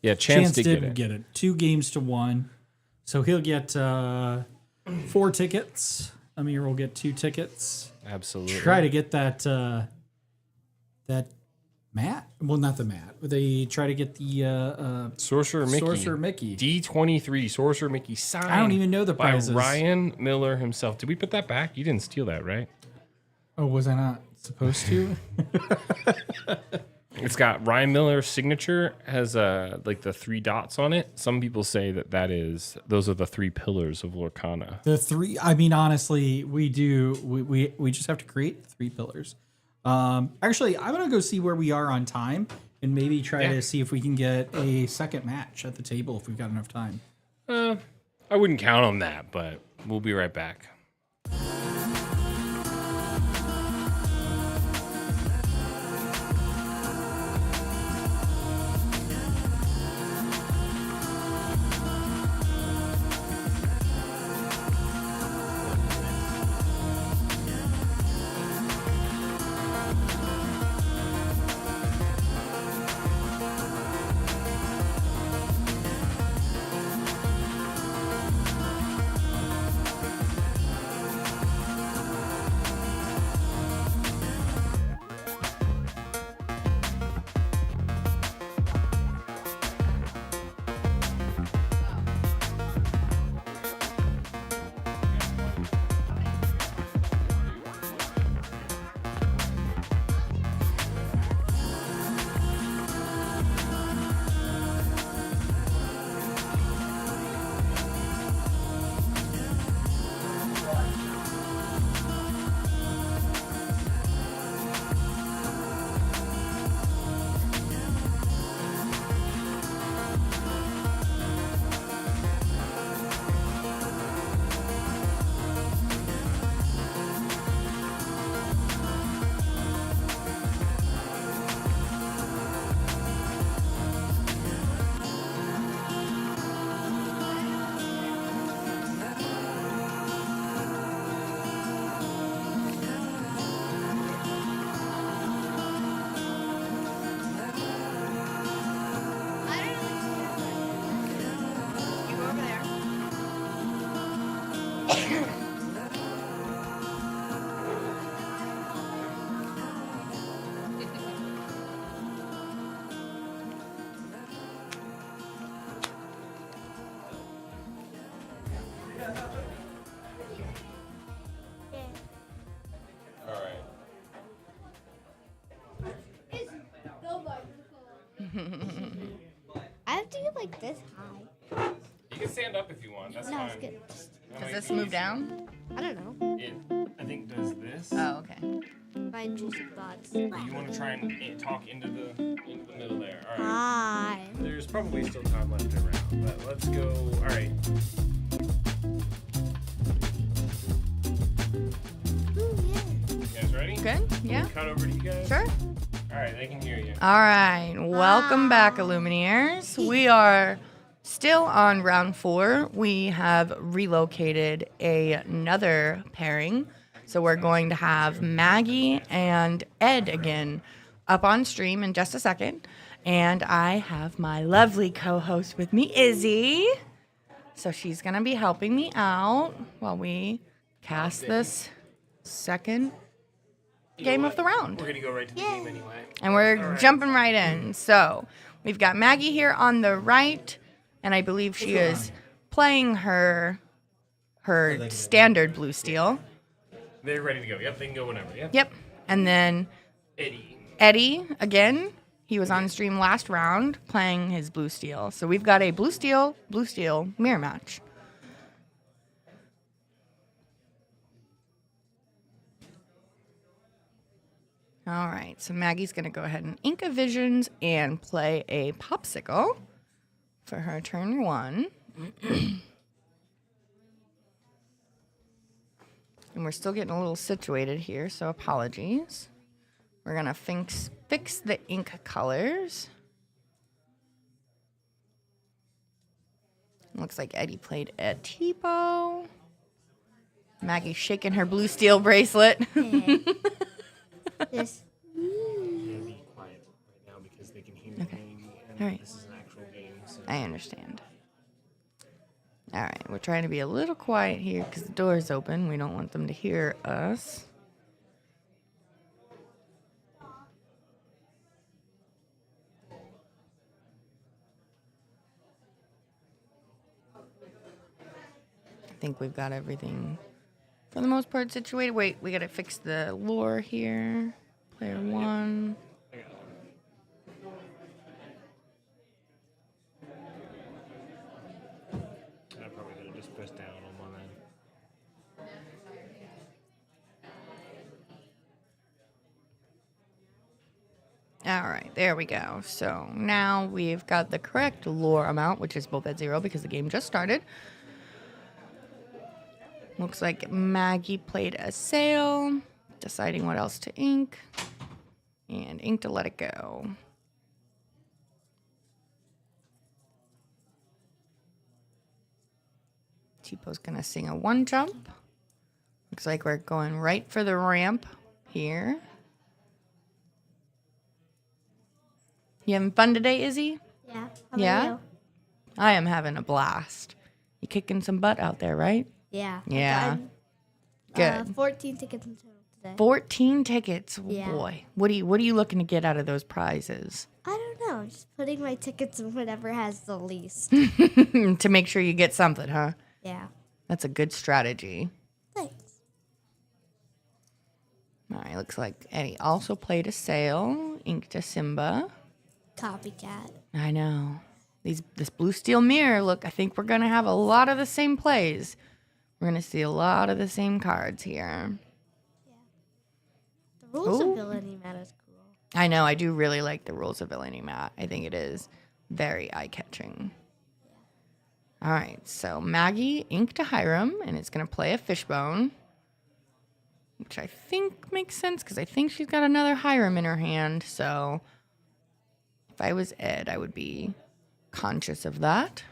Yeah, Chance did get it. 2 games to 1. So he'll get 4 tickets. Amir will get 2 tickets. Absolutely. Try to get that mat. Well, not the mat. They try to get the Sorcerer Mickey. Sorcerer Mickey. D23 Sorcerer Mickey signed. I don't even know the by prizes. Ryan Miller himself. Did we put that back? You didn't steal that, right? Oh, was I not supposed to? It's got Ryan Miller's signature, has like the 3 dots on it. Some people say those are the 3 pillars of Lorcana. The 3. I mean, honestly, we just have to create 3 pillars. Actually, I'm gonna go see where we are on time and maybe try to see if we can get a second match at the table if we've got enough time. I wouldn't count on that, but we'll be right back. I have to get like this high. You can stand up if you want. That's No, fine. it's good. Does this move down? I don't know. It, I think, does this. Oh, okay. My intrusive thoughts. You want to try and talk into the middle there. All right. Hi. There's probably still time left around, but let's go. All right. You guys ready? Good? Yeah? Cut over to you guys. Sure. All right, they can hear you. All right. Welcome back, Illumineers. We are still on round 4. We have relocated another pairing. So we're going to have Maggie and Ed again up on stream in just a second. And I have my lovely co-host with me, Izzy. So she's going to be helping me out while we cast this second game of the round. We're going to go right to the game anyway. And we're jumping right in. So we've got Maggie here on the right, and I believe she is playing her standard blue steel. They're ready to go. Yep, they can go whenever. Yep. Yep. And then Eddie again. He was on stream last round playing his blue steel. So we've got a blue steel mirror match. All right, so Maggie's going to go ahead and Inca Visions and play a Popsicle for her turn 1. And we're still getting a little situated here, so apologies. We're going to fix the ink colors. Looks like Eddie played a Tipo. Maggie's shaking her blue steel bracelet. This. Be quiet right now because they can hear Okay. me, and All right. this is an actual game. So. I understand. All right, we're trying to be a little quiet here because the door is open. We don't want them to hear us. I think we've got everything for the most part situated. Wait, we gotta fix the lore here. Player 1. I probably could have just pressed down on one end. All right, there we go. So now we've got the correct lore amount, which is both at 0 because the game just started. Looks like Maggie played a sail, deciding what else to ink, and ink to let it go. Tipo's gonna sing a 1 jump. Looks like we're going right for the ramp here. You having fun today, Izzy? Yeah. How about Yeah? you? I am having a blast. You kicking some butt out there, right? Yeah. Yeah. I've gotten, Good. 14 tickets in total today. 14 tickets. Yeah. Boy, what are you looking to get out of those prizes? I don't know. I'm just putting my tickets in whatever has the least. To make sure you get something, huh? Yeah. That's a good strategy. Thanks. All right, looks like Eddie also played a sail, ink to Simba. Copycat. I know. This blue steel mirror, look, I think we're going to have a lot of the same plays. We're going to see a lot of the same cards here. The rules Ooh. of villainy meta is cool. I know, I do really like the Rules of Villainy mat. I think it is very eye-catching. All right, so Maggie inked to Hiram, and it's going to play a fishbone, which I think makes sense because I think she's got another Hiram in her hand. So if I was Ed, I would be conscious of that.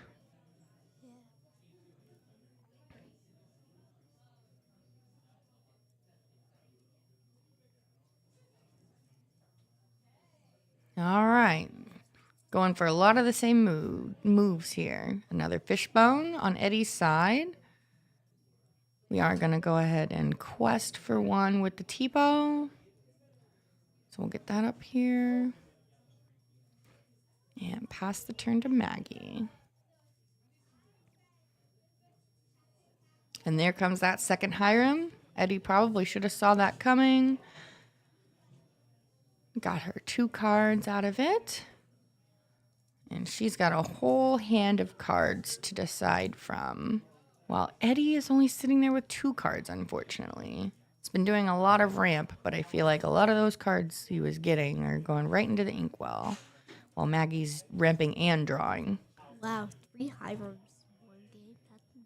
All right. Going for a lot of the same moves here. Another fishbone on Eddie's side. We are going to go ahead and quest for one with the Tipo. So we'll get that up here. And pass the turn to Maggie. And there comes that second Hiram. Eddie probably should have saw that coming. Got her 2 cards out of it. And she's got a whole hand of cards to decide from. While Eddie is only sitting there with 2 cards, unfortunately. It's been doing a lot of ramp, but I feel like a lot of those cards he was getting are going right into the inkwell. While Maggie's ramping and drawing. Wow, 3 Hirams in one game.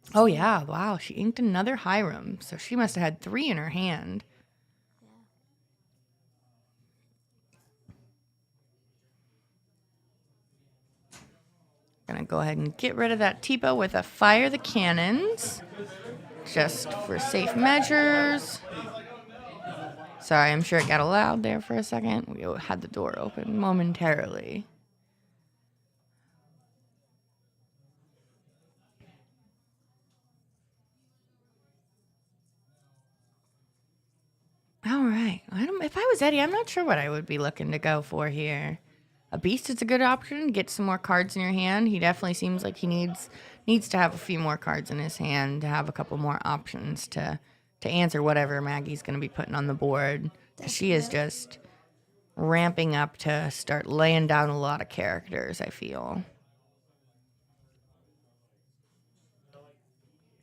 That's Oh, yeah. Wow. She inked another Hiram. So she must have had 3 in her hand. Gonna go ahead and get rid of that Tipo with a fire the cannons. Just for safe measures. Sorry, I'm sure it got loud there for a second. We had the door open momentarily. All right. If I was Eddie, I'm not sure what I would be looking to go for here. A beast is a good option. Get some more cards in your hand. He definitely seems like he needs to have a few more cards in his hand to have a couple more options to answer whatever Maggie's going to be putting on the board. She is just ramping up to start laying down a lot of characters, I feel.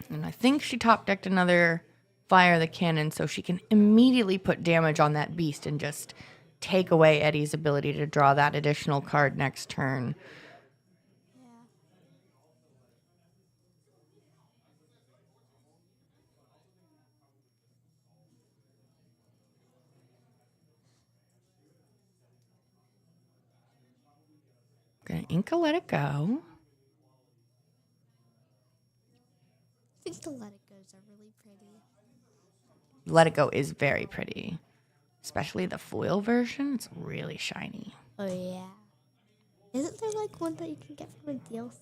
And I think she top decked another fire the cannon so she can immediately put damage on that beast and just take away Eddie's ability to draw that additional card next turn. Gonna ink a Let It Go. I think the Let It Goes are really pretty. Let It Go is very pretty. Especially the foil version. It's really shiny. Oh, yeah. Isn't there like one that you can get from a DLC?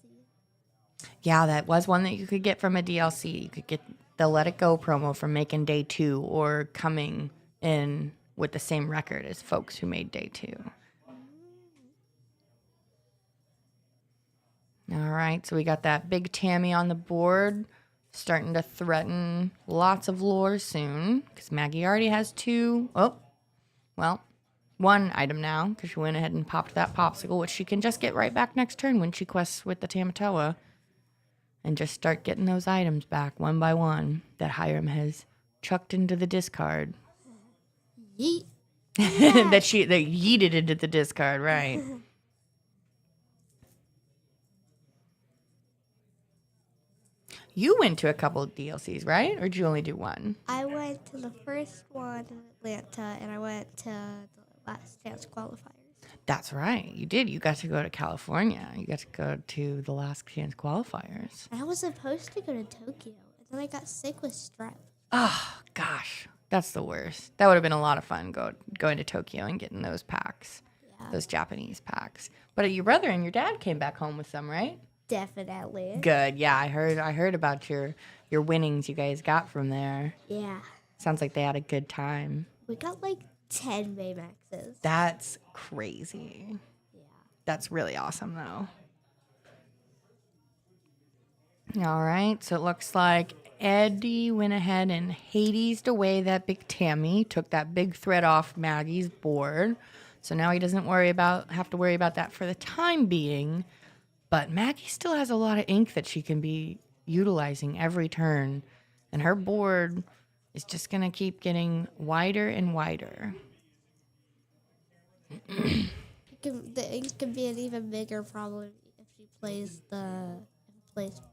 Yeah, that was one that you could get from a DLC. You could get the Let It Go promo from making Day 2 or coming in with the same record as folks who made Day 2. All right, so we got that big Tammy on the board, starting to threaten lots of lore soon, because Maggie already has 2. Oh, well, 1 item now, because she went ahead and popped that popsicle, which she can just get right back next turn when she quests with the Tamatoa, and just start getting those items back one by one that Hiram has chucked into the discard. Yeet. that yeeted into the discard, right? You went to a couple of DLCs, right? Or did you only do one? I went to the first one in Atlanta, and I went to the Last Chance qualifiers. That's right. You did. You got to go to California. You got to go to the Last Chance qualifiers. I was supposed to go to Tokyo, and then I got sick with strep. Oh, gosh. That's the worst. That would have been a lot of fun going to Tokyo and getting those packs, those Japanese packs. But your brother and your dad came back home with some, right? Definitely. Good. Yeah, I heard about your winnings you guys got from there. Yeah. Sounds like they had a good time. We got like 10 Baymaxes. That's crazy. Yeah. That's really awesome, though. All right, so it looks like Eddie went ahead and Hades'd away that big Tammy, took that big thread off Maggie's board. So now he doesn't have to worry about that for the time being. But Maggie still has a lot of ink that she can be utilizing every turn. And her board is just going to keep getting wider and wider. The ink can be an even bigger problem if she plays Blue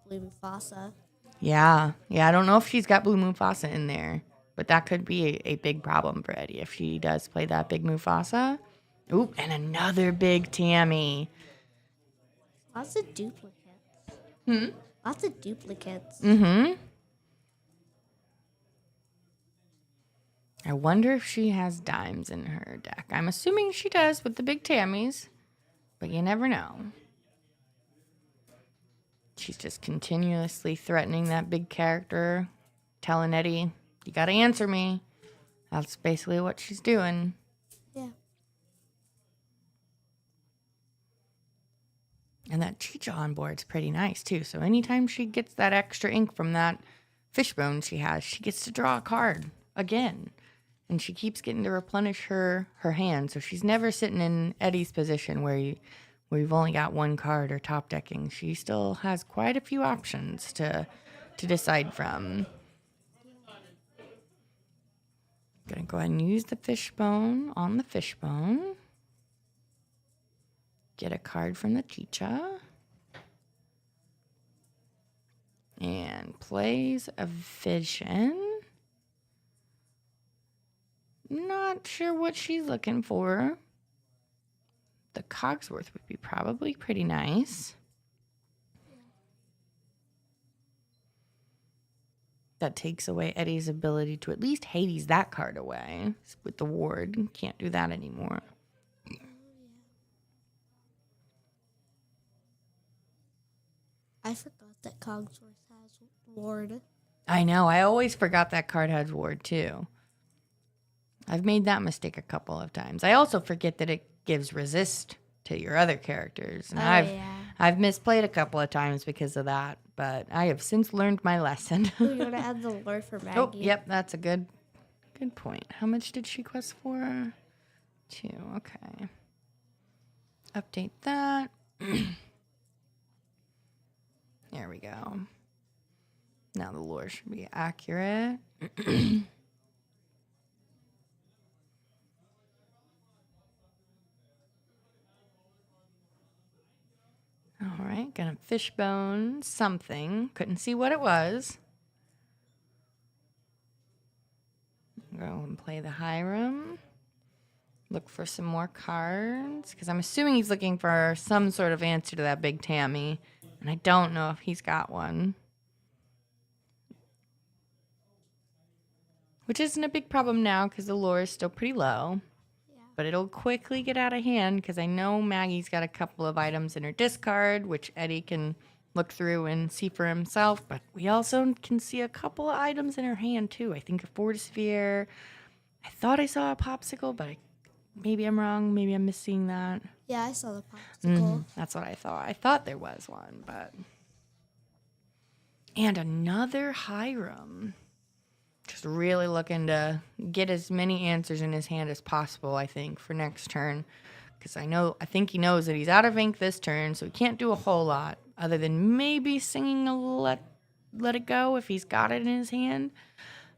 Mufasa. Yeah, I don't know if she's got Blue Mufasa in there. But that could be a big problem for Eddie if she does play that big Mufasa. Oop, and another big Tammy. Lots of duplicates. Lots of duplicates. I wonder if she has dimes in her deck. I'm assuming she does with the big Tammys, but you never know. She's just continuously threatening that big character, telling Eddie, you gotta answer me. That's basically what she's doing. Yeah. And that Chicha on board's pretty nice, too. So anytime she gets that extra ink from that fishbone she has, she gets to draw a card again. And she keeps getting to replenish her hand. So she's never sitting in Eddie's position where you've only got one card or top decking. She still has quite a few options to decide from. Gonna go ahead and use the fishbone on the fishbone. Get a card from the Chicha. And plays a vision. Not sure what she's looking for. The Cogsworth would be probably pretty nice. That takes away Eddie's ability to at least Hades that card away. With the ward, can't do that anymore. I forgot that Cogsworth has ward. I know. I always forgot that card has ward, too. I've made that mistake a couple of times. I also forget that it gives resist to your other characters. And I've misplayed a couple of times because of that. But I have since learned my lesson. Ooh, you want to add the lore for Maggie? Oh, yep. That's a good point. How much did she quest for? 2. Okay. Update that. There we go. Now the lore should be accurate. All right, gonna fishbone something. Couldn't see what it was. Go and play the Hiram. look for some more cards because I'm assuming he's looking for some sort of answer to that big Tammy, and I don't know if he's got one. Which isn't a big problem now because the lore is still pretty low. Yeah. But it'll quickly get out of hand because I know Maggie's got a couple of items in her discard, which Eddie can look through and see for himself. But we also can see a couple of items in her hand, too. I think a Fortisphere. I thought I saw a Popsicle, but maybe I'm wrong. Maybe I'm missing that. Yeah, I saw the popsicle. That's what I thought. I thought there was one, but... And another Hiram. Just really looking to get as many answers in his hand as possible, I think, for next turn. Because I think he knows that he's out of ink this turn, so he can't do a whole lot other than maybe singing a Let It Go if he's got it in his hand.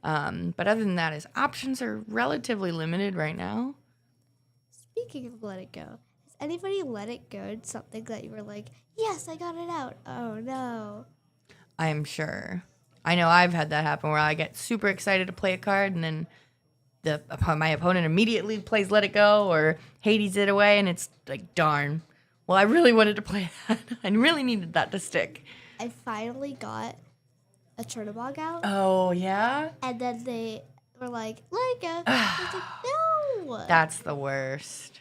But other than that, his options are relatively limited right now. Speaking of let it go, has anybody let it go in something that you were like, yes, I got it out? Oh, no. I am sure. I know I've had that happen where I get super excited to play a card and then my opponent immediately plays Let It Go or Hades it away, and it's like, darn. Well, I really wanted to play that. I really needed that to stick. I finally got a Chernobog out, Oh, yeah? and then they were like, let it go. I was like, no. That's the worst.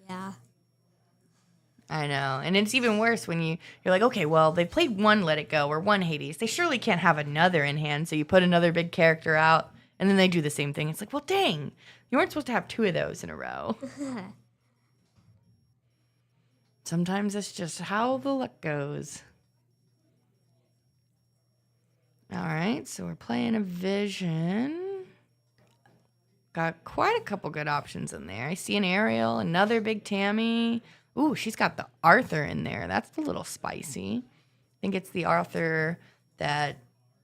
Yeah. I know. And it's even worse when you're like, okay, well, they played one Let It Go or one Hades. They surely can't have another in hand, so you put another big character out, and then they do the same thing. It's like, well, dang. You weren't supposed to have two of those in a row. Sometimes it's just how the luck goes. All right, so we're playing a Vision. Got quite a couple good options in there. I see an Ariel, another big Tammy. Ooh, she's got the Arthur in there. That's a little spicy. I think it's the Arthur that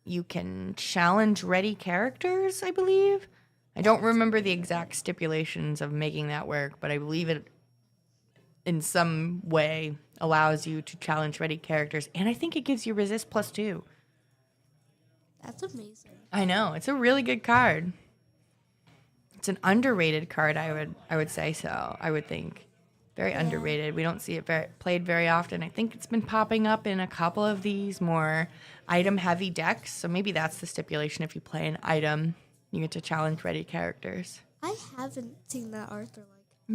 you can challenge ready characters, I believe. I don't remember the exact stipulations of making that work, but I believe it in some way allows you to challenge ready characters. And I think it gives you resist +2. That's amazing. I know. It's a really good card. It's an underrated card, I would say so. I would think. Very underrated. We don't see it played very often. I think it's been popping up in a couple of these more item-heavy decks. So maybe that's the stipulation. If you play an item, you get to challenge ready characters. I haven't seen that Arthur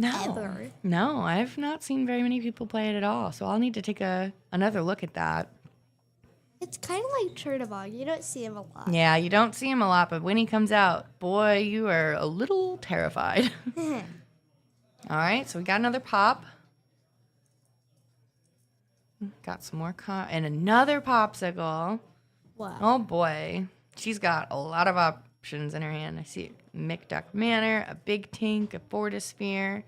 ever. No, I've not seen very many people play it at all. So I'll need to take another look at that. It's kind of like Chernobog. You don't see him a lot. Yeah, you don't see him a lot, but when he comes out, boy, you are a little terrified. All right, so we got another pop. Got some more and another popsicle. Wow. Oh boy, she's got a lot of options in her hand. I see McDuck Manor, a big tank, a Fortisphere.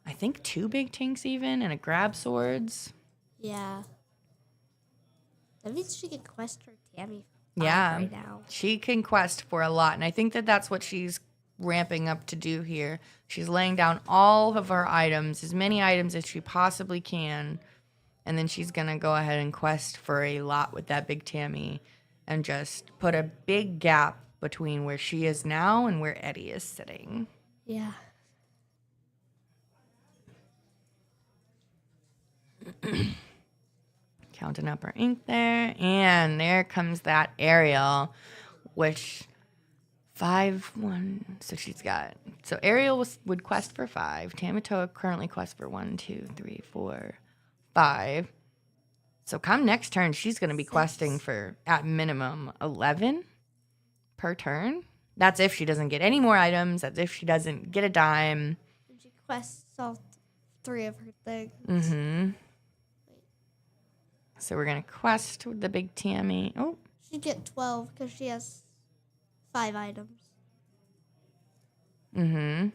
I think 2 big tanks even, and a Grab Swords. Yeah. That means she can quest for Tammy. Yeah, right now. She can quest for a lot, and I think that's what she's ramping up to do here. She's laying down all of her items, as many items as she possibly can, and then she's gonna go ahead and quest for a lot with that big Tammy and just put a big gap between where she is now and where Eddie is sitting. Yeah. Counting up her ink there, and there comes that Ariel, which 5-1. So she's got. So Ariel would quest for 5. Tamatoa currently quests for 1, 2, 3, 4, 5. So come next turn, she's going to be questing for at minimum 11 per turn. That's if she doesn't get any more items. That's if she doesn't get a dime. And she quests all 3 of her things. Mm-hmm. So we're going to quest with the big Tammy. Oh. She'd get 12 because she has 5 items. Mm-hmm.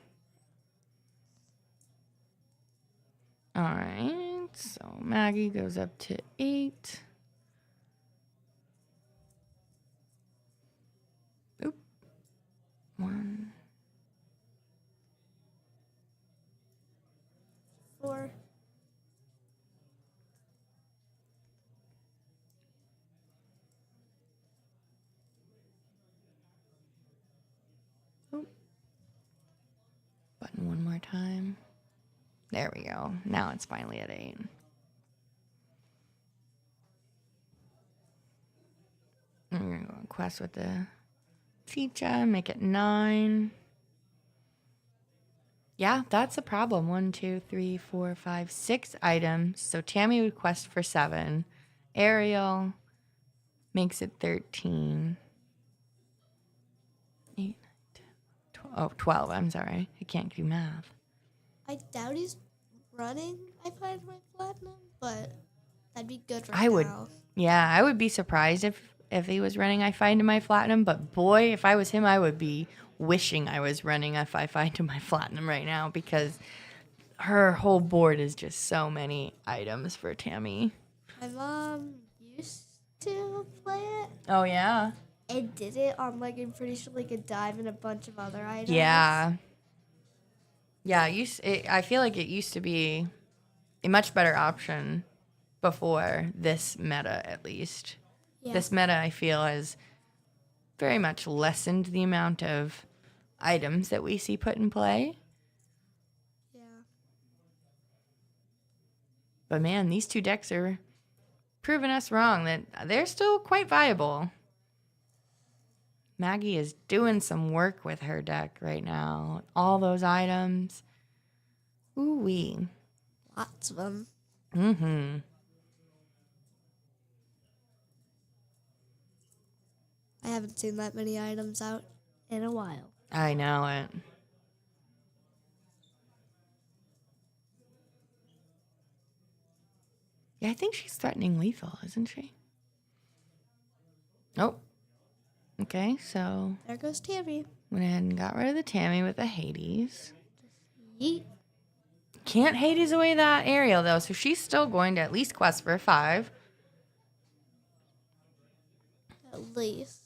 All right. So Maggie goes up to 8. Oop. 1. 4. button one more time. There we go. Now it's finally at 8. I'm going to go on quest with the feature, make it 9. Yeah, that's a problem. 1, 2, 3, 4, 5, 6 items. So Tammy would quest for 7. Ariel makes it 13. 8, 9, 10, 12. 12. I'm sorry. I can't do math. I doubt he's running. I find my platinum, but that'd be good for I would. now. Yeah, I would be surprised if he was running I Find to My Platinum. But boy, if I was him, I would be wishing I was running if I Find to My Platinum right now, because her whole board is just so many items for Tammy. My mom used to play it Oh, yeah? and did it on, like, I'm pretty sure, like, a dime and a bunch of other items. Yeah. Yeah, I feel like it used to be a much better option before this meta, at least. Yeah. This meta, I feel, has very much lessened the amount of items that we see put in play. Yeah. But man, these 2 decks are proving us wrong, that they're still quite viable. Maggie is doing some work with her deck right now. All those items. Ooh-wee. Lots of them. Mm-hmm. I haven't seen that many items out in a while. I know it. Yeah, I think she's threatening lethal, isn't she? Nope. Okay, so There goes Tammy. went ahead and got rid of the Tammy with the Hades. Yeet. Can't Hades away that Ariel, though, so she's still going to at least quest for 5. At least.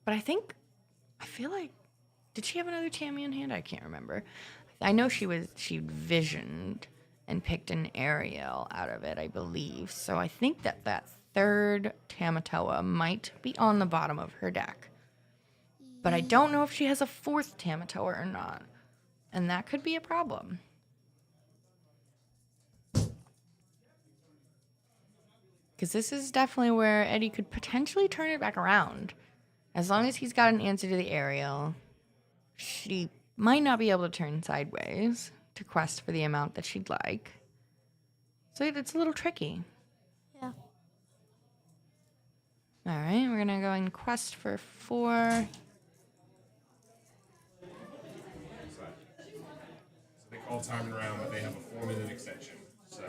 But I feel like, did she have another Tammy in hand? I can't remember. I know she visioned and picked an Ariel out of it, I believe. So I think that 3rd Tamatoa might be on the bottom of her deck. But I don't know if she has a 4th Tamatoa or not. And that could be a problem. Because this is definitely where Eddie could potentially turn it back around. As long as he's got an answer to the Ariel, she might not be able to turn sideways to quest for the amount that she'd like. So it's a little tricky. Yeah. All right, we're going to go and quest for 4. So they call timing around, but they have a 4-minute extension. So,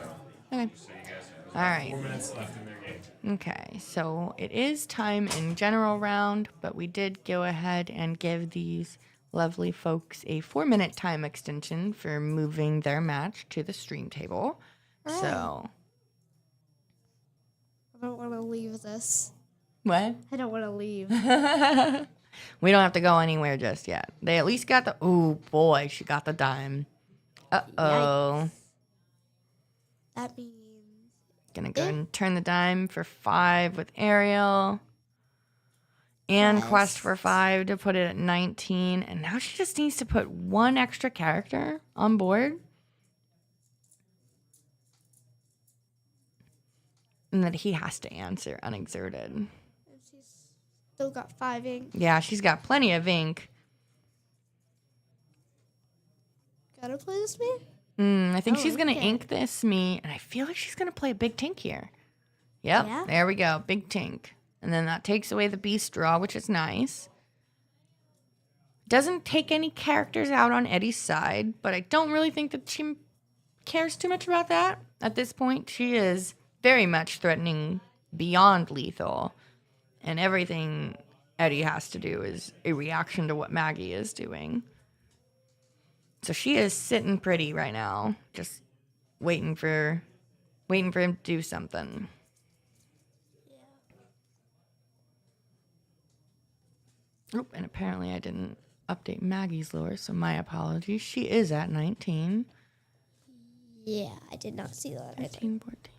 Okay. so you guys have All right. 4 minutes left in their game. Okay, so it is time in general round, but we did go ahead and give these lovely folks a 4-minute time extension for moving their match to the stream table. So, I don't want to leave this. what? I don't want to leave. We don't have to go anywhere just yet. They at least got the, ooh, boy, she got the dime. Uh-oh. That means Gonna go and turn the dime for 5 with Ariel. And quest for 5 to put it at 19. And now she just needs to put 1 extra character on board. And that he has to answer unexerted. she's still got 5 ink. Yeah, she's got plenty of ink. Gotta play this me? I think Oh, she's gonna okay. ink this me, and I feel like she's gonna play a big tink here. Yep, Yeah? there we go, big tink. And then that takes away the beast draw, which is nice. Doesn't take any characters out on Eddie's side, but I don't really think that she cares too much about that. At this point, she is very much threatening beyond lethal, and everything Eddie has to do is a reaction to what Maggie is doing. So she is sitting pretty right now, just waiting for him to do something. Oh, and apparently I didn't update Maggie's lore, so my apologies. She is at 19. Yeah, I did not see that. 13, 14,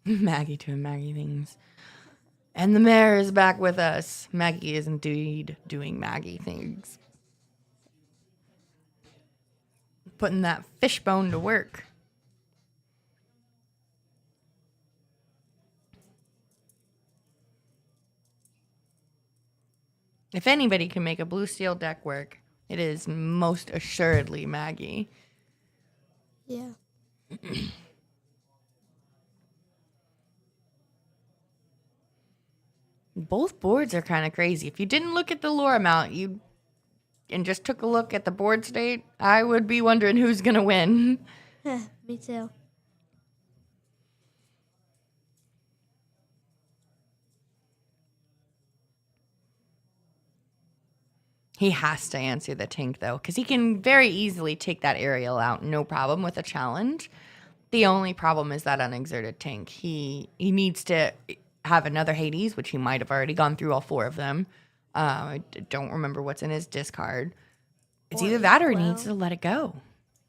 15. Maggie doing Maggie things. And the mayor is back with us. Maggie is indeed doing Maggie things. Putting that fishbone to work. If anybody can make a blue steel deck work, it is most assuredly Maggie. Yeah. Both boards are kind of crazy. If you didn't look at the lore amount, and just took a look at the board state, I would be wondering who's going to win. Me too. He has to answer the tank, though, because he can very easily take that aerial out, no problem, with a challenge. The only problem is that unexerted tank. He needs to have another Hades, which he might have already gone through all 4 of them. I don't remember what's in his discard. It's either that or he needs to let it go.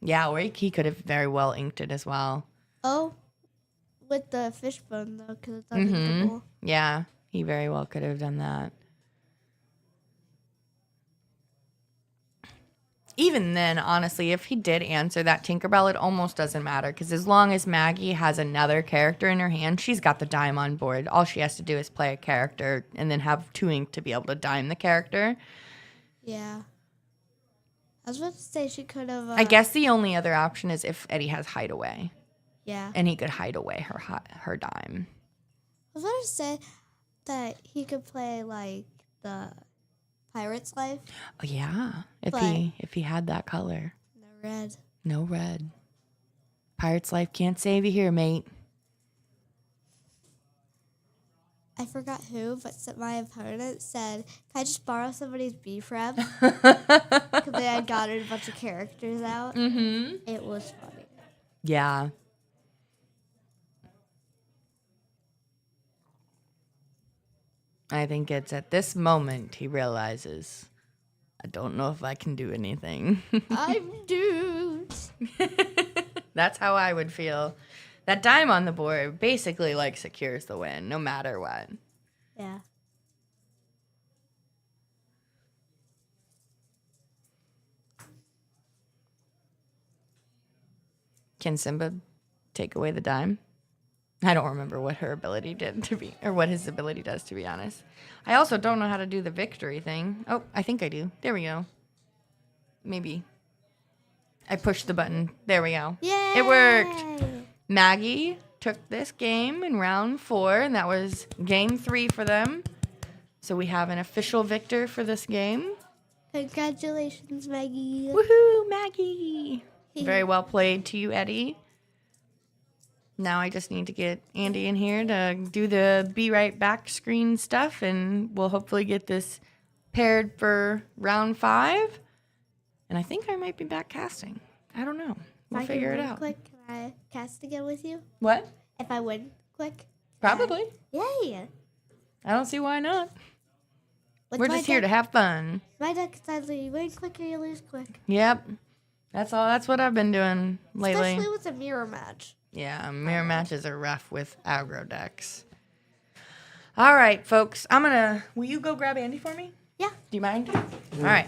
Yeah, or he could have very well inked it as well. Oh, with the fishbone, though, because it's uninkable. Yeah, he very well could have done that. Even then, honestly, if he did answer that Tinkerbell, it almost doesn't matter, because as long as Maggie has another character in her hand, she's got the dime on board. All she has to do is play a character and then have 2 ink to be able to dime the character. Yeah. I was about to say she could have. I guess the only other option is if Eddie has Hideaway, Yeah. and he could hide away her dime. I was about to say that he could play like the Pirate's Life. Oh, yeah, if But- he had that color. No red. No red. Pirate's Life can't save you here, mate. I forgot who, but my opponent said, "Can I just borrow somebody's beef rep?" Because they had gotten a bunch of characters out. Mm-hmm. It was funny. Yeah. I think it's at this moment he realizes, I don't know if I can do anything. I'm doomed. That's how I would feel. That dime on the board basically like secures the win, no matter what. Yeah. Can Simba take away the dime? I don't remember what her ability did to be, or what his ability does, to be honest. I also don't know how to do the victory thing. Oh, I think I do. There we go. Maybe. I pushed the button. There we go. Yay! It worked. Maggie took this game in round 4, and that was game 3 for them. So we have an official victor for this game. Congratulations, Maggie. Woohoo, Maggie! Very well played to you, Eddie. Now I just need to get Andy in here to do the be right back screen stuff, and we'll hopefully get this paired for round 5. And I think I might be back casting. I don't know. We'll If I figure it win out. Quick, can I cast again with you? What? If I win quick? Probably. Yay! I don't see why not. With We're my just here to deck- have fun. My deck is either you win quick or you lose quick. Yep. That's all. That's what I've been doing lately. Especially with a mirror match. Yeah, mirror matches are rough with aggro decks. All right, folks. Will you go grab Andy for me? Yeah. Do you mind? All right.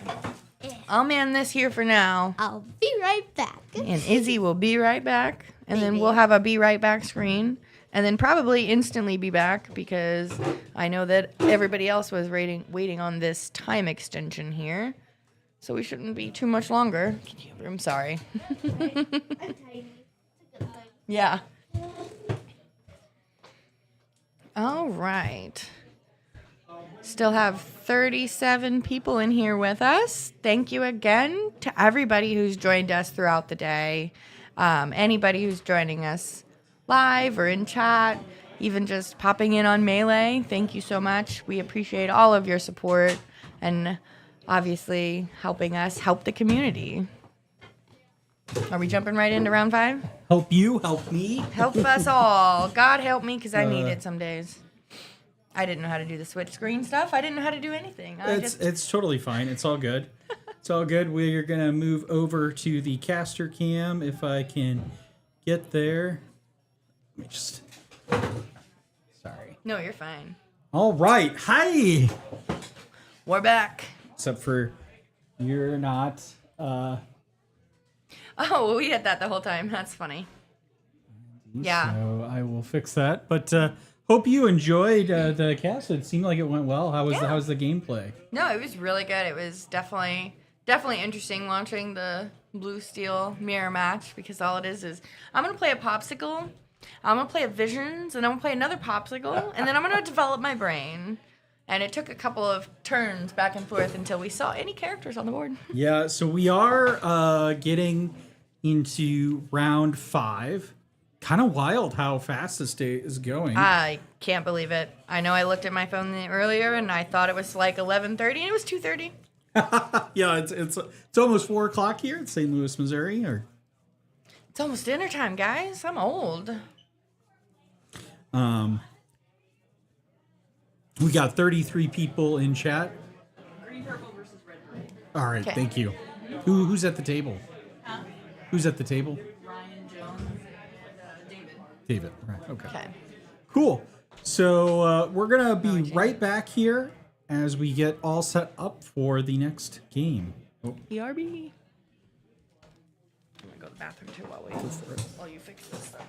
I'll man this here for now. I'll be right back. And Izzy will be right back. And then Maybe. we'll have a be right back screen. And then probably instantly be back because I know that everybody else was waiting on this time extension here. So we shouldn't be too much longer. I'm sorry. I'm tiny. It's a good thing. Yeah. All right. Still have 37 people in here with us. Thank you again to everybody who's joined us throughout the day. Anybody who's joining us live or in chat, even just popping in on Melee. Thank you so much. We appreciate all of your support and obviously helping us help the community. Are we jumping right into round 5? Help you, help me. Help us all. God help me, because I need it some days. I didn't know how to do the switch screen stuff. I didn't know how to do anything. It's totally fine. It's all good. It's all good. We're gonna move over to the caster cam if I can get there. Let me just. Sorry. No, you're fine. All right. Hi. We're back. Except for you're not. Oh, we had that the whole time. That's funny. Yeah. So I will fix that. But hope you enjoyed the cast. It seemed like it went well. How was the gameplay? No, it was really good. It was definitely interesting watching the blue steel mirror match, because all it is I'm gonna play a popsicle, I'm gonna play a visions, and I'm gonna play another popsicle, and then I'm gonna develop my brain. And it took a couple of turns back and forth until we saw any characters on the board. Yeah. So we are getting into round 5. Kind of wild how fast this day is going. I can't believe it. I know I looked at my phone earlier and I thought it was like 11:30 and it was 2:30. Yeah, it's almost 4 o'clock here in St. Louis, Missouri. It's almost dinner time, guys. I'm old. We got 33 people in chat. Green purple versus red purple. All right, Okay. thank you. Who's at the table? Huh? Who's at the table? Ryan Jones and David. David. Right. Okay. Okay. Cool. So we're gonna be right back here as we get all set up for the next game. Oh, ERB. I'm gonna go to the bathroom too while you fix this stuff.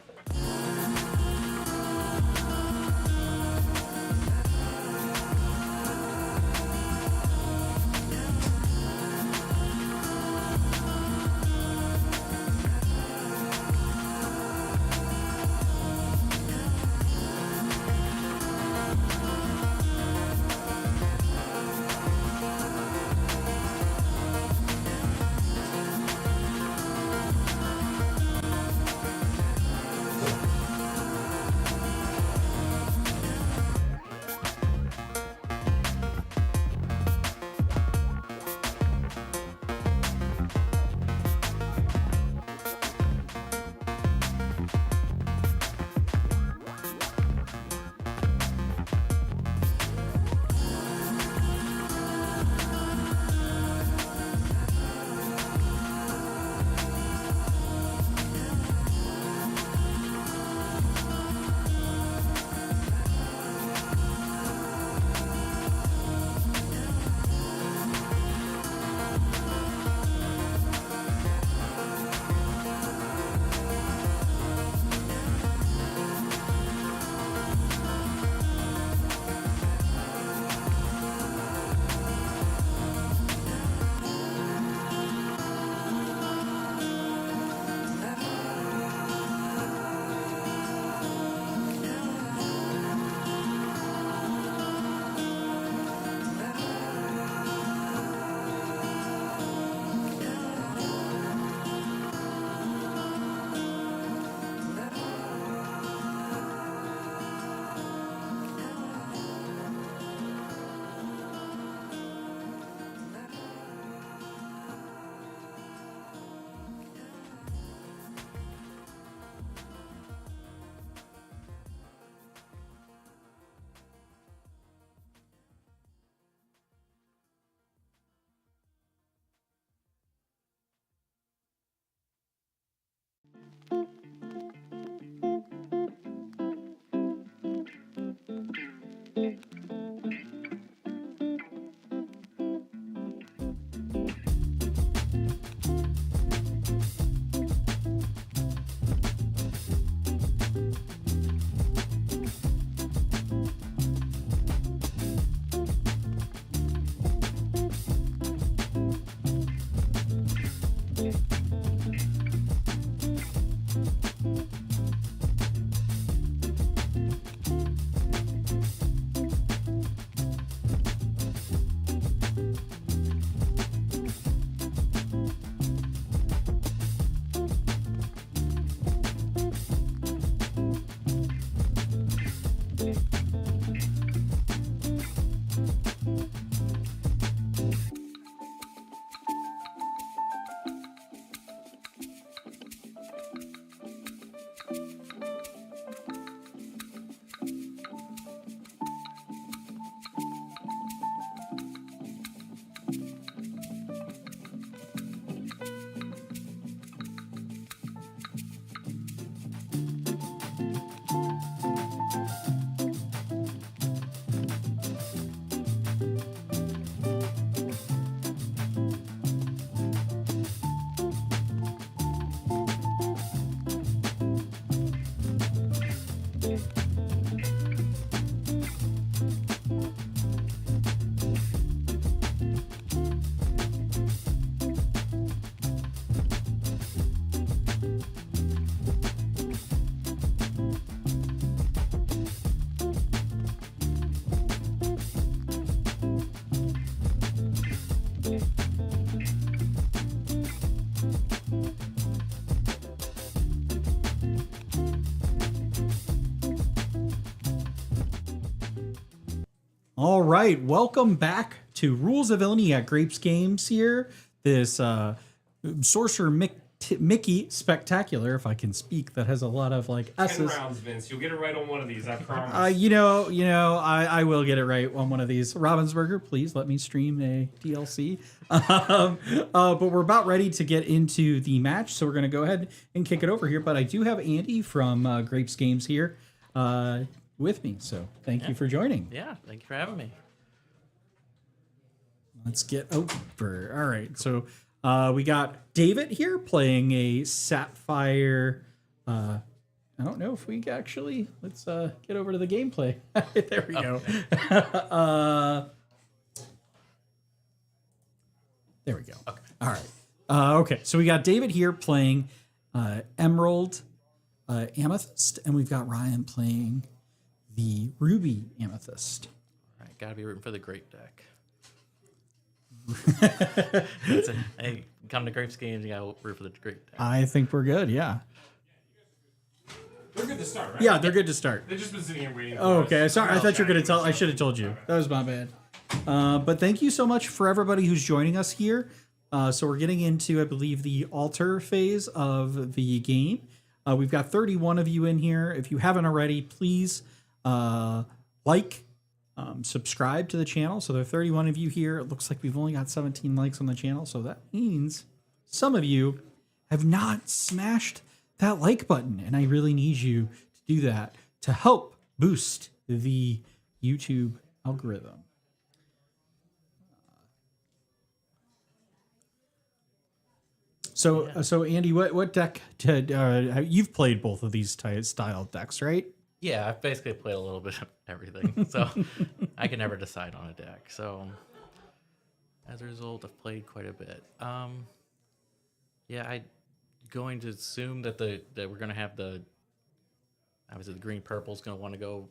All right, welcome back to Rules of Villainy at Grapes Games here. This Sorcerer Mickey Spectacular, if I can speak, that has a lot of like 10 S's. rounds, Vince. You'll get it right on one of these, I promise. I will get it right on one of these. Ravensburger, please let me stream a DLC. But we're about ready to get into the match, so we're going to go ahead and kick it over here. But I do have Andy from Grapes Games here with me, so thank you for joining. Yeah, thank you for having me. Let's get over. All right, so we got David here playing a Sapphire. I don't know if we actually. Let's get over to the gameplay. There we go. There we go. Okay. All right. Okay, so we got David here playing Emerald Amethyst, and we've got Ryan playing the Ruby Amethyst. All right, gotta be rooting for the Grape deck. Hey, come to Grapes Games, you gotta root for the Grape deck. I think we're good. Yeah. They're good to start, right? Yeah, they're good to start. They've just been sitting here waiting. Oh, for okay. us. Sorry, I thought you were going to tell. I should have told you. That was my bad. But thank you so much for everybody who's joining us here. So we're getting into, I believe, the altar phase of the game. We've got 31 of you in here. If you haven't already, please subscribe to the channel. So there are 31 of you here. It looks like we've only got 17 likes on the channel. So that means some of you have not smashed that like button, and I really need you to do that to help boost the YouTube algorithm. So Andy, what deck you've played both of these style decks, right? Yeah, I've basically played a little bit of everything, so I can never decide on a deck. So as a result, I've played quite a bit. I'm going to assume that we're going to have obviously the green purple's going to want to go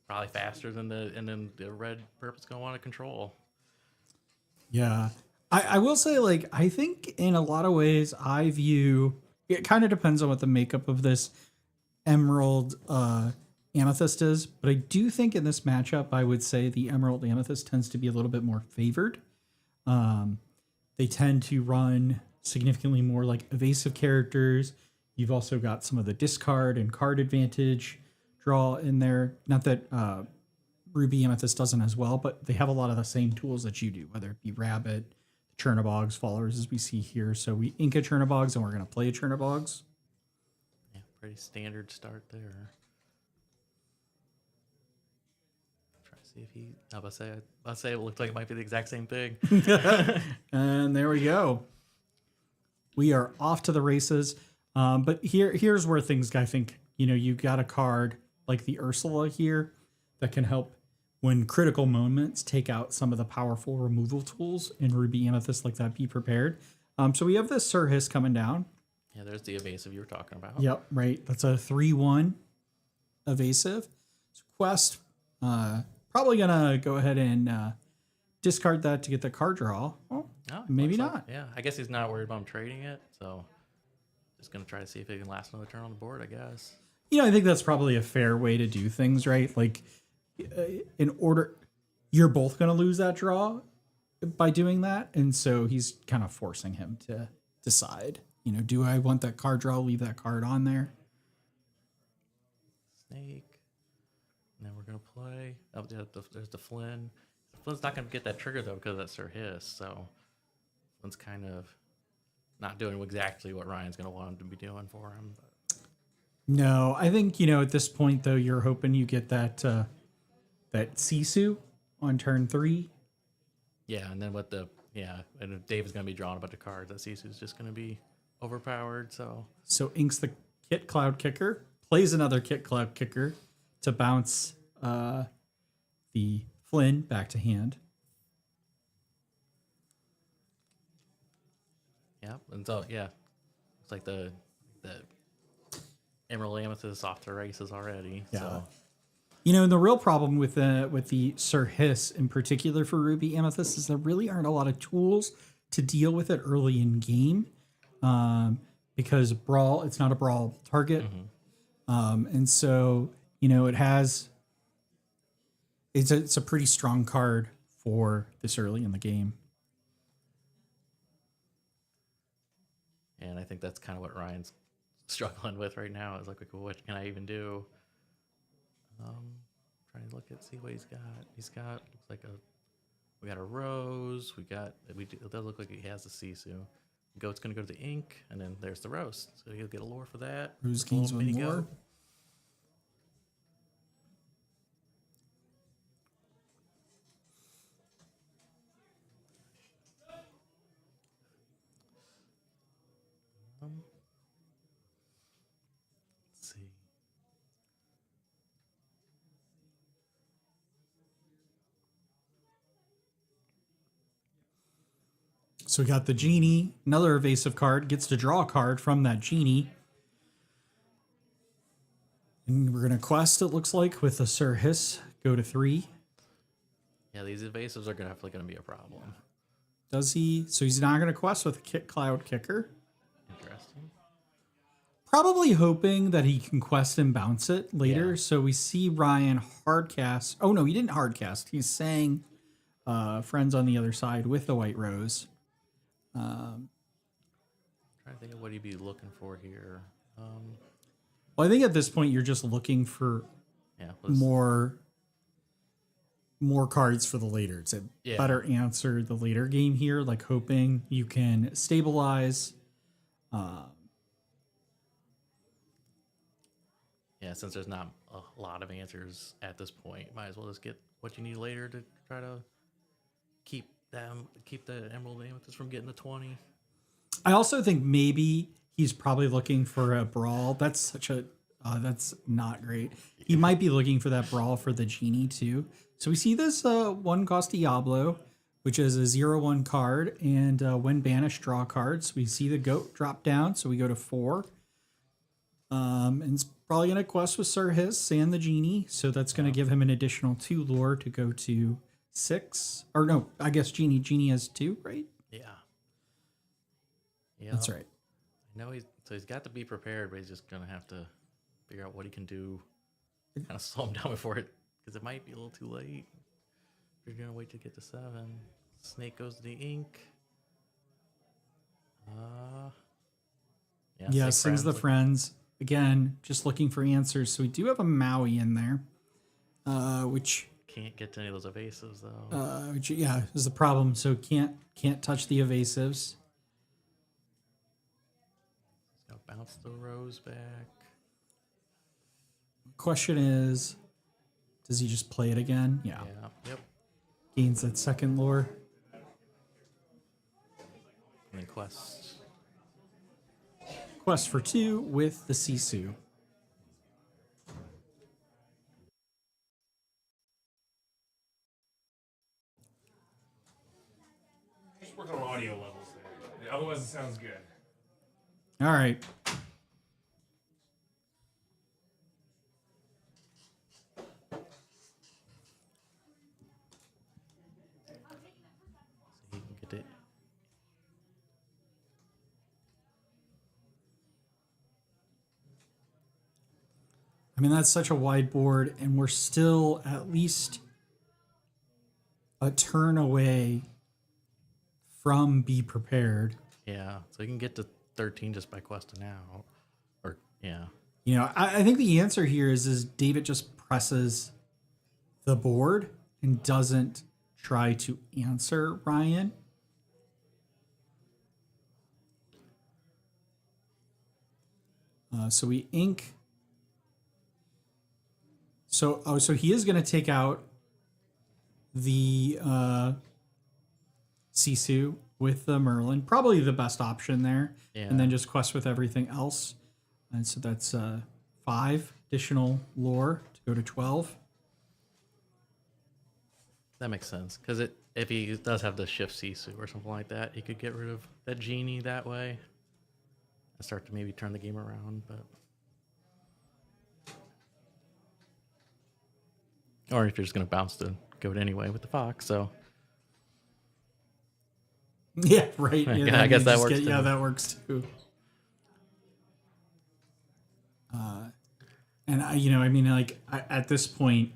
probably faster than then the red purple's going to want to control. Yeah. I will say, like, I think in a lot of ways I view it kind of depends on what the makeup of this Emerald Amethyst is, but I do think in this matchup I would say the Emerald Amethyst tends to be a little bit more favored. They tend to run significantly more like evasive characters. You've also got some of the discard and card advantage draw in there. Not that Ruby Amethyst doesn't as well, but they have a lot of the same tools that you do, whether it be Rabbit, Chernobogs, followers as we see here. So we ink a Chernobogs and we're going to play a Chernobogs. Yeah, pretty standard start there. Try to see if I'll say it looked like it might be the exact same thing. And there we go. We are off to the races. But here's where things, I think, you got a card like the Ursula here that can help when critical moments take out some of the powerful removal tools in Ruby Amethyst like that. Be prepared. So we have this Sir Hiss coming down. Yeah, there's the evasive you were talking about. Yep, right. That's a 3/1 evasive. So Quest, probably going to go ahead and discard that to get the card draw. Oh, maybe not. Yeah, I guess he's not worried about him trading it, so just going to try to see if he can last another turn on the board, I guess. I think that's probably a fair way to do things, right? Like, in order, you're both going to lose that draw by doing that, and so he's kind of forcing him to decide, do I want that card draw, leave that card on there? Snake. And then we're going to play. Oh, there's the Flynn. Flynn's not going to get that trigger, though, because that's Sir Hiss, so Flynn's kind of not doing exactly what Ryan's going to want him to be doing for him. But. No, I think, at this point, though, you're hoping you get that Sisu on turn 3. Yeah, and then and if David's going to be drawing a bunch of cards, that Sisu's just going to be overpowered, so. So inks the Kit Cloud Kicker, plays another Kit Cloud Kicker to bounce the Flynn back to hand. Yeah, and so, it's like the Emerald Amethyst off to races already, so. And the real problem with the Sir Hiss in particular for Ruby Amethyst is there really aren't a lot of tools to deal with it early in game, because it's not a brawl target, and so it has it's a pretty strong card for this early in the game. And I think that's kind of what Ryan's struggling with right now. Is like, what can I even do? Trying to look at see what he's got. He's got looks like we got a rose. It does look like he has the Sisu. Goat's gonna go to the ink, and then there's the rose. So he'll get a lore for that. Rose With a little gains one mini more. goat. Let's see. So we got the genie, another evasive card, gets to draw a card from that genie. And we're going to quest, it looks like, with a Sir Hiss, go to 3. Yeah, these evasives are definitely gonna be a problem. Does he? So he's not going to quest with a Cloud Kicker. Interesting. Probably hoping that he can quest and bounce it later. Yeah. So we see Ryan hardcast. Oh, no, he didn't hardcast. He's saying Friends on the Other Side with the White Rose. Trying to think of what he'd be looking for here. Well, I think at this point you're just looking for Yeah, more cards for the later to Yeah. better answer the later game here, like hoping you can stabilize. Yeah, since there's not a lot of answers at this point, might as well just get what you need later to try to keep the Emerald Amethyst from getting the 20. I also think maybe he's probably looking for a brawl. That's such a that's not great. He might be looking for that brawl for the genie too. So we see this 1-cost Diablo, which is a 0/1 card, and when banished, draw cards. We see the goat drop down, so we go to 4. And it's probably gonna quest with Sir Hiss and the genie, so that's gonna give him an additional 2 lore to go to 6. Or no, I guess genie has 2, right? Yeah. Yeah. That's right. I know he's got to be prepared, but he's just gonna have to figure out what he can do. Kind of slow him down before it, because it might be a little too late. If you're gonna wait to get to 7. Snake goes to the ink. Yeah, Snake sings the friends. Again, just looking for answers. So we do have a Maui in there, which Can't get to any of those evasives though. which is the problem. So can't touch the evasives. Gonna bounce the rose back. Question is, does he just play it again? Yeah. Yeah. Yep. Gains that second lore. And then quest. Quest for 2 with the Sisu. Just working on audio levels there. Otherwise, it sounds good. All right. So he can get it. I mean, that's such a wide board, and we're still at least a turn away from Be Prepared. Yeah. So he can get to 13 just by questing out. Or yeah. You know, I think the answer here is David just presses the board and doesn't try to answer Ryan. So we ink. So he is going to take out the Sisu with the Merlin, probably the best option there, Yeah. and then just quest with everything else. And so that's 5 additional lore to go to 12. That makes sense. Because if he does have the shift Sisu or something like that, he could get rid of that genie that way and start to maybe turn the game around. But or if you're just going to bounce the goat anyway with the fox. So Yeah, right. I Yeah, guess- I guess you that just works too. Yeah, that works too. And I mean, like at this point,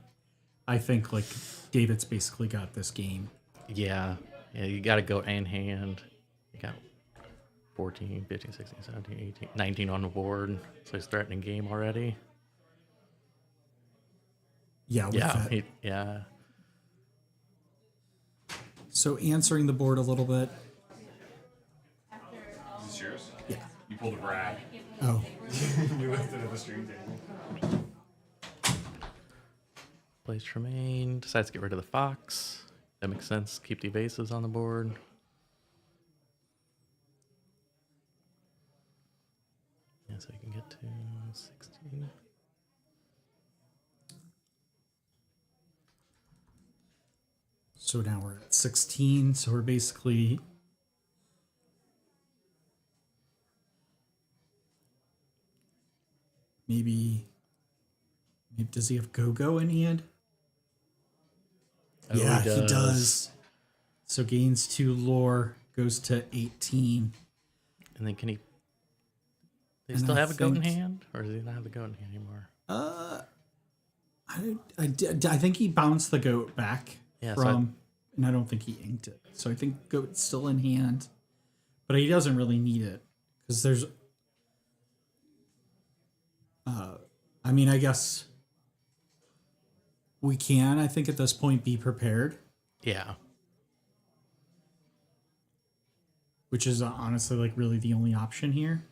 I think like David's basically got this game. Yeah. Yeah, you got to go in hand. You got 14, 15, 16, 17, 18, 19 on the board. So he's threatening game already. Yeah, with Yeah. that. Yeah. So answering the board a little bit. Is this yours? Yeah. You pulled a brag. Oh, You left it at the stream table. Plays Tremaine. Decides to get rid of the fox. That makes sense. Keep the evasives on the board. Yeah, so you can get to 16. so now we're at 16. So we're basically maybe does he have go-go in hand? Oh, Yeah, he does. So gains 2 lore, goes to 18. And then can he? They And still I have a goat in think- hand, or does he not have the goat in hand anymore? I think he bounced the goat back Yeah, so from, and I don't think he inked it. So I think goat's still in hand, but he doesn't really need it because there's. I mean, I guess we can. I think at this point be prepared, Yeah. which is honestly like really the only option here.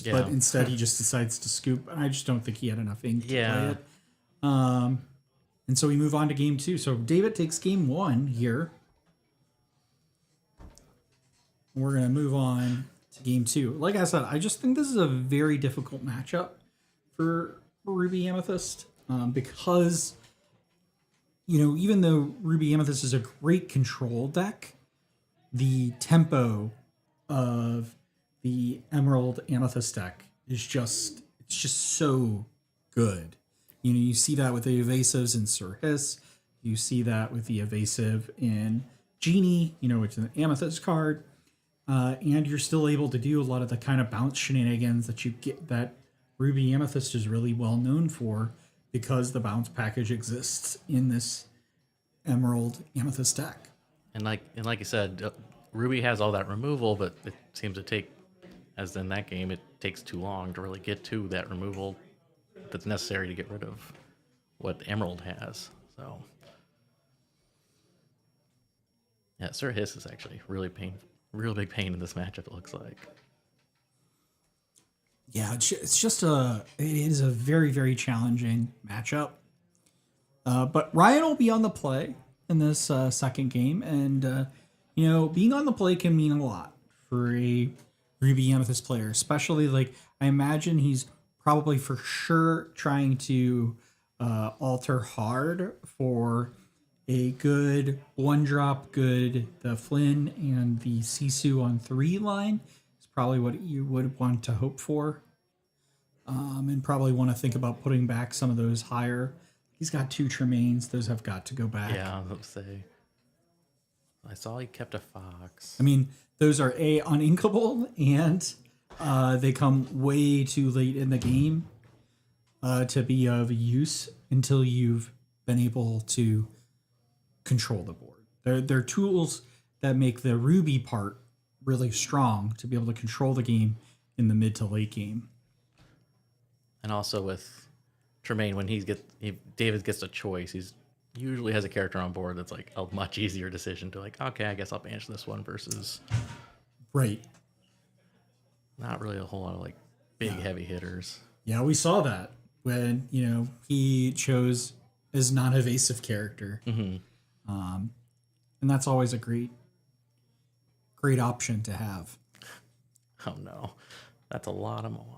Yeah. But instead, he just decides to scoop, and I just don't think he had enough ink to play Yeah. it. And so we move on to game 2. So David takes game 1 here. We're going to move on to game 2. Like I said, I just think this is a very difficult matchup for Ruby Amethyst because, even though Ruby Amethyst is a great control deck, the tempo of the Emerald Amethyst deck is it's just so good. You see that with the evasives in Sir Hiss. You see that with the evasive in Genie, which is an Amethyst card. And you're still able to do a lot of the kind of bounce shenanigans that you get that Ruby Amethyst is really well known for because the bounce package exists in this Emerald Amethyst deck. And like you said, Ruby has all that removal, but it seems to take, as in that game, it takes too long to really get to that removal that's necessary to get rid of what Emerald has. So, yeah, Sir Hiss is actually real big pain in this matchup. It looks like. Yeah, it is a very, very challenging matchup. But Ryan will be on the play in this second game. And, being on the play can mean a lot for a Ruby Amethyst player, especially I imagine he's probably for sure trying to alter hard for a good 1-drop, the Flynn and the Sisu on 3 line. Probably what you would want to hope for. And probably want to think about putting back some of those higher. He's got 2 Tremaines. Those have got to go back. Yeah, I was going to say. I saw he kept a fox. I mean, those are uninkable, and they come way too late in the game to be of use until you've been able to control the board. They're tools that make the Ruby part really strong to be able to control the game in the mid to late game. And also with Tremaine, when David gets a choice, he's usually has a character on board that's like a much easier decision to okay, I guess I'll banish this one versus Right. not really a whole lot of big heavy hitters. Yeah, we saw that when, he chose his non-evasive character. Mm-hmm. And that's always a great option to have. Oh no, that's a lot of Moana.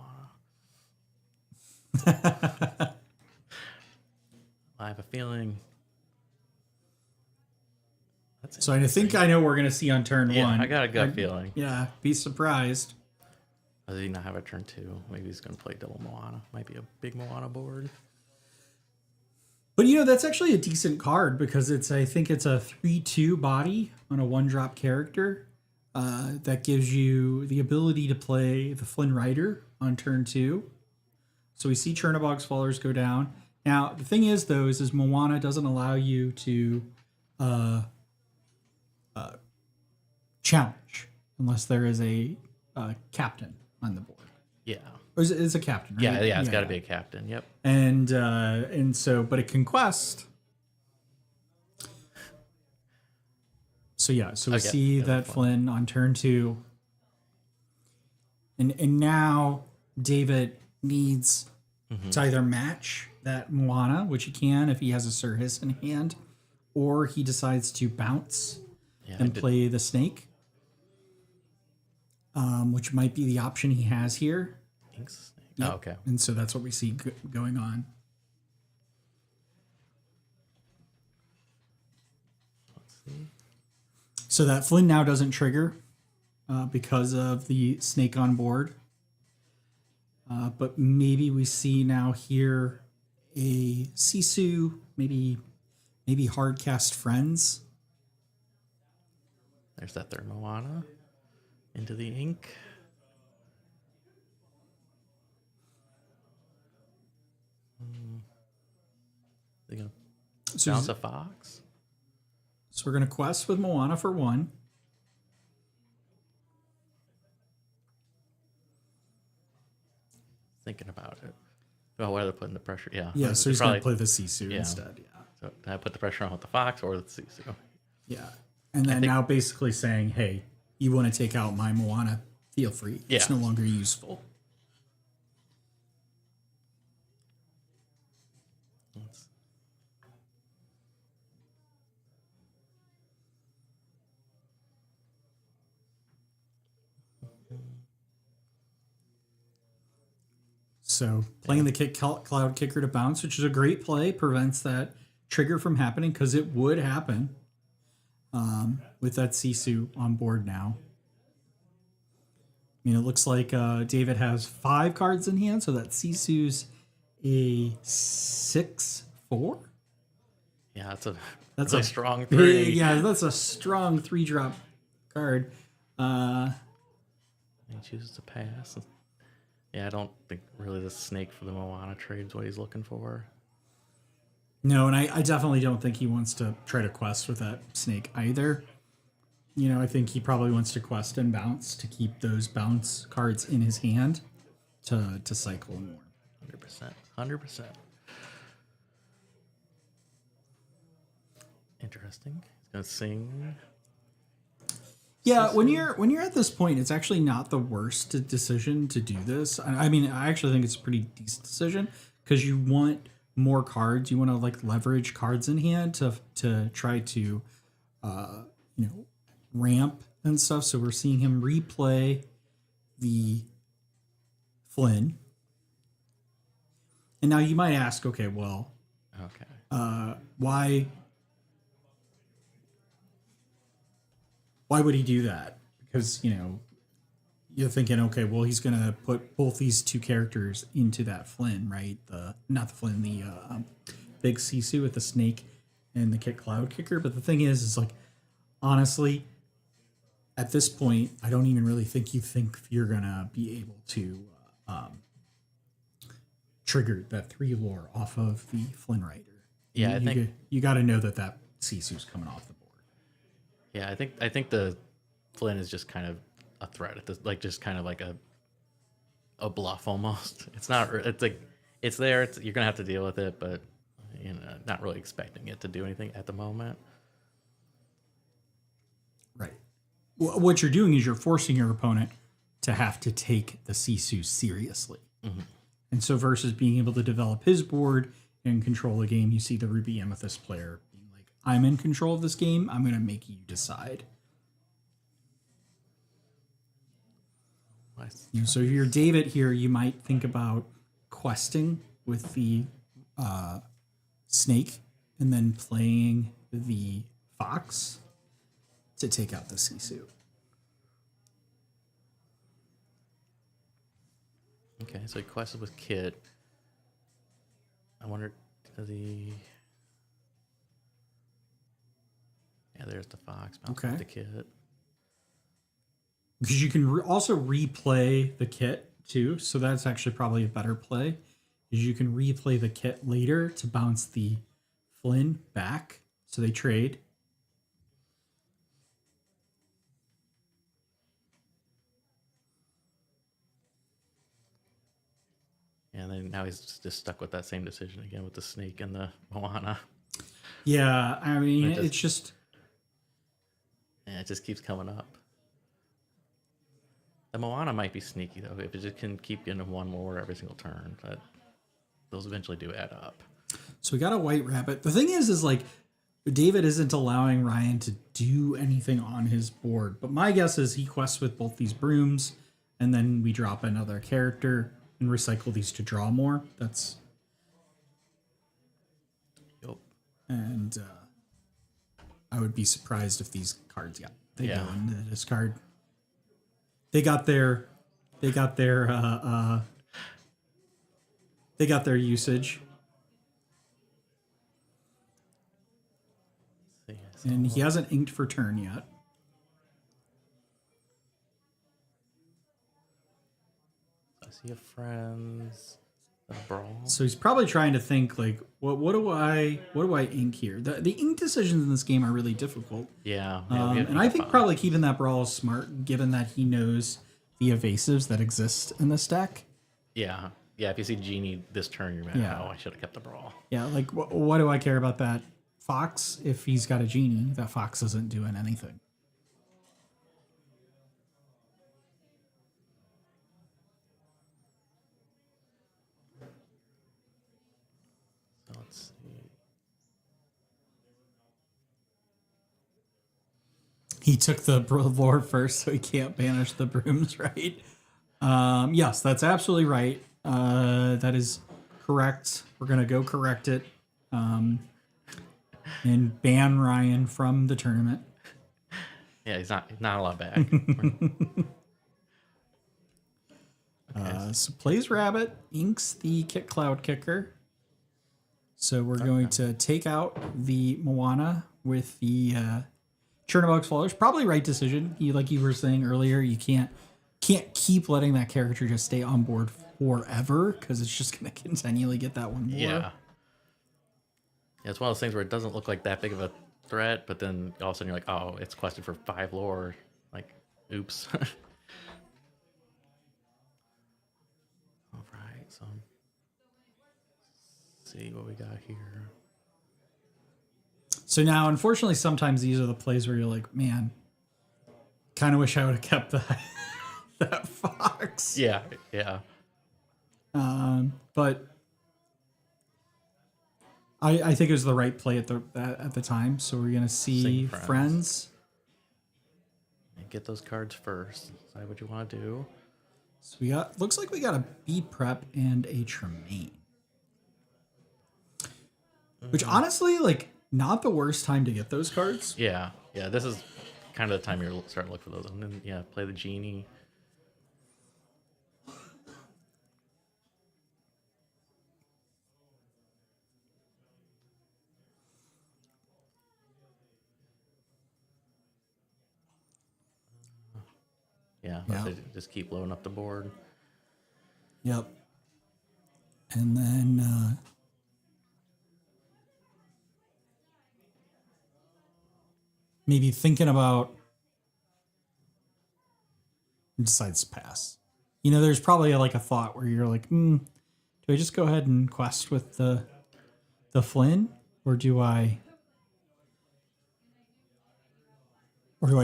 I have a feeling. So I think I know what we're going to see on turn 1. I got a gut feeling. Yeah, be surprised. Does he not have a turn 2? Maybe he's going to play double Moana. Might be a big Moana board. But that's actually a decent card because I think it's a 3/2 body on a 1-drop character that gives you the ability to play the Flynn Rider on turn 2. So we see Chernobog's Fallers go down, Now, the thing is, though, is Moana doesn't allow you to challenge unless there is a captain on the board. Yeah. Or is a captain, right? Yeah, it's got to be a captain. Yep. And so, but it can quest. So yeah, so we Okay, see yeah, that fine. Flynn on turn 2, and now David needs to either match that Moana, which he can if he has a Sir Hiss in hand, or he decides to bounce and play the snake, which might be the option he has here. Ink snake. Yep. Oh, okay. And so that's what we see going on. Let's see. So that Flynn now doesn't trigger because of the snake on board. But maybe we see now here a Sisu, maybe hardcast friends. There's that third Moana into the ink. They're gonna So, bounce a fox. so we're gonna quest with Moana for 1. Thinking about it. Well, whether putting the pressure. Yeah. Yeah, so he's probably, gonna play the Sisu yeah. instead. Yeah. So I put the pressure on with the fox or the Sisu. Yeah. And then now basically saying, hey, you want to take out my Moana, feel free. It's Yeah. no longer useful. So playing the cloud kicker to bounce, which is a great play, prevents that trigger from happening because it would happen with that Sisu on board now. I mean, it looks like David has 5 cards in hand, so that Sisu's a 6/4. Yeah, that's That's really a strong 3. Yeah, that's a strong 3-drop card. He chooses to pass. Yeah, I don't think really the snake for the Moana trade is what he's looking for. No, and I definitely don't think he wants to try to quest with that snake either. You know, I think he probably wants to quest and bounce to keep those bounce cards in his hand to cycle more. 100%. 100%. Interesting. He's gonna sing. Yeah, when you're at this point, it's actually not the worst decision to do this. I mean, I actually think it's a pretty decent decision because you want more cards. You want to like leverage cards in hand to try to, ramp and stuff. So we're seeing him replay the Flynn, and now you might ask, okay, well, why would he do that? Because, you're thinking, okay, well, he's going to put both these 2 characters into that Flynn, right? Not the Flynn, the big Sisu with the snake and the cloud kicker. But the thing is like, honestly, at this point, I don't even really think you're going to be able to trigger that 3 lore off of the Flynn Rider. Yeah, I think you got to know that Sisu's coming off the board. Yeah, I think the Flynn is just kind of a threat at this, like just kind of like a bluff almost. It's not. It's like it's there. You're gonna have to deal with it, but not really expecting it to do anything at the moment. Right. What you're doing is you're forcing your opponent to have to take the Sisu seriously, and so versus being able to develop his board and control the game, you see the Ruby Amethyst player being like, "I'm in control of this game. I'm going to make you decide." So if you're David here, you might think about questing with the snake and then playing the fox to take out the Sisu. Okay, so he quested with Kit. I wonder, does he... Yeah, there's the fox. Okay. The Kit. Because you can also replay the kit too, so that's actually probably a better play is you can replay the kit later to bounce the Flynn back. So they trade. And then now he's just stuck with that same decision again with the snake and the Moana. Yeah, I mean, it's just... Yeah, it just keeps coming up. The Moana might be sneaky, though, if it just can keep getting one more every single turn. But those eventually do add up. So we got a white rabbit. The thing is like, David isn't allowing Ryan to do anything on his board. But my guess is he quests with both these brooms, and then we drop another character and recycle these to draw more. That's... Yep. And I would be surprised if these cards, they go into the discard. They got their usage. And he hasn't inked for turn yet. I see a friends. A brawl. So he's probably trying to think like, what do I ink here? The ink decisions in this game are really difficult. Yeah. And I think probably keeping that brawl is smart, given that he knows the evasives that exist in this deck. Yeah. Yeah, if you see Genie this turn, you're mad. Oh, I should have kept the brawl. Yeah, like, what do I care about that Fox if he's got a Genie? That Fox isn't doing anything. So let's see. He took the board first, so he can't banish the brooms, right? Yes, that's absolutely right. That is correct. We're going to go correct it. And ban Ryan from the tournament. Yeah, he's not allowed back. So plays Rabbit, inks the Kit Cloud Kicker. So we're going to take out the Moana with the Chernobog's Flourish. Probably right decision. Like you were saying earlier, you can't keep letting that character just stay on board forever because it's just going to continually get that one more. Yeah, it's one of those things where it doesn't look like that big of a threat, but then all of a sudden you're like, oh, it's quested for 5 lore. Like, oops. All right, so let's see what we got here. So now, unfortunately, sometimes these are the plays where you're like, man, kind of wish I would have kept that Fox. Yeah. But I think it was the right play at the time. So we're gonna see friends. And get those cards first. Decide what you want to do. So looks like we got a B prep and a Tremaine. Which honestly, like, not the worst time to get those cards. Yeah. This is kind of the time you're starting to look for those, and then play the Genie. Yeah. Just keep loading up the board. Yep. And then maybe thinking about decides to pass. There's probably like a thought where you're like, do I just go ahead and quest with the Flynn, or do I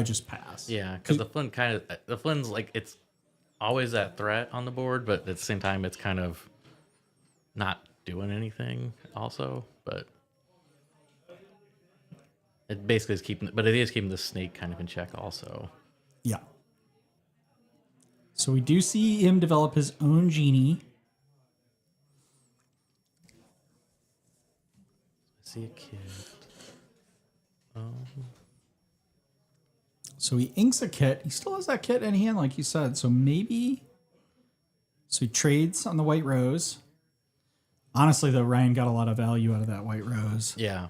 just pass? Yeah, because the Flynn's like, it's always that threat on the board, but at the same time, it's kind of not doing anything also, but it basically is keeping the snake kind of in check also. Yeah. So we do see him develop his own Genie. I see a kid. So he inks a kit. He still has that kit in hand, like you said. So maybe... So he trades on the White Rose. Honestly, though, Ryan got a lot of value out of that White Rose. Yeah.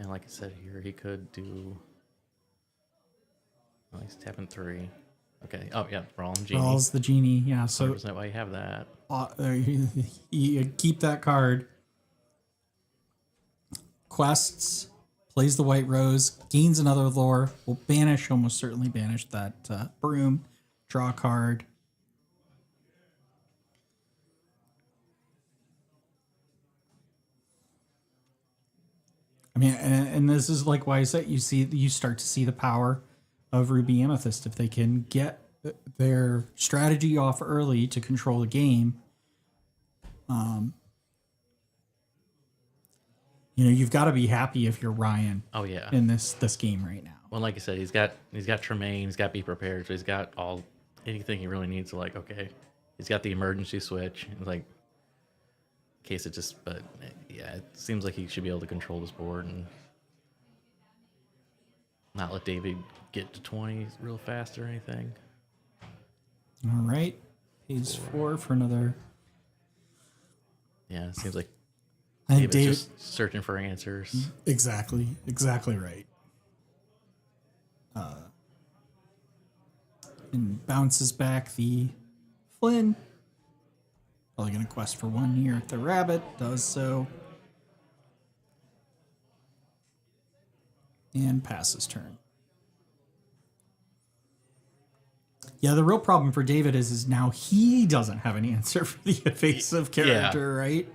And like I said here, he could do. Well, he's tapping 3. Okay. Oh yeah, Brawl and Genie. Brawl's the genie. Yeah. So 100% why you have that. you keep that card. Quests, plays the White Rose, gains another lore, will banish, almost certainly banish that broom, draw a card. I mean, and this is like why I said you start to see the power of Ruby Amethyst if they can get their strategy off early to control the game. You've got to be happy if you're Ryan. Oh yeah. In this game right now. Well, like I said, he's got Tremaine, he's got Be Prepared, so he's got anything he really needs to like. Okay, he's got the emergency switch, like in case it just. But yeah, it seems like he should be able to control this board and not let David get to 20 real fast or anything. All right, pays 4 for another. Yeah, it seems like I think David's just searching for answers. Exactly right. And bounces back the Flynn. Probably going to quest for 1 here. The rabbit does so. And passes turn. Yeah, the real problem for David is now he doesn't have an answer for the evasive character, right?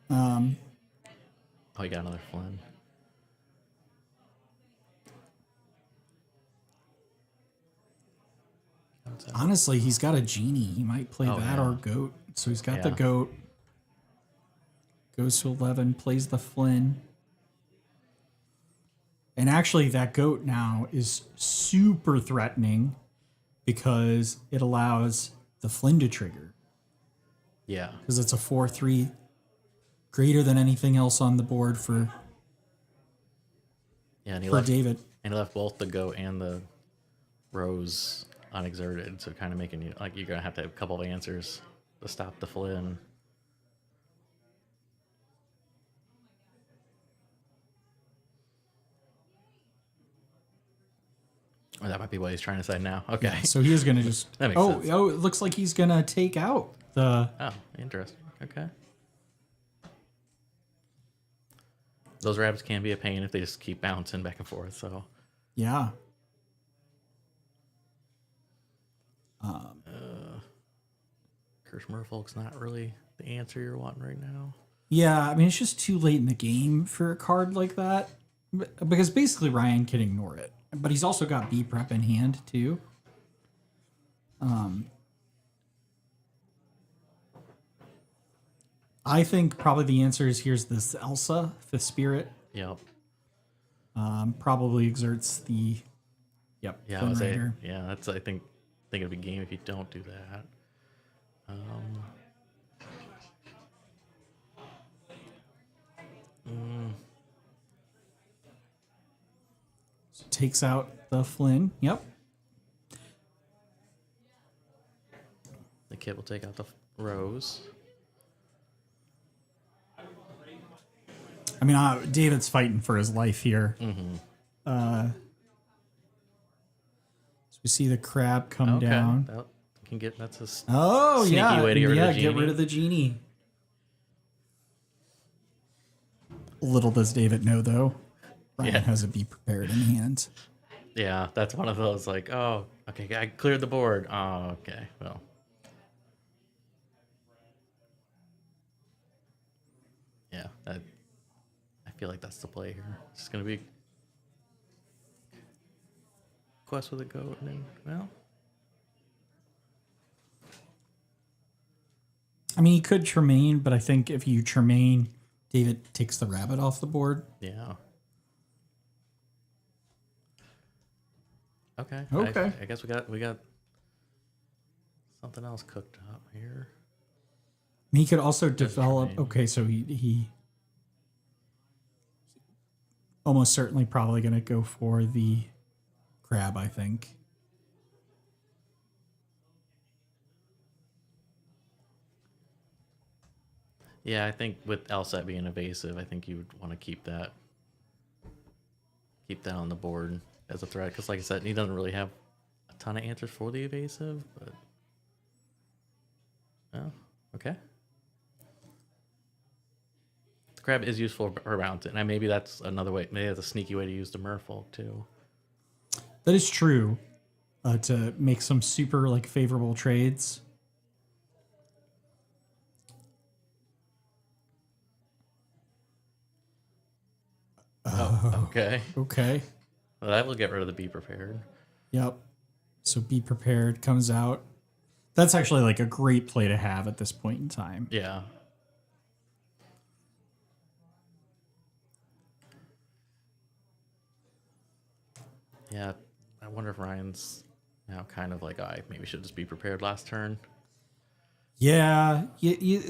Oh, you got another Flynn. Honestly, he's got a genie. He might play that yeah. or goat. So he's got the goat. Goes to 11, plays the Flynn. And actually, that goat now is super threatening because it allows the Flynn to trigger. Yeah. Because it's a 4/3, greater than anything else on the board for David. And he left both the goat and the rose unexerted, so kind of making you like you're gonna have to have a couple of answers to stop the Flynn. Or that might be what he's trying to say now. Okay. Yeah, so he is going to just. That makes sense. Oh, it looks like he's going to take out the. Oh, interesting. Okay. Those rabbits can be a pain if they just keep bouncing back and forth. So. Yeah. Curse Merfolk's not really the answer you're wanting right now. Yeah, I mean, it's just too late in the game for a card like that. Because basically Ryan can ignore it. But he's also got B prep in hand, too. I think probably the answer is here's this Elsa, Fifth Spirit. Yep. Probably exerts the. Yep. Yeah, Flynn Rider. that's I think it'd be game if you don't do that. So takes out the Flynn. Yep. The kid will take out the rose. I mean, David's fighting for his life here. Mm-hmm. So we see the crab come down. That's a sneaky way to get rid of the genie. Get rid of the genie. Little does David know, though, Ryan has a Be Prepared in hand. Yeah, that's one of those like, oh, okay, I cleared the board. Oh, okay, well. Yeah, I feel like that's the play here. It's just going to be quest with a goat and then, well. I mean, he could Tremaine, but I think if you Tremaine, David takes the rabbit off the board. Yeah. Okay. Okay. I guess we got something else cooked up here. He could also develop. Okay, so he almost certainly probably going to go for the crab, I think. Yeah, I think with LSAT being evasive, I think you would want to keep that keep that on the board as a threat because, like I said, he doesn't really have a ton of answers for the evasive. But oh, okay. The crab is useful for mountain, and maybe that's another way. Maybe that's a sneaky way to use the merfolk too. That is true. To make some super like favorable trades. Oh, okay. Okay. Well, that will get rid of the be prepared. Yep. So be prepared comes out. That's actually like a great play to have at this point in time. Yeah. Yeah. I wonder if Ryan's now kind of like, I maybe should just be prepared last turn. Yeah,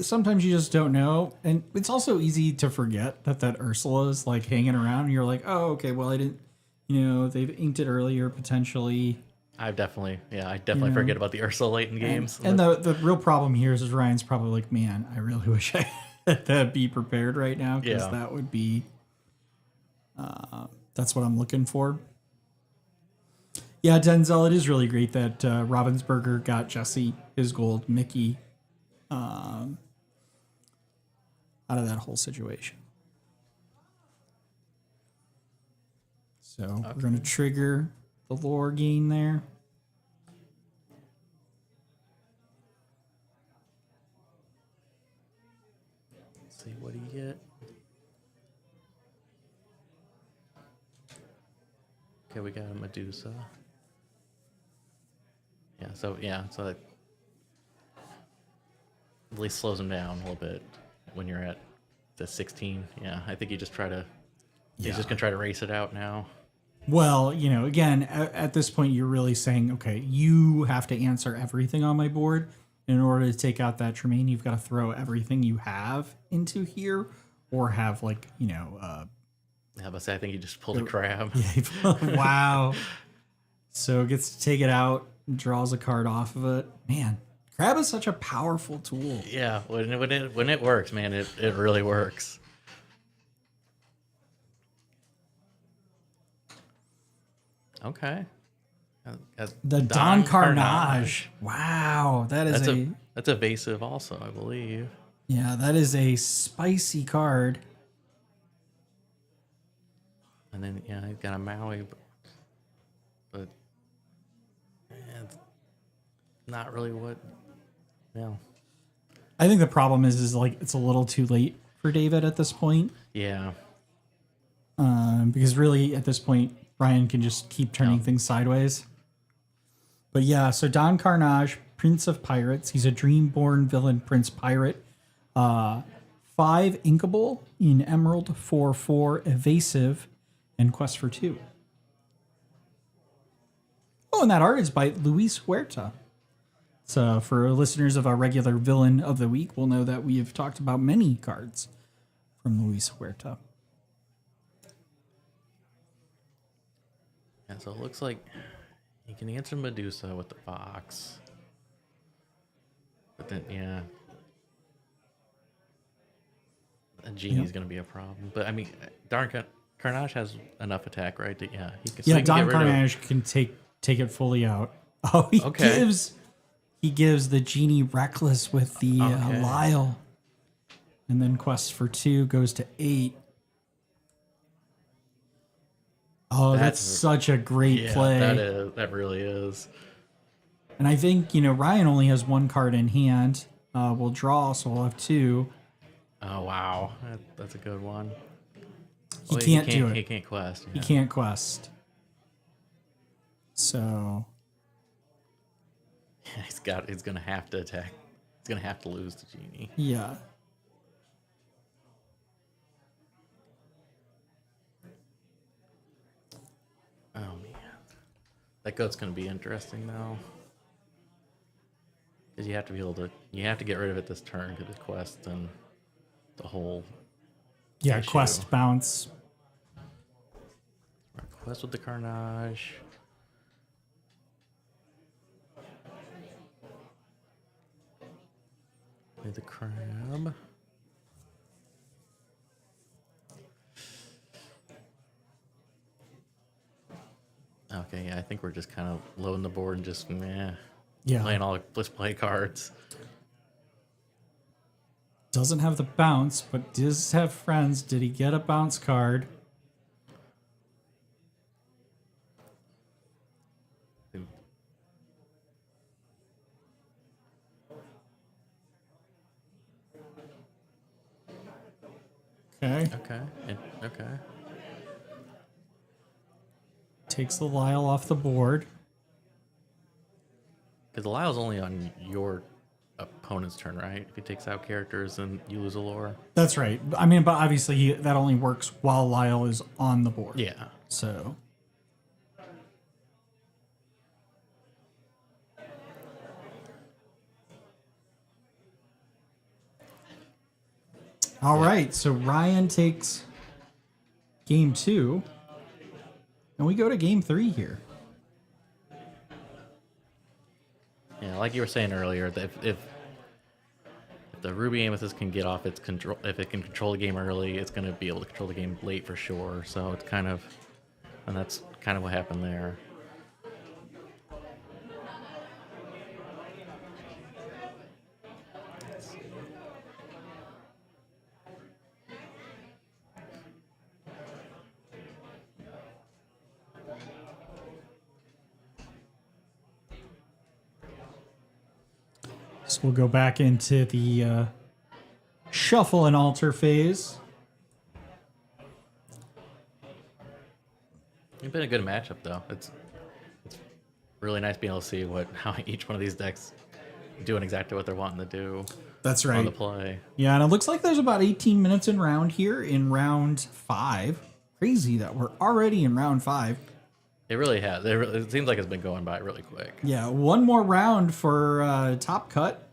sometimes you just don't know, and it's also easy to forget that Ursula is like hanging around. And you're like, oh, okay, well, I didn't, they've inked it earlier potentially. I definitely forget about the Ursula late in games. And the real problem here is Ryan's probably like, man, I really wish I had to be prepared right now because that would be, that's what I'm looking for. Yeah, Denzel, it is really great that Ravensburger got Jesse his gold, Mickey. Out of that whole situation. So we're going to trigger the lore gain there. Let's see, what do you get? Okay, we got a Medusa. So that at least slows him down a little bit when you're at the 16. Yeah, I think you just try to. He's just gonna try to race it out now. Well, again, at this point, you're really saying, okay, you have to answer everything on my board. In order to take out that Tremaine, you've got to throw everything you have into here, or have like, Yeah, but I think he just pulled a crab. Yeah, wow. So gets to take it out, draws a card off of it. Man, crab is such a powerful tool. Yeah, when it works, man, it really works. Okay. The Don Carnage. Wow, that's evasive also, I believe. Yeah, that is a spicy card. And then he's got a Maui, but it's not really what. No. I think the problem is like it's a little too late for David at this point. Yeah. Because really at this point Ryan can just keep turning things sideways. But yeah, so Don Carnage, Prince of Pirates. He's a Dreamborn villain Prince Pirate. 5 inkable in Emerald, 4/4 evasive, and Quest for 2. Oh, and that art is by Luis Huerta. So for listeners of our regular Villain of the Week, we'll know that we have talked about many cards from Luis Huerta. Yeah, so it looks like you can answer Medusa with the fox. But then, a genie's going to be a problem. But, I mean, Carnage has enough attack, right? He can Don Carnage can take it fully out. Oh, he gives the genie Reckless with the Lyle. And then Quest for 2 goes to 8. Oh, that's such a great play. That really is. And I think, Ryan only has 1 card in hand. We'll draw, so we'll have 2. Oh, wow. That's a good one. He can't do it. He can't quest. He can't quest. So. Yeah, he's going to have to attack. He's going to have to lose the genie. Yeah. Oh, man. That goat's going to be interesting, though. Because you have to get rid of it this turn because it's quest and the whole issue. Quest bounce. Quest with the Carnage. Play the crab. Okay, yeah, I think we're just kind of loading the board and just Yeah. playing all let's play cards. Doesn't have the bounce, but does have friends. Did he get a bounce card? Okay. Okay. Takes the Lyle off the board. Because Lyle's only on your opponent's turn, right? If he takes out characters, then you lose a lore. That's right. I mean, but obviously that only works while Lyle is on the board. Yeah. So. All right. So Ryan takes game 2. And we go to game 3 here. Yeah, like you were saying earlier, that if the Ruby Amethyst can get off its control, if it can control the game early, it's going to be able to control the game late for sure. So it's kind of, and that's kind of what happened there. So we'll go back into the shuffle and alter phase. It's been a good matchup though. It's really nice being able to see how each one of these decks doing exactly what they're wanting to do. That's right. On the play. Yeah, and it looks like there's about 18 minutes in round here in round 5. Crazy that we're already in round 5. It really has. It seems like it's been going by really quick. Yeah, one more round for top cut.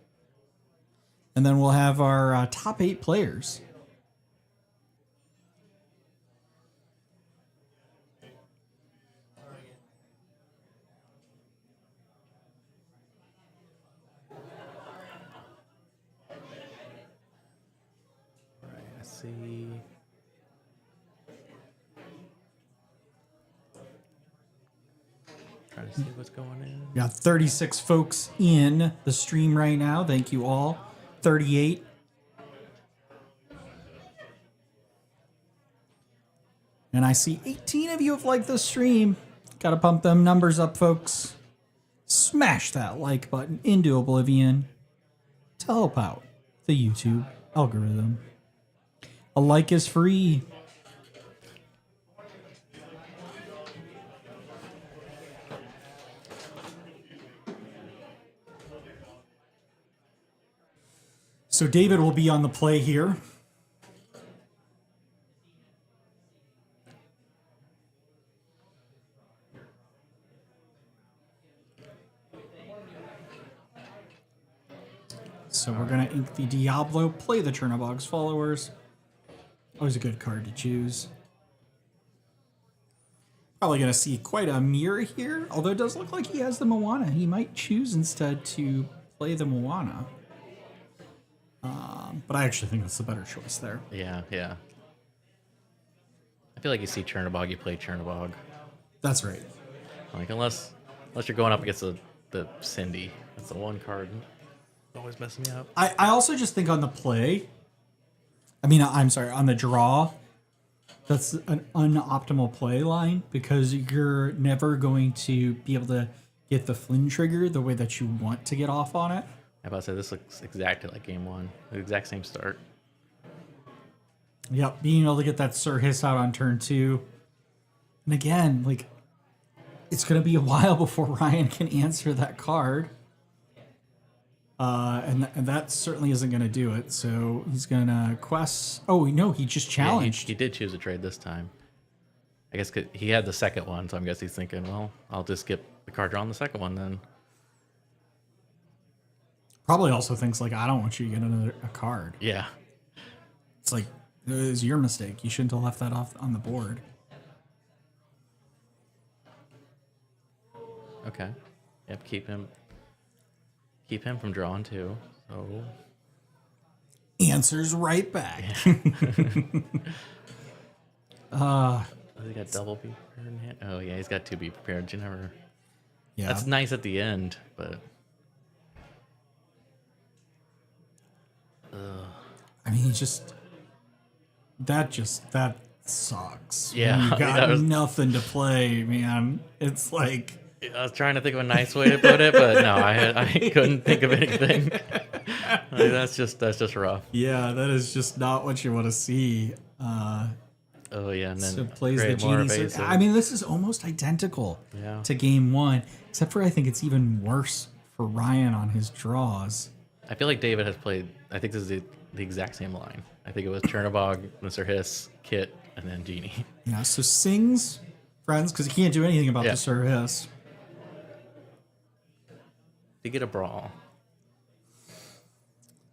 And then we'll have our top 8 players. Right, I see. Trying to see what's going in. We got 36 folks in the stream right now. Thank you all. 38. And I see 18 of you have liked the stream. Gotta pump them numbers up, folks. Smash that like button into oblivion to help out the YouTube algorithm. A like is free. So David will be on the play here. So we're going to ink the Diablo, play the Chernobog's Followers. Always a good card to choose. Probably going to see quite a mirror here, although it does look like he has the Moana. He might choose instead to play the Moana. But I actually think that's the better choice there. Yeah. I feel like you see Chernobog, you play Chernobog. That's right. Like unless you're going up against the Cindy. That's the one card always messing me up. I also just think on the play, on the draw, that's an unoptimal play line because you're never going to be able to get the Flynn trigger the way that you want to get off on it. I about to say this looks exactly like game 1. The exact same start. Yep, being able to get that Sir Hiss out on turn 2. And again, like, it's going to be a while before Ryan can answer that card. And that certainly isn't going to do it. So he's going to quest. Oh, no, he just challenged. Yeah, he did choose a trade this time. I guess 'cause he had the second one, so I guess he's thinking, well, I'll just get the card draw on the second one then. Probably also thinks, like, I don't want you to get a card. Yeah. It's like, it was your mistake. You shouldn't have left that off on the board. Okay. Yep, keep him from drawing too. So Answers right back. Has he got double be prepared in hand? Oh yeah, he's got 2 be prepared. You never. Yeah. That's nice at the end, but. I mean, that sucks. Yeah, When you got that was- nothing to play, man. It's like, I was trying to think of a nice way to put it, but no, I couldn't think of anything. Like, that's just rough. yeah, that is just not what you want to see. Oh yeah, and then So plays the great, more genie. evasive. I mean, this is almost identical Yeah. to game 1, except for I think it's even worse for Ryan on his draws. I feel like David has played. I think this is the exact same line. I think it was Chernobog, Mr. Hiss, Kit, and then Genie. Yeah, so sings friends because he can't do anything about Yeah. the Sir Hiss. To get a brawl.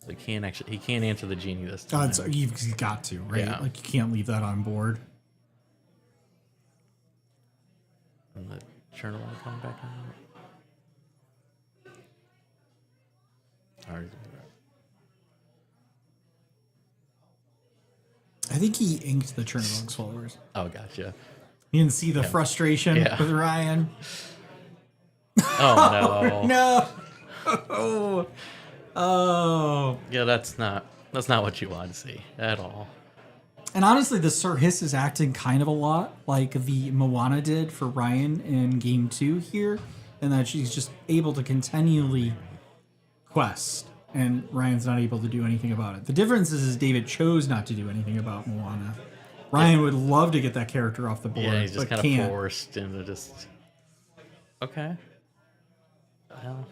So he can't answer the Genie this time. You've got to, right? Yeah. Like, you can't leave that on board. And the Chernobog coming back out. Alright. I think he inked the Chernobog's followers. Oh, gotcha. You can see the frustration Yeah. with Ryan. Oh no. No. Oh. Yeah, that's not what you want to see at all. And honestly, the Sir Hiss is acting kind of a lot like the Moana did for Ryan in game 2 here, and that she's just able to continually quest, and Ryan's not able to do anything about it. The difference is David chose not to do anything about Moana. Ryan would love to get that character off the board, Yeah, he's just but kind of can't. forced into just. Okay. Well.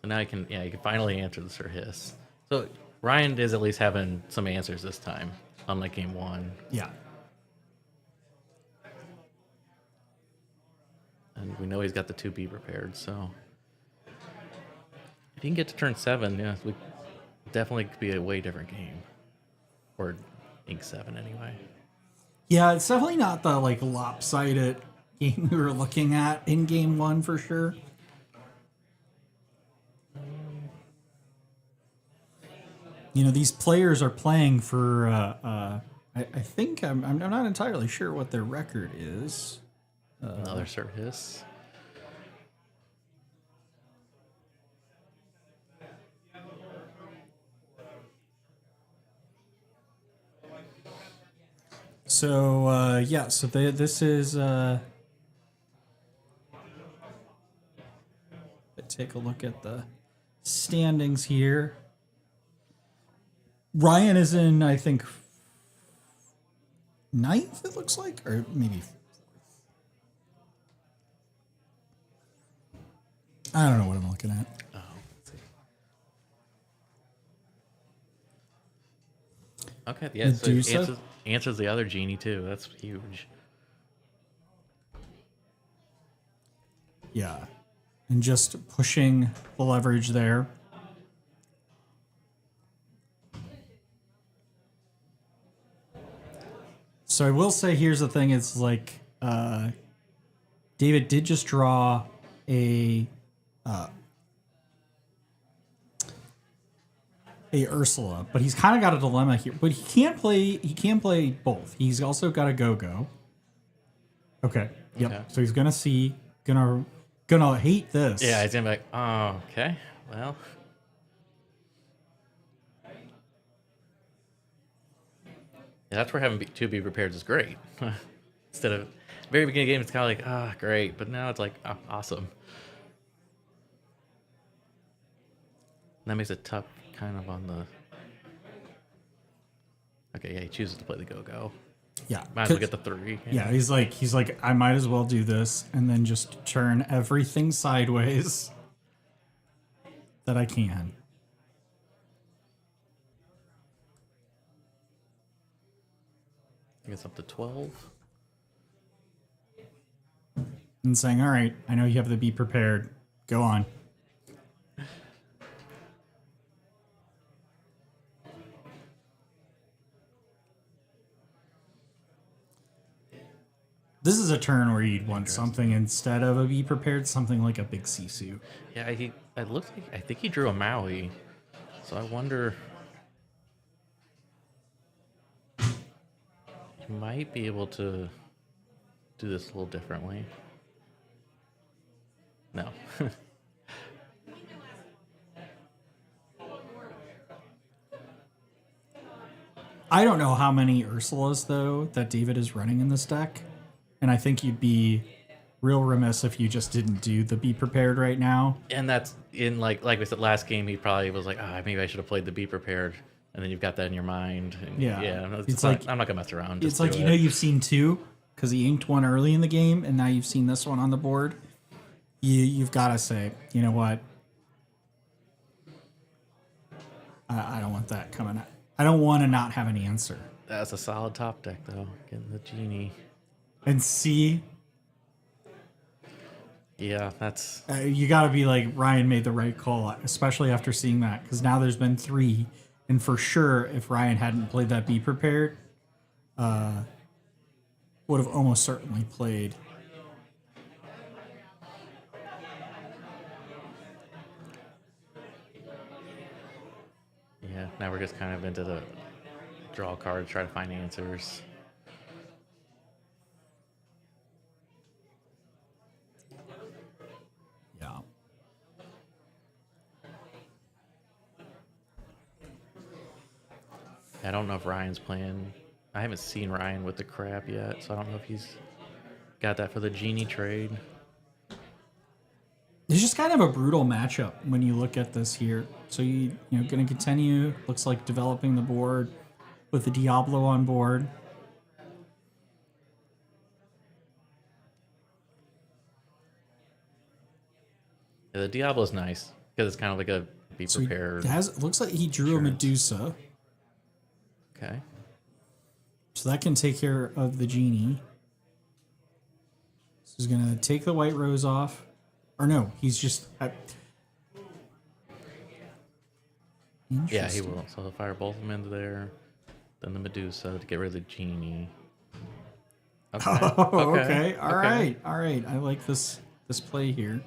So now you can finally answer the Sir Hiss. So Ryan is at least having some answers this time, unlike game 1. Yeah. And we know he's got the 2B prepared, so if he can get to turn 7, yeah, we definitely could be a way different game. Or Ink 7 anyway. Yeah, it's definitely not the like lopsided game we were looking at in game 1 for sure. You know, these players are playing for. I think I'm not entirely sure what their record is. Another Sir Hiss. So yeah, so this is. Take a look at the standings here. Ryan is in, I think, 9th, it looks like, or maybe 4th. I don't know what I'm looking at. Oh, let's see. Okay, yeah, so it Medusa? answers the other Genie too. That's huge. Yeah. And just pushing the leverage there. So I will say, here's the thing: it's like David did just draw a Ursula, but he's kind of got a dilemma here. But he can't play. He can play both. He's also got a go-go. Okay. Yep. Okay. So he's gonna hate this. Yeah, he's gonna be like, oh, okay, well. Yeah, that's where having 2B prepared is great. Instead of very beginning of the game, it's kind of like, ah, great, but now it's like, oh, awesome. That makes it tough, kind of on the. Okay, yeah, he chooses to play the go-go. Yeah. Might as well get the 3. Yeah, he's like, I might as well do this and then just turn everything sideways that I can. I guess up to 12. And saying, all right, I know you have to be prepared. Go on. This is a turn where you'd want something instead of a be prepared, something like a big Sisu. Yeah, it looks like, I think he drew a Maui. So I wonder. might be able to do this a little differently. No. I don't know how many Ursulas, though, that David is running in this deck. And I think you'd be real remiss if you just didn't do the Be Prepared right now. And that's in, like we said, last game, he probably was like, maybe I should have played the Be Prepared. And then you've got that in your mind. And Yeah. it's like, I'm not going to mess around. It's like, you've seen two, because he inked one early in the game, and now you've seen this one on the board. You've got to say, you know what? I don't want that coming up. I don't want to not have an answer. That's a solid top deck, though. Getting the Genie. And see, Yeah, that's... you got to be like, Ryan made the right call, especially after seeing that, because now there's been 3. And for sure, if Ryan hadn't played that Be Prepared, would have almost certainly played. Yeah, now we're just kind of into the draw card, try to find answers. Yeah. I don't know if Ryan's playing. I haven't seen Ryan with the crap yet, so I don't know if he's got that for the Genie trade. It's just kind of a brutal matchup when you look at this here. So you going to continue. Looks like developing the board with the Diablo on board. Yeah, the Diablo's nice because it's kind of like a be So prepared. looks like he drew a Medusa. Okay. So that can take care of the Genie. So he's going to take the White Rose off. Or no, he's just... Yeah, he will. So he'll fire both of them into there. Then the Medusa to get rid of the Genie. Okay. Oh, okay. All right. I like this play here.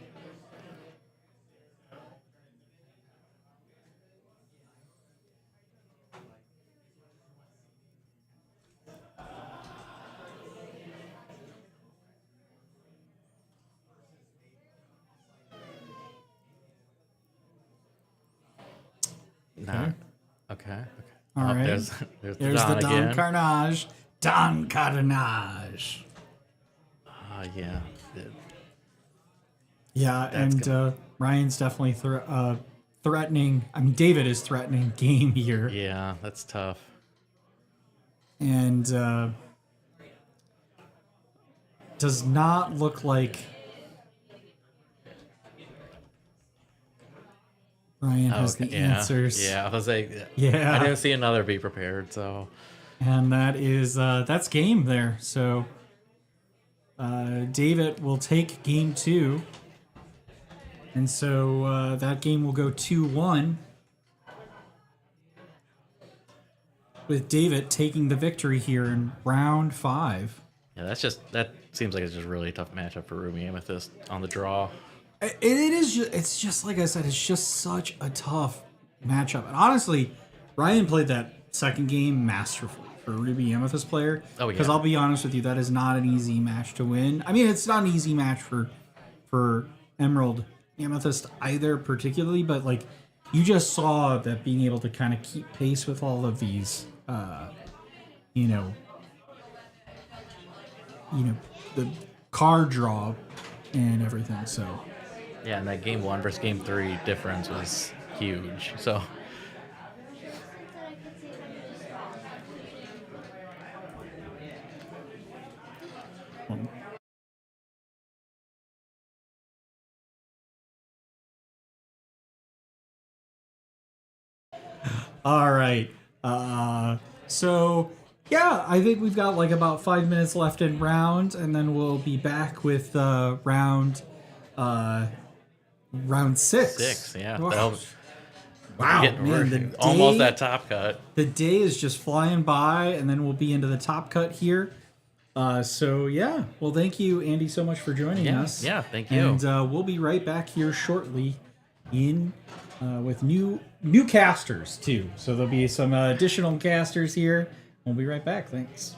Nah. Okay. All right. There's There's the the Don Don again. Carnage. Don Carnage. Yeah. Yeah, That's and Ryan's definitely threatening. I mean, David is threatening game here. Yeah, that's tough. And does not look like Ryan has the answers. Yeah, I was like, Yeah. I didn't see another be prepared, so. And that is that's game there. So David will take game 2. And so that game will go 2-1. With David taking the victory here in round 5. Yeah, that seems like it's just a really tough matchup for Ruby Amethyst on the draw. It's just like I said, it's just such a tough matchup. And honestly, Ryan played that second game masterfully for a Ruby Amethyst player. Oh, yeah. Because I'll be honest with you, that is not an easy match to win. I mean, it's not an easy match for Emerald Amethyst either, particularly, but like you just saw that being able to kind of keep pace with all of these, the card draw and everything. So. Yeah, and that game 1 versus game 3 difference was huge. So. All right. So yeah, I think we've got like about 5 minutes left in round, and then we'll be back with round 6. 6, yeah. Wow, We're almost that top cut. The day is just flying by, and then we'll be into the top cut here. So yeah, well, thank you, Andy, so much for joining us. Yeah, thank you. And we'll be right back here shortly with new casters too. So there'll be some additional casters here. We'll be right back. Thanks.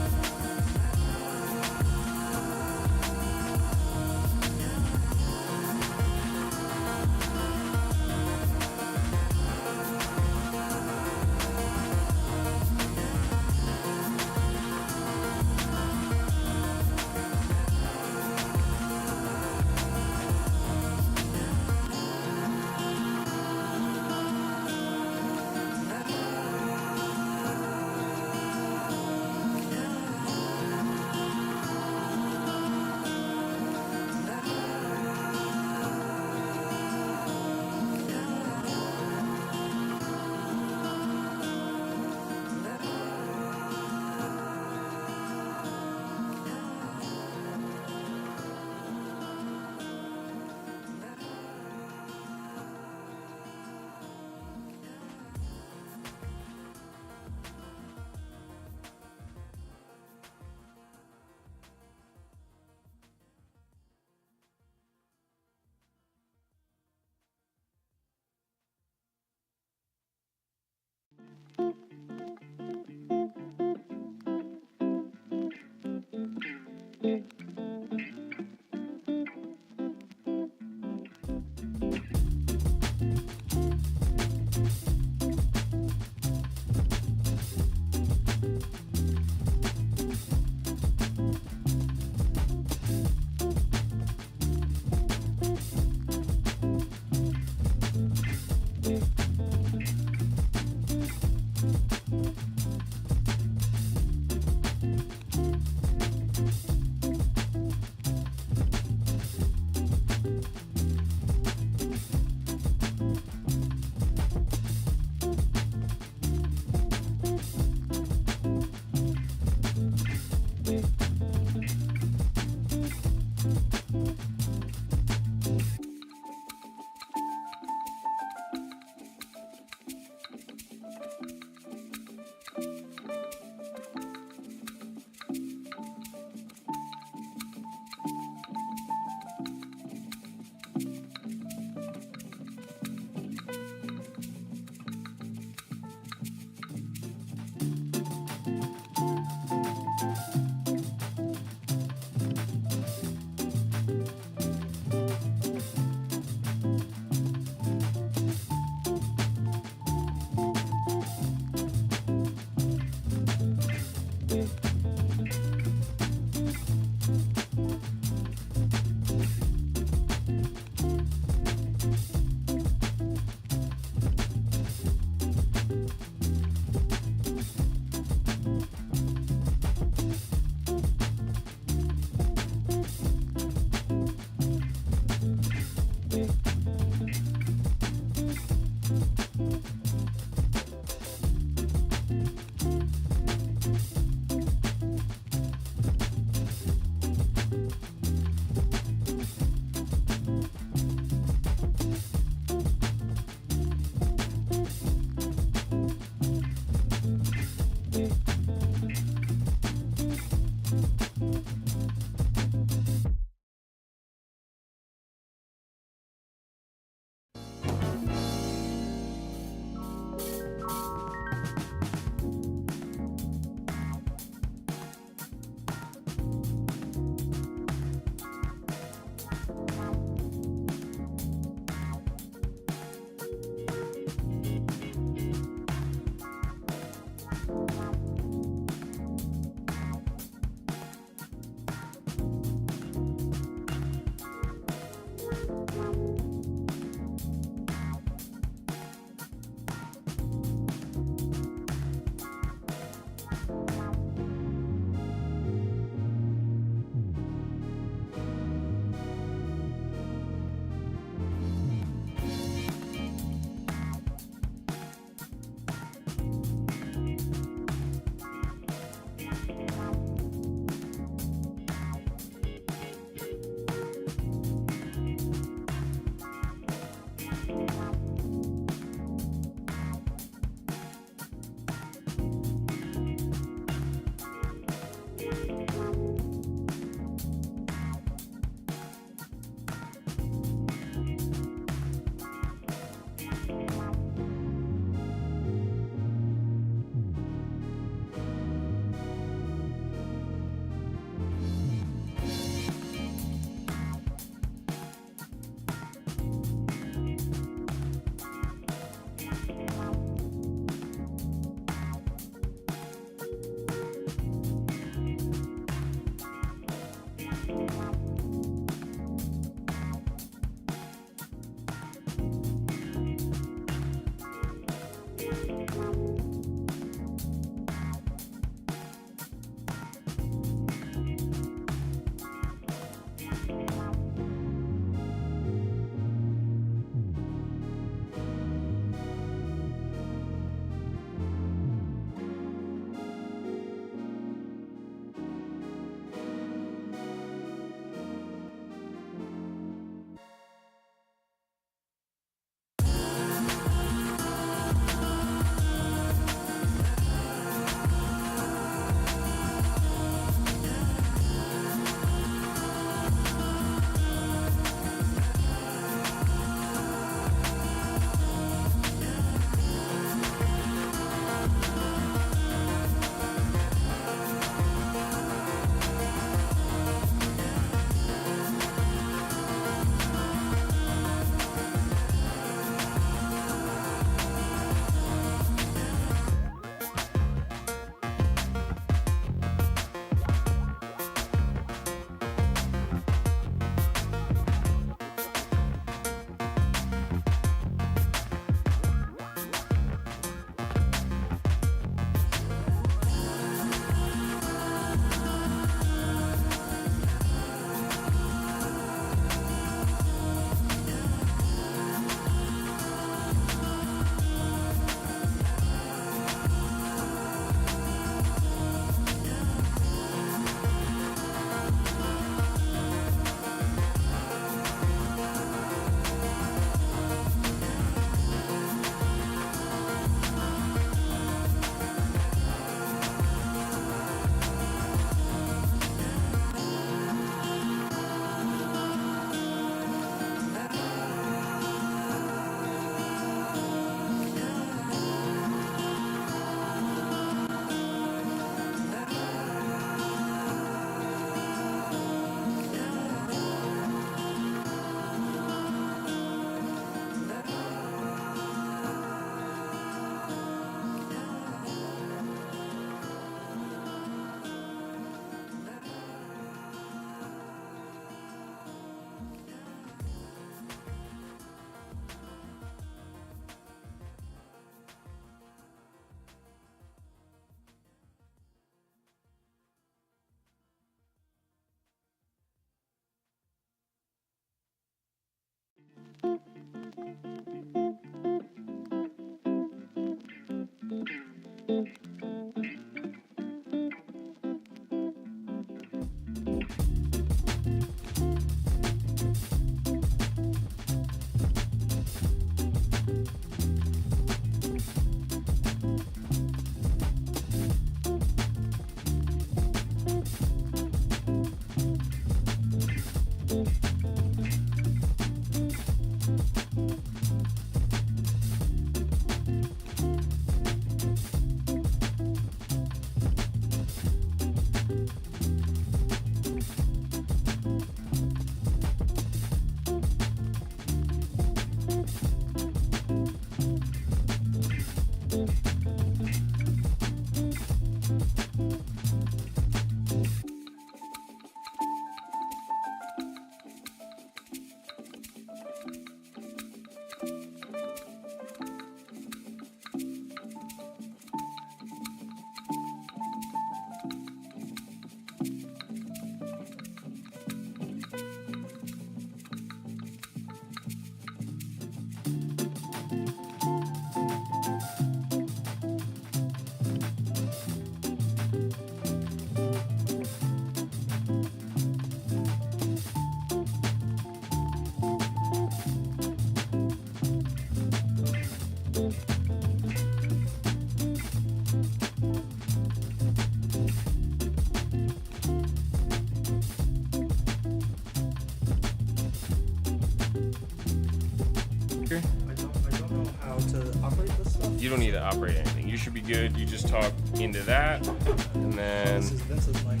speaker? I don't know how to operate this stuff. You don't need to operate anything. You should be good. You just talk into that, and then This is Vince's mic.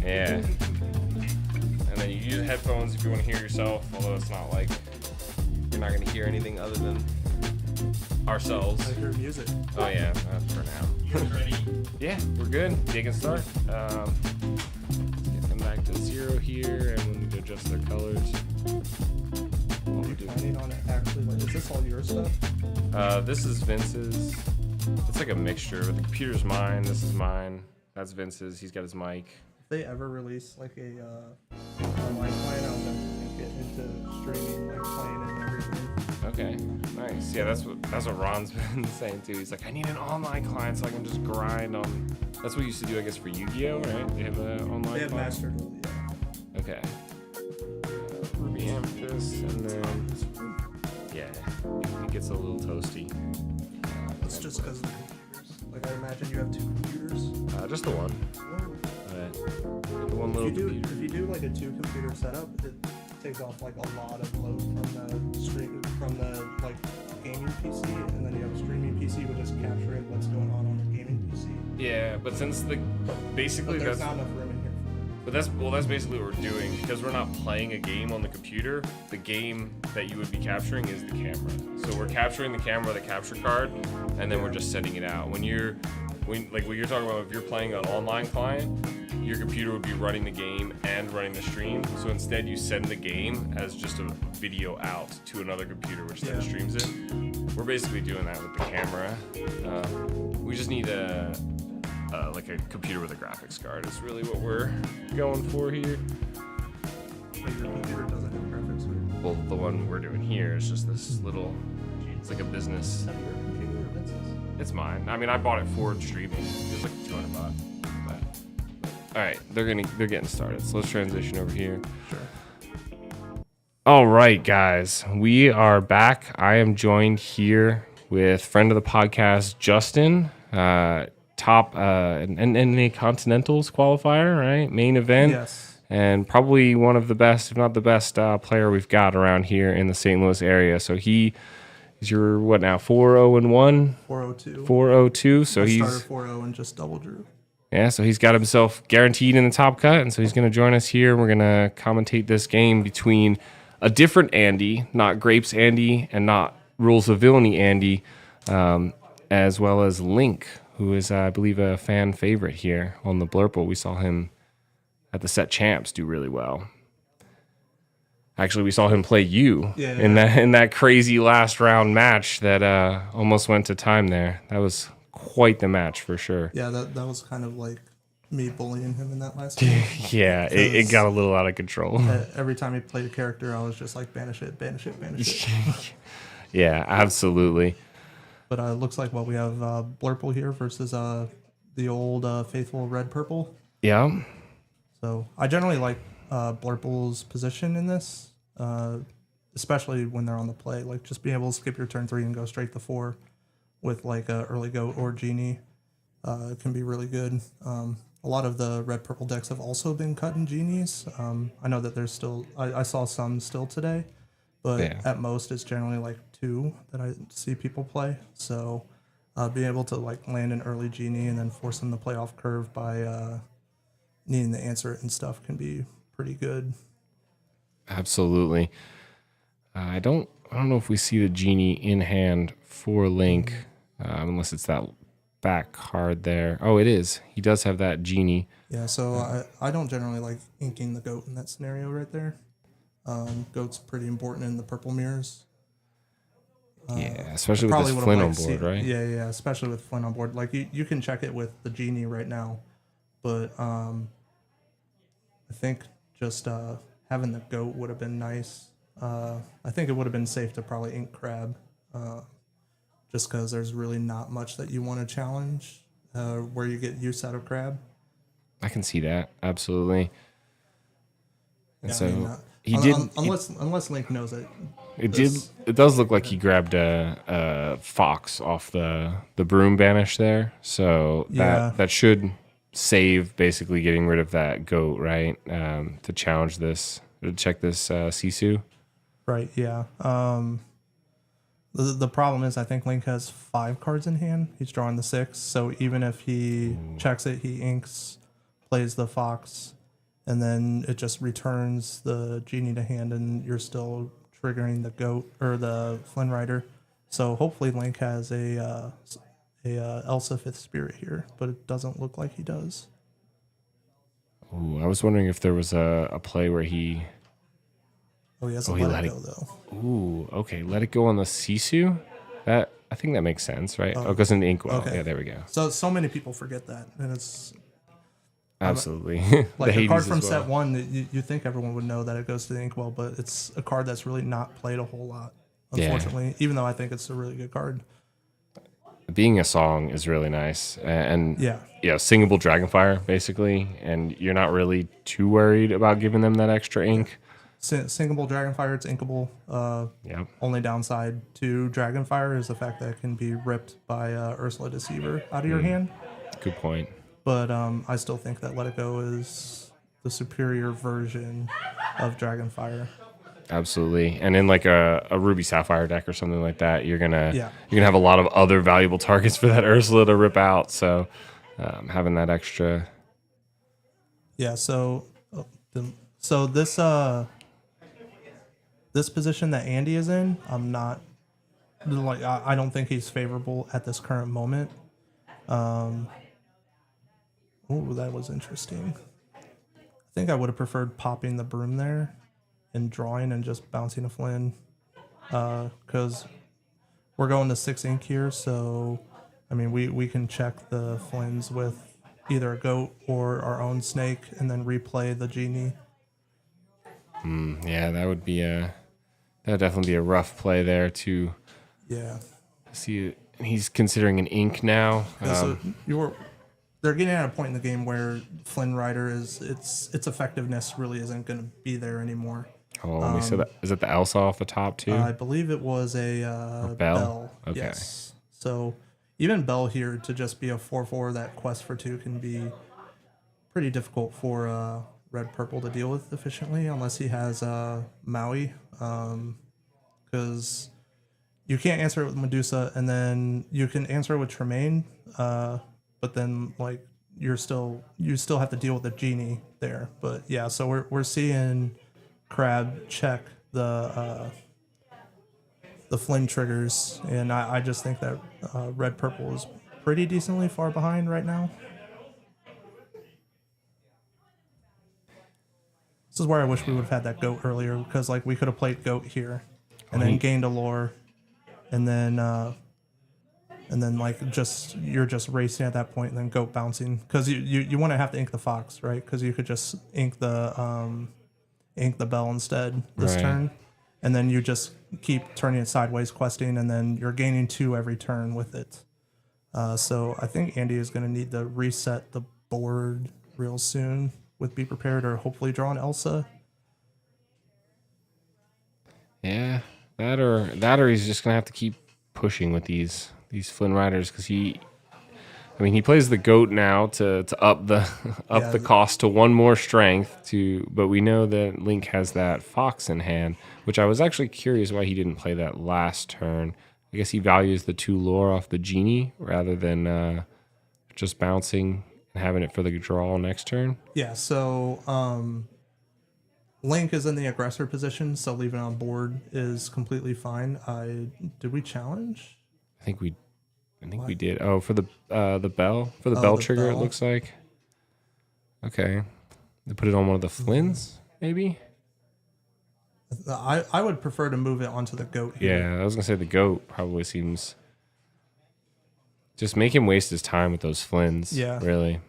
yeah, and then you use headphones if you want to hear yourself. Although it's not like you're not gonna hear anything other than ourselves. I hear music. Oh yeah, for now. Ready? Yeah, we're good. They can start. Get them back to 0 here, and we need to adjust their colors. Are you planning on it actually? Like, is this all your stuff? This is Vince's. It's like a mixture. The computer's mine. This is mine. That's Vince's. He's got his mic. If they ever release like a online client, I'll definitely get into streaming, like playing it and everything. Okay, nice. Yeah, that's what Ron's been saying too. He's like, I need an online client so I can just grind on. That's what you used to do, I guess, for Yu-Gi-Oh, right? They have an online. They have client? Master Duel, yeah. Okay. Ruby Amethyst, and then yeah, it gets a little toasty. It's just because of the computers. Like I imagine you have 2 computers. Just the one. The one little computer. If you do like a 2-computer setup, it takes off like a lot of load from the like gaming PC, and then you have a streaming PC which is capturing what's going on the gaming PC. Yeah, but since basically But there's that's not enough room in here for it. that's basically what we're doing because we're not playing a game on the computer. The game that you would be capturing is the camera. So we're capturing the camera with a capture card, and then we're just sending it out. Like what you're talking about, if you're playing an online client, your computer would be running the game and running the stream. So instead, you send the game as just a video out to another computer, which then streams it. We're basically doing that with the camera. We just need like a computer with a graphics card is really what we're going for here. But your computer doesn't have graphics. Right? Well, the one we're doing here is just this little. It's like a business. Is that your computer or Vince's? It's mine. I mean, I bought it for streaming. It was like $200. But all right, they're getting started. So let's transition over here. Sure. All right, guys, we are back. I am joined here with friend of the podcast, Justin. Top NA Continentals qualifier, right? Main event. Yes. And probably one of the best, if not the best, player we've got around here in the St. Louis area. So he is your what now? 4-0-1. 402. 402. So I he's started 4-0 and just double drew. yeah. So he's got himself guaranteed in the top cut, and so he's going to join us here. We're going to commentate this game between a different Andy, not Grape's Andy, and not Rules of Villainy Andy, as well as Link, who is, I believe, a fan favorite here on the Blurple. We saw him at the Set Champs do really well. Actually, we saw him play you in that crazy last round match that almost went to time there. That was quite the match for sure. Yeah, that was kind of like me bullying him in that last game. Yeah, it got a little out of control. Every time he played a character, I was just like, banish it, banish it, banish it. Yeah, absolutely. But it looks like we have Blurple here versus the old faithful red purple. Yeah. So I generally like Blurple's position in this, especially when they're on the play. Like just being able to skip your turn 3 and go straight to 4 with like a early goat or genie can be really good. A lot of the red purple decks have also been cutting genies. I know that there's still I saw some still today, but at most it's generally like 2 that I see people play. So being able to like land an early genie and then force them to play off curve by needing to answer it and stuff can be pretty good. Absolutely. I don't know if we see the genie in hand for Link, unless it's that back card there. Oh, it is. He does have that genie. Yeah, so I don't generally like inking the goat in that scenario right there. Goat's pretty important in the purple mirrors. Yeah, especially with this Flynn on board, right? Yeah, especially with Flynn on board. Like you can check it with the genie right now, but I think just having the goat would have been nice. I think it would have been safe to probably ink crab, just because there's really not much that you want to challenge where you get use out of crab. I can see that, absolutely. And Yeah, so I mean, he did. Unless Link knows it. It does look like he grabbed a fox off the broom banish there, so that should save basically getting rid of that goat, right? To challenge this, to check this Sisu. Right. Yeah. The problem is I think Link has 5 cards in hand. He's drawing the 6, so even if he checks it, he inks, plays the fox, and then it just returns the genie to hand, and you're still triggering the goat or the Flynn Rider. So hopefully Link has a Elsa 5th Spirit here, but it doesn't look like he does. Ooh, I was wondering if there was a play where he... Oh, he has to he let let it it- go, though. Ooh, okay. Let it go on the Sisu? I think that makes sense, right? Oh, it goes in the inkwell. okay. Yeah, there we go. So many people forget that, and it's Absolutely. like The a card Hades from as well. set 1 that you think everyone would know that it goes to the inkwell, but it's a card that's really not played a whole lot, unfortunately, even though I think it's a really good card. Being a song is really nice. And Yeah. singable Dragonfire, basically. And you're not really too worried about giving them that extra ink. Singable Dragonfire, it's inkable. Yep. Only downside to Dragonfire is the fact that it can be ripped by Ursula Deceiver out of your hand. Good point. But I still think that Let It Go is the superior version of Dragonfire. Absolutely. And in like a Ruby Sapphire deck or something like that, you're gonna Yeah. have a lot of other valuable targets for that Ursula to rip out. So having that extra... Yeah, so this position that Andy is in, I'm not like I don't think he's favorable at this current moment. Oh, that was interesting. I think I would have preferred popping the broom there and drawing and just bouncing a Flynn, because we're going to 6 ink here. So, I mean, we can check the Flynns with either a goat or our own snake, and then replay the genie. Yeah, that would definitely be a rough play there to Yeah. see. He's considering an ink now. So they're getting at a point in the game where Flynn Rider its effectiveness really isn't going to be there anymore. Let me see that. Is it the Elsa off the top too? I believe it was a Bell? Okay. Yes. So even Bell here to just be a 4/4 that quest for 2 can be pretty difficult for red purple to deal with efficiently unless he has Maui, because you can't answer it with Medusa, and then you can answer it with Tremaine, but then like you still have to deal with the genie there. But yeah, so we're seeing Crab check the Flynn triggers, and I just think that red purple is pretty decently far behind right now. This is where I wish we would have had that goat earlier, because like we could have played goat here and then gained a lore, and then like you're just racing at that point, and then goat bouncing, because you want to have to ink the fox, right? Because you could just ink the bell instead this Right. turn, and then you just keep turning it sideways questing, and then you're gaining 2 every turn with it. So I think Andy is going to need to reset the board real soon with Be Prepared, or hopefully draw an Elsa. Yeah, that or he's just gonna have to keep pushing with these Flynn Riders, because he plays the goat now to up the the cost to 1 more strength but we know that Link has that fox in hand, which I was actually curious why he didn't play that last turn. I guess he values the 2 lore off the genie rather than just bouncing and having it for the draw next turn. Yeah, so Link is in the aggressor position, so leaving it on board is completely fine. Did we challenge? I think we did. Oh, for the bell the bell trigger, it bell. looks like. Okay, they put it on one of the Flynns, maybe. I would prefer to move it onto the goat here. Yeah, I was gonna say the goat probably seems. Just make him waste his time with those Flynns. Yeah. Really.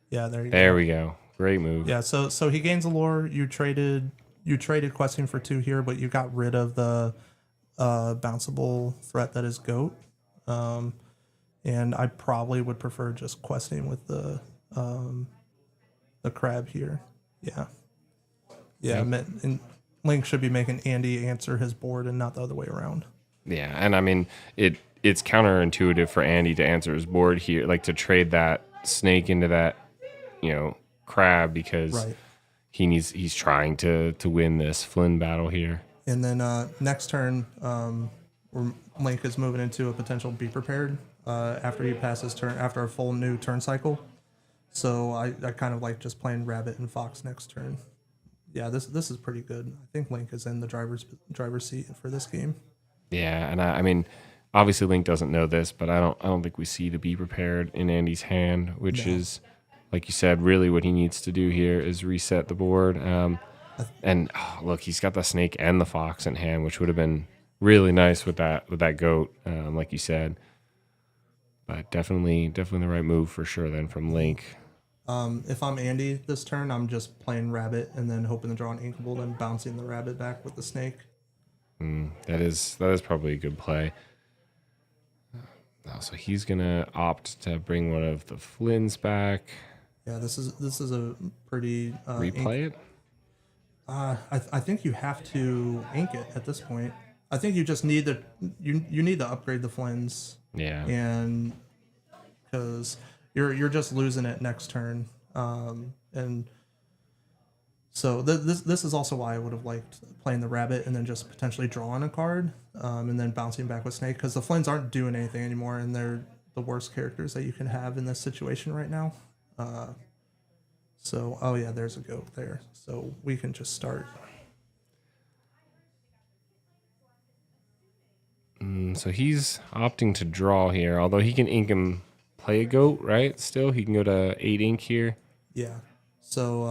Yeah, there you go. There we go. Great move. Yeah, so he gains a lore. You traded questing for 2 here, but you got rid of the bounceable threat that is goat. And I probably would prefer just questing with the crab here. Yeah. Yeah, and Link should be making Andy answer his board and not the other way around. Yeah, and I mean it's counterintuitive for Andy to answer his board here, like to trade that snake into that, crab, because Right. he's trying to win this Flynn battle here. And then next turn, where Link is moving into a potential be prepared after he passes turn after a full new turn cycle. So I kind of like just playing Rabbit and Fox next turn. Yeah, this is pretty good. I think Link is in the driver's seat for this game. Yeah, and I mean, obviously Link doesn't know this, but I don't think we see the be prepared in Andy's hand, which is, like you said, really what he needs to do here is reset the board. And look, he's got the snake and the fox in hand, which would have been really nice with that goat, like you said. But definitely the right move for sure. Then from Link. If I'm Andy this turn, I'm just playing Rabbit and then hoping to draw an Inkable, then bouncing the Rabbit back with the snake. That is probably a good play. So he's gonna opt to bring one of the Flynns back. Yeah, this is a pretty Replay it. I think you have to ink it at this point. I think you just need you need to upgrade the Flynns. Yeah. And because you're just losing it next turn, and so this is also why I would have liked playing the Rabbit and then just potentially drawing a card, and then bouncing back with Snake, because the Flynns aren't doing anything anymore, and they're the worst characters that you can have in this situation right now. So, oh yeah, there's a goat there. So we can just start. So he's opting to draw here, although he can ink him play a goat, right? Still, he can go to 8 ink here. Yeah. So,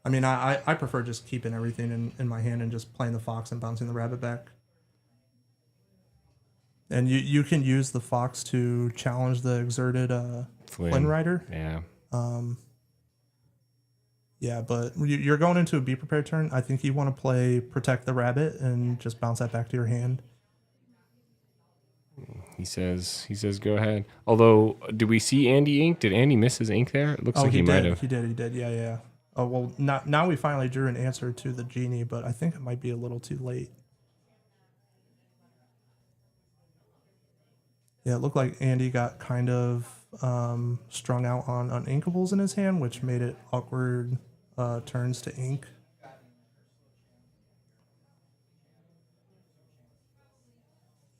I mean, I prefer just keeping everything in my hand and just playing the fox and bouncing the rabbit back. And you can use the fox to challenge the exerted Flynn rider. Yeah. Yeah, but you're going into a be prepared turn. I think you want to play protect the rabbit and just bounce that back to your hand. He says go ahead. Although, do we see Andy ink? Did Andy miss his ink there? It looks like he might have. He did. Yeah. Oh well, now we finally drew an answer to the genie, but I think it might be a little too late. Yeah, it looked like Andy got kind of strung out on uninkables in his hand, which made it awkward turns to ink.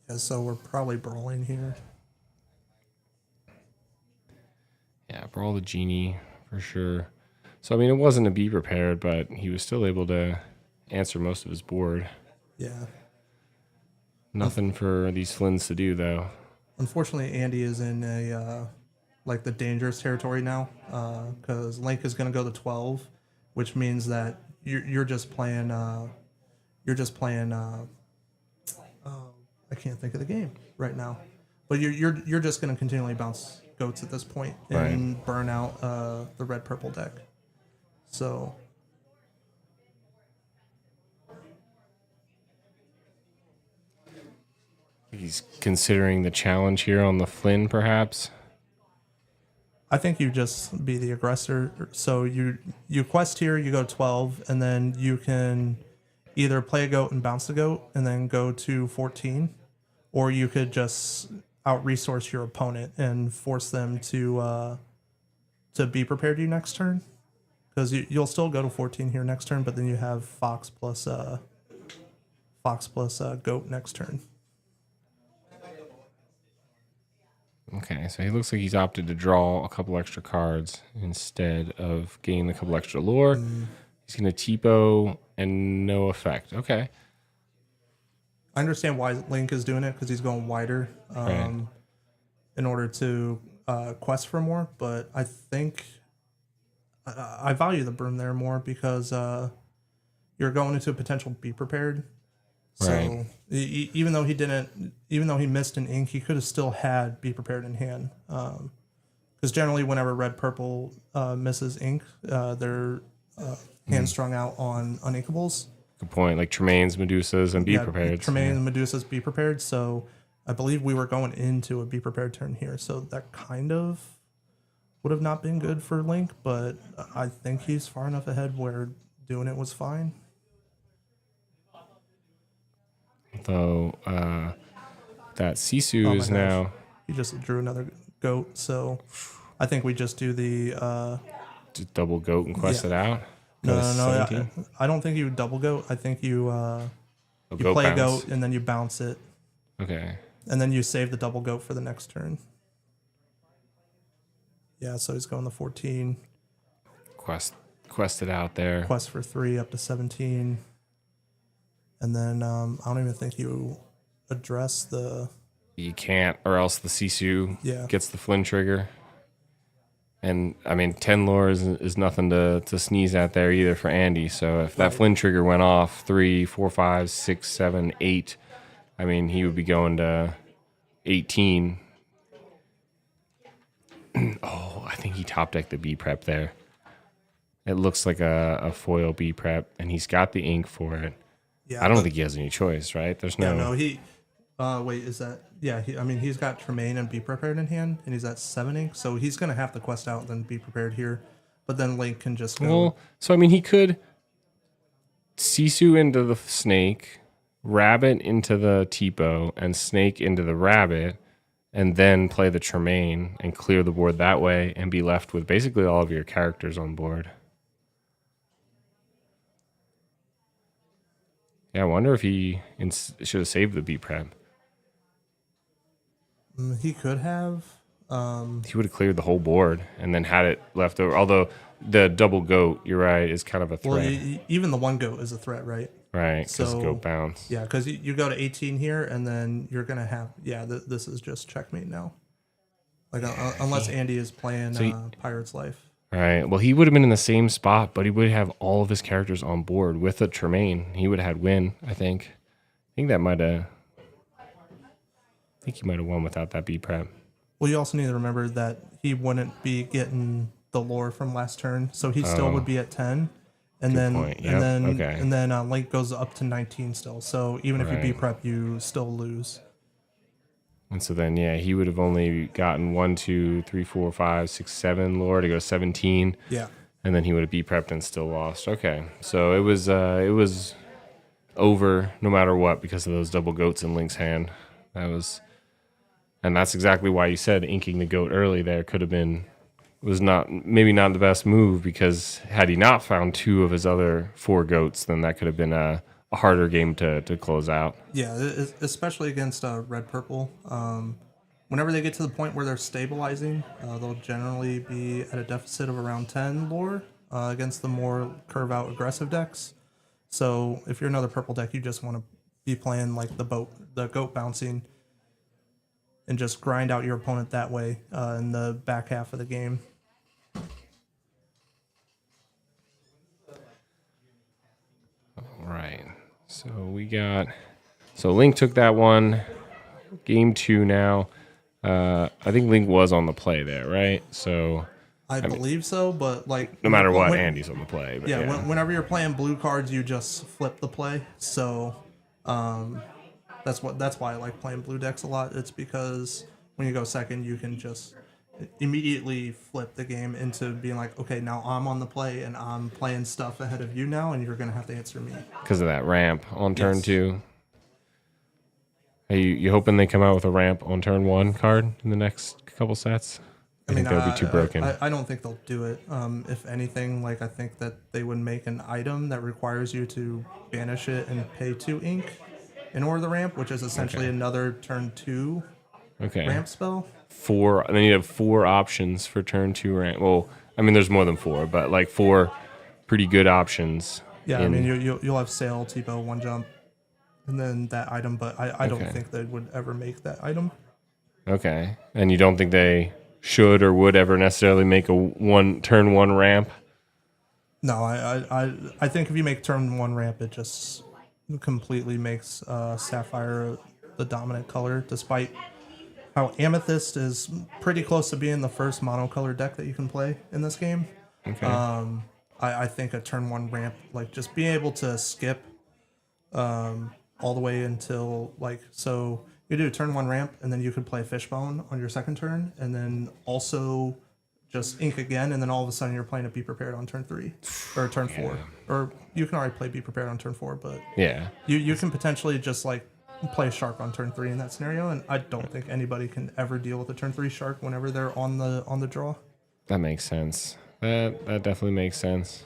Yeah, so we're probably brawling here. Yeah, brawl the genie for sure. So, I mean, it wasn't to be prepared, but he was still able to answer most of his board. Yeah. Nothing for these Flynns to do, though. Unfortunately, Andy is in a like the dangerous territory now, because Link is going to go to 12, which means that you're just playing. I can't think of the game right now, but you're just going to continually bounce goats at this point and burn out the red purple deck. So. He's considering the challenge here on the Flynn, perhaps. I think you just be the aggressor. So you quest here, you go 12, and then you can either play a goat and bounce the goat and then go to 14, or you could just out-resource your opponent and force them to be prepared to you next turn. Because you'll still go to 14 here next turn, but then you have Fox plus goat next turn. Okay, so he looks like he's opted to draw a couple extra cards instead of gaining a couple extra lore. He's going to TPO and no effect. Okay. I understand why Link is doing it, because he's going wider in order to quest for more, but I think I value the broom there more because you're going into a potential be prepared. So even though he missed an ink, he could have still had be prepared in hand. Because generally, whenever red purple misses ink, they're hand strung out on uninkables. Good point. Like Tremaine's, Medusas, and be prepared. Tremaine and Medusas be prepared. So I believe we were going into a be prepared turn here. So that kind of would have not been good for Link, but I think he's far enough ahead where doing it was fine. Though that Sisu is now. He just drew another goat, so I think we just do the just double goat and quest it out. No. I don't think you double goat. I think you play a goat and then you bounce it. Okay. And then you save the double goat for the next turn. Yeah, so he's going to 14. Quested out there. Quest for 3 up to 17. And then I don't even think you address the... You can't, or else the Sisu gets the Flynn trigger. And, I mean, 10 lore is nothing to sneeze at there either for Andy. So if that Flynn trigger went off 3, 4, 5, 6, 7, 8, I mean, he would be going to 18. Oh, I think he top decked the B prep there. It looks like a foil B prep, and he's got the ink for it. Yeah, I don't think he has any choice, right? There's no... Yeah, no, he... wait, is that... Yeah, he's got Tremaine and Be Prepared in hand, and he's at 7 ink, so he's going to have to quest out and then Be Prepared here. But then Link can just go... Well, so, I mean, he could Sisu into the snake, Rabbit into the Tipo, and Snake into the Rabbit, and then play the Tremaine and clear the board that way and be left with basically all of your characters on board. Yeah, I wonder if he should have saved the B prep. He could have. He would have cleared the whole board and then had it left over. Although the double goat, you're right, is kind of a threat. Well, even the one goat is a threat, right? Right, because So, goat bounce. Yeah, because you go to 18 here, and then you're going to have... Yeah, this is just checkmate now. Like, unless Andy is playing Pirate's Life. Right. Well, he would have been in the same spot, but he would have all of his characters on board with a Tremaine. He would have had win, I think. I think he might have won without that B prep. Well, you also need to remember that he wouldn't be getting the lore from last turn, so he still would be at 10. And Good then, point. Yep. and then Link goes up to 19 still. So even if you B prep, you still lose. And so then, yeah, he would have only gotten 1, 2, 3, 4, 5, 6, 7 lore to go 17. Yeah. And then he would have B prepped and still lost. Okay. So it was over no matter what because of those double goats in Link's hand. And that's exactly why you said inking the goat early there was maybe not the best move, because had he not found 2 of his other 4 goats, then that could have been a harder game to close out. Yeah, especially against red purple. Whenever they get to the point where they're stabilizing, they'll generally be at a deficit of around 10 lore against the more curve out aggressive decks. So if you're another purple deck, you just want to be playing like the goat bouncing and just grind out your opponent that way in the back half of the game. All right. So Link took that one. Game 2 now. I think Link was on the play there, right? So I believe so, but like no matter what, Andy's on the play. But yeah. Whenever you're playing blue cards, you just flip the play. So that's why I like playing blue decks a lot. It's because when you go second, you can just immediately flip the game into being like, okay, now I'm on the play and I'm playing stuff ahead of you now, and you're gonna have to answer me because of that ramp on turn 2. Are you hoping they come out with a ramp on turn 1 card in the next couple sets? I think that would be too broken. I don't think they'll do it. If anything, like I think that they would make an item that requires you to banish it and pay 2 ink in order to ramp, which is essentially another turn 2 ramp spell. 4, and then you have 4 options for turn 2 ramp. Well, I mean, there's more than 4, but like 4 pretty good options. Yeah, I mean, you'll have Sail, Tipo, 1 jump, and then that item, but I don't think they would ever make that item. Okay. And you don't think they should or would ever necessarily make a turn 1 ramp? No, I think if you make turn 1 ramp, it just completely makes Sapphire the dominant color, despite how Amethyst is pretty close to being the first monocolor deck that you can play in this game. Okay. I think a turn 1 ramp, like just being able to skip all the way until so you do a turn 1 ramp, and then you could play Fishbone on your second turn, and then also just ink again, and then all of a sudden you're playing a Be Prepared on turn 3 or turn 4, or you can already play Be Prepared on turn 4, but you can potentially just like play Shark on turn 3 in that scenario, and I don't think anybody can ever deal with a turn 3 Shark whenever they're on the draw. That makes sense. That definitely makes sense.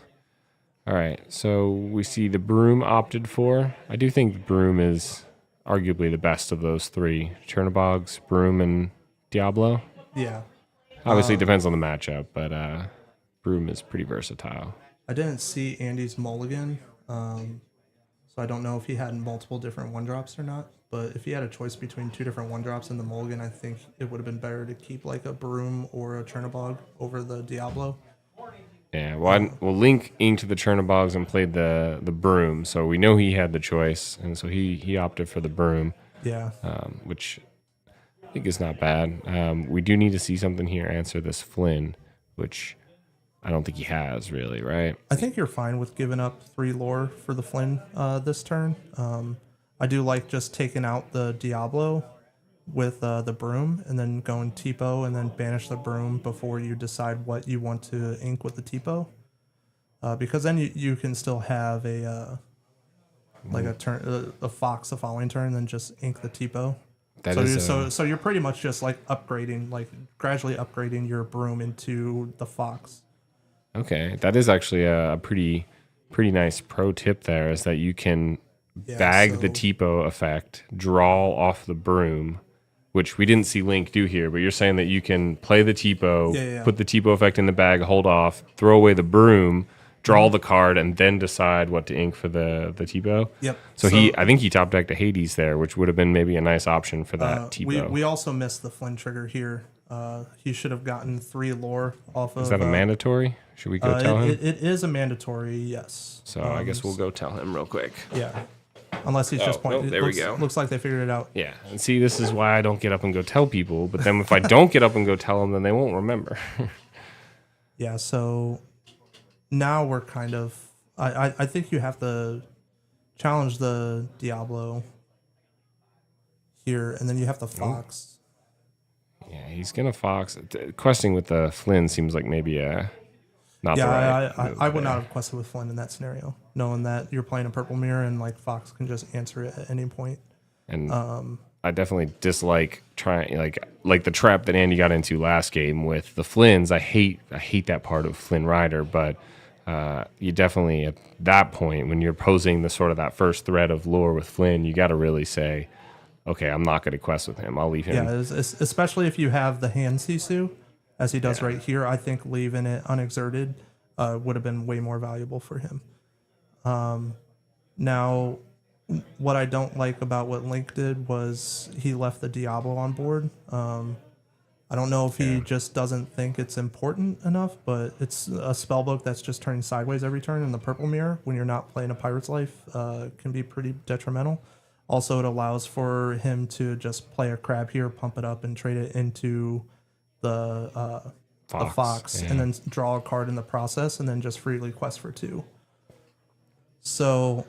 All right, so we see the Broom opted for. I do think the Broom is arguably the best of those three: Chernobog's, Broom, and Diablo. Yeah. Obviously, it depends on the matchup, but Broom is pretty versatile. I didn't see Andy's mulligan, so I don't know if he had multiple different one drops or not. But if he had a choice between two different one drops in the mulligan, I think it would have been better to keep like a Broom or a Chernobog over the Diablo. Yeah, well, Link inked the Chernobogs and played the Broom, so we know he had the choice, and so he opted for the Broom, Yeah. which I think is not bad. We do need to see something here answer this Flynn, which I don't think he has really, right? I think you're fine with giving up 3 lore for the Flynn this turn. I do like just taking out the Diablo with the Broom and then going Tipo and then banish the Broom before you decide what you want to ink with the Tipo. Because then you can still have a turn a Fox the following turn and then just ink the Tipo. So you're pretty much just like upgrading, like gradually upgrading your Broom into the Fox. Okay, that is actually a pretty nice pro tip there, is that you can bag the Tipo effect, draw off the Broom, which we didn't see Link do here, but you're saying that you can play the Tipo, put the Tipo effect in the bag, hold off, throw away the Broom, draw the card, and then decide what to ink for the Tipo. Yep. So I think he top decked a Hades there, which would have been maybe a nice option for that Tipo. We also missed the Flynn trigger here. He should have gotten 3 lore off of... Is that a mandatory? Should we go tell him? It is a mandatory, yes. So I guess we'll go tell him real quick. Yeah. Unless he's just pointing. There we go. Looks like they figured it out. Yeah. And see, this is why I don't get up and go tell people. But then if I don't get up and go tell them, then they won't remember. Yeah, so now we're kind of... I think you have to challenge the Diablo here, and then you have the Fox. Yeah, he's going to Fox. Questing with the Flynn seems like maybe not the right I would not have quested with Flynn in that scenario, knowing that you're playing a Purple Mirror and like Fox can just answer it at any point. And I definitely dislike trying like the trap that Andy got into last game with the Flynns. I hate that part of Flynn Rider, but you definitely at that point when you're posing the sort of that first thread of lore with Flynn, you got to really say, okay, I'm not going to quest with him. I'll leave him. Yeah, especially if you have the hand Sisu, as he does right here. I think leaving it unexerted would have been way more valuable for him. Now, what I don't like about what Link did was he left the Diablo on board. I don't know if he just doesn't think it's important enough, but it's a spellbook that's just turning sideways every turn, and the Purple Mirror, when you're not playing a Pirate's Life, can be pretty detrimental. Also, it allows for him to just play a crab here, pump it up, and trade it into the Fox, and then draw a card in the process, and then just freely quest for 2. So,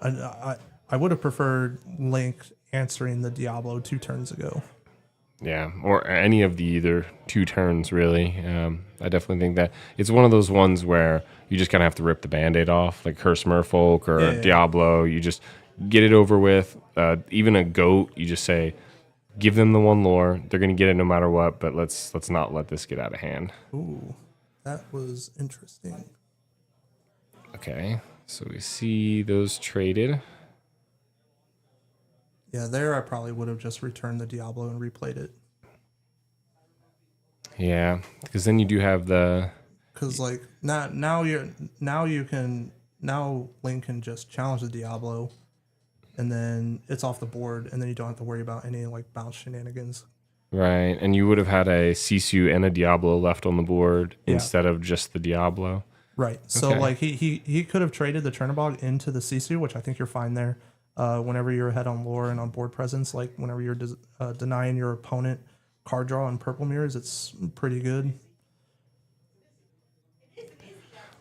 I would have preferred Link answering the Diablo 2 turns ago. Yeah, or any of the either 2 turns, really. I definitely think that it's one of those ones where you just kind of have to rip the Band-Aid off, like Curse Merfolk or Diablo. You just get it over with. Even a goat, you just say, give them the 1 lore. They're going to get it no matter what, but let's not let this get out of hand. Ooh, that was interesting. Okay, so we see those traded. Yeah, there I probably would have just returned the Diablo and replayed it. Yeah, because then you do have the... Because like now Link can just challenge the Diablo, and then it's off the board, and then you don't have to worry about any like bounce shenanigans. Right, and you would have had a Sisu and a Diablo left on the board instead of just the Diablo. Right. So like he could have traded the Chernobog into the Sisu, which I think you're fine there. Whenever you're ahead on lore and on board presence, like whenever you're denying your opponent card draw on Purple Mirrors, it's pretty good.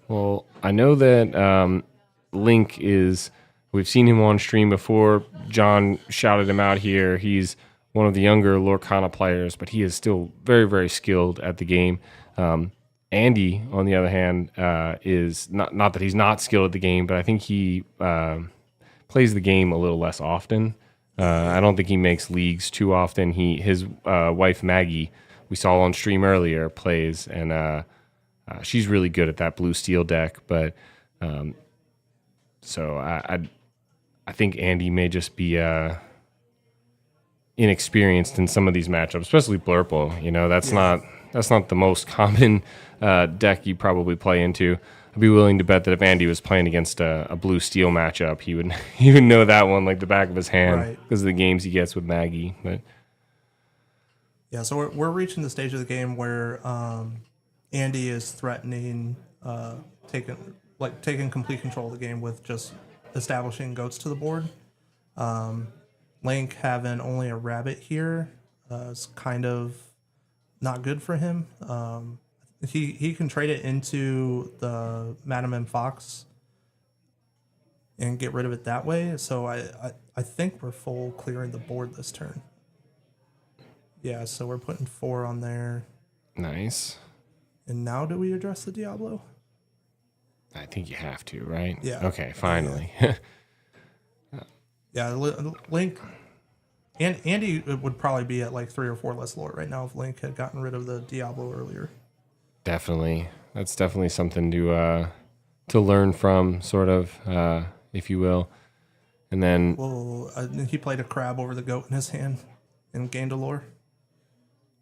Well, I know that Link is... We've seen him on stream before. John shouted him out here. He's one of the younger Lorcana players, but he is still very, very skilled at the game. Andy, on the other hand, is not that he's not skilled at the game, but I think he plays the game a little less often. I don't think he makes leagues too often. His wife Maggie, we saw on stream earlier, plays, and she's really good at that blue steel deck. But so I think Andy may just be inexperienced in some of these matchups, especially Blurple. You know, that's not the most common deck you probably play into. I'd be willing to bet that if Andy was playing against a blue steel matchup, he would know that one like the back of his hand because of the games he gets with Maggie. But yeah, so we're reaching the stage of the game where Andy is threatening taking complete control of the game with just establishing goats to the board. Link having only a rabbit here is kind of not good for him. He can trade it into the Madam M Fox and get rid of it that way. So I think we're full clearing the board this turn. Yeah, so we're putting 4 on there. nice. And now do we address the Diablo? I think you have to, right? Yeah. Okay, finally. Yeah, Link and Andy would probably be at like 3 or 4 less lore right now if Link had gotten rid of the Diablo earlier. Definitely. That's definitely something to learn from, sort of, if you will. And then Well, he played a crab over the goat in his hand and gained a lore.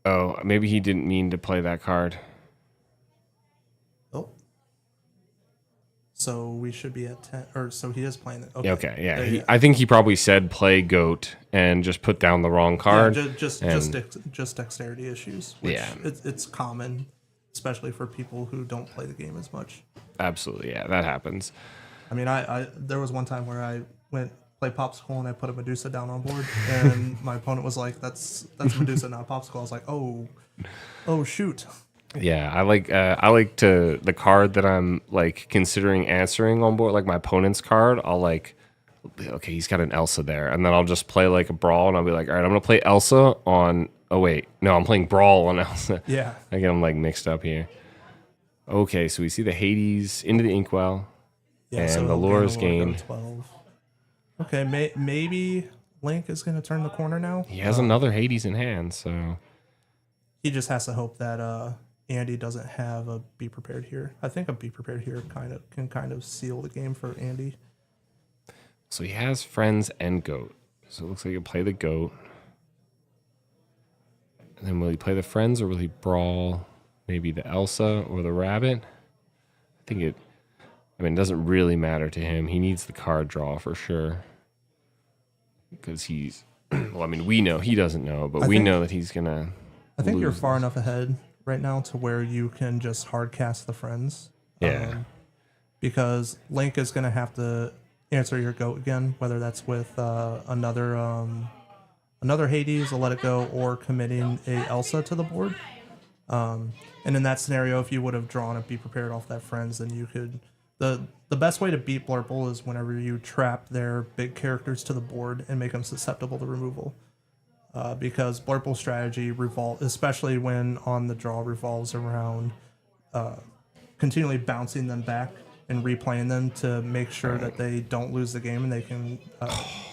oh, maybe he didn't mean to play that card. Oh. So we should be at 10, or so he is playing it. Okay, yeah. Yeah. I think he probably said play goat and just put down the wrong card. Yeah, just dexterity issues. Which Yeah. it's common, especially for people who don't play the game as much. Absolutely, yeah, that happens. I mean, I there was one time where I went play popsicle and I put a Medusa down on board, and my opponent was like, "That's Medusa, not popsicle." I was like, "Oh shoot." Yeah, I like the card that I'm like considering answering on board, like my opponent's card. I'll like, okay, he's got an Elsa there, and then I'll just play like a Brawl, and I'll be like, all right, I'm gonna play Elsa on. Oh wait, no, I'm playing Brawl on Elsa. Yeah. I get them like mixed up here. Okay, so we see the Hades into the Inkwell, Yeah, and so the lore is Lore go to gained. 12. Okay, maybe Link is going to turn the corner now. He has another Hades in hand, so He just has to hope that Andy doesn't have a Be Prepared here. I think a Be Prepared here can kind of seal the game for Andy. he has friends and goat. So it looks like he'll play the goat. And then will he play the friends or will he brawl maybe the Elsa or the rabbit? It doesn't really matter to him. He needs the card draw for sure. Because he's, well, we know he doesn't know, but we know that he's going to. I think you're far enough ahead right now to where you can just hard cast the friends. Yeah. Because Link is going to have to answer your goat again, whether that's with another Hades, a Let It Go, or committing a Elsa to the board. And in that scenario, if you would have drawn a Be Prepared off that friends, then you could. The best way to beat Blurple is whenever you trap their big characters to the board and make them susceptible to removal. Because Blurple's strategy especially when on the draw, revolves around continually bouncing them back and replaying them to make sure that they don't lose the game and they can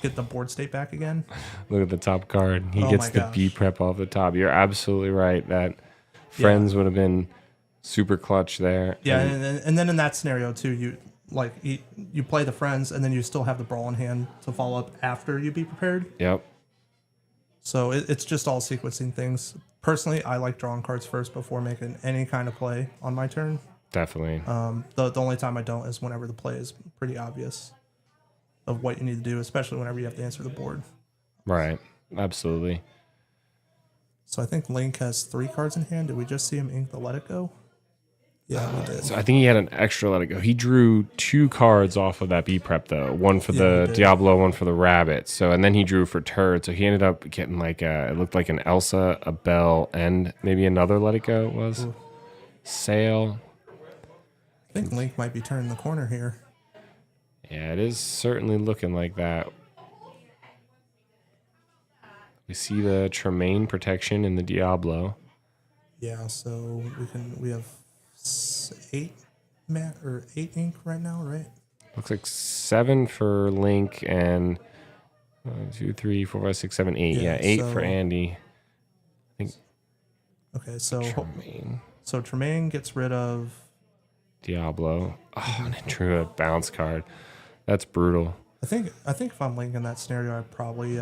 get the board state back again. Look at the top card. He Oh gets my the gosh. B prep off the top. You're absolutely right. That friends would have been super clutch there. Yeah, and then in that scenario too, you play the friends and then you still have the brawl in hand to follow up after you Be Prepared. Yep. So it's just all sequencing things. Personally, I like drawing cards first before making any kind of play on my turn. Definitely. The only time I don't is whenever the play is pretty obvious of what you need to do, especially whenever you have to answer the board. Right. Absolutely. So I think Link has 3 cards in hand. Did we just see him ink the Let It Go? Yeah, we did. So I think he had an extra Let It Go. He drew 2 cards off of that B prep though. One for Yeah, the he did. Diablo, one for the rabbit. So and then he drew for Turd. So he ended up getting like it looked like an Elsa, a Belle, and maybe another Let It Go it was. Ooh. Sail. I think Link might be turning the corner here. Yeah, it is certainly looking like that. We see the Tremaine protection in the Diablo. Yeah, so we have 8 ink right now, right? Looks like 7 for Link and 1, 2, 3, 4, 5, 6, 7, 8. Yeah, 8 for so- Andy. Okay, so Tremaine. Tremaine gets rid of. Diablo. Oh, and it drew a bounce card. That's brutal. I think if I'm Link in that scenario, I'd probably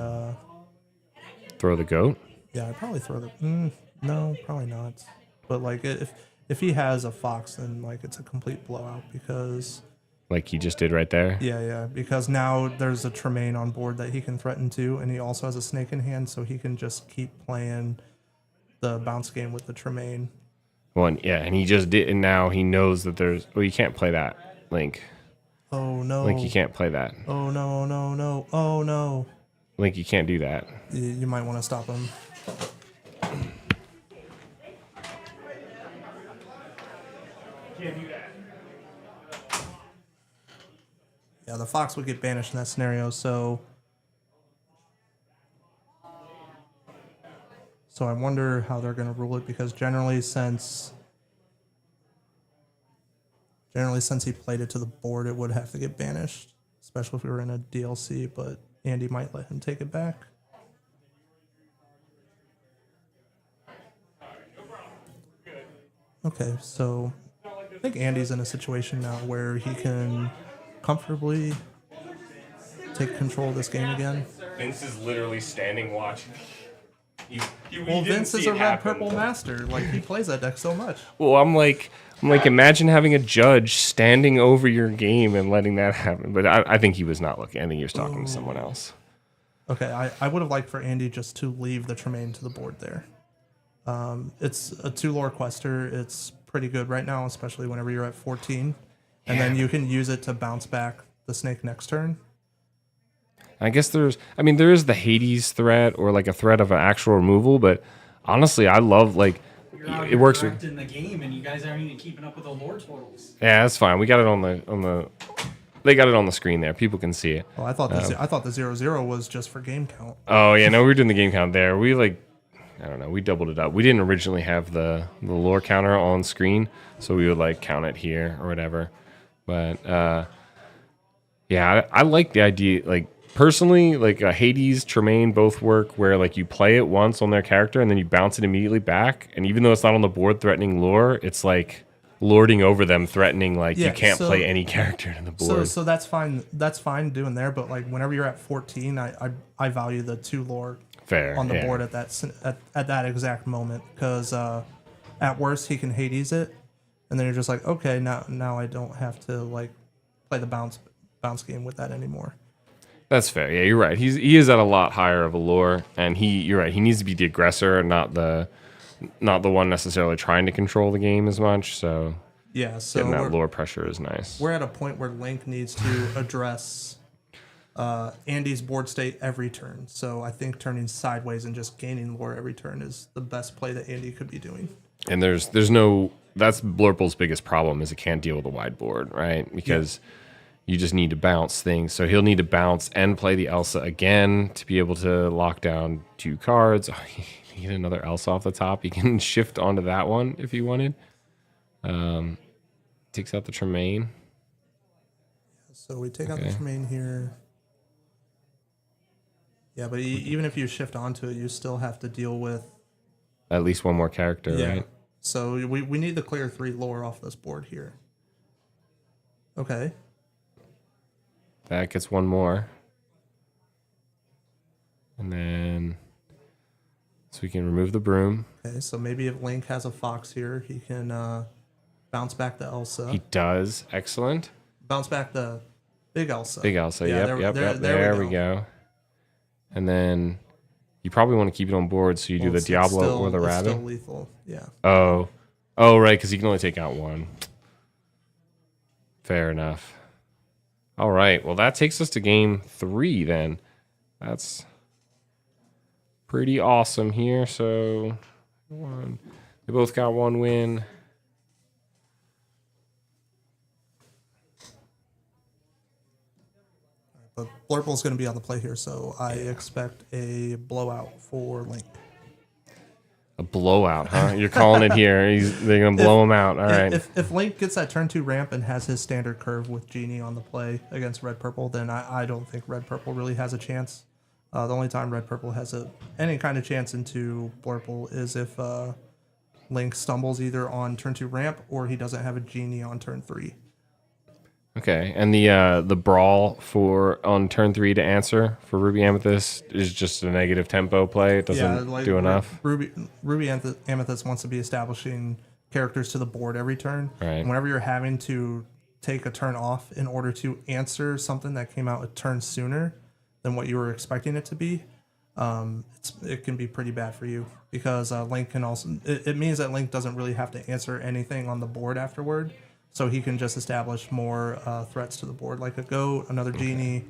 Throw the goat. yeah, I'd probably throw the no, probably not. But like if he has a fox, then like it's a complete blowout because Like he just did right there. yeah, because now there's a Tremaine on board that he can threaten to, and he also has a snake in hand, so he can just keep playing the bounce game with the Tremaine. Well, and he just did, and now he knows that there's. Well, you can't play that, Link. Oh no! Link, you can't play that. Oh no! Oh no! Link, you can't do that. You might want to stop him. Yeah, the fox would get banished in that scenario, so I wonder how they're going to rule it, because generally since he played it to the board, it would have to get banished, especially if we were in a DLC, but Andy might let him take it back. Okay, so I think Andy's in a situation now where he can comfortably take control of this game again. Vince is literally standing watching. Well, Vince is a red purple master. Like, he plays that deck so much. Well, I'm like, imagine having a judge standing over your game and letting that happen. But I think he was not looking. I think he was talking to someone else. Okay, I would have liked for Andy just to leave the Tremaine to the board there. It's a 2-lore quester. It's pretty good right now, especially whenever you're at 14. And then you can use it to bounce back the snake next turn. I guess there is the Hades threat, or like a threat of an actual removal, but honestly, I love, like, it works with in the game, and you guys aren't even keeping up with the lore totals. Yeah, that's fine. We got it on the they got it on the screen there. People can see it. Oh, I thought the 0-0 was just for game count. Oh yeah, no, we were doing the game count there. We I don't know, we doubled it up. We didn't originally have the lore counter on screen, so we would like count it here or whatever. But yeah, I like the idea. Like, personally, like Hades, Tremaine both work where like you play it once on their character and then you bounce it immediately back. And even though it's not on the board threatening lore, it's like lording over them, threatening like you can't play any character in the board. So that's fine. That's fine doing there. But like whenever you're at 14, I value the 2 lore on the board at that exact moment, because at worst he can Hades it, and then you're just like, okay, now I don't have to like play the bounce game with that anymore. That's fair. Yeah, you're right. He is at a lot higher of a lore, and you're right. He needs to be the aggressor, not the one necessarily trying to control the game as much. So yeah, so getting that lore pressure is nice. We're at a point where Link needs to address Andy's board state every turn. So I think turning sideways and just gaining lore every turn is the best play that Andy could be doing. And there's no, that's Blurple's biggest problem, is it can't deal with a wide board, right? Because you just need to bounce things. So he'll need to bounce and play the Elsa again to be able to lock down 2 cards. Oh, he get another Elsa off the top. He can shift onto that one if he wanted. Takes out the Tremaine. So we take out the Tremaine here. Yeah, but even if you shift onto it, you still have to deal with at least one more character, right? So we need to clear 3 lore off this board here. Okay. That gets 1 more. And then, so we can remove the broom. Okay, so maybe if Link has a fox here, he can bounce back the Elsa. He does. Excellent. Bounce back the big Elsa. Big Elsa, Yeah, yep. There we go. And then you probably want to keep it on board, so you do the Diablo or the Rabbit. It's still lethal, yeah. Oh, right, because you can only take out 1. Fair enough. All right, well, that takes us to game 3 then. That's pretty awesome here. So they both got 1 win. But Blurple's going to be on the play here, so I expect a blowout for Link. A blowout, huh? You're calling it here. They're going to blow him out. All right. If Link gets that turn 2 ramp and has his standard curve with Genie on the play against Red Purple, then I don't think Red Purple really has a chance. The only time Red Purple has any kind of chance into Blurple is if Link stumbles either on turn 2 ramp or he doesn't have a Genie on turn 3. Okay, and the brawl for on turn 3 to answer for Ruby Amethyst is just a negative tempo play. It doesn't do enough. Ruby Amethyst wants to be establishing characters to the board every turn. Right. And whenever you're having to take a turn off in order to answer something that came out a turn sooner than what you were expecting it to be, it can be pretty bad for you because Link can also. It means that Link doesn't really have to answer anything on the board afterward. So he can just establish more threats to the board, like a goat, another genie.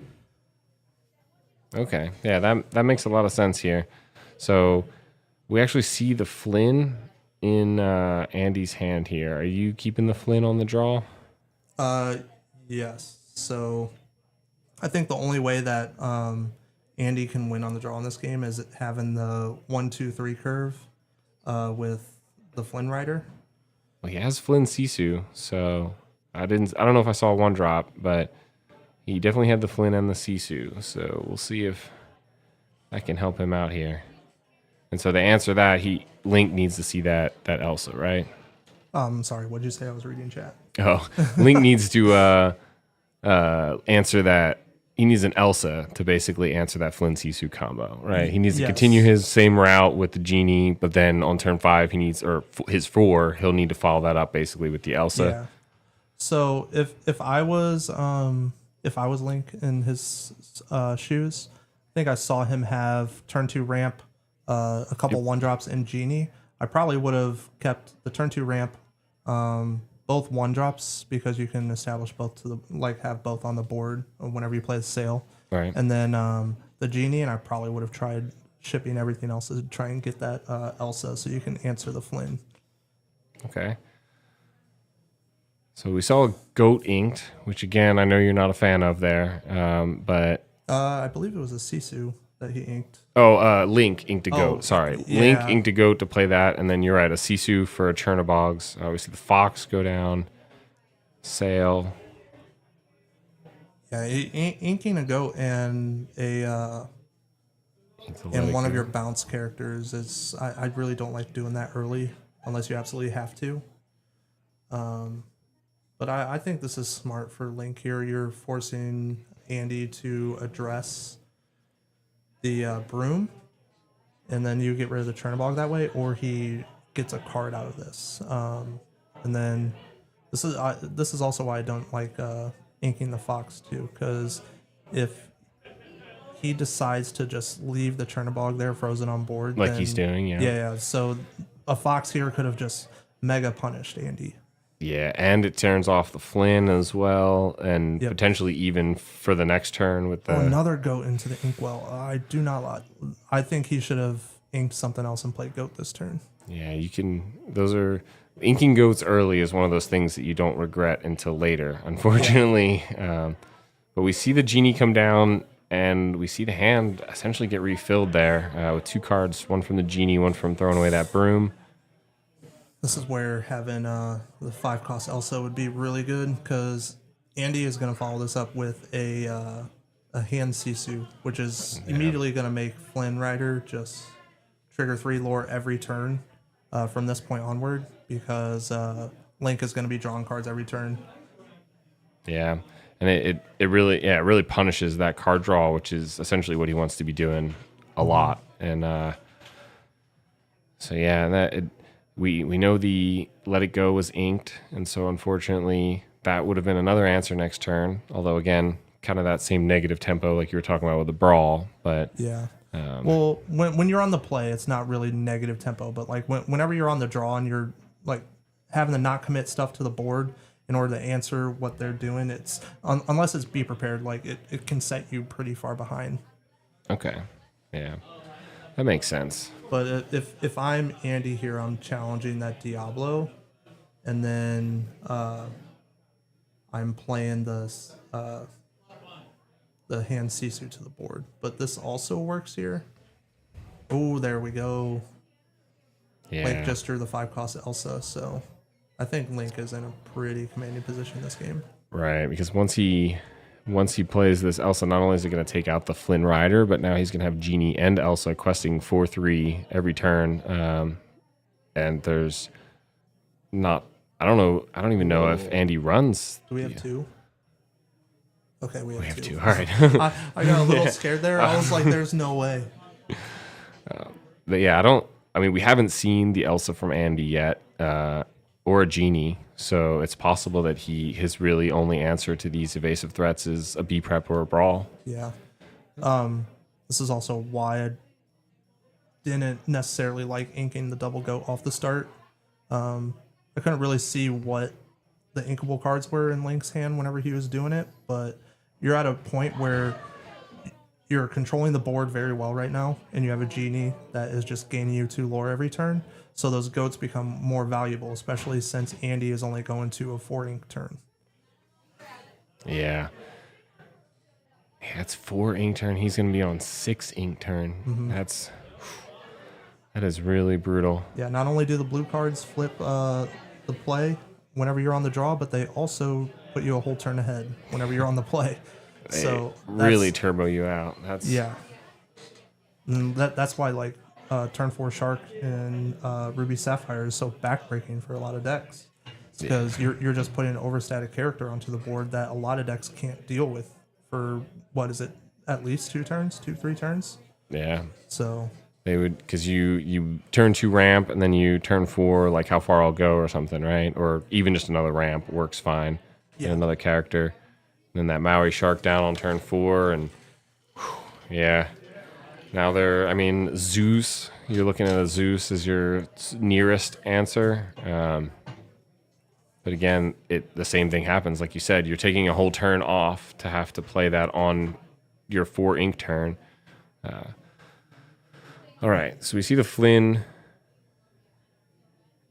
Okay, yeah, that makes a lot of sense here. So we actually see the Flynn in Andy's hand here. Are you keeping the Flynn on the draw? Yes. So I think the only way that Andy can win on the draw in this game is having the 1-2-3 curve with the Flynn Rider. Well, he has Flynn Sisu, so I don't know if I saw one drop, but he definitely had the Flynn and the Sisu. So we'll see if I can help him out here. And so to answer that, Link needs to see that Elsa, right? Sorry, what'd you say? I was reading chat. Oh, Link needs to answer that. He needs an Elsa to basically answer that Flynn Sisu combo, right? He needs to continue his same route with the genie, but then on turn 5, he needs, or his 4, he'll need to follow that up basically with the Elsa. Yeah. So if I was Link in his shoes, I think I saw him have turn 2 ramp, a couple 1-drops and genie. I probably would have kept the turn 2 ramp, both 1-drops because you can establish both have both on the board whenever you play the sale. Right. And then the genie, and I probably would have tried shipping everything else to try and get that Elsa so you can answer the Flynn. Okay. So we saw a goat inked, which again I know you're not a fan of there, but I believe it was a Sisu that he inked. Link inked a goat. Sorry, yeah. Link inked a goat to play that, and then you're right, a Sisu for a Chernobogs. We see the fox go down. Sail. Yeah, inking a goat and one of your bounce characters is I really don't like doing that early unless you absolutely have to. But I think this is smart for Link here. You're forcing Andy to address the broom, and then you get rid of the Chernobog that way, or he gets a card out of this. And then this is also why I don't like inking the fox too, because if he decides to just leave the Chernobog there frozen on board, like he's doing, yeah. So a fox here could have just mega punished Andy. Yeah, and it turns off the Flynn as well, and potentially even for the next turn with the another goat into the inkwell. I do not like. I think he should have inked something else and played goat this turn. Yeah, you can. Those are inking goats early is one of those things that you don't regret until later, unfortunately. But we see the genie come down, and we see the hand essentially get refilled there with 2 cards, one from the genie, one from throwing away that broom. This is where having the 5-cost Elsa would be really good, because Andy is going to follow this up with a hand Sisu, which is immediately going to make Flynn Rider just trigger 3 lore every turn from this point onward, because Link is going to be drawing cards every turn. Yeah, and it really punishes that card draw, which is essentially what he wants to be doing a lot. And so yeah, we know the Let It Go was inked, and so unfortunately that would have been another answer next turn. Although again, kind of that same negative tempo like you were talking about with the brawl, but yeah. Well, when you're on the play, it's not really negative tempo, but like whenever you're on the draw and you're like having to not commit stuff to the board in order to answer what they're doing, it's unless it's be prepared, like it can set you pretty far behind. Okay, yeah, that makes sense. But if I'm Andy here, I'm challenging that Diablo, and then I'm playing the hand Sisu to the board. But this also works here. Oh, there we go. Yeah. Link just drew the 5-cost Elsa, so I think Link is in a pretty commanding position this game. Right, because once he plays this Elsa, not only is it going to take out the Flynn Rider, but now he's going to have Genie and Elsa questing 4/3 every turn. And there's not, I don't even know if Andy runs. Do we have 2? Okay, we have two. All right. I got a little scared there. I was like, "There's no way." But yeah, we haven't seen the Elsa from Andy yet, or a genie. So it's possible that his really only answer to these evasive threats is a B prep or a brawl. Yeah. This is also why I didn't necessarily like inking the double goat off the start. I couldn't really see what the inkable cards were in Link's hand whenever he was doing it, but you're at a point where you're controlling the board very well right now, and you have a genie that is just gaining you 2 lore every turn. So those goats become more valuable, especially since Andy is only going to a 4 ink turn. Yeah. Yeah, it's 4 ink turn. He's going to be on 6 ink turn. Mm-hmm. That is really brutal. Yeah, not only do the blue cards flip the play whenever you're on the draw, but they also put you a whole turn ahead whenever you're on the play. So really turbo you out. Yeah. And that's why like turn 4 Shark and Ruby Sapphire is so backbreaking for a lot of decks. Because you're just putting an overstatic character onto the board that a lot of decks can't deal with for, what is it, at least 3 turns? Yeah. So they would, because you turn 2 ramp and then you turn 4, like how far I'll go or something, right? Or even just another ramp works fine. Yeah. And another character. And then that Maui Shark down on turn 4, and yeah. Now Zeus, you're looking at a Zeus as your nearest answer. But again, the same thing happens. Like you said, you're taking a whole turn off to have to play that on your 4 ink turn. All right, so we see the Flynn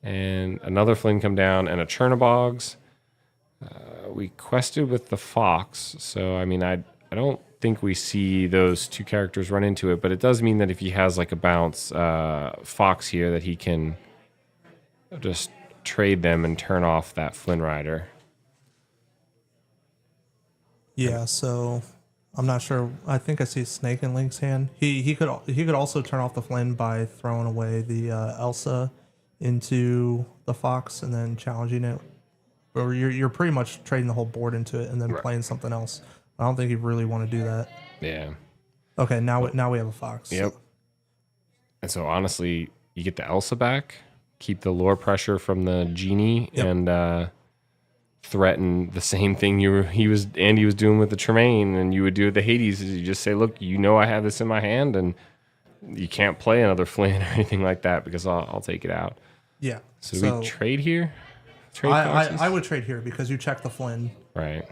and another Flynn come down and a Chernobog's. We quested with the Fox, so I don't think we see those 2 characters run into it, but it does mean that if he has like a bounce Fox here, that he can just trade them and turn off that Flynn Rider. yeah, so I'm not sure. I think I see a snake in Link's hand. He could also turn off the Flynn by throwing away the Elsa into the Fox and then challenging it. Or you're pretty much trading the whole board into it and then playing something else. I don't think you really want to do that. Yeah. Okay, now we have a Fox. Yep. And so honestly, you get the Elsa back, keep the lore pressure from the genie, and threaten the same thing Andy was doing with the Tremaine, and you would do with the Hades. Is you just say, look, I have this in my hand, and you can't play another Flynn or anything like that because I'll take it out. Yeah. So do we trade here? I would trade here because you check the Flynn. Right.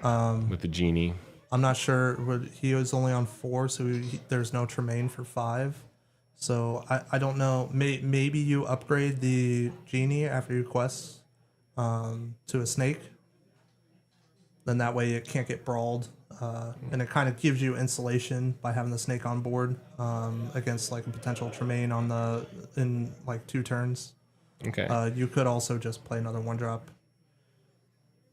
With the genie. I'm not sure. He was only on 4, so there's no Tremaine for 5. So I don't know. Maybe you upgrade the genie after you quest to a snake. Then that way it can't get brawled. And it kind of gives you insulation by having the snake on board against like a potential Tremaine in like 2 turns. Okay. You could also just play another 1-drop.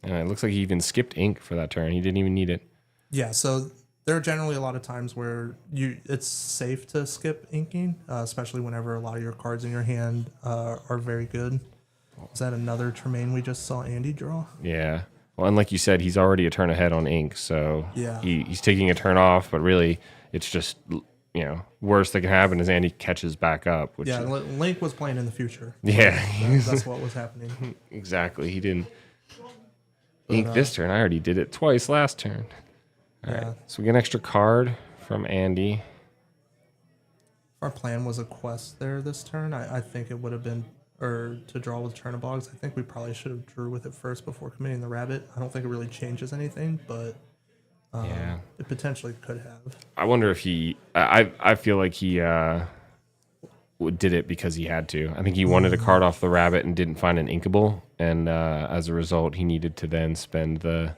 And it looks like he even skipped ink for that turn. He didn't even need it. Yeah, so there are generally a lot of times where it's safe to skip inking, especially whenever a lot of your cards in your hand are very good. Is that another Tremaine we just saw Andy draw? Yeah. Well, and like you said, he's already a turn ahead on ink, so he's taking a turn off, but really it's just, worst that can happen is Andy catches back up. Which Link was playing in the future. Yeah. That's what was happening. Exactly. He didn't ink this turn. I already did it twice last turn. All right. So we get an extra card from Andy. If our plan was a quest there this turn, I think it would have been, or to draw with Chernobyls, I think we probably should have drew with it first before committing the rabbit. I don't think it really changes anything, but it potentially could have. I wonder if I feel like he did it because he had to. I think he wanted a card off the rabbit and didn't find an inkable, and as a result, he needed to then spend the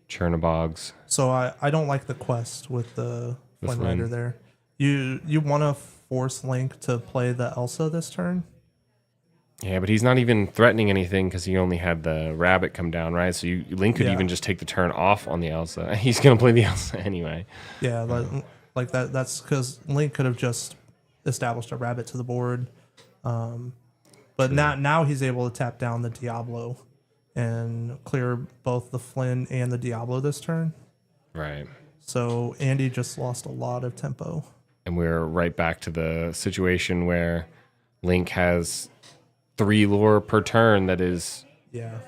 Chernobyls. So I don't like the quest with the Flynn Rider there. You want to force Link to play the Elsa this turn? Yeah, but he's not even threatening anything because he only had the rabbit come down, right? So Link could even just take the turn off on the Elsa. He's going to play the Elsa anyway. Yeah, like that. That's because Link could have just established a rabbit to the board. But now he's able to tap down the Diablo and clear both the Flynn and the Diablo this turn. Right. So Andy just lost a lot of tempo. And we're right back to the situation where Link has 3 lore per turn that is Yeah.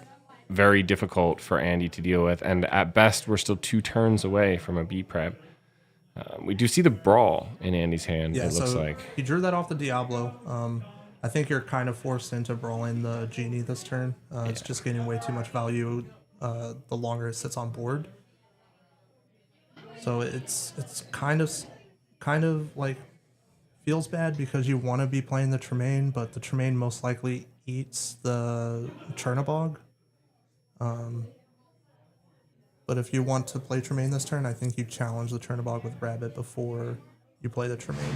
very difficult for Andy to deal with. And at best, we're still 2 turns away from a B prep. We do see the brawl in Andy's hand, Yeah, it looks so like. he drew that off the Diablo. I think you're kind of forced into brawling the genie this turn. It's just getting way too much value the longer it sits on board. So it's kind of like feels bad because you want to be playing the Tremaine, but the Tremaine most likely eats the Chernabog. But if you want to play Tremaine this turn, I think you challenge the Chernabog with Rabbit before you play the Tremaine.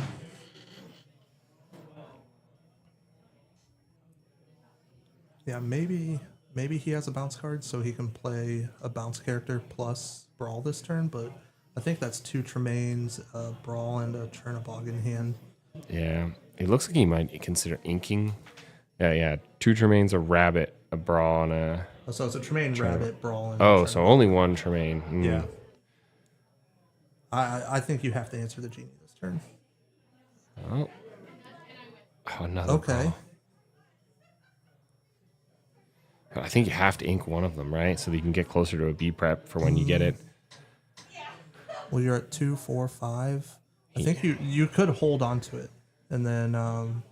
Yeah, maybe he has a bounce card so he can play a bounce character plus Brawl this turn, but I think that's 2 Tremaines, a Brawl, and a Chernabog in hand. Yeah. It looks like he might consider inking. Yeah. 2 Tremaines, a Rabbit, a Brawl, and a... So it's a Tremaine, Rabbit, Brawl, and Oh, a so Chernabog. only 1 Tremaine. Mm. Yeah. I think you have to answer the genie this turn. Oh, another Okay. Brawl. I think you have to ink one of them, right? So that you can get closer to a B prep for when you get it. Well, you're at 2, 4, 5. I think you could hold on to it, and then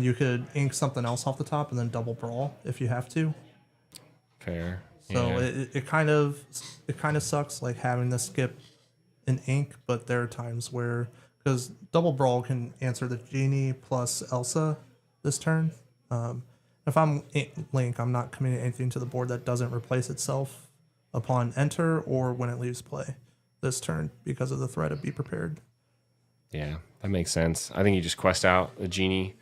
you could ink something else off the top, and then double Brawl if you have to. Fair. So Yeah. it kind of sucks like having to skip an ink, but there are times where because double Brawl can answer the genie plus Elsa this turn. If I'm Link, I'm not committing anything to the board that doesn't replace itself upon enter or when it leaves play this turn because of the threat of Be Prepared. Yeah, that makes sense. I think you just quest out the genie,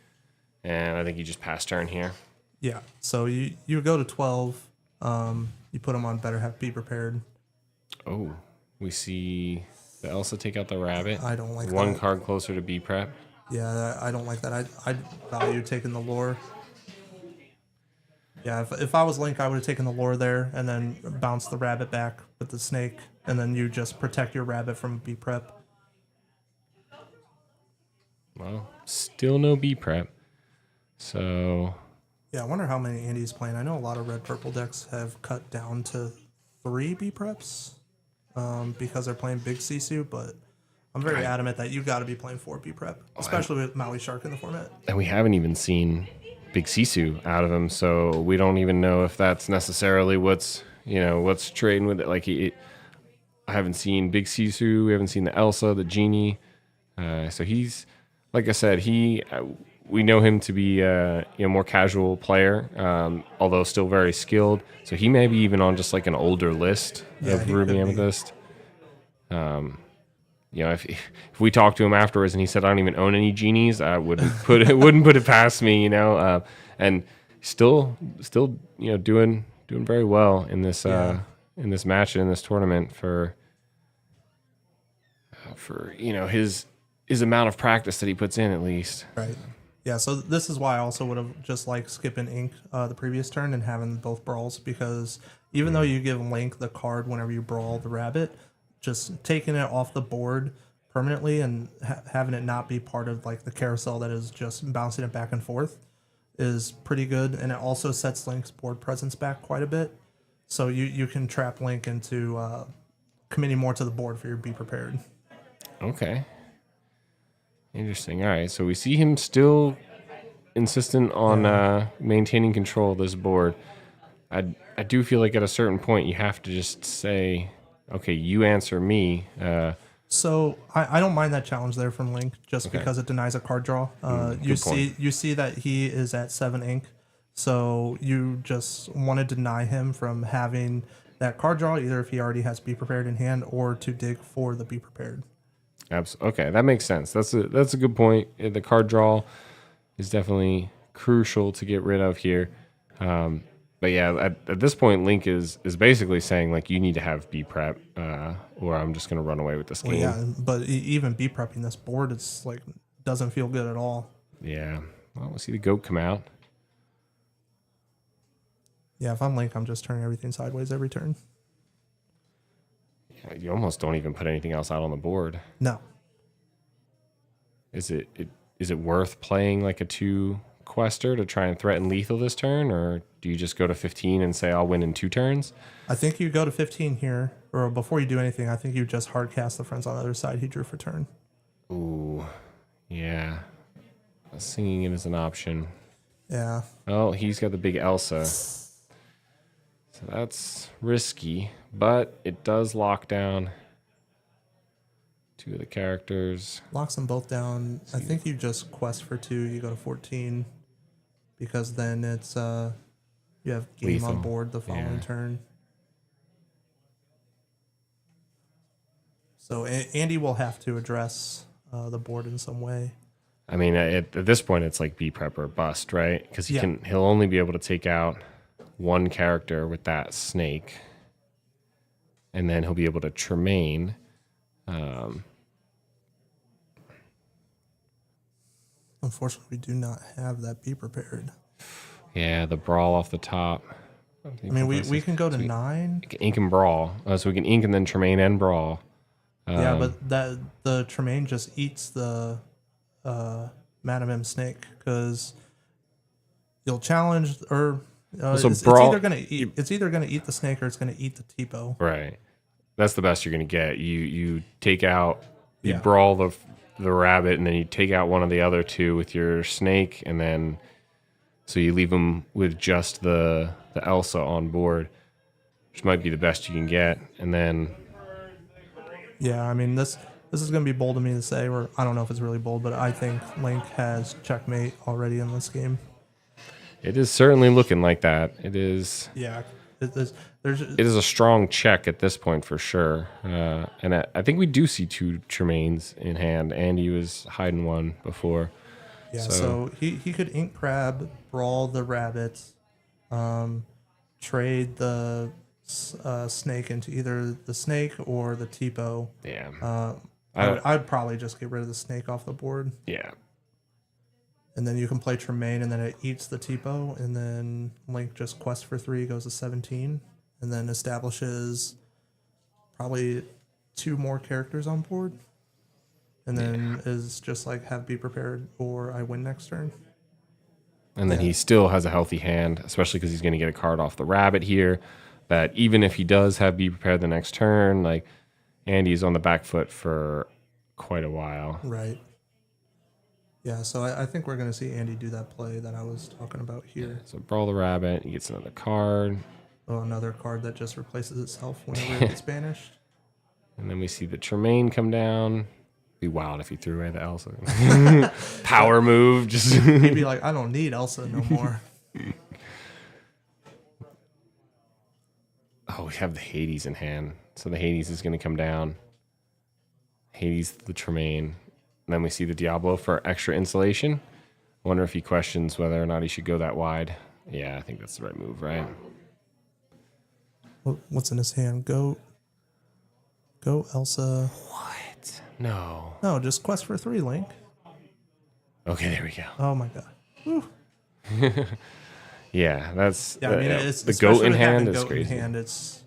and I think you just pass turn here. Yeah, so you go to 12, you put them on Better Have Be Prepared. Oh, we see the Elsa take out the Rabbit. I don't like one that. card closer to B prep. Yeah, I don't like that. I value taking the lore. Yeah, if I was Link, I would have taken the lore there and then bounced the Rabbit back with the snake, and then you just protect your Rabbit from B prep. Well, still no B prep. So Yeah, I wonder how many Andy's playing. I know a lot of red purple decks have cut down to 3 B preps because they're playing big Sisu, but I'm very adamant that you got to be playing 4 B prep, especially with Maui Shark in the format. and we haven't even seen Big Sisu out of him, so we don't even know if that's necessarily what's trading with it. I haven't seen Big Sisu, we haven't seen the Elsa, the genie. So he's, like I said, we know him to be a more casual player, although still very skilled. So he may be even on just like an older list of he Ruby could be. Amethyst. If we talked to him afterwards and he said I don't even own any genies, I wouldn't put it past me, and still doing very well in this in this match and in this tournament for his amount of practice that he puts in, at least. Right. Yeah, so this is why I also would have just like skipping ink the previous turn and having both brawls, because even though you give Link the card whenever you brawl the Rabbit, just taking it off the board permanently and having it not be part of like the carousel that is just bouncing it back and forth is pretty good, and it also sets Link's board presence back quite a bit. So you can trap Link into committing more to the board for your Be Prepared. Okay. Interesting. All right. So we see him still insistent on maintaining control of this board. I do feel like at a certain point you have to just say, okay, you answer me. So I don't mind that challenge there from Link, just Okay. because it denies a card draw. You good point. see that he is at 7 ink, so you just want to deny him from having that card draw, either if he already has Be Prepared in hand or to dig for the Be Prepared. Okay, that makes sense. That's a good point. The card draw is definitely crucial to get rid of here. But yeah, at this point, Link is basically saying like you need to have B prep, or I'm just gonna run away with this Well, game. yeah, but even Be Prepping this board, it's like doesn't feel good at all. Yeah. Well, we'll see the goat come out. Yeah, if I'm Link, I'm just turning everything sideways every turn. You almost don't even put anything else out on the board. No. Is it worth playing like a 2 quester to try and threaten lethal this turn, or do you just go to 15 and say I'll win in 2 turns? I think you go to 15 here, or before you do anything, I think you just hard cast the friends on the other side he drew for turn. Ooh, yeah. Singing it as an option. Yeah. Oh, he's got the big Elsa. So that's risky, but it does lock down 2 of the characters. Locks them both down. I think you just quest for 2, you go to 14, because then it's you have game Lethal. on board the following turn. So Andy will have to address the board in some way. I mean, at this point, it's like be prep or bust, right? Because Yeah. he'll only be able to take out 1 character with that snake, and then he'll be able to Tremaine. Unfortunately, we do not have that be prepared. Yeah, the brawl off the top. I mean, we can go to 9. Ink and brawl, so we can ink and then Tremaine and brawl. Yeah, but the Tremaine just eats the Madam M snake, because you'll challenge, or it's brawl- either gonna eat the snake or it's gonna eat the Tipo. Right. That's the best you're gonna get. You take out, you Yeah. brawl the rabbit, and then you take out one of the other 2 with your snake, and then so you leave them with just the Elsa on board, which might be the best you can get, and then. Yeah, I mean this is gonna be bold of me to say, or I don't know if it's really bold, but I think Link has checkmate already in this game. It is certainly looking like that. It is. Yeah, it is a strong check at this point for sure. And I think we do see 2 Tremaines in hand. Andy was hiding one before. Yeah, so he could ink crab, brawl the rabbit, trade the snake into either the snake or the Tipo. Yeah. I'd probably just get rid of the snake off the board. Yeah. And then you can play Tremaine, and then it eats the Tipo, and then Link just quests for 3, goes to 17, and then establishes probably 2 more characters on board. And then is just like, have be prepared or I win next turn. And then he still has a healthy hand, especially because he's going to get a card off the rabbit here. That even if he does have be prepared the next turn, like Andy's on the back foot for quite a while. Right. Yeah, so I think we're going to see Andy do that play that I was talking about here. Yeah, so brawl the rabbit, he gets another card. Oh, another card that just replaces itself whenever it gets banished. And then we see the Tremaine come down. Be wild if he threw away the Elsa. Power move. Just He'd be like, I don't need Elsa no more. Oh, we have the Hades in hand. So the Hades is going to come down. Hades, the Tremaine. And then we see the Diablo for extra insulation. I wonder if he questions whether or not he should go that wide. Yeah, I think that's the right move, right? What's in his hand? Go Elsa. What? No. No, just quest for 3, Link. Okay, there we go. Oh my god. Whew. Yeah, that's Yeah, I mean, it's the goat in especially hand having is goat crazy. In hand, it's.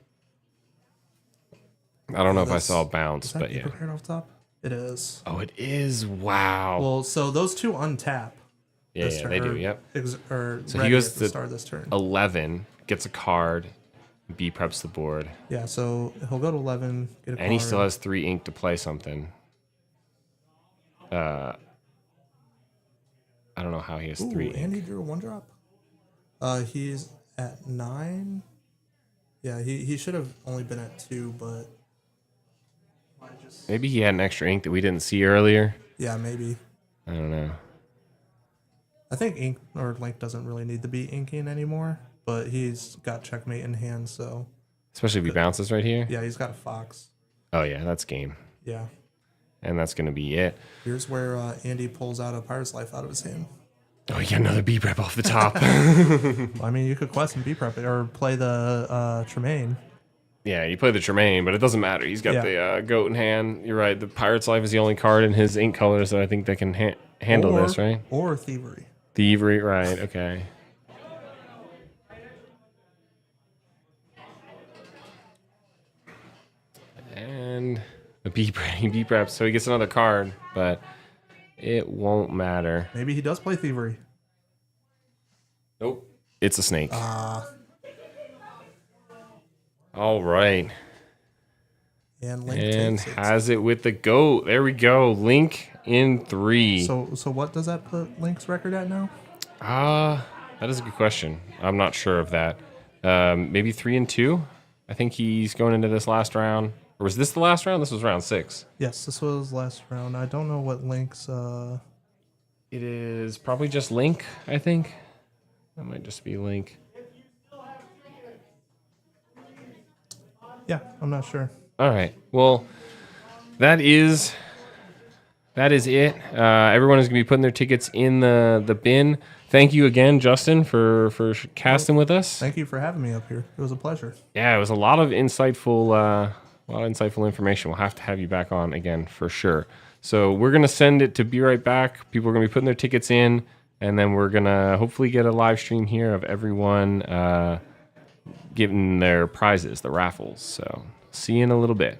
I don't know if I saw a bounce, Is that but be yeah. prepared off top? It is. Oh, it is. Wow. Well, so those 2 untap. Yeah, this yeah, turn, they do. or Yep. So he goes at the to start of this turn. 11, gets a card, B preps the board, Yeah, so he'll go to 11, get a card. and he still has 3 ink to play something. I don't know how he has 3 ink. And he drew a 1-drop. He's at 9. Yeah, he should have only been at 2, but Maybe he had an extra ink that we didn't see earlier. yeah, maybe. I don't know. I think Ink or Link doesn't really need to be inking anymore, but he's got checkmate in hand, so Especially if he bounces right here. yeah, he's got a fox. Oh, yeah, that's game. Yeah. And that's going to be it. Here's where Andy pulls out a Pirate's Life out of his hand. Oh, you got another B prep off the top. I mean, you could quest and be prep it or play the Tremaine. Yeah, you play the Tremaine, but it doesn't matter. He's got Yeah. the goat in hand. You're right. The Pirate's Life is the only card in his ink colors that I think that can handle this, right? Or Thievery. Thievery, right. Okay. And the beep rep, so he gets another card, but it won't matter. Maybe he does play Thievery. Nope. It's a snake. All right. And Link And takes it. has it with the goat. There we go. Link in 3. So what does that put Link's record at now? That is a good question. I'm not sure of that. Maybe 3 and 2. I think he's going into this last round. Or was this the last round? This was round 6. Yes, this was last round. I don't know what Link's. It is probably just Link, I think. That might just be Link. Yeah, I'm not sure. All right. Well, that is it. Everyone is going to be putting their tickets in the bin. Thank you again, Justin, for casting with us. Thank you for having me up here. It was a pleasure. Yeah, it was a lot of insightful information. We'll have to have you back on again for sure. So we're going to send it to Be Right Back. People are going to be putting their tickets in, and then we're going to hopefully get a live stream here of everyone getting their prizes, the raffles. So see you in a little bit.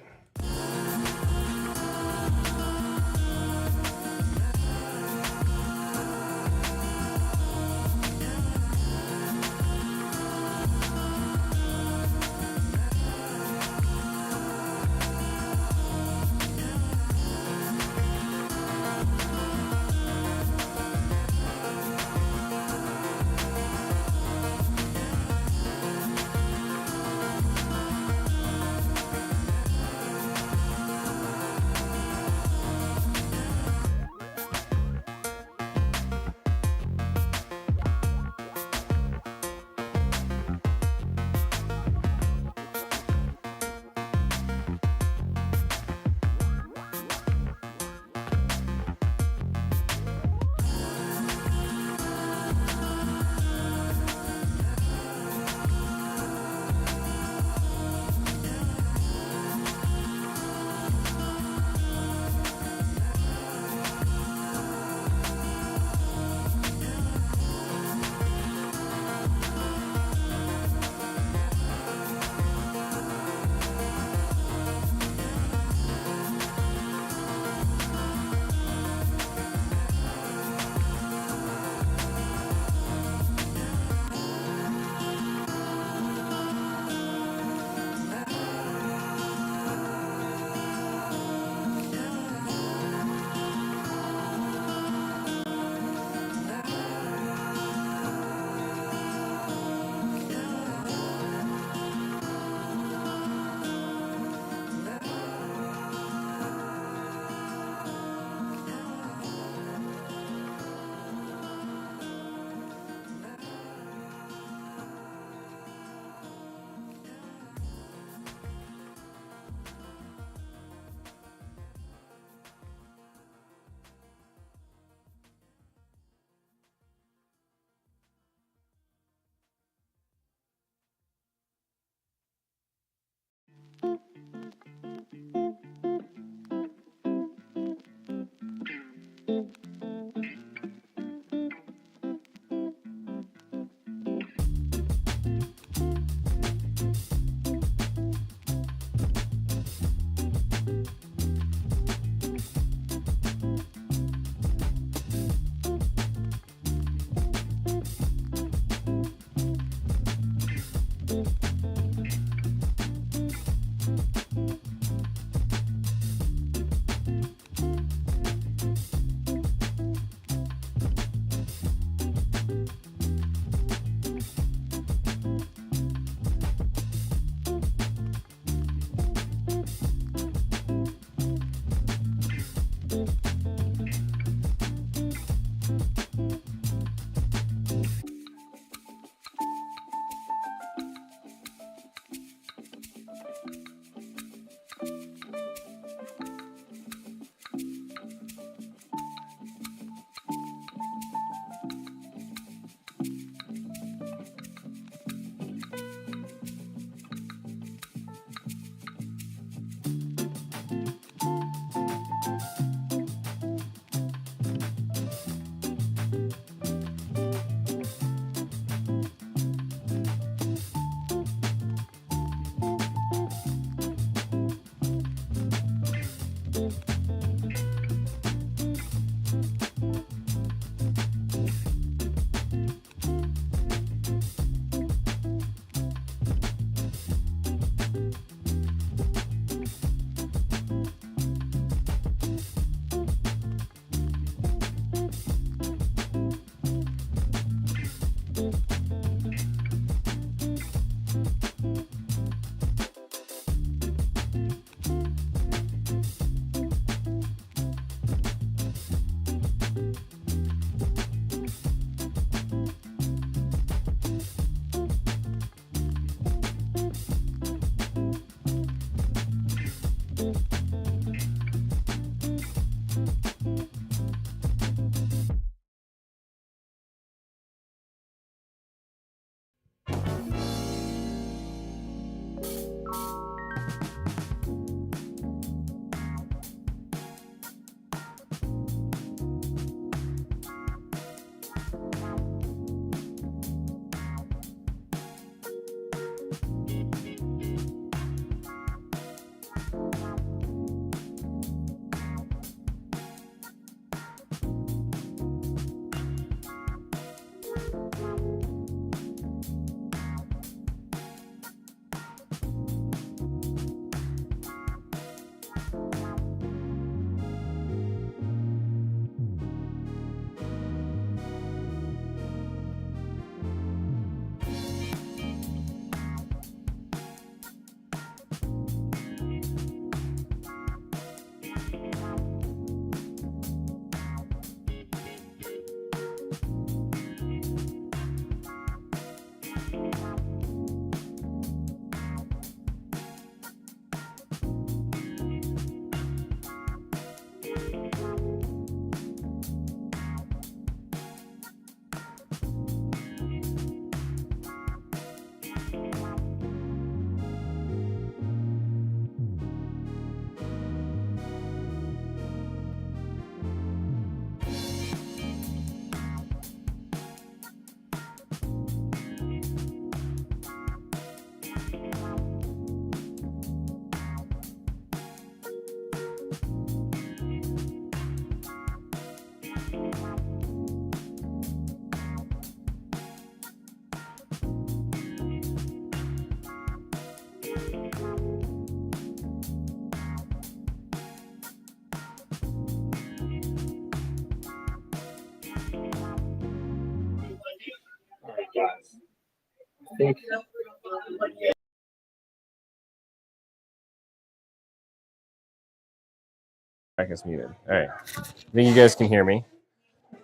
I guess muted. All right. I think you guys can hear me.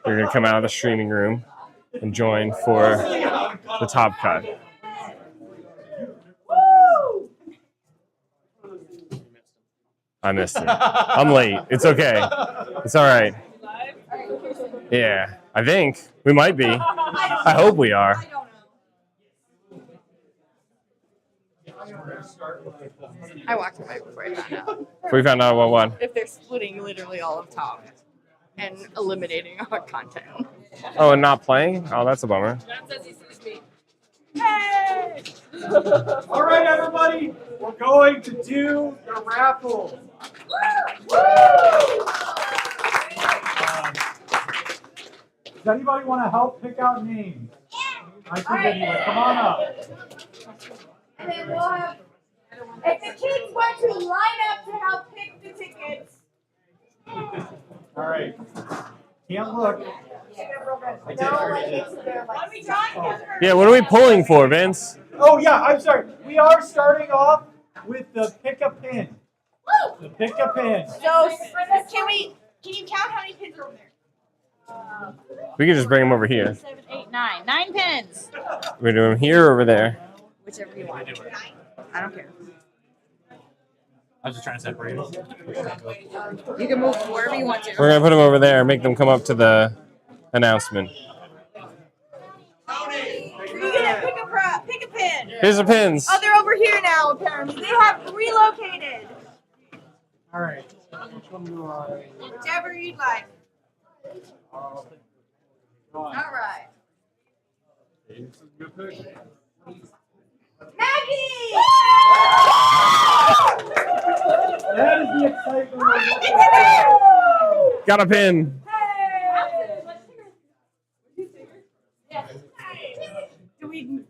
We're going to come out of the streaming room and join for the top cut. I missed it. I'm late. It's okay. It's all right. Yeah, I think we might be. I hope we are. I walked away before I found out. We found out what one. If they're splitting literally all of top and eliminating our content. Oh, and not playing? Oh, that's a bummer. Hey! All right, everybody, we're going to do the raffle. Does anybody want to help pick out names? I think anyway. Come on up. And then we'll have, if the kids want to line up to help pick the tickets. All right. Can't look. Yeah, what are we pulling for, Vince? Oh, yeah, I'm sorry. We are starting off with the pick a pin. The pick a pin. So, can you count how many pins are over there? We can just bring them over here. 7, 8, 9. 9 pins. We're doing them here or over there? Whichever you want. I don't care. I was just trying to separate it. You can move wherever you want to. We're going to put them over there and make them come up to the announcement. You're gonna pick a pin. Here's the pins. Oh, they're over here now, apparently. They have relocated. All right. Which one do I? Whichever you'd like. All right. Maggie! That is the excitement. Got a pin.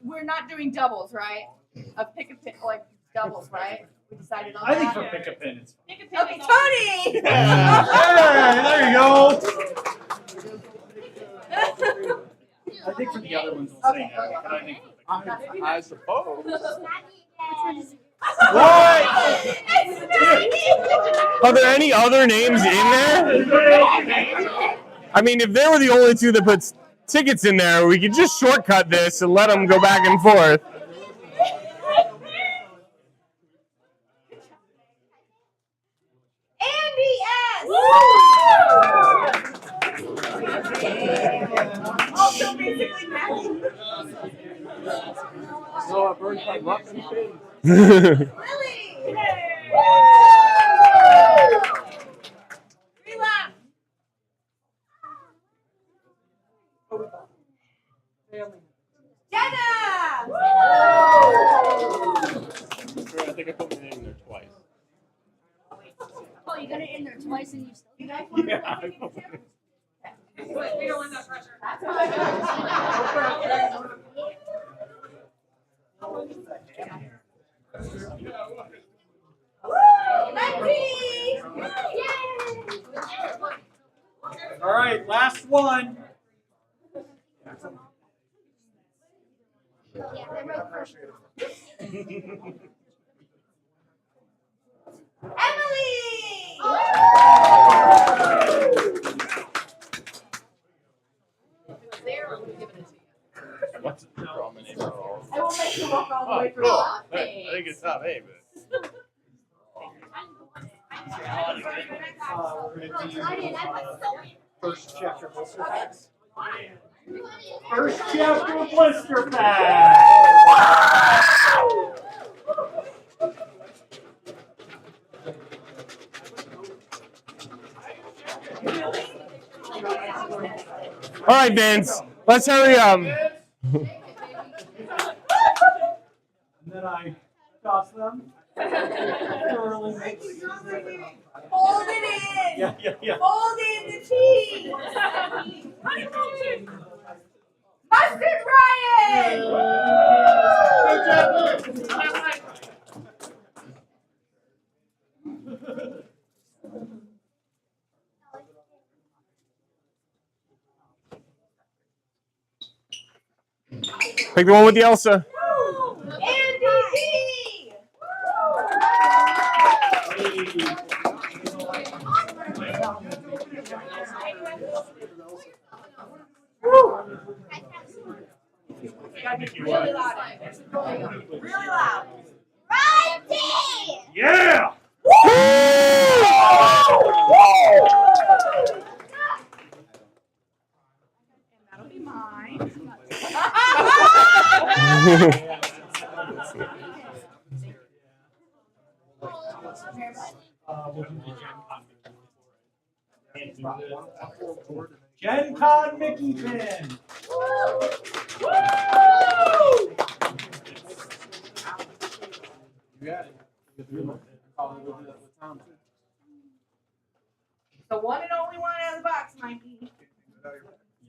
We're not doing doubles, right? A pick a pin, like doubles, right? We decided on I think that. for pick a pin, it's fine. Pick a pin. Okay, Tony. Yeah, there you go. I think for the other ones, we'll say no. But I think I suppose. what? Are there any other names in there? I mean, if they were the only two that put tickets in there, we could just shortcut this and let them go back and forth. Andy S. Also basically Maggie. So I burned my luck and pin. Lily. Relapse. Jenna. I think I put my name in there twice. Oh, you got it in there twice and you still Yeah. We don't want that pressure. All right, last one. What's the draw my name? I won't make you walk all the way through. Cool. I think it's not me, but. We're going to do first chapter blister packs. First chapter blister pack. All right, Vince. Let's hurry up. And then I toss them. Thoroughly mix. Hold it in. Yeah. Hold in the cheese. Mustard Ryan. Pick the one with the Elsa. Andy Z. Really loud. Really loud. Yeah. That'll be mine. Gen Con Mickey pin. You got it. The one and only one out of the box, Mikey.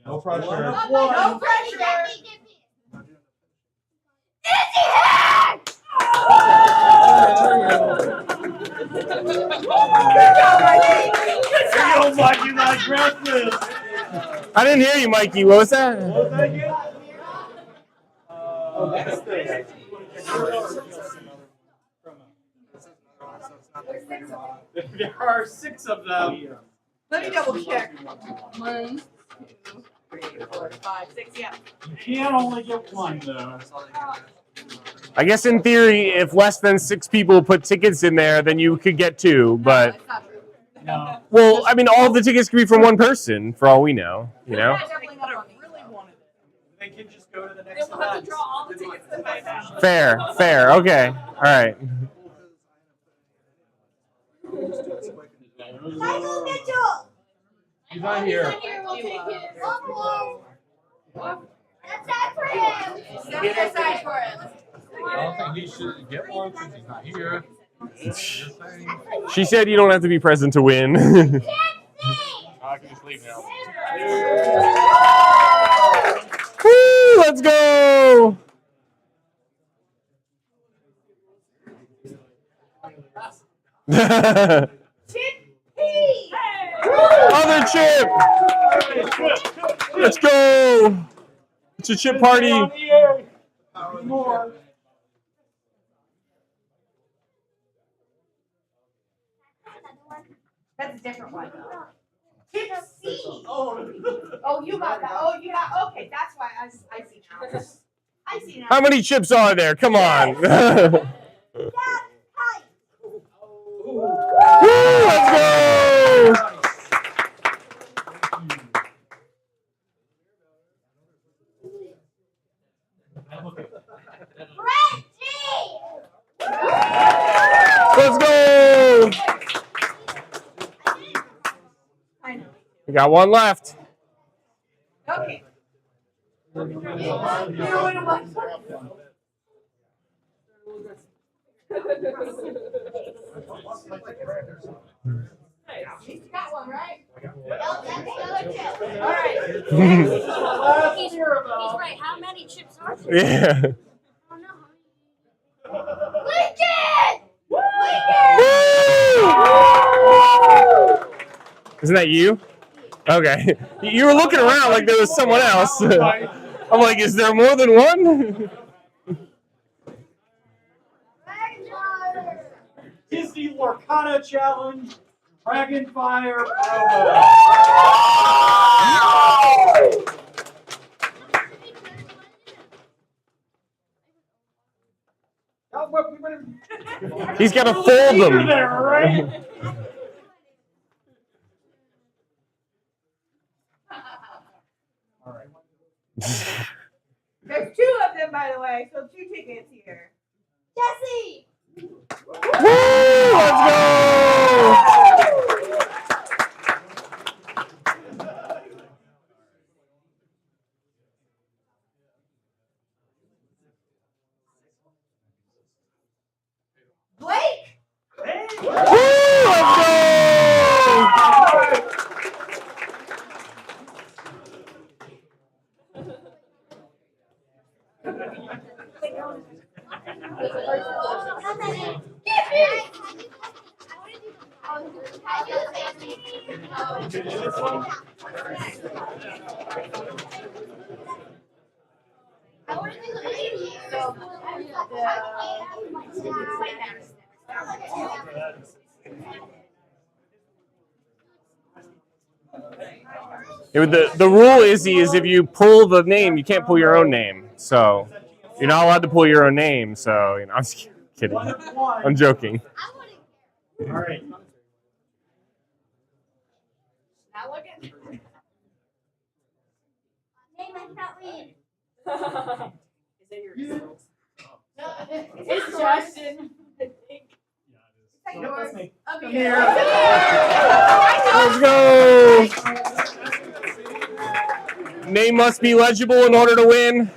No pressure. No pressure. Oh my, you like breakfast. I didn't hear you, Mikey. What was that? What was that again? There are 6 of them. Let me double check. 1, 2, 3, 4, 5, 6. Yeah. You can only get one though. I guess in theory, if less than 6 people put tickets in there, then you could get 2. But That's not true. No. well, I mean, all of the tickets could be from one person, for all we know. You know. Definitely not on me. Really wanted it. They can just go to the Then next we'll have to event. draw all the tickets to find out. Fair. Okay. All right. Michael Mitchell. He's not here. We'll take it. That's that for him. Step aside for him. I don't think he should get one since he's not here. She said you don't have to be present to win. I can just leave now. Woo, let's go! Other chip! Let's go! It's a chip party. That's a different one. Tip C. Oh, you got that. Oh, you got. Okay, that's why I see now. I see now. How many chips are there? Come on. Woo, let's go! Let's go! We got one left. Okay. You got one, right? All right. He's right. How many chips are there? Yeah. Lincoln! Isn't that you? Okay. You were looking around like there was someone else. I'm like, is there more than one? Disney Lorcana Challenge, Dragonfire promo. He's got to fold them. There, right? There's two of them, by the way, so 2 tickets here. Jesse! Woo! Let's go! Blake! Woo! Let's go! The rule is if you pull the name, you can't pull your own name. So you're not allowed to pull your own name. So I'm just kidding. I'm joking. All right. Not looking. Name I cannot read. Is it yours? It's Justin. I think. Is that yours? Okay. Let's go! Name must be legible in order to win.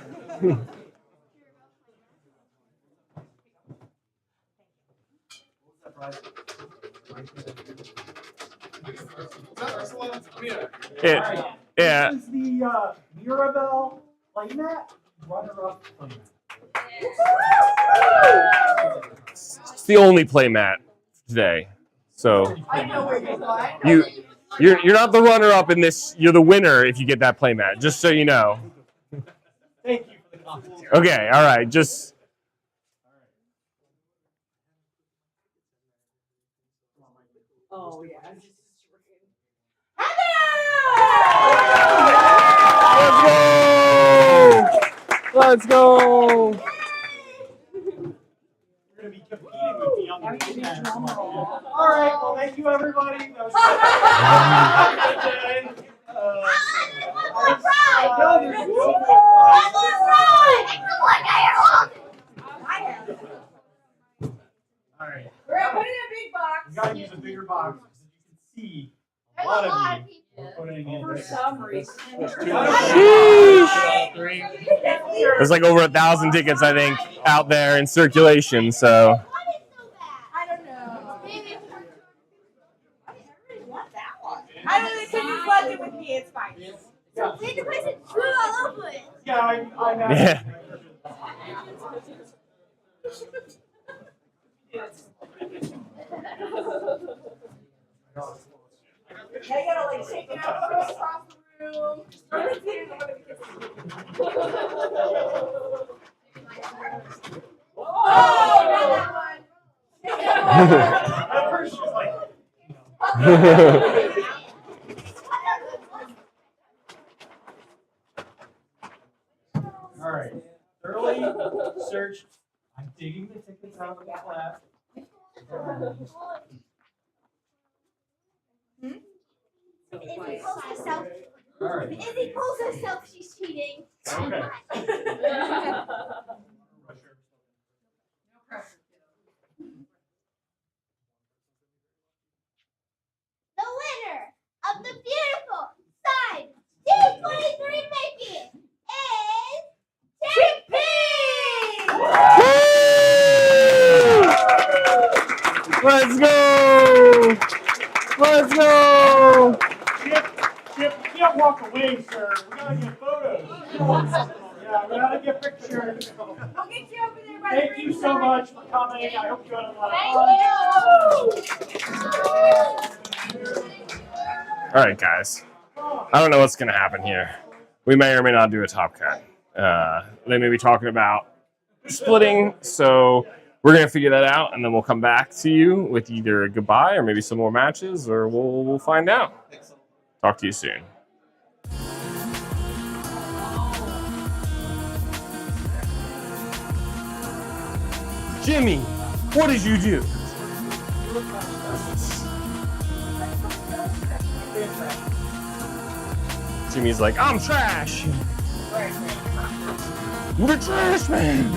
Yeah. This is the Mirabelle playmat. Runner-up playmat. It's the only playmat today. So I know where you're going. you're not the runner-up in this. You're the winner if you get that playmat. Just so you know. Thank you for the compliment. Okay. All right. Just. Oh, yeah. Let's go! You're going to be competing with me on the playmat. All right. Well, thank you, everybody. That was all right. We're going to put it in a big box. We got to use a bigger box because you can see a lot of you putting in. For some reason. There's like over 1,000 tickets, I think, out there in circulation. So. I don't I don't think you left it with me. It's fine. So we had to place it screw all over it. Yeah, I have. Yeah. Yeah, you gotta like shake it out across the room. Oh, not that one. At first she was like, all right. Thoroughly searched. I'm digging the tickets out of the class. If he pulls herself, All right. if he pulls herself, she's cheating. Okay. The winner of the beautiful side D23 Mickey is Chippy! Let's go! Let's go! Chip, you can't walk away, sir. We gotta get photos. Yeah, we gotta get pictures. We'll get you over there by Thank the you so much for coming. I hope you had a lot of fun. All right, guys. I don't know what's going to happen here. We may or may not do a top cut. They may be talking about splitting, so we're going to figure that out, and then we'll come back to you with either a goodbye or maybe some more matches, or we'll find out. Talk to you soon. Jimmy, what did you do? Jimmy's like, I'm trash. You're the trash man.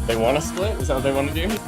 They want to split? Is that what they want to do?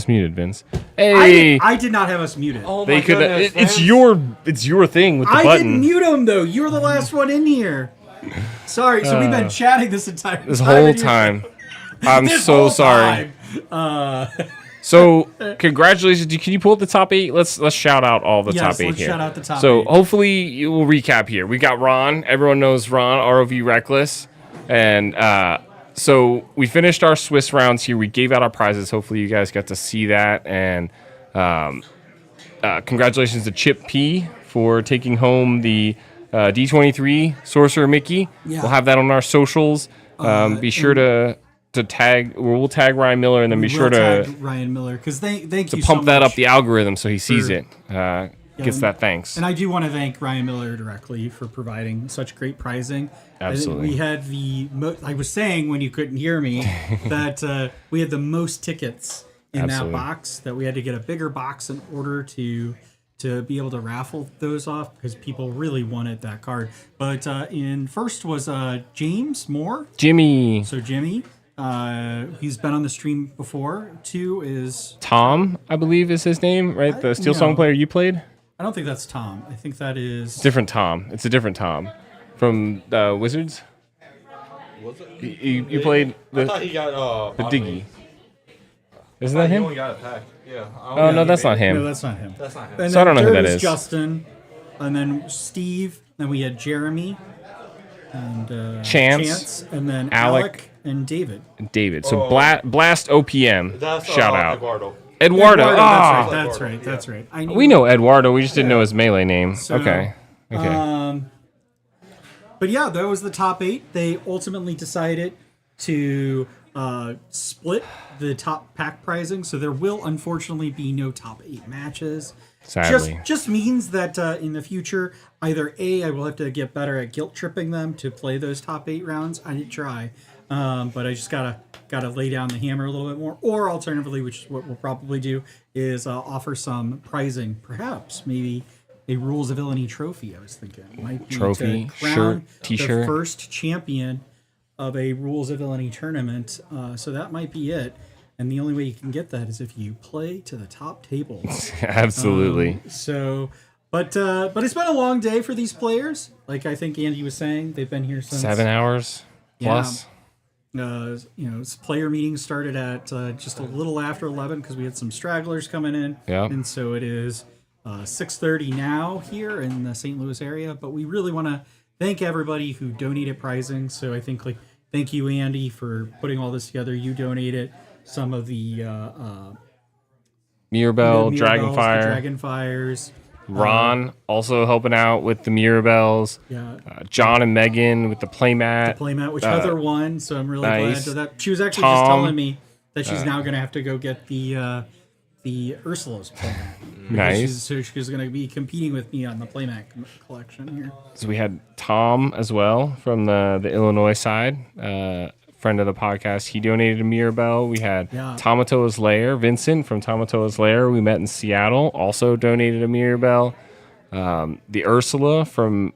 muted, Vince. Hey, I did not have us muted. Oh they my could. goodness, It's Vince. your thing with the I button. didn't mute him though. You were the last one in here. Sorry. So we've been chatting this entire This whole and you're- time. I'm This so whole sorry. time. So, congratulations! Can you pull up the top 8? Let's shout out all the Yes, top 8 let's here. shout out the top so 8. hopefully you will recap here. We got Ron. Everyone knows Ron, ROV Reckless, and so we finished our Swiss rounds here. We gave out our prizes. Hopefully you guys got to see that, and congratulations to Chip P for taking home the D23 Sorcerer Mickey. Yeah. We'll have that on our socials. Be sure to tag. We'll tag Ryan Miller, and then be We'll sure to tag Ryan Miller because thank to you pump so that much. up the algorithm so he sees for- it. Gets that thanks. And I do want to thank Ryan Miller directly for providing such great prizing. Absolutely. We had I was saying when you couldn't hear me that we had the most tickets in Absolutely. that box, that we had to get a bigger box in order to be able to raffle those off because people really wanted that card. But in first was James Moore. Jimmy. So Jimmy, he's been on the stream before. 2 is Tom, I believe is his name, right? The Steel Song no. player you played? I don't think that's Tom. I think that is Different Tom. It's a different Tom. From Wizards? Was it? You played I thought he got the Diggy. Isn't I that thought he him? only got a pack. Yeah. Oh, no, that's not him. No, that's not him. That's not him. And So I don't know who third that was is. Justin, and then Steve, then we had Jeremy, and Chance, and then Alec. Alec and David. David. So Oh. Blast OPM. That's Shout out. Eduardo. Eduardo. Ah, That's right. That's right. I knew we know Eduardo. We just didn't know his melee name. So, Okay. Okay. But yeah, that was the top 8. They ultimately decided to split the top pack pricing, so there will unfortunately be no top 8 matches. Sadly. Just means that in the future, either A, I will have to get better at guilt tripping them to play those top 8 rounds. I did try, but I just gotta lay down the hammer a little bit more. Or alternatively, which is what we'll probably do, is offer some prizing, perhaps maybe a Rules of Villainy trophy. I was thinking might be Trophy, to crown shirt, t-shirt. the first champion of a Rules of Villainy tournament. So that might be it. And the only way you can get that is if you play to the top tables. Absolutely. But it's been a long day for these players. Like I think Andy was saying, they've been here since 7 hours plus. Player meetings started at just a little after 11 because we had some stragglers coming in. Yeah. And so it is 6:30 now here in the St. Louis area. But we really want to thank everybody who donated prizing. So I think thank you, Andy, for putting all this together. You donated some of the Mirabelle, Dragonfire, Dragonfire. Dragonfires. Ron also helping out with the Mirabelles. Yeah. John and Megan with the playmat. Playmat, which Heather won, so I'm really nice. glad to that. She was actually Tom, just telling me that she's now going to have to go get the Ursula's playmat. Nice. So she's going to be competing with me on the playmat collection here. So we had Tom as well from the Illinois side, friend of the podcast. He donated a Mirabelle. We had Tamatoa's Lair, Vincent from Tamatoa's Lair. We met in Seattle, also donated a Mirabelle. The Ursula from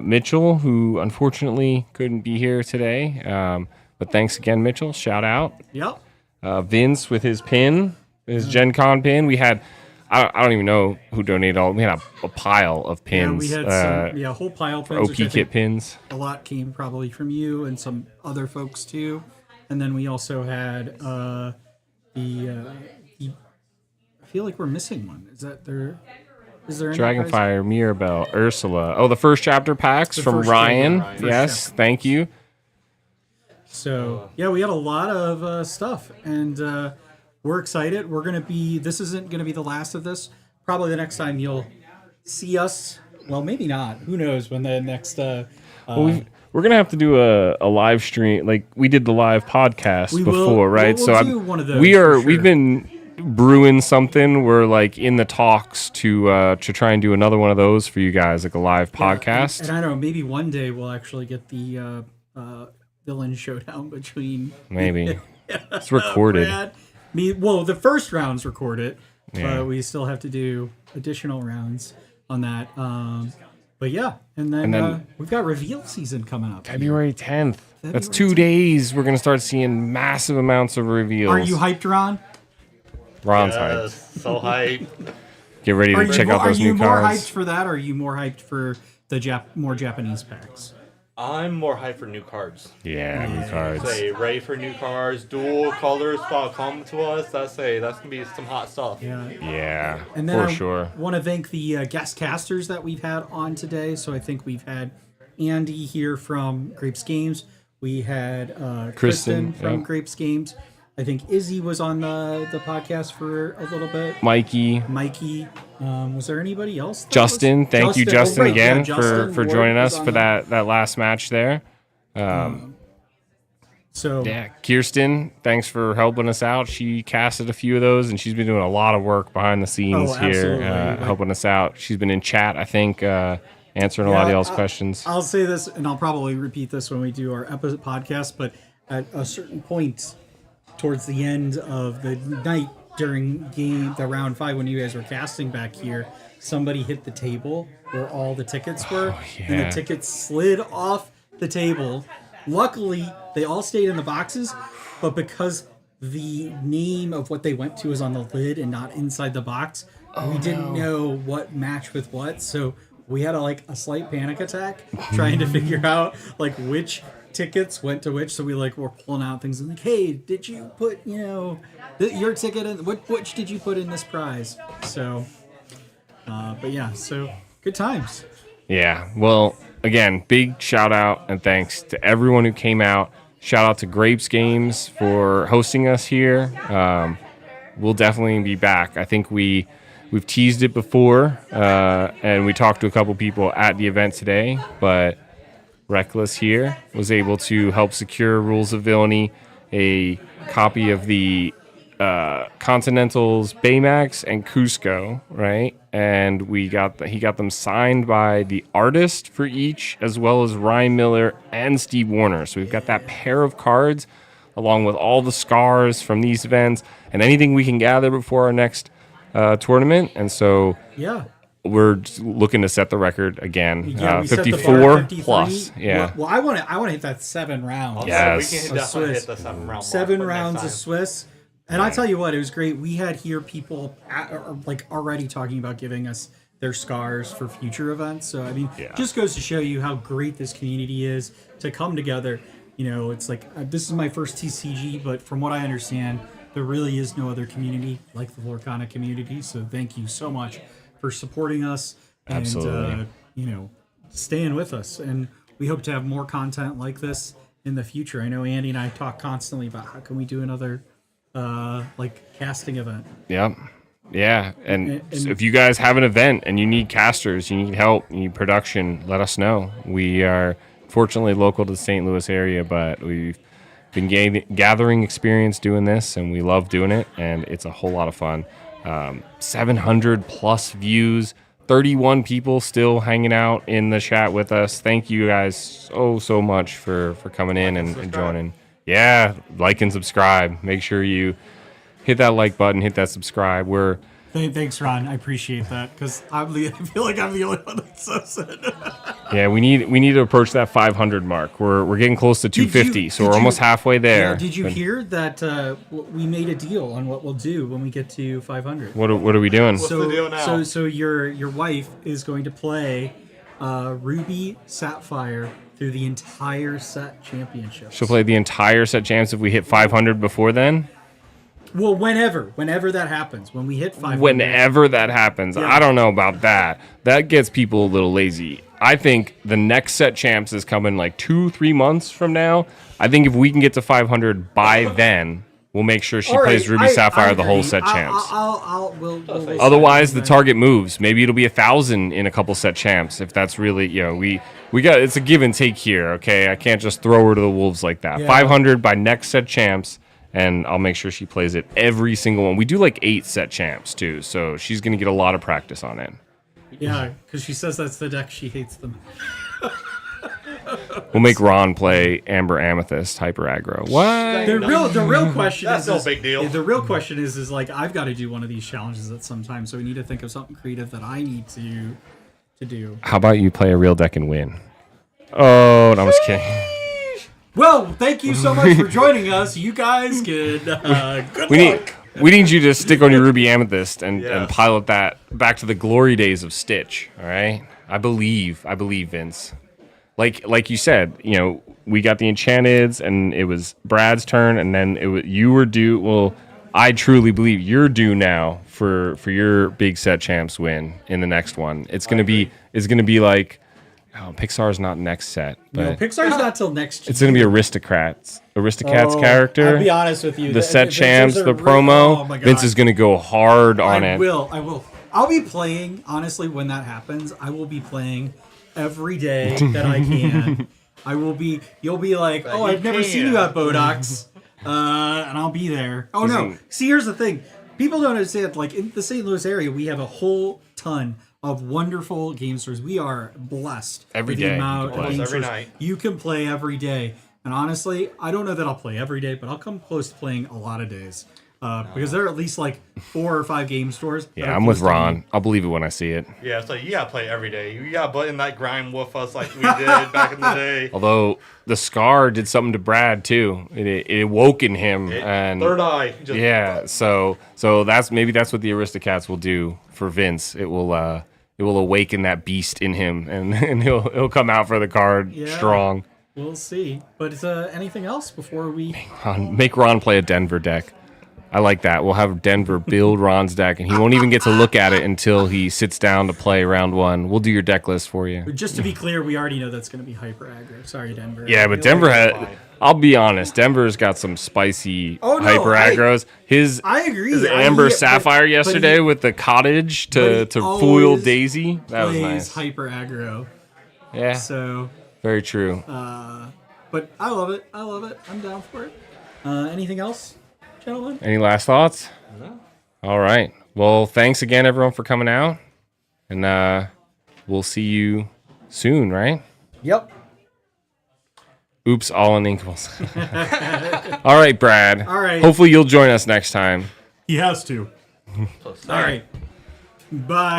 Mitchell, who unfortunately couldn't be here today. But thanks again, Mitchell. Shout out. Yep. Vince with his pin, his Gen Con pin. We had, I don't even know who donated all. We had a pile of pins. Yeah, we had some, a whole pile of pins. OP which I kit think pins. A lot came probably from you and some other folks too. And then we also had I feel like we're missing one. Is that there? Is there any prize? Dragonfire, Mirabelle, Ursula. Oh, the first chapter packs The from first Ryan. chapter, Yes, thank you. So yeah, we had a lot of stuff, and we're excited. This isn't gonna be the last of this. Probably the next time you'll see us. Well, maybe not. Who knows when the next. We're gonna have to do a live stream, like we did the live podcast We before, will- right? we'll do one of those we for are. sure. We've been brewing something. We're like in the talks to try and do another one of those for you guys, like a live podcast. And I don't know. Maybe one day we'll actually get the villain showdown between. Maybe it's recorded. Brad, me. Well, the first round's recorded, Yeah. but we still have to do additional rounds on that. But yeah, and then we've got reveal season coming up. February 10th. That's February 2 days. We're gonna start seeing massive amounts of reveals. Are you hyped, Ron? Ron's hyped. So hyped. Get ready to check out those new Are you more cards. hyped for that, or are you more hyped for the more Japanese packs? I'm more hyped for new cards. Yeah, new cards. Say ready for new cards, dual colors come to us. That's gonna be some hot stuff. Yeah, And then for sure. I want to thank the guest casters that we've had on today. So I think we've had Andy here from Grape's Games. We had Kristen from yeah. Grape's Games. I think Izzy was on the podcast for a little bit. Mikey. Was there anybody else? Justin, thank you, Justin, again Justin for Ward joining was us on for that last match there. So yeah, Kirsten, thanks for helping us out. She casted a few of those, and she's been doing a lot of work behind the scenes here, helping us out. She's been in chat, I think, answering a lot of y'all's questions. I'll say this, and I'll probably repeat this when we do our episode podcast, but at a certain point towards the end of the night during the round 5 when you guys were casting back here, somebody hit the table where all the tickets were, and the tickets slid off the table. Luckily, they all stayed in the boxes, but because the name of what they went to is on the lid and not inside the box, we didn't know what matched with what, so we had a slight panic attack trying to figure out which tickets went to which. So we were pulling out things and hey, did you put your ticket in? Which did you put in this prize? So, but yeah, so good times. Yeah, well, again, big shout out and thanks to everyone who came out. Shout out to Grape's Games for hosting us here. We'll definitely be back. I think we've teased it before, and we talked to a couple people at the event today, but Reckless here was able to help secure Rules of Villainy, a copy of the Continentals, Baymax, and Cusco, right? And he got them signed by the artist for each, as well as Ryan Miller and Steve Warner. So we've got that pair of cards, along with all the scars from these events, and anything we can gather before our next tournament. And so we're looking to set the record again. Yeah, 54 plus. Yeah. Well, I want to hit that 7 rounds. Yes. We can definitely hit the 7 round. 7 rounds of Swiss. And I tell you what, it was great. We had here people already talking about giving us their scars for future events. So I mean, just goes to show you how great this community is to come together. It's this is my first TCG, but from what I understand, there really is no other community like the Lorcana community. So thank you so much for supporting us and Absolutely. Staying with us. And we hope to have more content like this in the future. I know Andy and I talk constantly about how can we do another casting event. Yep. Yeah. And if you guys have an event and you need casters, you need help, you need production, let us know. We are fortunately local to the St. Louis area, but we've been gathering experience doing this, and we love doing it, and it's a whole lot of fun. 700 plus views, 31 people still hanging out in the chat with us. Thank you guys so much for coming in and joining. Yeah, like and subscribe. Make sure you hit that like button, hit that subscribe. Thanks, Ron. I appreciate that because I feel like I'm the only one that says it. Yeah, we need to approach that 500 mark. We're getting close to 250, so we're almost halfway there. Yeah, did you hear that we made a deal on what we'll do when we get to 500? What are we doing? What's the deal now? So your wife is going to play Ruby Sapphire through the entire set championship. She'll play the entire set champs if we hit 500 before then? Well, whenever that happens, when we hit 500. Whenever that happens. Yeah. I don't know about that. That gets people a little lazy. I think the next set champs is coming 2-3 months from now. I think if we can get to 500 by then, we'll make sure she plays Ruby Sapphire the whole set champs. We'll Otherwise, the target moves. Maybe it'll be 1,000 in a couple set champs. If that's really, we got, it's a give and take here. Okay, I can't just throw her to the wolves like that. Yeah. 500 by next set champs, and I'll make sure she plays it every single one. We do 8 set champs too, so she's gonna get a lot of practice on it. Yeah, because she says that's the deck she hates them. We'll make Ron play Amber Amethyst Hyper Aggro. What? The real question That's is no big deal. The real question is I've got to do one of these challenges at some time, so we need to think of something creative that I need to do. How about you play a real deck and win? Oh, no, I'm just kidding. Well, thank you so much for joining us. You guys can good luck. We need you to stick on your ruby amethyst and pilot that back to the glory days of Stitch. All right, I believe, Vince. Like you said, we got the Enchanteds, and it was Brad's turn, and then you were due. Well, I truly believe you're due now for your big set champs win in the next one. It's gonna be like, Pixar's not next set, but No, Pixar's not till next year. it's gonna be Aristocats character. I'll be honest with you. The set champs, the promo. Oh my God. Vince is gonna go hard on it. I will. I'll be playing, honestly, when that happens, I will be playing every day that I can. You'll be like, oh, I've never seen you at Bodox. And I'll be there. Oh, no. See, here's the thing. People don't understand, like, in the St. Louis area, we have a whole ton of wonderful game stores. We are blessed. Every with the day. amount of game every stores night. you can play every day. And honestly, I don't know that I'll play every day, but I'll come close to playing a lot of days. Because there are at least like 4 or 5 game stores. Yeah, I'm with Ron. I'll believe it when I see it. Yeah, so you gotta play every day. You gotta put in that grind with us like we did back in the day. Although the scar did something to Brad too. It awoke in him, and third eye. So that's what the Aristocats will do for Vince. It will awaken that beast in him, and he'll come out for the card strong. We'll see. But anything else before we Make Ron play a Denver deck. I like that. We'll have Denver build Ron's deck, and he won't even get to look at it until he sits down to play round 1. We'll do your deck list for you. Just to be clear, we already know that's going to be hyper aggro. Sorry, Denver. Yeah, but Denver I'll be honest, Denver's got some spicy hyper aggros. I agree. His Amber Sapphire yesterday with the cottage to foil Daisy. That was nice. Hyper aggro. Yeah. So. Very true. But I love it. I'm down for it. Anything else, gentlemen? Any last thoughts? No. All right. Well, thanks again, everyone, for coming out. And we'll see you soon, right? Yep. Oops, all uninkables. All right, Brad. All right. Hopefully you'll join us next time. He has to. All right. Bye.